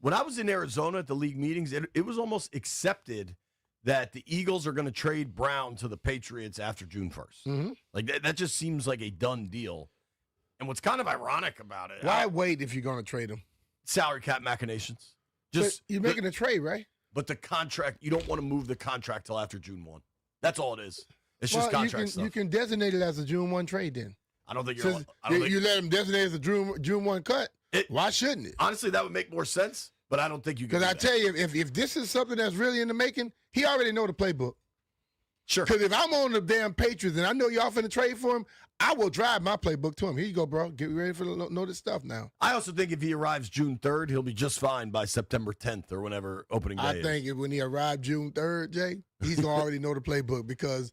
S19: When I was in Arizona at the league meetings, it was almost accepted that the Eagles are going to trade Brown to the Patriots after June 1st.
S18: Mm-hmm.
S19: Like that just seems like a done deal. And what's kind of ironic about it,
S18: why wait if you're going to trade him?
S19: Salary cap machinations. Just
S18: you're making a trade, right?
S19: But the contract, you don't want to move the contract till after June 1. That's all it is. It's just contract stuff.
S18: You can designate it as a June 1 trade then.
S19: I don't think
S18: you let him designate it as a June 1 cut. Why shouldn't it?
S19: Honestly, that would make more sense, but I don't think you can.
S18: Because I tell you, if this is something that's really in the making, he already know the playbook.
S19: Sure.
S18: Because if I'm on the damn Patriots and I know y'all finna trade for him, I will drive my playbook to him. Here you go, bro. Get ready for know this stuff now.
S19: I also think if he arrives June 3rd, he'll be just fine by September 10th or whenever opening day is.
S18: I think when he arrives June 3rd, Jay, he's going to already know the playbook because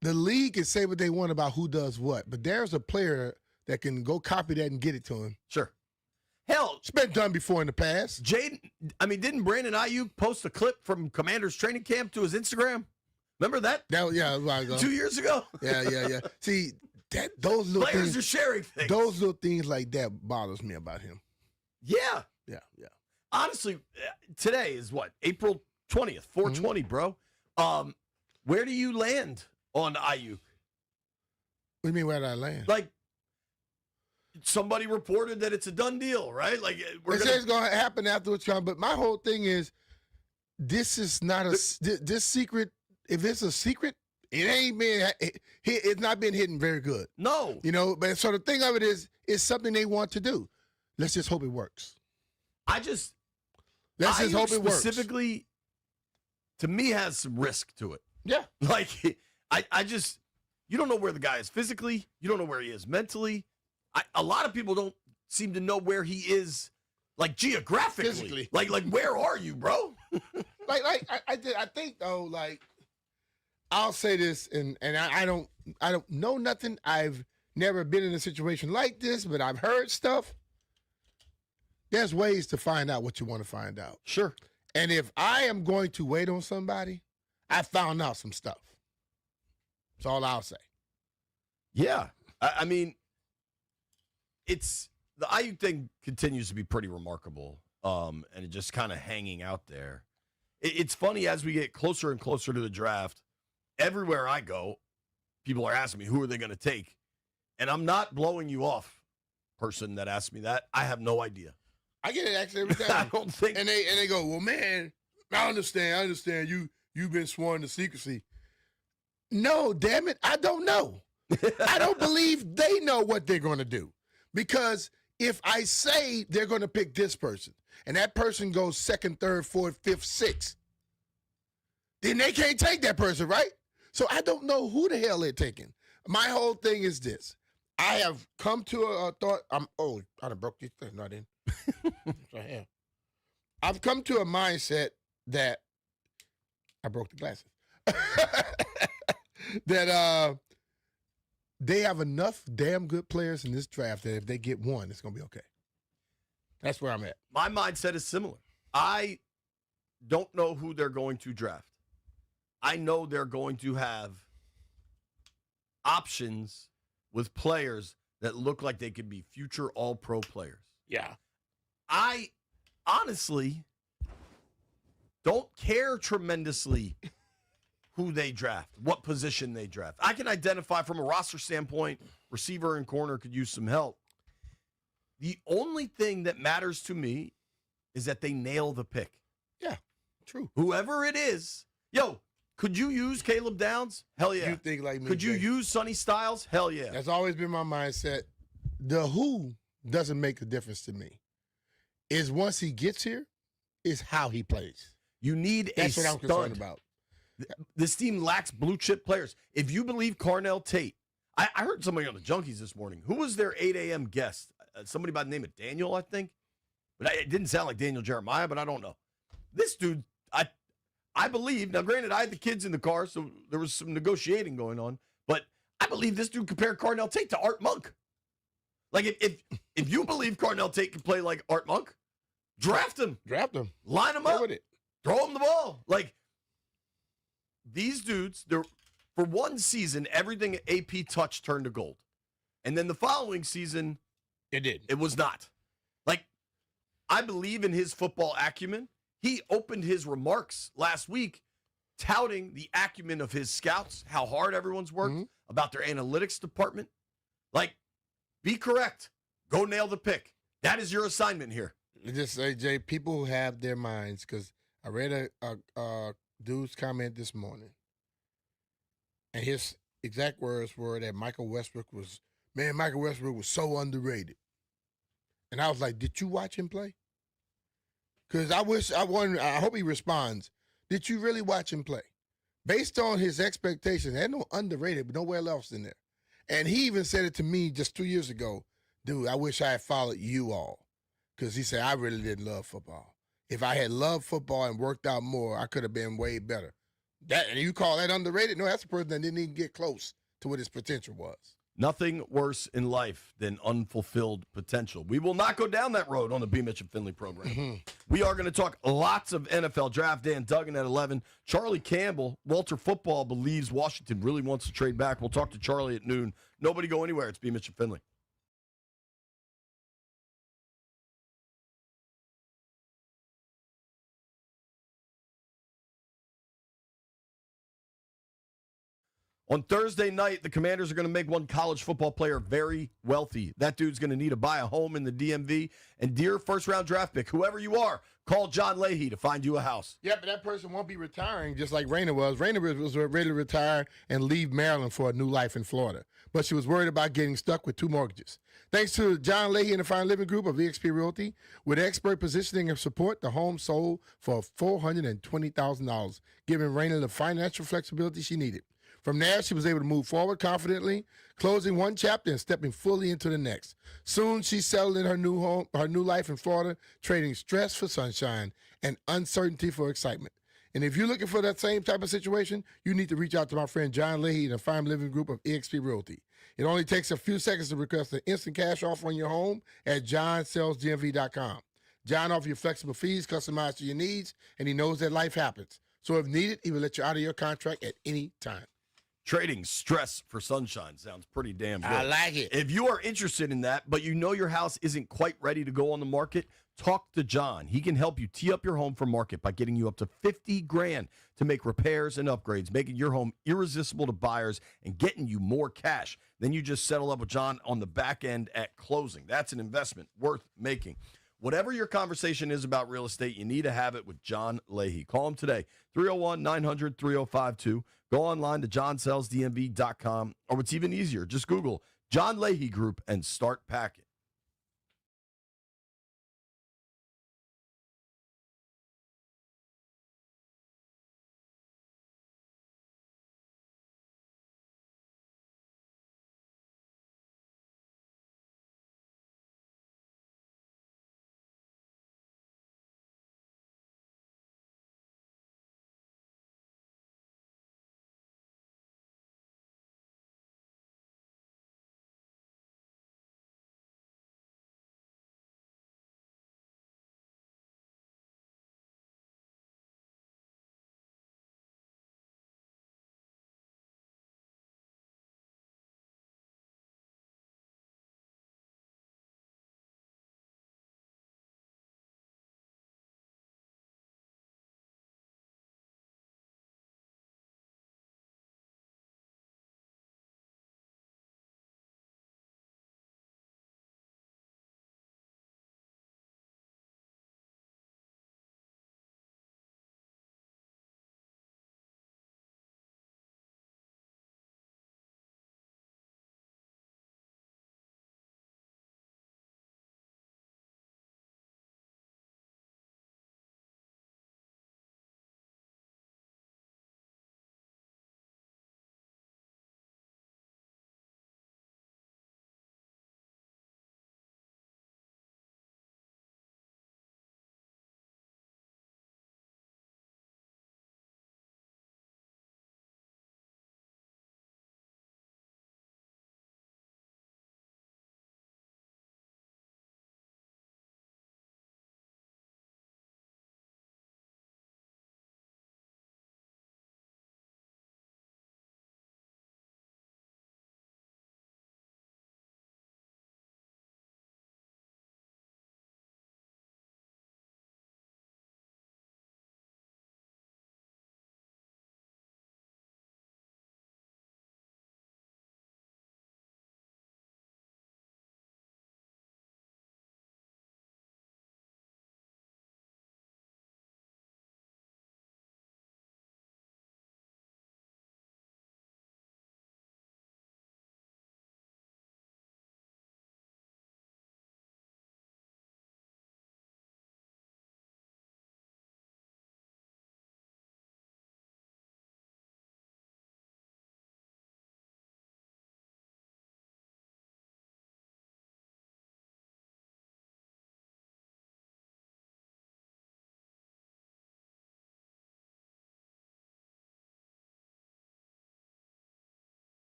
S18: the league can say what they want about who does what, but there's a player that can go copy that and get it to him.
S19: Sure. Hell,
S18: it's been done before in the past.
S19: Didn't Brandon Ayuk post a clip from Commander's training camp to his Instagram? Remember that?
S18: Yeah, a while ago.
S19: 2 years ago?
S18: Yeah. See, those little
S19: Players
S18: things,
S19: are sharing things.
S18: Those little things like that bothers me about him.
S19: Yeah.
S18: Yeah.
S19: Honestly, today is what? April 20th, 420, bro. Where do you land on Ayuk?
S18: What do you mean, where did I land?
S19: Like, somebody reported that it's a done deal, right? Like,
S18: They say it's going to happen afterwards, but my whole thing is, this is not this secret. If it's a secret, it's not been hidden very good.
S19: No.
S18: But so the thing of it is, it's something they want to do. Let's just hope it works.
S19: Let's just
S18: hope it works.
S19: Specifically, to me, has some risk to it.
S18: Yeah.
S19: Like, I just, you don't know where the guy is physically. You don't know where he is mentally. A lot of people don't seem to know where he is, like, geographically.
S18: Physically.
S19: Like, where are you, bro?
S18: I think, though, like, I'll say this, and I don't know nothing. I've never been in a situation like this, but I've heard stuff. There's ways to find out what you want to find out.
S19: Sure.
S18: And if I am going to wait on somebody, I found out some stuff. That's all I'll say.
S19: Yeah. I mean, the Ayuk thing continues to be pretty remarkable, and it just kind of hanging out there. It's funny, as we get closer and closer to the draft, everywhere I go, people are asking me, who are they going to take? And I'm not blowing you off, person that asked me that. I have no idea.
S18: I get it actually every time.
S19: I don't think.
S18: And they go, well, man, I understand. You've been sworn to secrecy. No, damn it, I don't know. I don't believe they know what they're going to do. Because if I say they're going to pick this person, and that person goes second, third, fourth, fifth, sixth, then they can't take that person, right? So I don't know who the hell they're taking. My whole thing is this. I have come to a thought. I done broke this thing. Not in. I've come to a mindset that I broke the glasses. That they have enough damn good players in this draft that if they get one, it's going to be okay. That's where I'm at.
S19: My mindset is similar. I don't know who they're going to draft. I know they're going to have options with players that look like they could be future all-pro players.
S18: Yeah.
S19: I honestly don't care tremendously who they draft, what position they draft. I can identify from a roster standpoint, receiver and corner could use some help. The only thing that matters to me is that they nail the pick.
S18: Yeah, true.
S19: Whoever it is, could you use Caleb Downs? Hell yeah.
S18: You think like me.
S19: Could you
S18: Jay?
S19: use Sonny Styles? Hell yeah.
S18: That's always been my mindset. The who doesn't make a difference to me. Is once he gets here, is how he plays.
S19: You need
S18: That's
S19: a
S18: what I'm
S19: stud.
S18: concerned about.
S19: This team lacks blue chip players. If you believe Carnell Tate, I heard somebody on the Junkies this morning. Who was their 8 a.m. guest? Somebody by the name of Daniel, I think. But it didn't sound like Daniel Jeremiah, but I don't know. This dude, I believe, now granted, I had the kids in the car, so there was some negotiating going on, but I believe this dude compared Carnell Tate to Art Monk. Like, if you believe Carnell Tate can play like Art Monk, draft him. Line him up.
S18: With it.
S19: Throw him the ball. Like, these dudes, for one season, everything AP touched turned to gold. And then the following season,
S18: it did.
S19: It was not. Like, I believe in his football acumen. He opened his remarks last week touting the acumen of his scouts, how hard everyone's worked, about their analytics department. Like, be correct. Go nail the pick. That is your assignment here.
S18: Just say, Jay, people have their minds, because I read a dude's comment this morning, and his exact words were that Michael Westbrook was so underrated. And I was like, did you watch him play? Because I hope he responds. Did you really watch him play? Based on his expectations, there's no underrated, but nowhere else in there. And he even said it to me just 2 years ago. Dude, I wish I had followed you all. Because he said, I really didn't love football. If I had loved football and worked out more, I could have been way better. And you call that underrated? No, that's a person that didn't even get close to what his potential was.
S19: Nothing worse in life than unfulfilled potential. We will not go down that road on the BMitch and Finlay program. We are going to talk lots of NFL draft. Dan Duggan at 11. Charlie Campbell, Walter Football, believes Washington really wants to trade back. We'll talk to Charlie at noon. Nobody go anywhere. It's BMitch and Finlay. On Thursday night, the Commanders are going to make one college football player very wealthy. That dude's going to need to buy a home in the DMV. And dear first-round draft pick, whoever you are, call John Leahy to find you a house.
S18: Yeah, but that person won't be retiring just like Raina was. Raina was ready to retire and leave Maryland for a new life in Florida. But she was worried about getting stuck with 2 mortgages. Thanks to John Leahy and the Fine Living Group of eXp Realty, with expert positioning and support, the home sold for $420,000, giving Raina the financial flexibility she needed. From there, she was able to move forward confidently, closing one chapter and stepping fully into the next. Soon, she settled in her new home, her new life in Florida, trading stress for sunshine and uncertainty for excitement. And if you're looking for that same type of situation, you need to reach out to my friend John Leahy and the Farm Living Group of eXp Realty. It only takes a few seconds to request an instant cash offer on your home at johnsellsdmv.com. John offers you flexible fees customized to your needs, and he knows that life happens. So if needed, he will let you out of your contract at any time.
S19: Trading stress for sunshine sounds pretty damn good.
S18: I like it.
S19: If you are interested in that, but you know your house isn't quite ready to go on the market, talk to John. He can help you tee up your home for market by getting you up to $50,000 to make repairs and upgrades, making your home irresistible to buyers and getting you more cash. Then you just settle up with John on the back end at closing. That's an investment worth making. Whatever your conversation is about real estate, you need to have it with John Leahy. Call him today, 301-900-3052. Go online to johnsellsdmv.com, or what's even easier, just Google John Leahy Group and start packing.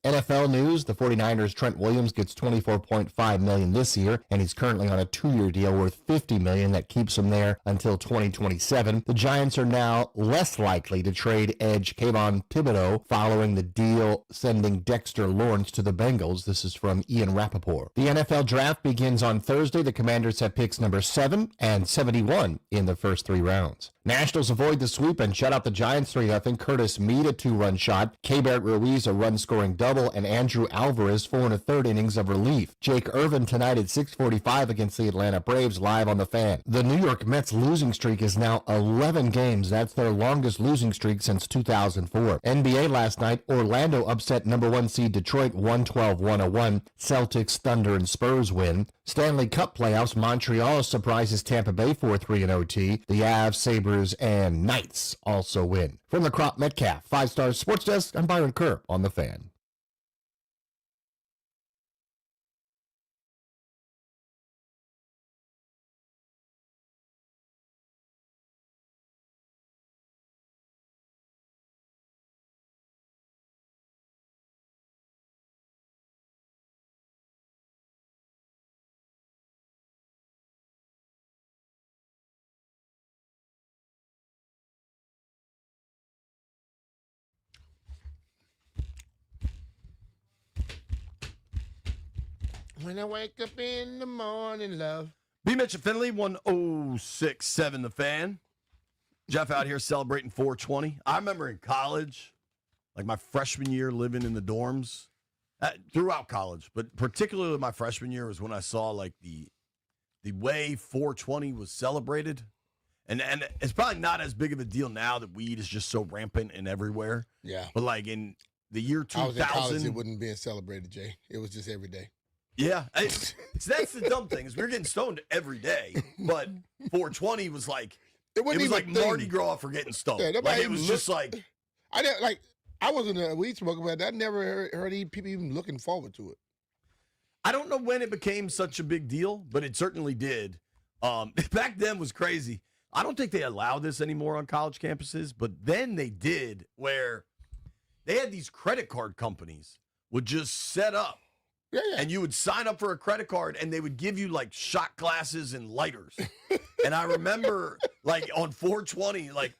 S4: NFL news, the 49ers' Trent Williams gets $24.5 million this year, and he's currently on a 2-year deal worth $50 million that keeps him there until 2027. The Giants are now less likely to trade edge Kayvon Thibodeau following the deal sending Dexter Lawrence to the Bengals. This is from Ian Rappaport. The NFL draft begins on Thursday. The Commanders have picks number 7 and 71 in the first 3 rounds. Nationals avoid the sweep and shut out the Giants 3-0. Curtis Meade a 2-run shot, K-Bert Ruiz a run-scoring double, and Andrew Alvarez 4 1/3 innings of relief. Jake Irvin tonight at 6:45 against the Atlanta Braves live on the Fan. The New York Mets losing streak is now 11 games. That's their longest losing streak since 2004. NBA last night, Orlando upset number 1 seed Detroit 112-101. Celtics, Thunder, and Spurs win. Stanley Cup playoffs, Montreal surprises Tampa Bay 4-3 in OT. The Avs, Sabres, and Knights also win. From the Crop Metcalf 5 Star Sports Desk, I'm Byron Kerr on the Fan.
S18: When I wake up in the morning, love.
S19: BMitch Finlay, 106.7 The Fan. Jeff out here celebrating 420. I remember in college, like my freshman year living in the dorms, throughout college, but particularly my freshman year was when I saw like the way 420 was celebrated. And it's probably not as big of a deal now that weed is just so rampant and everywhere.
S18: Yeah.
S19: But like in the year 2000.
S18: I was in college, it wasn't being celebrated, Jay. It was just every day.
S19: Yeah, that's the dumb thing is we were getting stoned every day, but 420 was like it was like Mardi Gras for getting stoned.
S18: Yeah,
S19: like it was just like
S18: I wasn't a weed smoker, but I never heard any people even looking forward to it.
S19: I don't know when it became such a big deal, but it certainly did. Back then was crazy. I don't think they allow this anymore on college campuses, but then they did where they had these credit card companies would just set up.
S18: Yeah.
S19: And you would sign up for a credit card, and they would give you, like, shot glasses and lighters. And I remember, like, on 420, like,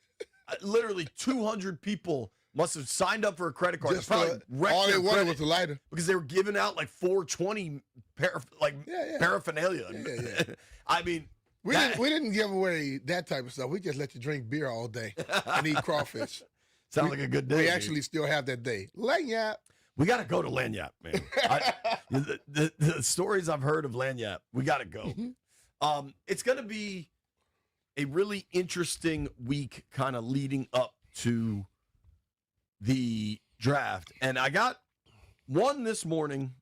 S19: literally 200 people must have signed up for a credit card.
S18: Just all they wanted was a lighter.
S19: Because they were giving out, like, 420 paraphernalia.
S18: Yeah.
S19: I mean.
S18: We didn't give away that type of stuff. We just let you drink beer all day and eat crawfish.
S19: Sounds like a good day.
S18: We actually still have that day. Lanyap.
S19: We got to go to Lanyap, man. The stories I've heard of Lanyap, we got to go. It's going to be a really interesting week kind of leading up to the draft. And I got one this morning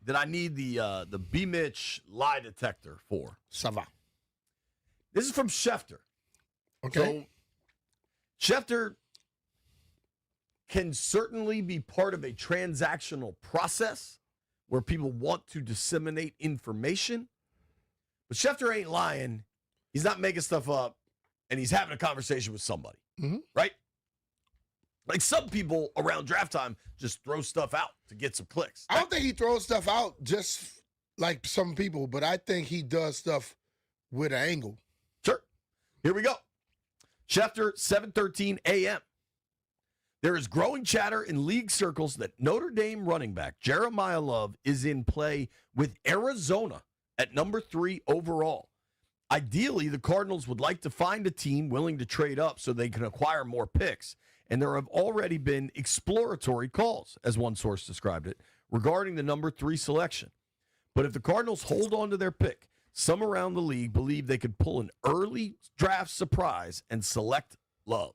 S19: that I need the BMitch lie detector for.
S18: Sava.
S19: This is from Schefter.
S18: Okay.
S19: So Schefter can certainly be part of a transactional process where people want to disseminate information. But Schefter ain't lying. He's not making stuff up, and he's having a conversation with somebody, right? Like some people around draft time just throw stuff out to get some clicks.
S18: I don't think he throws stuff out just like some people, but I think he does stuff with an angle.
S19: Sure. Here we go. Schefter, 7:13 a.m. There is growing chatter in league circles that Notre Dame running back Jeremiah Love is in play with Arizona at number 3 overall. Ideally, the Cardinals would like to find a team willing to trade up so they can acquire more picks. And there have already been exploratory calls, as one source described it, regarding the number 3 selection. But if the Cardinals hold on to their pick, some around the league believe they could pull an early draft surprise and select Love.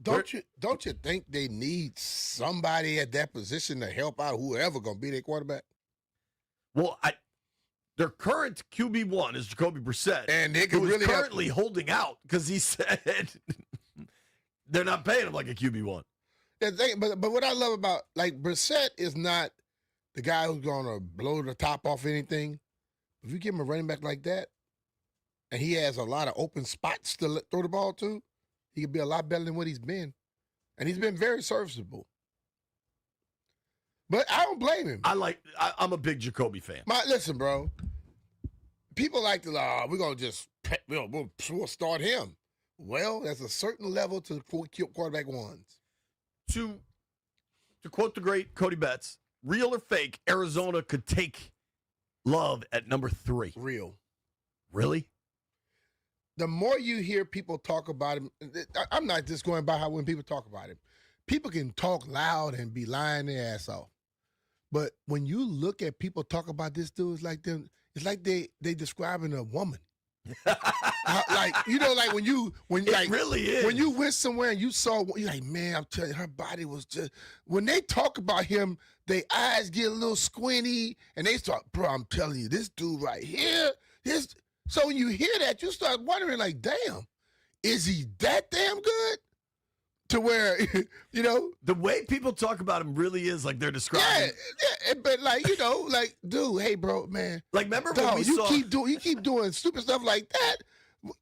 S18: Don't you think they need somebody at that position to help out whoever gonna be their quarterback?
S19: Well, their current QB1 is Jacoby Brissett,
S18: and they could
S19: who
S18: really
S19: is currently holding out because he said they're not paying him like a QB1.
S18: Yeah, but what I love about like Brissett is not the guy who's gonna blow the top off anything. If you give him a running back like that, and he has a lot of open spots to throw the ball to, he could be a lot better than what he's been. And he's been very serviceable. But I don't blame him.
S19: I'm a big Jacoby fan.
S18: Listen, bro. People like to, we're going to just, we'll start him. Well, there's a certain level to quarterback ones.
S19: To quote the great Cody Betts, real or fake, Arizona could take Love at number 3.
S18: Real.
S19: Really?
S18: The more you hear people talk about him, I'm not just going by how when people talk about him. People can talk loud and be lying their ass off. But when you look at people talk about this dude, it's like they describing a woman. Like when
S19: it really is.
S18: When you went somewhere and you saw, you're like, man, I'm telling you, her body was just. When they talk about him, their eyes get a little squinty, and they start, bro. I'm telling you, this dude right here, this. So when you hear that, you start wondering, like, damn, is he that damn good? To where,
S19: the way people talk about him really is like they're describing.
S18: Yeah, but like, dude, hey, bro, man.
S19: Like, remember when we saw
S18: you keep doing stupid stuff like that.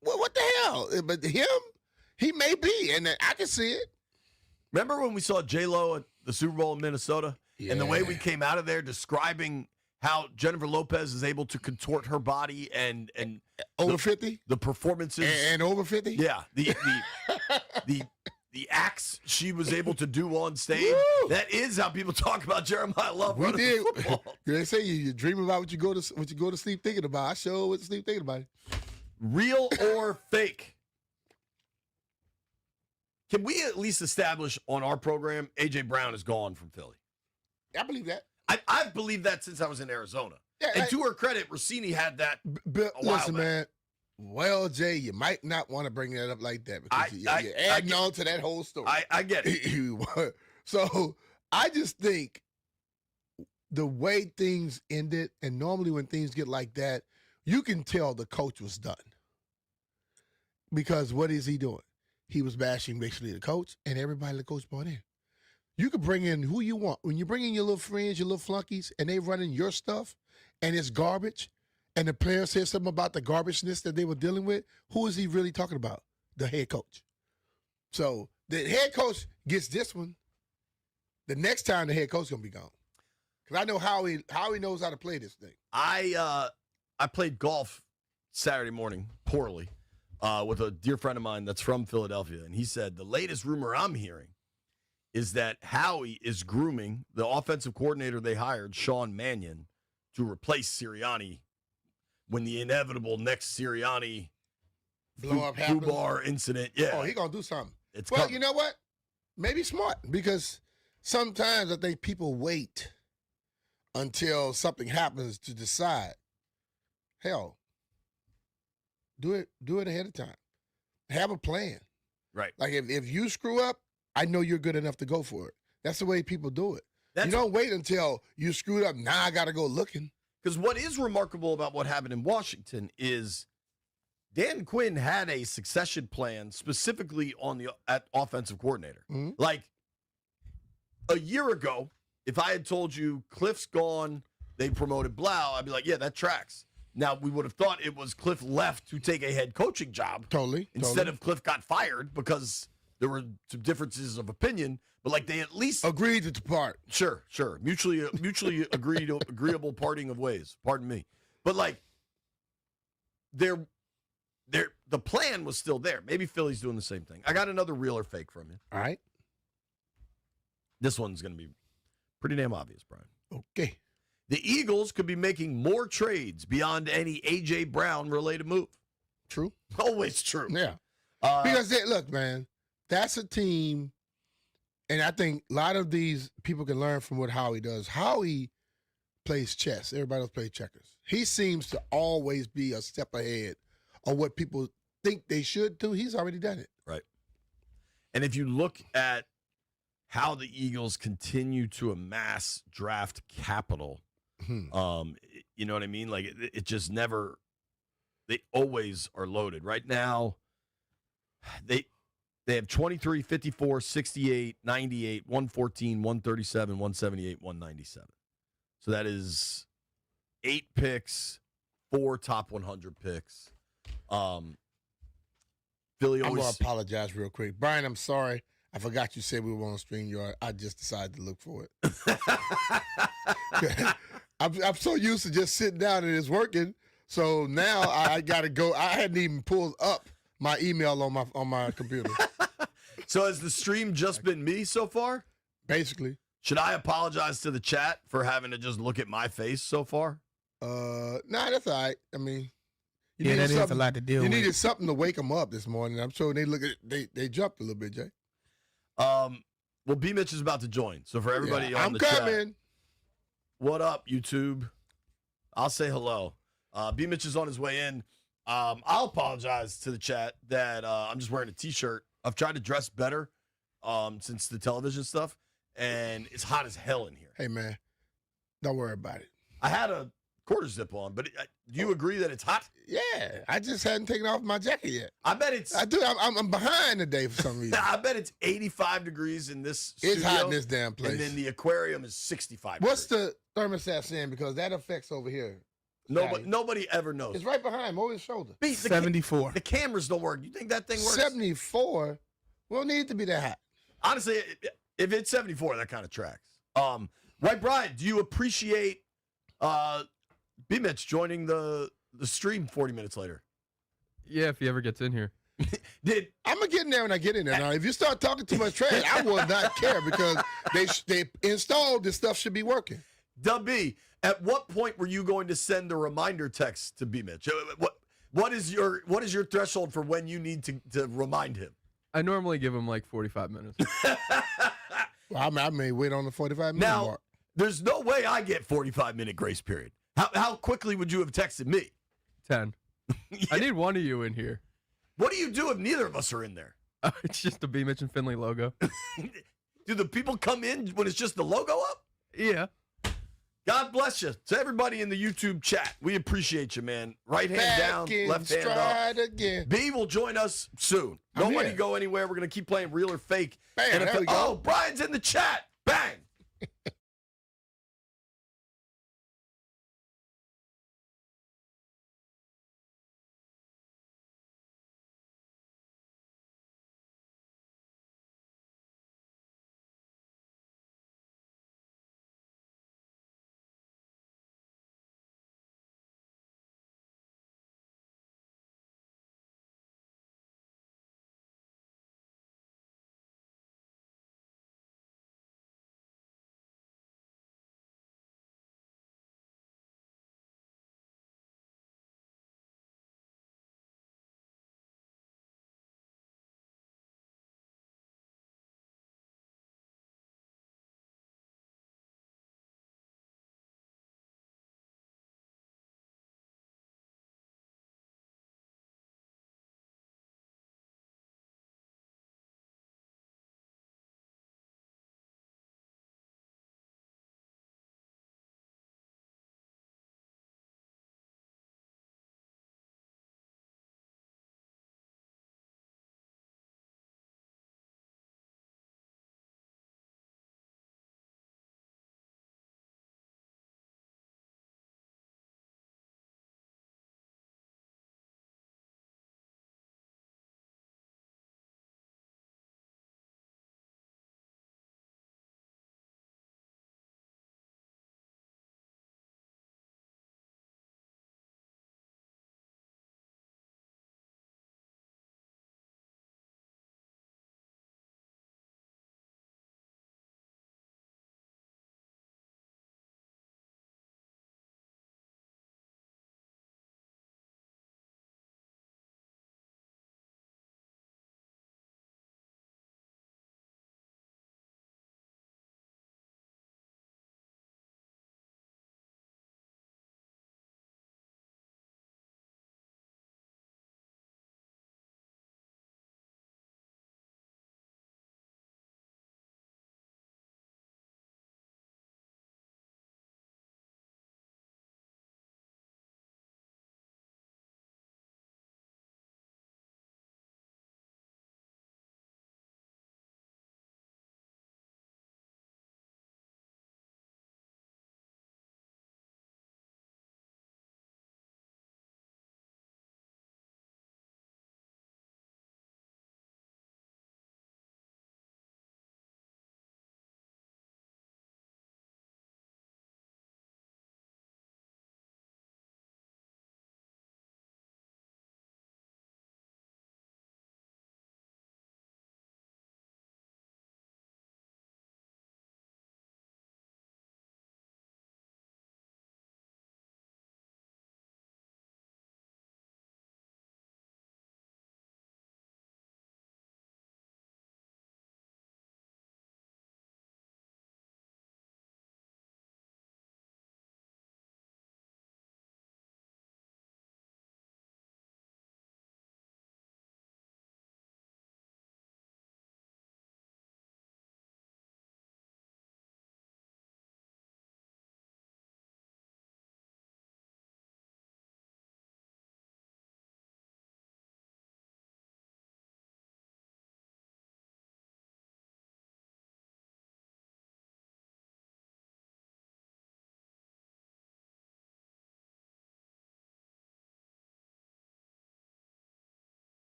S18: What the hell? But him, he may be, and I can see it.
S19: Remember when we saw J-Lo at the Super Bowl in Minnesota, and the way we
S18: Yeah.
S19: came out of there describing how Jennifer Lopez is able to contort her body and
S18: over 50,
S19: the performances
S18: and over 50,
S19: yeah, the acts she was able to do on stage.
S18: Woo!
S19: That is how people talk about Jeremiah Love.
S18: We
S19: running
S18: did.
S19: the football.
S18: They say you dream about what you go to sleep thinking about. I sure went to sleep thinking about it.
S19: Real or fake? Can we at least establish on our program A.J. Brown is gone from Philly?
S18: I believe that.
S19: I've believed that since I was in Arizona.
S18: Yeah,
S19: and to her credit, Rossini had that
S18: But
S19: a while
S18: listen,
S19: back.
S18: man. Well, Jay, you might not want to bring that up like that because you're adding on to that whole story.
S19: I get it.
S18: So I just think the way things ended, and normally when things get like that, you can tell the coach was done. Because what is he doing? He was bashing basically the coach and everybody the coach brought in. You can bring in who you want. When you bring in your little friends, your little flunkies, and they running your stuff, and it's garbage, and the player says something about the garbageness that they were dealing with, who is he really talking about? The head coach. So the head coach gets this one. The next time the head coach is going to be gone. Because I know how he knows how to play this thing.
S19: I played golf Saturday morning poorly with a dear friend of mine that's from Philadelphia, and he said the latest rumor I'm hearing is that Howie is grooming the offensive coordinator they hired, Sean Mannion, to replace Sirianni when the inevitable next Sirianni
S18: Blow-up
S19: bar incident. Yeah.
S18: Oh, he going to do something.
S19: It's
S18: well,
S19: coming.
S18: you know what? Maybe smart because sometimes I think people wait until something happens to decide. Hell, do it ahead of time. Have a plan.
S19: Right.
S18: Like if you screw up, I know you're good enough to go for it. That's the way people do it. You don't wait until you screwed up. Now I got to go looking.
S19: Because what is remarkable about what happened in Washington is Dan Quinn had a succession plan specifically at offensive coordinator.
S18: Mm-hmm.
S19: Like a year ago, if I had told you Cliff's gone, they promoted Blau, I'd be like, yeah, that tracks. Now, we would have thought it was Cliff left to take a head coaching job.
S18: Totally.
S19: Instead of Cliff got fired because there were some differences of opinion, but like they at least
S18: agreed to depart.
S19: Sure. Mutually agreeable parting of ways. Pardon me. But like the plan was still there. Maybe Philly's doing the same thing. I got another real or fake from you.
S18: All right.
S19: This one's going to be pretty damn obvious, Brian.
S18: Okay.
S19: The Eagles could be making more trades beyond any A.J. Brown related move.
S18: True.
S19: Always true.
S18: Yeah. Because, look, man, that's a team, and I think a lot of these people can learn from what Howie does. Howie plays chess. Everybody else plays checkers. He seems to always be a step ahead of what people think they should do. He's already done it.
S19: Right. And if you look at how the Eagles continue to amass draft capital, you know what I mean? Like it just never, they always are loaded. Right now, they have 23, 54, 68, 98, 114, 137, 178, 197. So that is 8 picks, 4 top 100 picks. Philly
S18: I'm
S19: always.
S18: going to apologize real quick. Brian, I'm sorry. I forgot you said we were on StreamYard. I just decided to look for it. I'm so used to just sitting down and it's working. So now I got to go. I hadn't even pulled up my email on my computer.
S19: So has the stream just been me so far?
S18: Basically.
S19: Should I apologize to the chat for having to just look at my face so far?
S18: Nah, that's all right. I mean,
S20: Yeah, that is a lot to deal
S18: You
S20: with.
S18: needed something to wake them up this morning. I'm sure they jumped a little bit, Jay.
S19: Well, BMitch is about to join. So for everybody on the
S18: coming.
S19: chat, what up, YouTube? I'll say hello. BMitch is on his way in. I'll apologize to the chat that I'm just wearing a T-shirt. I've tried to dress better since the television stuff, and it's hot as hell in here.
S18: Hey, man, don't worry about it.
S19: I had a quarter zip on, but do you agree that it's hot?
S18: Yeah, I just hadn't taken off my jacket yet.
S19: I bet it's.
S18: I do. I'm behind today for some reason.
S19: I bet it's 85 degrees in this
S18: It's
S19: studio,
S18: hot in this damn place.
S19: And then the aquarium is 65
S18: What's
S19: degrees.
S18: the thermostat saying? Because that affects over here.
S19: Nobody ever knows.
S18: It's right behind him, over his shoulder.
S20: 74.
S19: The cameras don't work. You think that thing works?
S18: 74? Well, it need to be that hot.
S19: Honestly, if it's 74, that kind of tracks. Right, Brian, do you appreciate BMitch joining the stream 40 minutes later?
S21: Yeah, if he ever gets in here.
S18: I'm gonna get in there when I get in there. Now, if you start talking too much trash, I will not care because they installed this stuff should be working.
S19: B, at what point were you going to send a reminder text to BMitch? What is your threshold for when you need to remind him?
S21: I normally give him like 45 minutes.
S18: Well, I may wait on the 45-minute
S19: Now,
S18: mark.
S19: there's no way I get 45-minute grace period. How quickly would you have texted me?
S21: 10. I need one of you in here.
S19: What do you do if neither of us are in there?
S21: It's just the BMitch and Finlay logo.
S19: Do the people come in when it's just the logo up?
S21: Yeah.
S19: God bless you. To everybody in the YouTube chat, we appreciate you, man. Right hand
S18: Back
S19: down,
S18: in
S19: left hand
S18: stride
S19: up.
S18: again.
S19: B will join us soon.
S18: I'm
S19: Nobody
S18: here.
S19: go anywhere. We're going to keep playing real or fake.
S18: Bam, there we go.
S19: Oh, Brian's in the chat. Bang.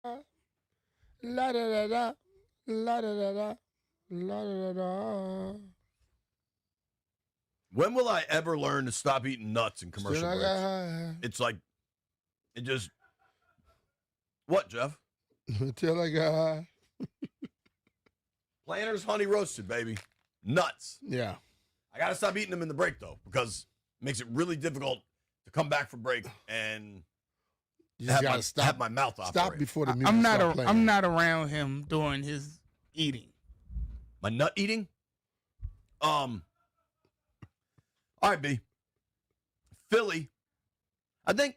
S18: La da da da, la da da da, la da da da.
S19: When will I ever learn to stop eating nuts in commercial
S18: Still I
S19: breaks?
S18: got high.
S19: It's like, it just. What, Jeff?
S18: Until I got high.
S19: Planters honey roasted, baby. Nuts.
S18: Yeah.
S19: I got to stop eating them in the break, though, because it makes it really difficult to come back from break and
S18: You just gotta
S19: have my mouth
S18: Stop
S19: operate.
S18: before the music
S21: I'm not.
S18: start playing.
S21: I'm not around him during his eating.
S19: My nut eating? All right, B. Philly. I think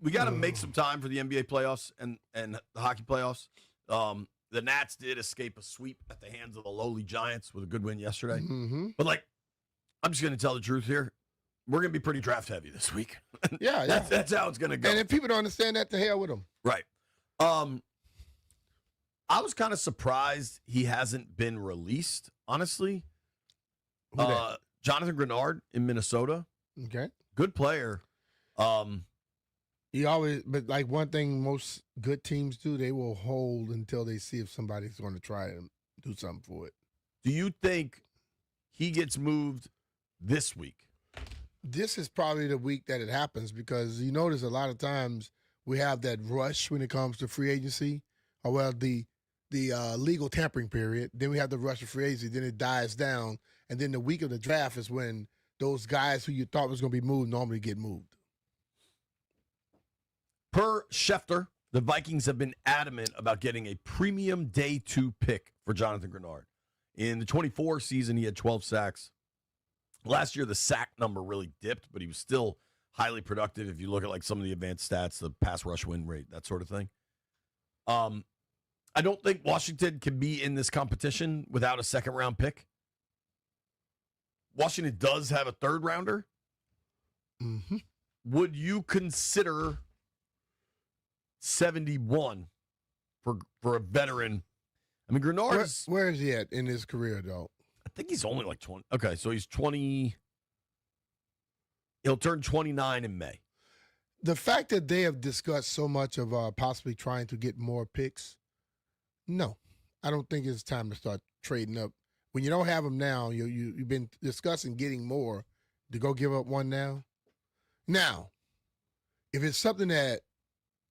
S19: we got to make some time for the NBA playoffs and the hockey playoffs. The Nats did escape a sweep at the hands of the lowly Giants with a good win yesterday.
S18: Mm-hmm.
S19: But, like, I'm just going to tell the truth here. We're going to be pretty draft heavy this week.
S18: Yeah,
S19: That's how it's going to go.
S18: And if people don't understand that, to hell with them.
S19: Right. I was kind of surprised he hasn't been released, honestly.
S18: Who that?
S19: Jonathan Grenard in Minnesota.
S18: Okay.
S19: Good player.
S18: He always, but like one thing most good teams do, they will hold until they see if somebody's going to try and do something for it.
S19: Do you think he gets moved this week?
S18: This is probably the week that it happens because you notice a lot of times we have that rush when it comes to free agency, or well, the legal tampering period. Then we have the rush of free agency. Then it dies down, and then the week of the draft is when those guys who you thought was going to be moved normally get moved.
S19: Per Schefter, the Vikings have been adamant about getting a premium day 2 pick for Jonathan Grenard. In the 24 season, he had 12 sacks. Last year, the sack number really dipped, but he was still highly productive if you look at like some of the advanced stats, the pass rush win rate, that sort of thing. I don't think Washington can be in this competition without a second-round pick. Washington does have a third-rounder.
S18: Mm-hmm.
S19: Would you consider 71 for a veteran? I mean, Grenard
S18: Where is he at in his career, though?
S19: I think he's only like 20. Okay, so he's 20. He'll turn 29 in May.
S18: The fact that they have discussed so much of possibly trying to get more picks, no. I don't think it's time to start trading up. When you don't have them now, you've been discussing getting more to go give up one now. Now, if it's something that,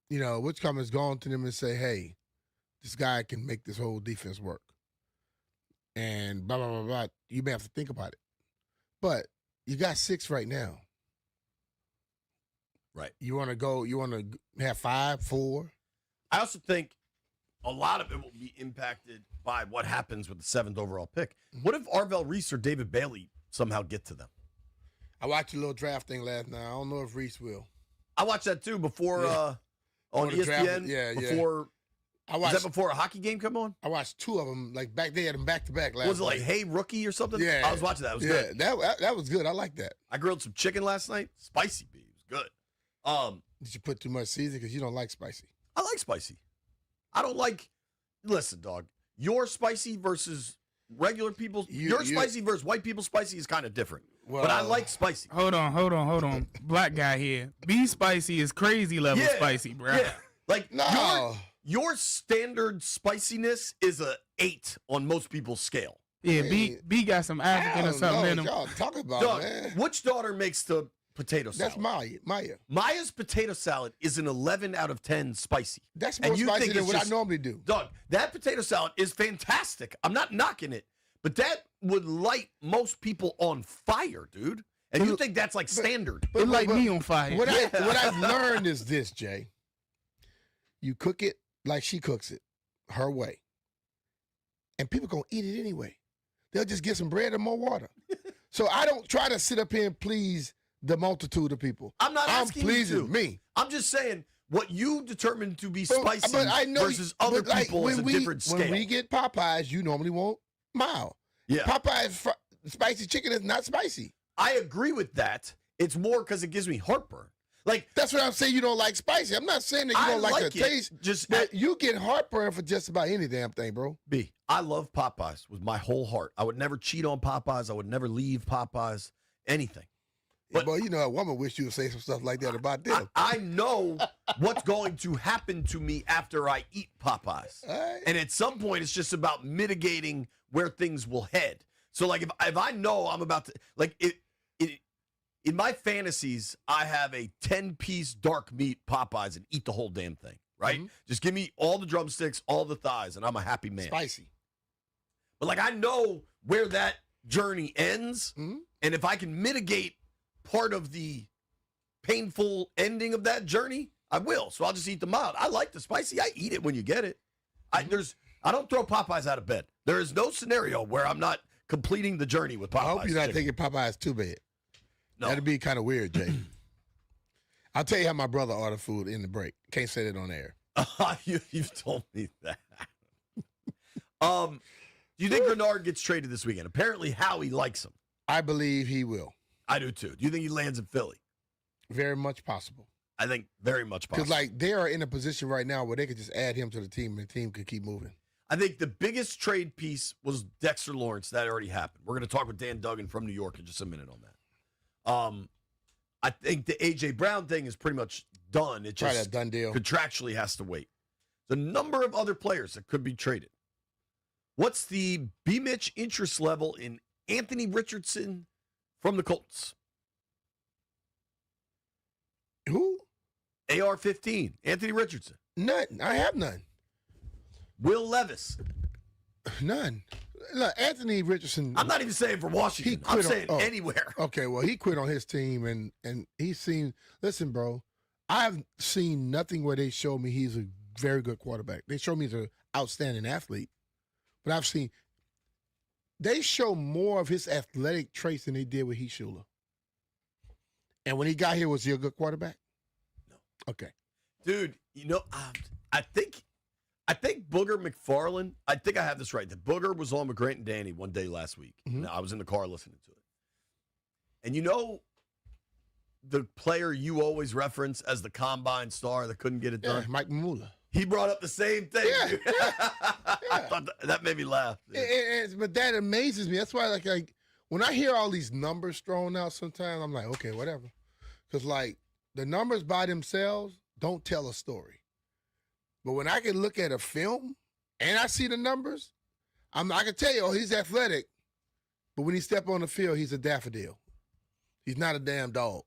S18: Whitcomb has gone to them and say, hey, this guy can make this whole defense work. And blah, blah, blah, blah, you may have to think about it. But you got 6 right now.
S19: Right.
S18: You want to have 5, 4?
S19: I also think a lot of it will be impacted by what happens with the 7th overall pick. What if Arvell Reese or David Bailey somehow get to them?
S18: I watched a little draft thing last night. I don't know if Reese will.
S19: I watched that too before on
S18: the
S19: ESPN.
S18: draft,
S19: Before was that before a hockey game come on?
S18: I watched 2 of them. Like back, they had them back to back last.
S19: Was it like
S18: night.
S19: Hey Rookie or something?
S18: Yeah,
S19: I was watching that. It was good.
S18: That was good. I like that.
S19: I grilled some chicken last night. Spicy beef. It was good.
S18: Did you put too much seasoning because you don't like spicy?
S19: I like spicy. I don't like. Listen, dog. Your spicy versus regular people's. Your spicy versus white people's spicy is kind of different.
S18: Well,
S19: but I like spicy.
S21: Hold on. Black guy here. Be spicy is crazy level spicy, bro.
S19: Yeah. Like
S18: No.
S19: your standard spiciness is a 8 on most people's scale.
S21: Yeah, B got some African or something in him.
S18: Y'all talking about,
S19: Dog,
S18: man.
S19: which daughter makes the potato salad?
S18: That's Maya.
S19: Maya's potato salad is an 11 out of 10 spicy.
S18: That's
S19: And
S18: more
S19: you
S18: spicy
S19: think
S18: than
S19: it's
S18: what I
S19: just-
S18: normally do.
S19: Dog, that potato salad is fantastic. I'm not knocking it, but that would light most people on fire, dude. And you think that's like standard.
S21: It light me on fire.
S18: What I've learned is this, Jay. You cook it like she cooks it, her way. And people going to eat it anyway. They'll just get some bread and more water. So I don't try to sit up here and please the multitude of people.
S19: I'm not asking you
S18: pleasing
S19: to.
S18: me.
S19: I'm just saying what you determine to be
S18: But
S19: spicy
S18: I know
S19: versus other
S18: but, like,
S19: people is a different scale.
S18: When we get Popeyes, you normally want mild.
S19: Yeah.
S18: Popeyes spicy chicken is not spicy.
S19: I agree with that. It's more because it gives me heartburn. Like
S18: That's what I'm saying. You don't like spicy. I'm not saying that you
S19: I
S18: don't like
S19: like
S18: the
S19: it,
S18: taste.
S19: just
S18: but you get heartburn for just about any damn thing, bro.
S19: B, I love Popeyes with my whole heart. I would never cheat on Popeyes. I would never leave Popeyes. Anything. But
S18: boy, you know, a woman wish you would say some stuff like that about them.
S19: I know what's going to happen to me after I eat Popeyes.
S18: Right.
S19: And at some point, it's just about mitigating where things will head. So, like, if I know I'm about to, like, in my fantasies, I have a 10-piece dark meat Popeyes and eat the whole damn thing, right?
S18: Mm-hmm.
S19: Just give me all the drumsticks, all the thighs, and I'm a happy man.
S18: Spicy.
S19: But, like, I know where that journey ends,
S18: Mm-hmm.
S19: and if I can mitigate part of the painful ending of that journey, I will. So I'll just eat the mild. I like the spicy. I eat it when you get it. I don't throw Popeyes out of bed. There is no scenario where I'm not completing the journey with Popeyes.
S18: I hope you're not
S19: chicken.
S18: taking Popeyes too bad.
S19: No.
S18: That'd be kind of weird, Jay. I'll tell you how my brother ordered food in the break. Can't say that on air.
S19: You've told me that. Do you think Grenard gets traded this weekend? Apparently, Howie likes him.
S18: I believe he will.
S19: I do too. Do you think he lands in Philly?
S18: Very much possible.
S19: I think very much possible.
S18: Because, like, they are in a position right now where they could just add him to the team and the team could keep moving.
S19: I think the biggest trade piece was Dexter Lawrence. That already happened. We're going to talk with Dan Duggan from New York in just a minute on that. I think the A.J. Brown thing is pretty much done. It
S18: Probably
S19: just
S18: a done deal.
S19: contractually has to wait. The number of other players that could be traded. What's the BMitch interest level in Anthony Richardson from the Colts?
S18: Who?
S19: AR-15, Anthony Richardson.
S18: None. I have none.
S19: Will Levis.
S18: None. Look, Anthony Richardson.
S19: I'm not even saying for Washington. I'm saying anywhere.
S18: Okay, well, he quit on his team, and he seen. Listen, bro, I've seen nothing where they show me he's a very good quarterback. They show me he's an outstanding athlete, but I've seen they show more of his athletic traits than they did with Heath Schuler. And when he got here, was he a good quarterback?
S19: No.
S18: Okay.
S19: Dude, you know, I think Booger McFarland, I think I have this right, that Booger was on with Grant and Danny one day last week.
S18: Mm-hmm.
S19: I was in the car listening to it. And you know the player you always reference as the combine star that couldn't get it done?
S18: Mike Mamula.
S19: He brought up the same thing.
S18: Yeah,
S19: dude. I thought that made me laugh.
S18: But that amazes me. That's why, like when I hear all these numbers thrown out sometimes, I'm like, okay, whatever. Because, like, the numbers by themselves don't tell a story. But when I can look at a film and I see the numbers, I can tell you, oh, he's athletic. But when he step on the field, he's a daffodil. He's not a damn dog.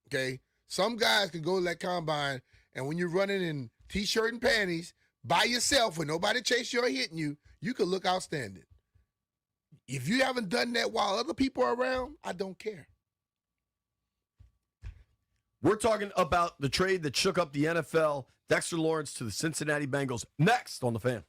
S18: Okay? Some guys can go to that combine, and when you're running in T-shirt and panties by yourself with nobody chasing you or hitting you, you could look outstanding. If you haven't done that while other people are around, I don't care.
S19: We're talking about the trade that shook up the NFL, Dexter Lawrence to the Cincinnati Bengals, next on The Fan.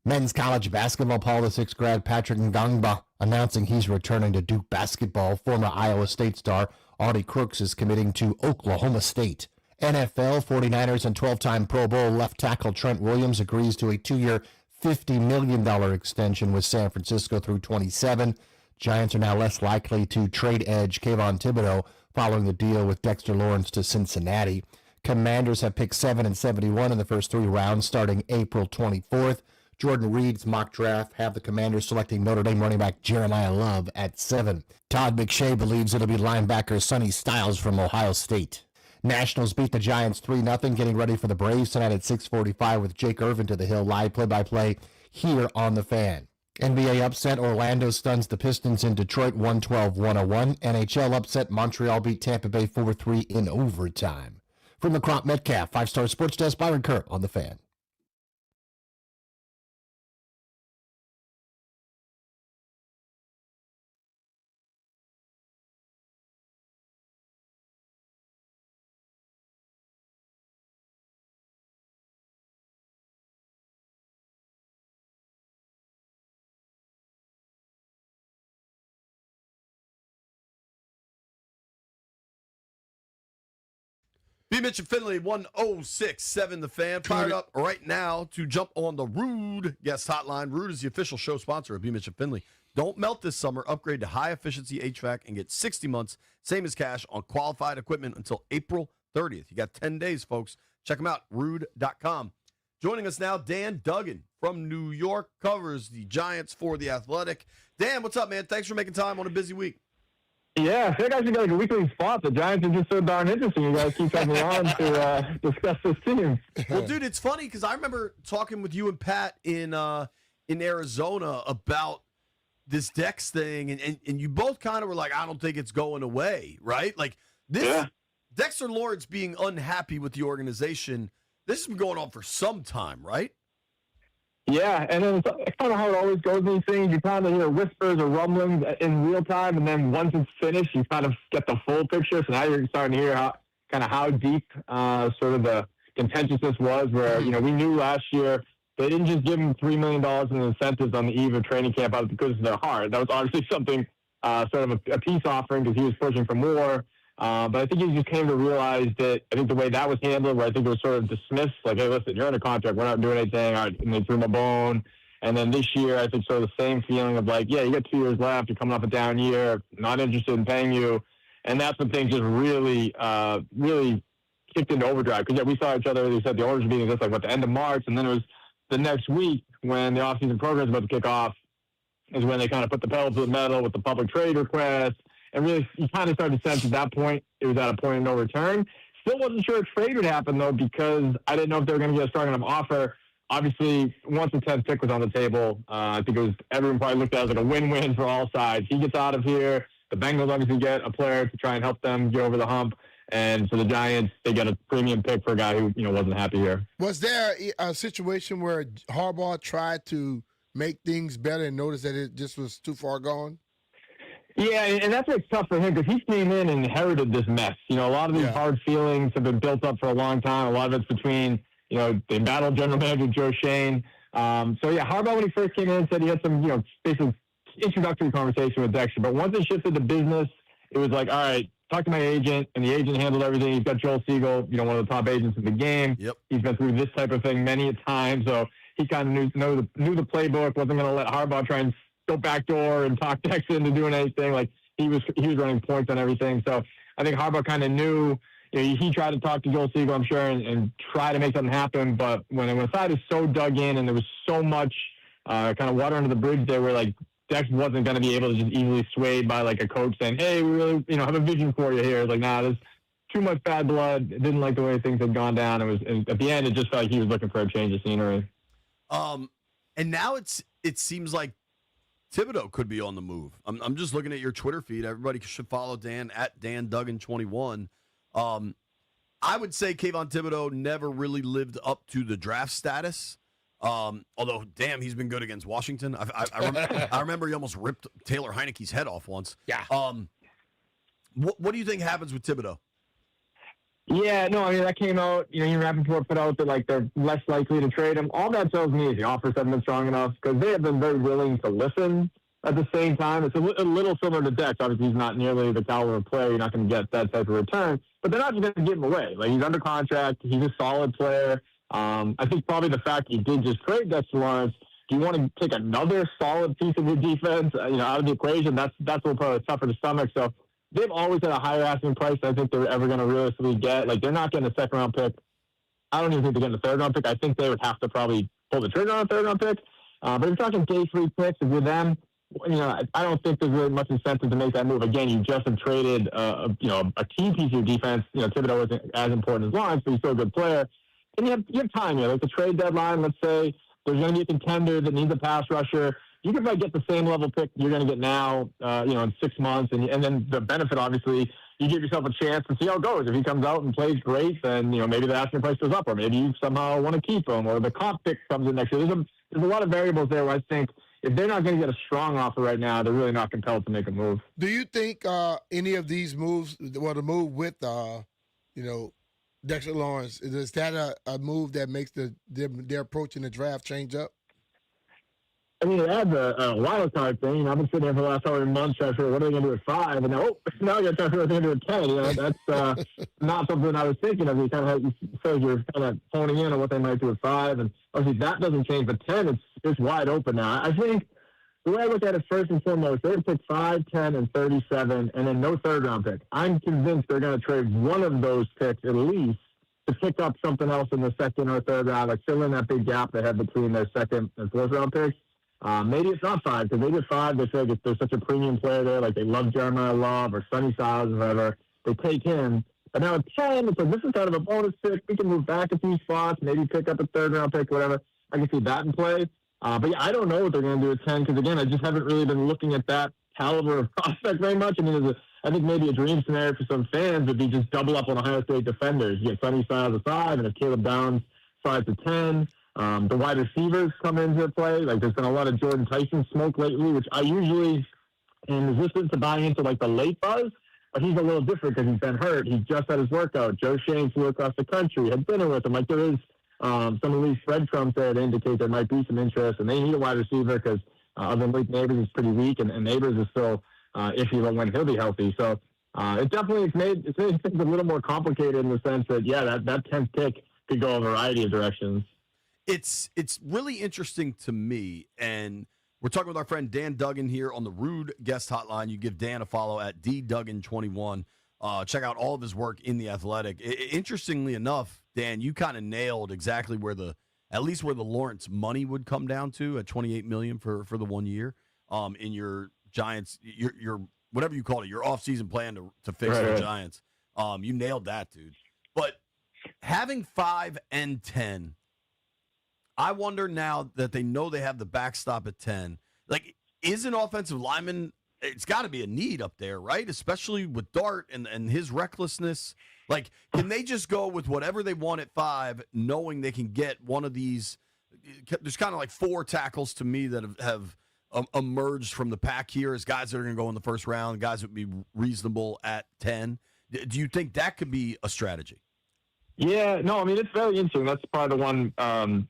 S4: Men's college basketball, Paul the sixth grad Patrick Ngangba announcing he's returning to Duke basketball. Former Iowa State star Audie Crooks is committing to Oklahoma State. NFL 49ers and 12-time Pro Bowl left tackle Trent Williams agrees to a 2-year, $50 million extension with San Francisco through 27. Giants are now less likely to trade edge Kayvon Thibodeau following the deal with Dexter Lawrence to Cincinnati. Commanders have picked 7 and 71 in the first 3 rounds starting April 24th. Jordan Reed's mock draft have the Commanders selecting Notre Dame running back Jeremiah Love at 7. Todd McShay believes it'll be linebacker Sonny Styles from Ohio State. Nationals beat the Giants 3-0, getting ready for the Braves tonight at 6:45 with Jake Irvin to the Hill. Live play-by-play here on The Fan. NBA upset, Orlando stuns the Pistons in Detroit 112-101. NHL upset, Montreal beat Tampa Bay 4-3 in overtime. From the Crop Metcalf 5-Star Sports Desk, Byron Kerr on The Fan.
S19: BMitch Finlay 106.7 The Fan. Fired up right now to jump on the Rude guest hotline. Rude is the official show sponsor of BMitch Finlay. Don't melt this summer. Upgrade to high-efficiency HVAC and get 60 months, same as cash, on qualified equipment until April 30th. You got 10 days, folks. Check them out, rude.com. Joining us now, Dan Duggan from New York, covers the Giants for The Athletic. Dan, what's up, man? Thanks for making time on a busy week.
S6: Yeah, I think I should get like a weekly spot. The Giants are just so darn interesting. You guys keep coming on to discuss this team.
S19: Well, dude, it's funny because I remember talking with you and Pat in Arizona about this Dex thing, and you both kind of were like, I don't think it's going away, right? Like this, Dexter Lawrence being unhappy with the organization, this has been going on for some time, right?
S6: Yeah, and then it's kind of how it always goes in these things. You kind of hear whispers or rumblings in real time, and then once it's finished, you kind of get the full picture. So now you're starting to hear how deep sort of the contentiousness was, where, we knew last year they didn't just give him $3 million in incentives on the eve of training camp out because of their heart. That was obviously something sort of a peace offering because he was pushing for more. But I think he just came to realize that I think the way that was handled, where I think it was sort of dismissed, like, hey, listen, you're under contract, we're not doing anything, all right, and they threw him a bone. And then this year, I think sort of the same feeling of like, yeah, you got 2 years left, you're coming off a down year, not interested in paying you. And that's when things just really, really kicked into overdrive. Because, we saw each other, they said the owners meeting just like, the end of March, and then it was the next week when the offseason program is about to kick off is when they kind of put the pedal to the metal with the public trade request. And really, you kind of started to sense at that point it was at a point of no return. Still wasn't sure if trade would happen, though, because I didn't know if they were going to get a strong enough offer. Obviously, once the 10th pick was on the table, I think everyone probably looked at it as like a win-win for all sides. He gets out of here. The Bengals obviously get a player to try and help them get over the hump. And for the Giants, they get a premium pick for a guy who wasn't happy here.
S18: Was there a situation where Harbaugh tried to make things better and noticed that it just was too far gone?
S6: Yeah, and that's what's tough for him because he came in and inherited this mess. A lot of these hard feelings have been built up for a long time. A lot of it's between, they battled general manager Joe Shane. Harbaugh, when he first came in, said he had some, basically introductory conversation with Dexter. But once it shifted to business, it was like, all right, talk to my agent, and the agent handled everything. He's got Joel Siegel, one of the top agents in the game.
S19: Yep.
S6: He's been through this type of thing many a time, so he kind of knew the playbook, wasn't going to let Harbaugh try and go backdoor and talk Dexter into doing anything. Like he was running points on everything. So I think Harbaugh kind of knew. He tried to talk to Joel Siegel, I'm sure, and try to make something happen. But when the side is so dug in and there was so much kind of water under the bridge there, where like Dex wasn't going to be able to just easily swayed by like a coach saying, "Hey, we really have a vision for you here." It's like, nah, there's too much bad blood. Didn't like the way things had gone down. And at the end, it just felt like he was looking for a change of scenery.
S19: And now it seems like Thibodeau could be on the move. I'm just looking at your Twitter feed. Everybody should follow Dan at DanDuggan21. I would say Kayvon Thibodeau never really lived up to the draft status. Although, damn, he's been good against Washington. I remember he almost ripped Taylor Heineke's head off once.
S20: Yeah.
S19: What do you think happens with Thibodeau?
S6: Yeah, no, I mean, that came out, Ian Rappaport put out that, like, they're less likely to trade him. All that tells me is the offers haven't been strong enough because they have been very willing to listen. At the same time, it's a little similar to Dex. Obviously, he's not nearly the caliber of player. You're not going to get that type of return. But they're not just going to give him away. Like, he's under contract. He's a solid player. I think probably the fact he did just trade Dexter Lawrence, do you want to take another solid piece of your defense, out of the equation? That's what probably tougher to stomach. So they've always had a higher asking price than I think they're ever going to realistically get. Like, they're not getting a second-round pick. I don't even think they're getting a third-round pick. I think they would have to probably pull the trigger on a third-round pick. But if you're talking day 3 picks, if you're them, I don't think there's really much incentive to make that move. Again, you just have traded, a key piece of your defense. Thibodeau isn't as important as Lawrence, but he's still a good player. And you have time. Like the trade deadline, let's say there's going to be a contender that needs a pass rusher. You can probably get the same level pick you're going to get now, in 6 months. And then the benefit, obviously, you give yourself a chance to see how it goes. If he comes out and plays great, then, maybe the asking price goes up, or maybe you somehow want to keep him, or the comp pick comes in next year. There's a lot of variables there where I think if they're not going to get a strong offer right now, they're really not compelled to make a move.
S18: Do you think any of these moves, well, the move with, Dexter Lawrence, is that a move that makes their approach in the draft change up?
S6: I mean, it adds a wild card thing. I've been sitting there for the last however months trying to figure what are they going to do at 5, and now you're trying to figure what they're going to do at 10. That's not something I was thinking of. You you're kind of honing in on what they might do at 5, and obviously that doesn't change. But 10, it's wide open now. I think the way I look at it, first and foremost, they're going to pick 5, 10, and 37, and then no third-round pick. I'm convinced they're going to trade one of those picks at least to pick up something else in the second or third round, like fill in that big gap they have between their second and fourth-round picks. Maybe it's not 5, because maybe at 5, they feel like if there's such a premium player there, like they love Jeremiah Love or Sonny Styles or whatever, they take him. But now at 10, it's like, this is kind of a bonus pick. We can move back a few spots, maybe pick up a third-round pick, whatever. I can see that in play. But yeah, I don't know what they're going to do at 10, because again, I just haven't really been looking at that caliber of prospect very much. I mean, I think maybe a dream scenario for some fans would be just double up on Ohio State defenders. You get Sonny Styles at 5, and if Caleb Downs slides to 10, the wide receivers come into play. Like, there's been a lot of Jordan Tyson smoke lately, which I usually am resistant to buying into, like the late buzz. But he's a little different because he's been hurt. He just had his workout. Joe Shane flew across the country, had dinner with him. Like, there is some of these breadcrumbs there that indicate there might be some interest, and they need a wide receiver because other than Blake Neighbors is pretty weak, and Neighbors is still iffy about when he'll be healthy. So it definitely it's made things a little more complicated in the sense that, that 10th pick could go a variety of directions.
S19: It's really interesting to me, and we're talking with our friend Dan Duggan here on the Rude Guest Hotline. You give Dan a follow at dduggan21. Check out all of his work in The Athletic. Interestingly enough, Dan, you kind of nailed exactly at least where the Lawrence money would come down to at $28 million for the 1 year in your Giants, your whatever you call it, your offseason plan to fix the Giants. You nailed that, dude. But having 5 and 10, I wonder now that they know they have the backstop at 10, like, is an offensive lineman, it's got to be a need up there, right? Especially with Dart and his recklessness. Like, can they just go with whatever they want at 5, knowing they can get one of these? There's kind of like 4 tackles to me that have emerged from the pack here as guys that are going to go in the first round, guys that would be reasonable at 10. Do you think that could be a strategy?
S6: Yeah, no, I mean, it's very interesting. That's probably the one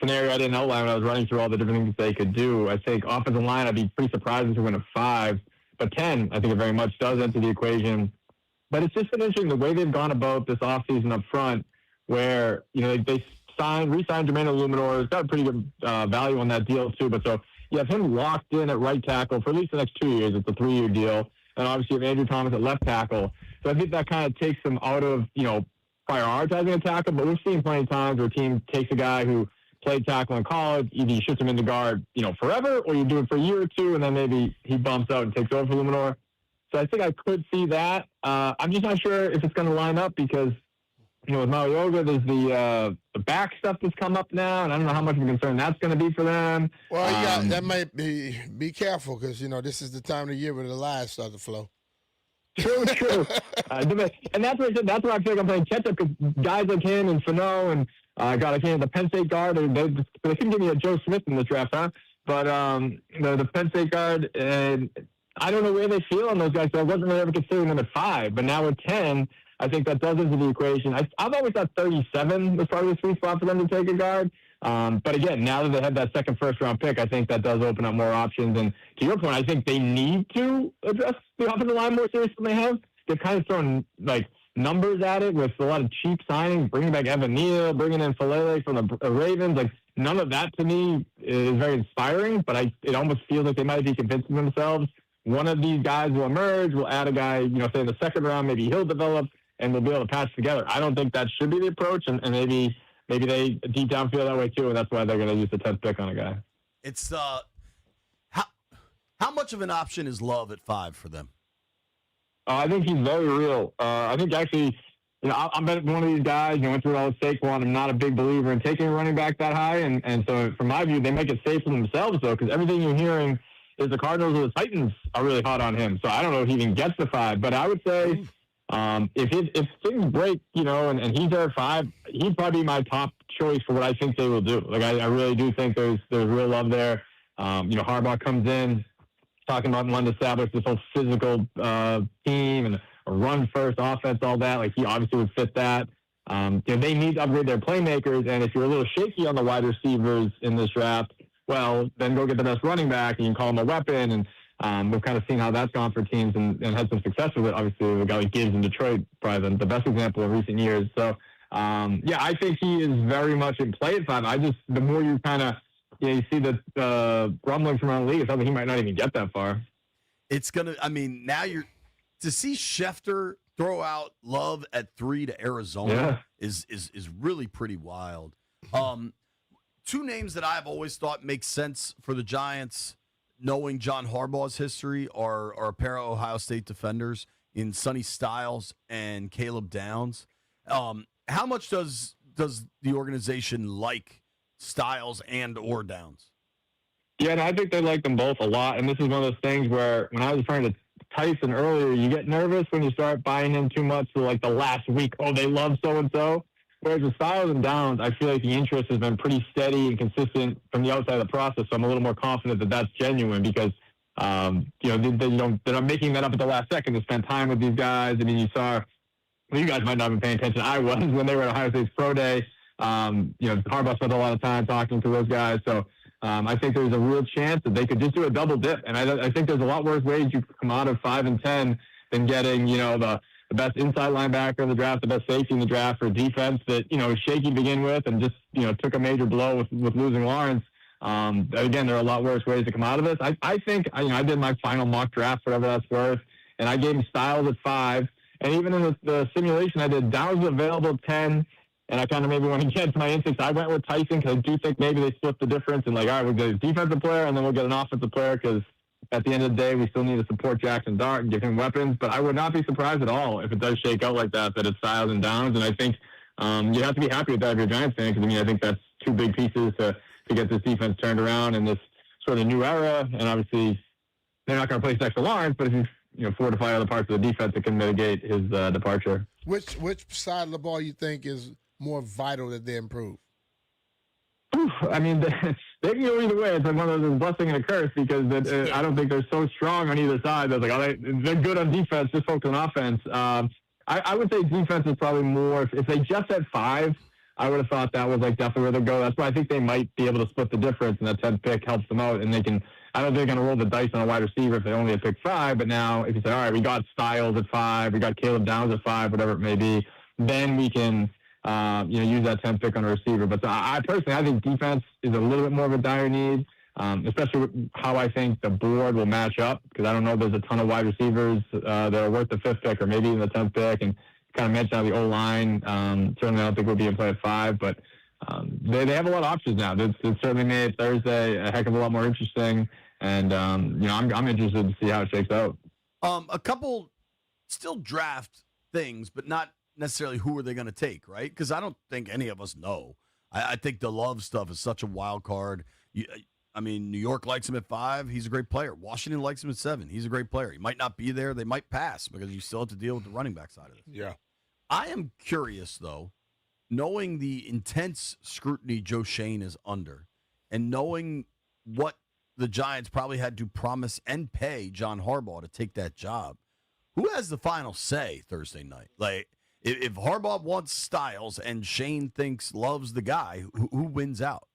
S6: scenario I didn't outline when I was running through all the different things they could do. I think offensive line, I'd be pretty surprised if we went to 5, but 10, I think it very much does enter the equation. But it's just been interesting the way they've gone about this offseason up front, where, they re-signed Jermaine Illuminor. It's got a pretty good value on that deal, too. But so you have him locked in at right tackle for at least the next 2 years. It's a 3-year deal. And obviously you have Andrew Thomas at left tackle. So I think that kind of takes them out of, prioritizing a tackle. But we've seen plenty of times where a team takes a guy who played tackle in college, either you shift him into guard, forever, or you do it for a year or two, and then maybe he bumps out and takes over for Illuminor. So I think I could see that. I'm just not sure if it's going to line up because, with Marioga, there's the back stuff that's come up now, and I don't know how much of a concern that's going to be for them.
S18: Well, that might be careful because, this is the time of the year where the lies start to flow.
S6: True. And that's where I feel like I'm playing catch-up because guys like him and Fano and the Penn State guard, they couldn't give me a Joe Smith in the draft, huh? But the Penn State guard, and I don't know where they feel on those guys, so I wasn't really ever considering them at 5. But now at 10, I think that does into the equation. I've always thought 37 was probably the sweet spot for them to take a guard. But again, now that they have that second first-round pick, I think that does open up more options. And to your point, I think they need to address the offensive line more seriously than they have. They've kind of thrown numbers at it with a lot of cheap signings, bringing back Evan Neal, bringing in Finlay from the Ravens. None of that to me is very inspiring, but it almost feels like they might be convincing themselves one of these guys will emerge, we'll add a guy, say in the second round, maybe he'll develop, and we'll be able to patch together. I don't think that should be the approach, and maybe they deep down feel that way too, and that's why they're going to use the 10th pick on a guy.
S19: It's how much of an option is Love at 5 for them?
S6: I think he's very real. I think actually, I'm one of these guys. Went through it all with Saquon. I'm not a big believer in taking a running back that high, and so from my view, they make it safe for themselves though, because everything you're hearing is the Cardinals or the Titans are really hot on him. So I don't know if he even gets the 5, but I would say if things break, and he's there at 5, he'd probably be my top choice for what I think they will do. I really do think there's real love there. Harbaugh comes in talking about wanting to establish this whole physical team and a run-first offense, all that. He obviously would fit that. They need to upgrade their playmakers, and if you're a little shaky on the wide receivers in this draft, well, then go get the best running back, and you can call him a weapon. And we've kind of seen how that's gone for teams and had some success with it. Obviously, a guy like Gibbs in Detroit, probably the best example of recent years. So, I think he is very much in play at 5. The more you kind of, you see the rumblings from around the league, it's something he might not even get that far.
S19: It's going to, now to see Schefter throw out Love at 3 to Arizona is really pretty wild. Two names that I've always thought make sense for the Giants, knowing John Harbaugh's history, are a pair of Ohio State defenders in Sonny Styles and Caleb Downs. How much does the organization like Styles and or Downs?
S6: Yeah, and I think they like them both a lot. And this is one of those things where when I was referring to Tyson earlier, you get nervous when you start buying in too much to the last week. Oh, they love so-and-so. Whereas with Styles and Downs, I feel like the interest has been pretty steady and consistent from the outside of the process. So I'm a little more confident that that's genuine because, they're not making that up at the last second to spend time with these guys. I mean, you guys might not have been paying attention. I was when they were at Ohio State's pro day. Harbaugh spent a lot of time talking to those guys. So I think there's a real chance that they could just do a double dip. And I think there's a lot worse ways you could come out of 5 and 10 than getting, the best inside linebacker in the draft, the best safety in the draft for a defense that, is shaky to begin with and just, took a major blow with losing Lawrence. Again, there are a lot worse ways to come out of this. I think, I did my final mock draft, whatever that's worth, and I gave him Styles at 5. And even in the simulation I did, Downs was available at 10. And I kind of maybe went against my instincts. I went with Tyson because I do think maybe they split the difference and all right, we'll get a defensive player and then we'll get an offensive player because at the end of the day, we still need to support Jackson Dart and give him weapons. But I would not be surprised at all if it does shake out like that it's Styles and Downs. And I think you have to be happy with that if you're a Giants fan because, I think that's 2 big pieces to get this defense turned around in this sort of new era. And obviously, they're not going to place next to Lawrence, but if you fortify other parts of the defense, it can mitigate his departure.
S18: Which side of the ball you think is more vital that they improve?
S6: I mean, they can go either way. It's one of those blessing and a curse because I don't think they're so strong on either side. They're they're good on defense, just focus on offense. I would say defense is probably more. If they just had 5, I would have thought that was definitely where they go. That's why I think they might be able to split the difference, and that 10th pick helps them out. And they can. I don't think they're going to roll the dice on a wide receiver if they only had picked 5. But now, if you say, all right, we got Styles at 5, we got Caleb Downs at 5, whatever it may be, then we can. Use that 10th pick on a receiver. But I think defense is a little bit more of a dire need, especially with how I think the board will match up, because I don't know if there's a ton of wide receivers that are worth the 5th pick or maybe even the 10th pick. And kind of mentioned how the O-line, certainly I don't think we'll be in play at 5, but they have a lot of options now. It certainly made Thursday a heck of a lot more interesting. And, I'm interested to see how it shakes out.
S19: A couple still draft things, but not necessarily who are they going to take, right? Because I don't think any of us know. I think the Love stuff is such a wild card. New York likes him at 5. He's a great player. Washington likes him at 7. He's a great player. He might not be there. They might pass because you still have to deal with the running back side of it.
S18: Yeah.
S19: I am curious, though, knowing the intense scrutiny Joe Shane is under and knowing what the Giants probably had to promise and pay John Harbaugh to take that job, who has the final say Thursday night? if Harbaugh wants Styles and Shane loves the guy, who wins out?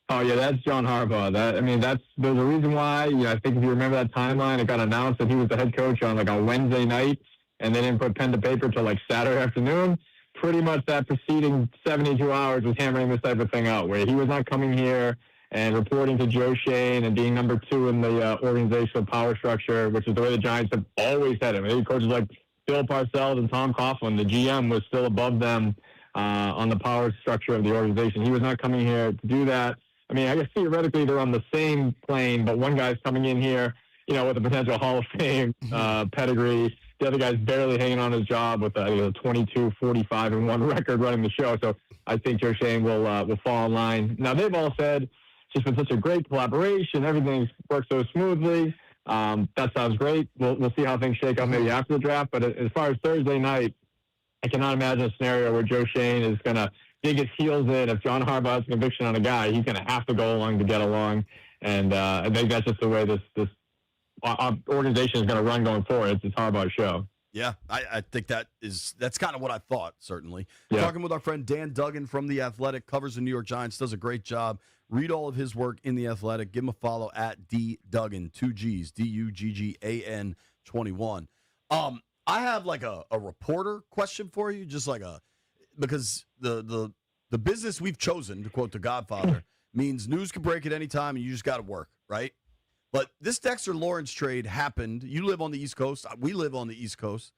S6: Oh yeah, that's John Harbaugh. There's a reason why. I think if you remember that timeline, it got announced that he was the head coach on a Wednesday night, and they didn't put pen to paper till Saturday afternoon. Pretty much that preceding 72 hours was hammering this type of thing out, where he was not coming here and reporting to Joe Shane and being number 2 in the organizational power structure, which is the way the Giants have always had him. Maybe coaches like Bill Parcells and Tom Coughlin, the GM, was still above them on the power structure of the organization. He was not coming here to do that. I guess theoretically they're on the same plane, but one guy's coming in here, with a potential Hall of Fame pedigree. The other guy's barely hanging on his job with a 22, 45, and 1 record running the show. So I think Joe Shane will fall in line. Now, they've all said it's just been such a great collaboration. Everything's worked so smoothly. That sounds great. We'll see how things shake out maybe after the draft. But as far as Thursday night, I cannot imagine a scenario where Joe Shane is going to dig his heels in. If John Harbaugh has a conviction on a guy, he's going to have to go along to get along. And I think that's just the way this organization is going to run going forward. It's Harbaugh's show.
S19: Yeah, I think that's kind of what I thought, certainly.
S6: Yeah.
S19: Talking with our friend Dan Duggan from The Athletic, covers the New York Giants, does a great job. Read all of his work in The Athletic. Give him a follow at @DDuggan, 2 G's, DUGGAN 21. I have a reporter question for you, because the business we've chosen, to quote The Godfather, means news can break at any time and you just got to work, right? But this Dexter Lawrence trade happened. You live on the East Coast. We live on the East Coast.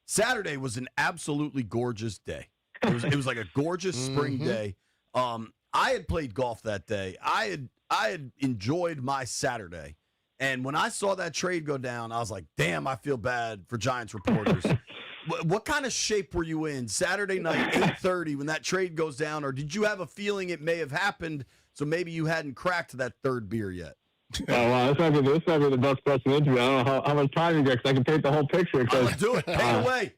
S19: Saturday was an absolutely gorgeous day. It was like a gorgeous spring day. I had played golf that day. I had enjoyed my Saturday. And when I saw that trade go down, I was like, damn, I feel bad for Giants reporters. What kind of shape were you in Saturday night, 8:30, when that trade goes down? Or did you have a feeling it may have happened, so maybe you hadn't cracked that third beer yet?
S6: Oh, wow. This might be the best question interview. I don't know how much time you get, because I can paint the whole picture.
S19: Let's do it. Paint away.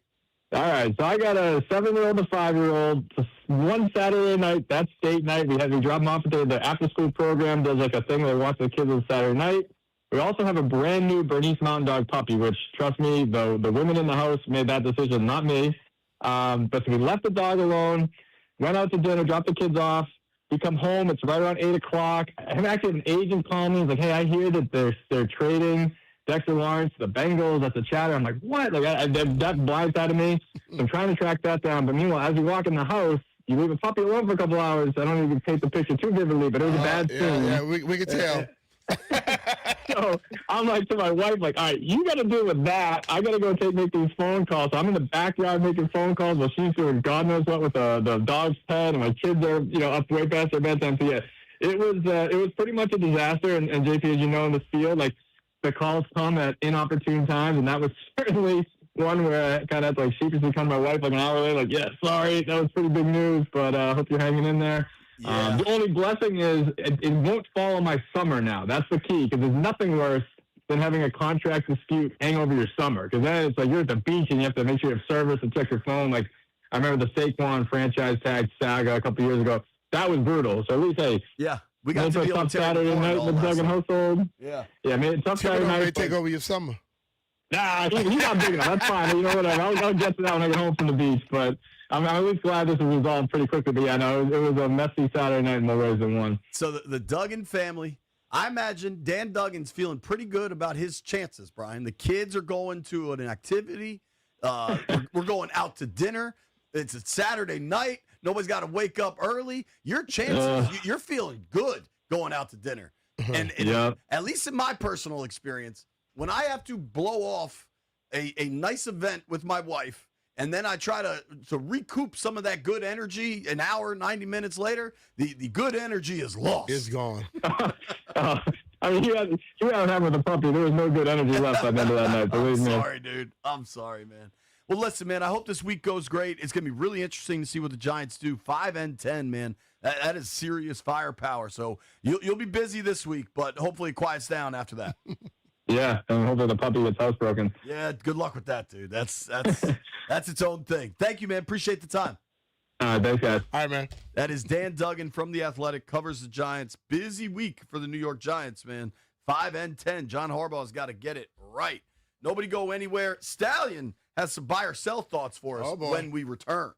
S6: All right. So I got a 7-year-old, a 5-year-old. One Saturday night, that's date night. We drop them off at the after-school program. Does a thing where they watch the kids on Saturday night. We also have a brand new Bernese Mountain Dog puppy, which, trust me, the women in the house made that decision, not me. But so we left the dog alone, went out to dinner, dropped the kids off. We come home. It's right around 8 o'clock. I have actually an agent call me. He's like, "Hey, I hear that they're trading Dexter Lawrence to the Bengals." That's a chatter. I'm like, "What?" That blindsided me. So I'm trying to track that down. But meanwhile, as you walk in the house, you leave a puppy alone for a couple hours. I don't even paint the picture too vividly, but it was a bad scene.
S18: Yeah, we could tell.
S6: So I'm like to my wife, all right, you got to deal with that. I got to go make these phone calls. So I'm in the backyard making phone calls while she's doing God knows what with the dog's pet, and my kids are up way past their bedtime. So yeah, it was pretty much a disaster. And JP, as you know, in this field, the calls come at inopportune times, and that was certainly one where I kind of had to sheepishly come to my wife an hour later, yeah, sorry, that was pretty big news, but I hope you're hanging in there. Yeah. The only blessing is it won't fall on my summer now. That's the key, because there's nothing worse than having a contract dispute hang over your summer, because then it's you're at the beach and you have to make sure you have service and check your phone. I remember the Saquon franchise tag saga a couple years ago. That was brutal. So at least, hey,
S19: yeah, we got to deal with
S6: Saturday night with Duggan household.
S19: Yeah,
S6: man, tough Saturday night.
S18: May take over your summer.
S6: Nah, he's not big enough. That's fine. Whatever. I'll get to that when I get home from the beach. But I'm at least glad this was resolved pretty quickly. But yeah, no, it was a messy Saturday night in more ways than one.
S19: So the Duggan family, I imagine Dan Duggan's feeling pretty good about his chances, Brian. The kids are going to an activity. We're going out to dinner. It's a Saturday night. Nobody's got to wake up early. Your chances, you're feeling good going out to dinner. And at least in my personal experience, when I have to blow off a nice event with my wife, and then I try to recoup some of that good energy an hour, 90 minutes later, the good energy is lost.
S18: It's gone.
S6: I mean, you had it happen with the puppy. There was no good energy left by the end of that night.
S19: I'm sorry, dude. I'm sorry, man. Well, listen, man, I hope this week goes great. It's going to be really interesting to see what the Giants do. 5-10, man. That is serious firepower. So you'll be busy this week, but hopefully it quiets down after that.
S6: Yeah, and hopefully the puppy gets housebroken.
S19: Yeah, good luck with that, dude. That's its own thing. Thank you, man. Appreciate the time.
S6: All right, thanks, guys.
S18: All right, man.
S19: That is Dan Duggan from The Athletic, covers the Giants. Busy week for the New York Giants, man. 5-10. John Harbaugh's got to get it right. Nobody go anywhere. Stallion has some buy or sell thoughts for us
S18: Oh, boy.
S19: when we return.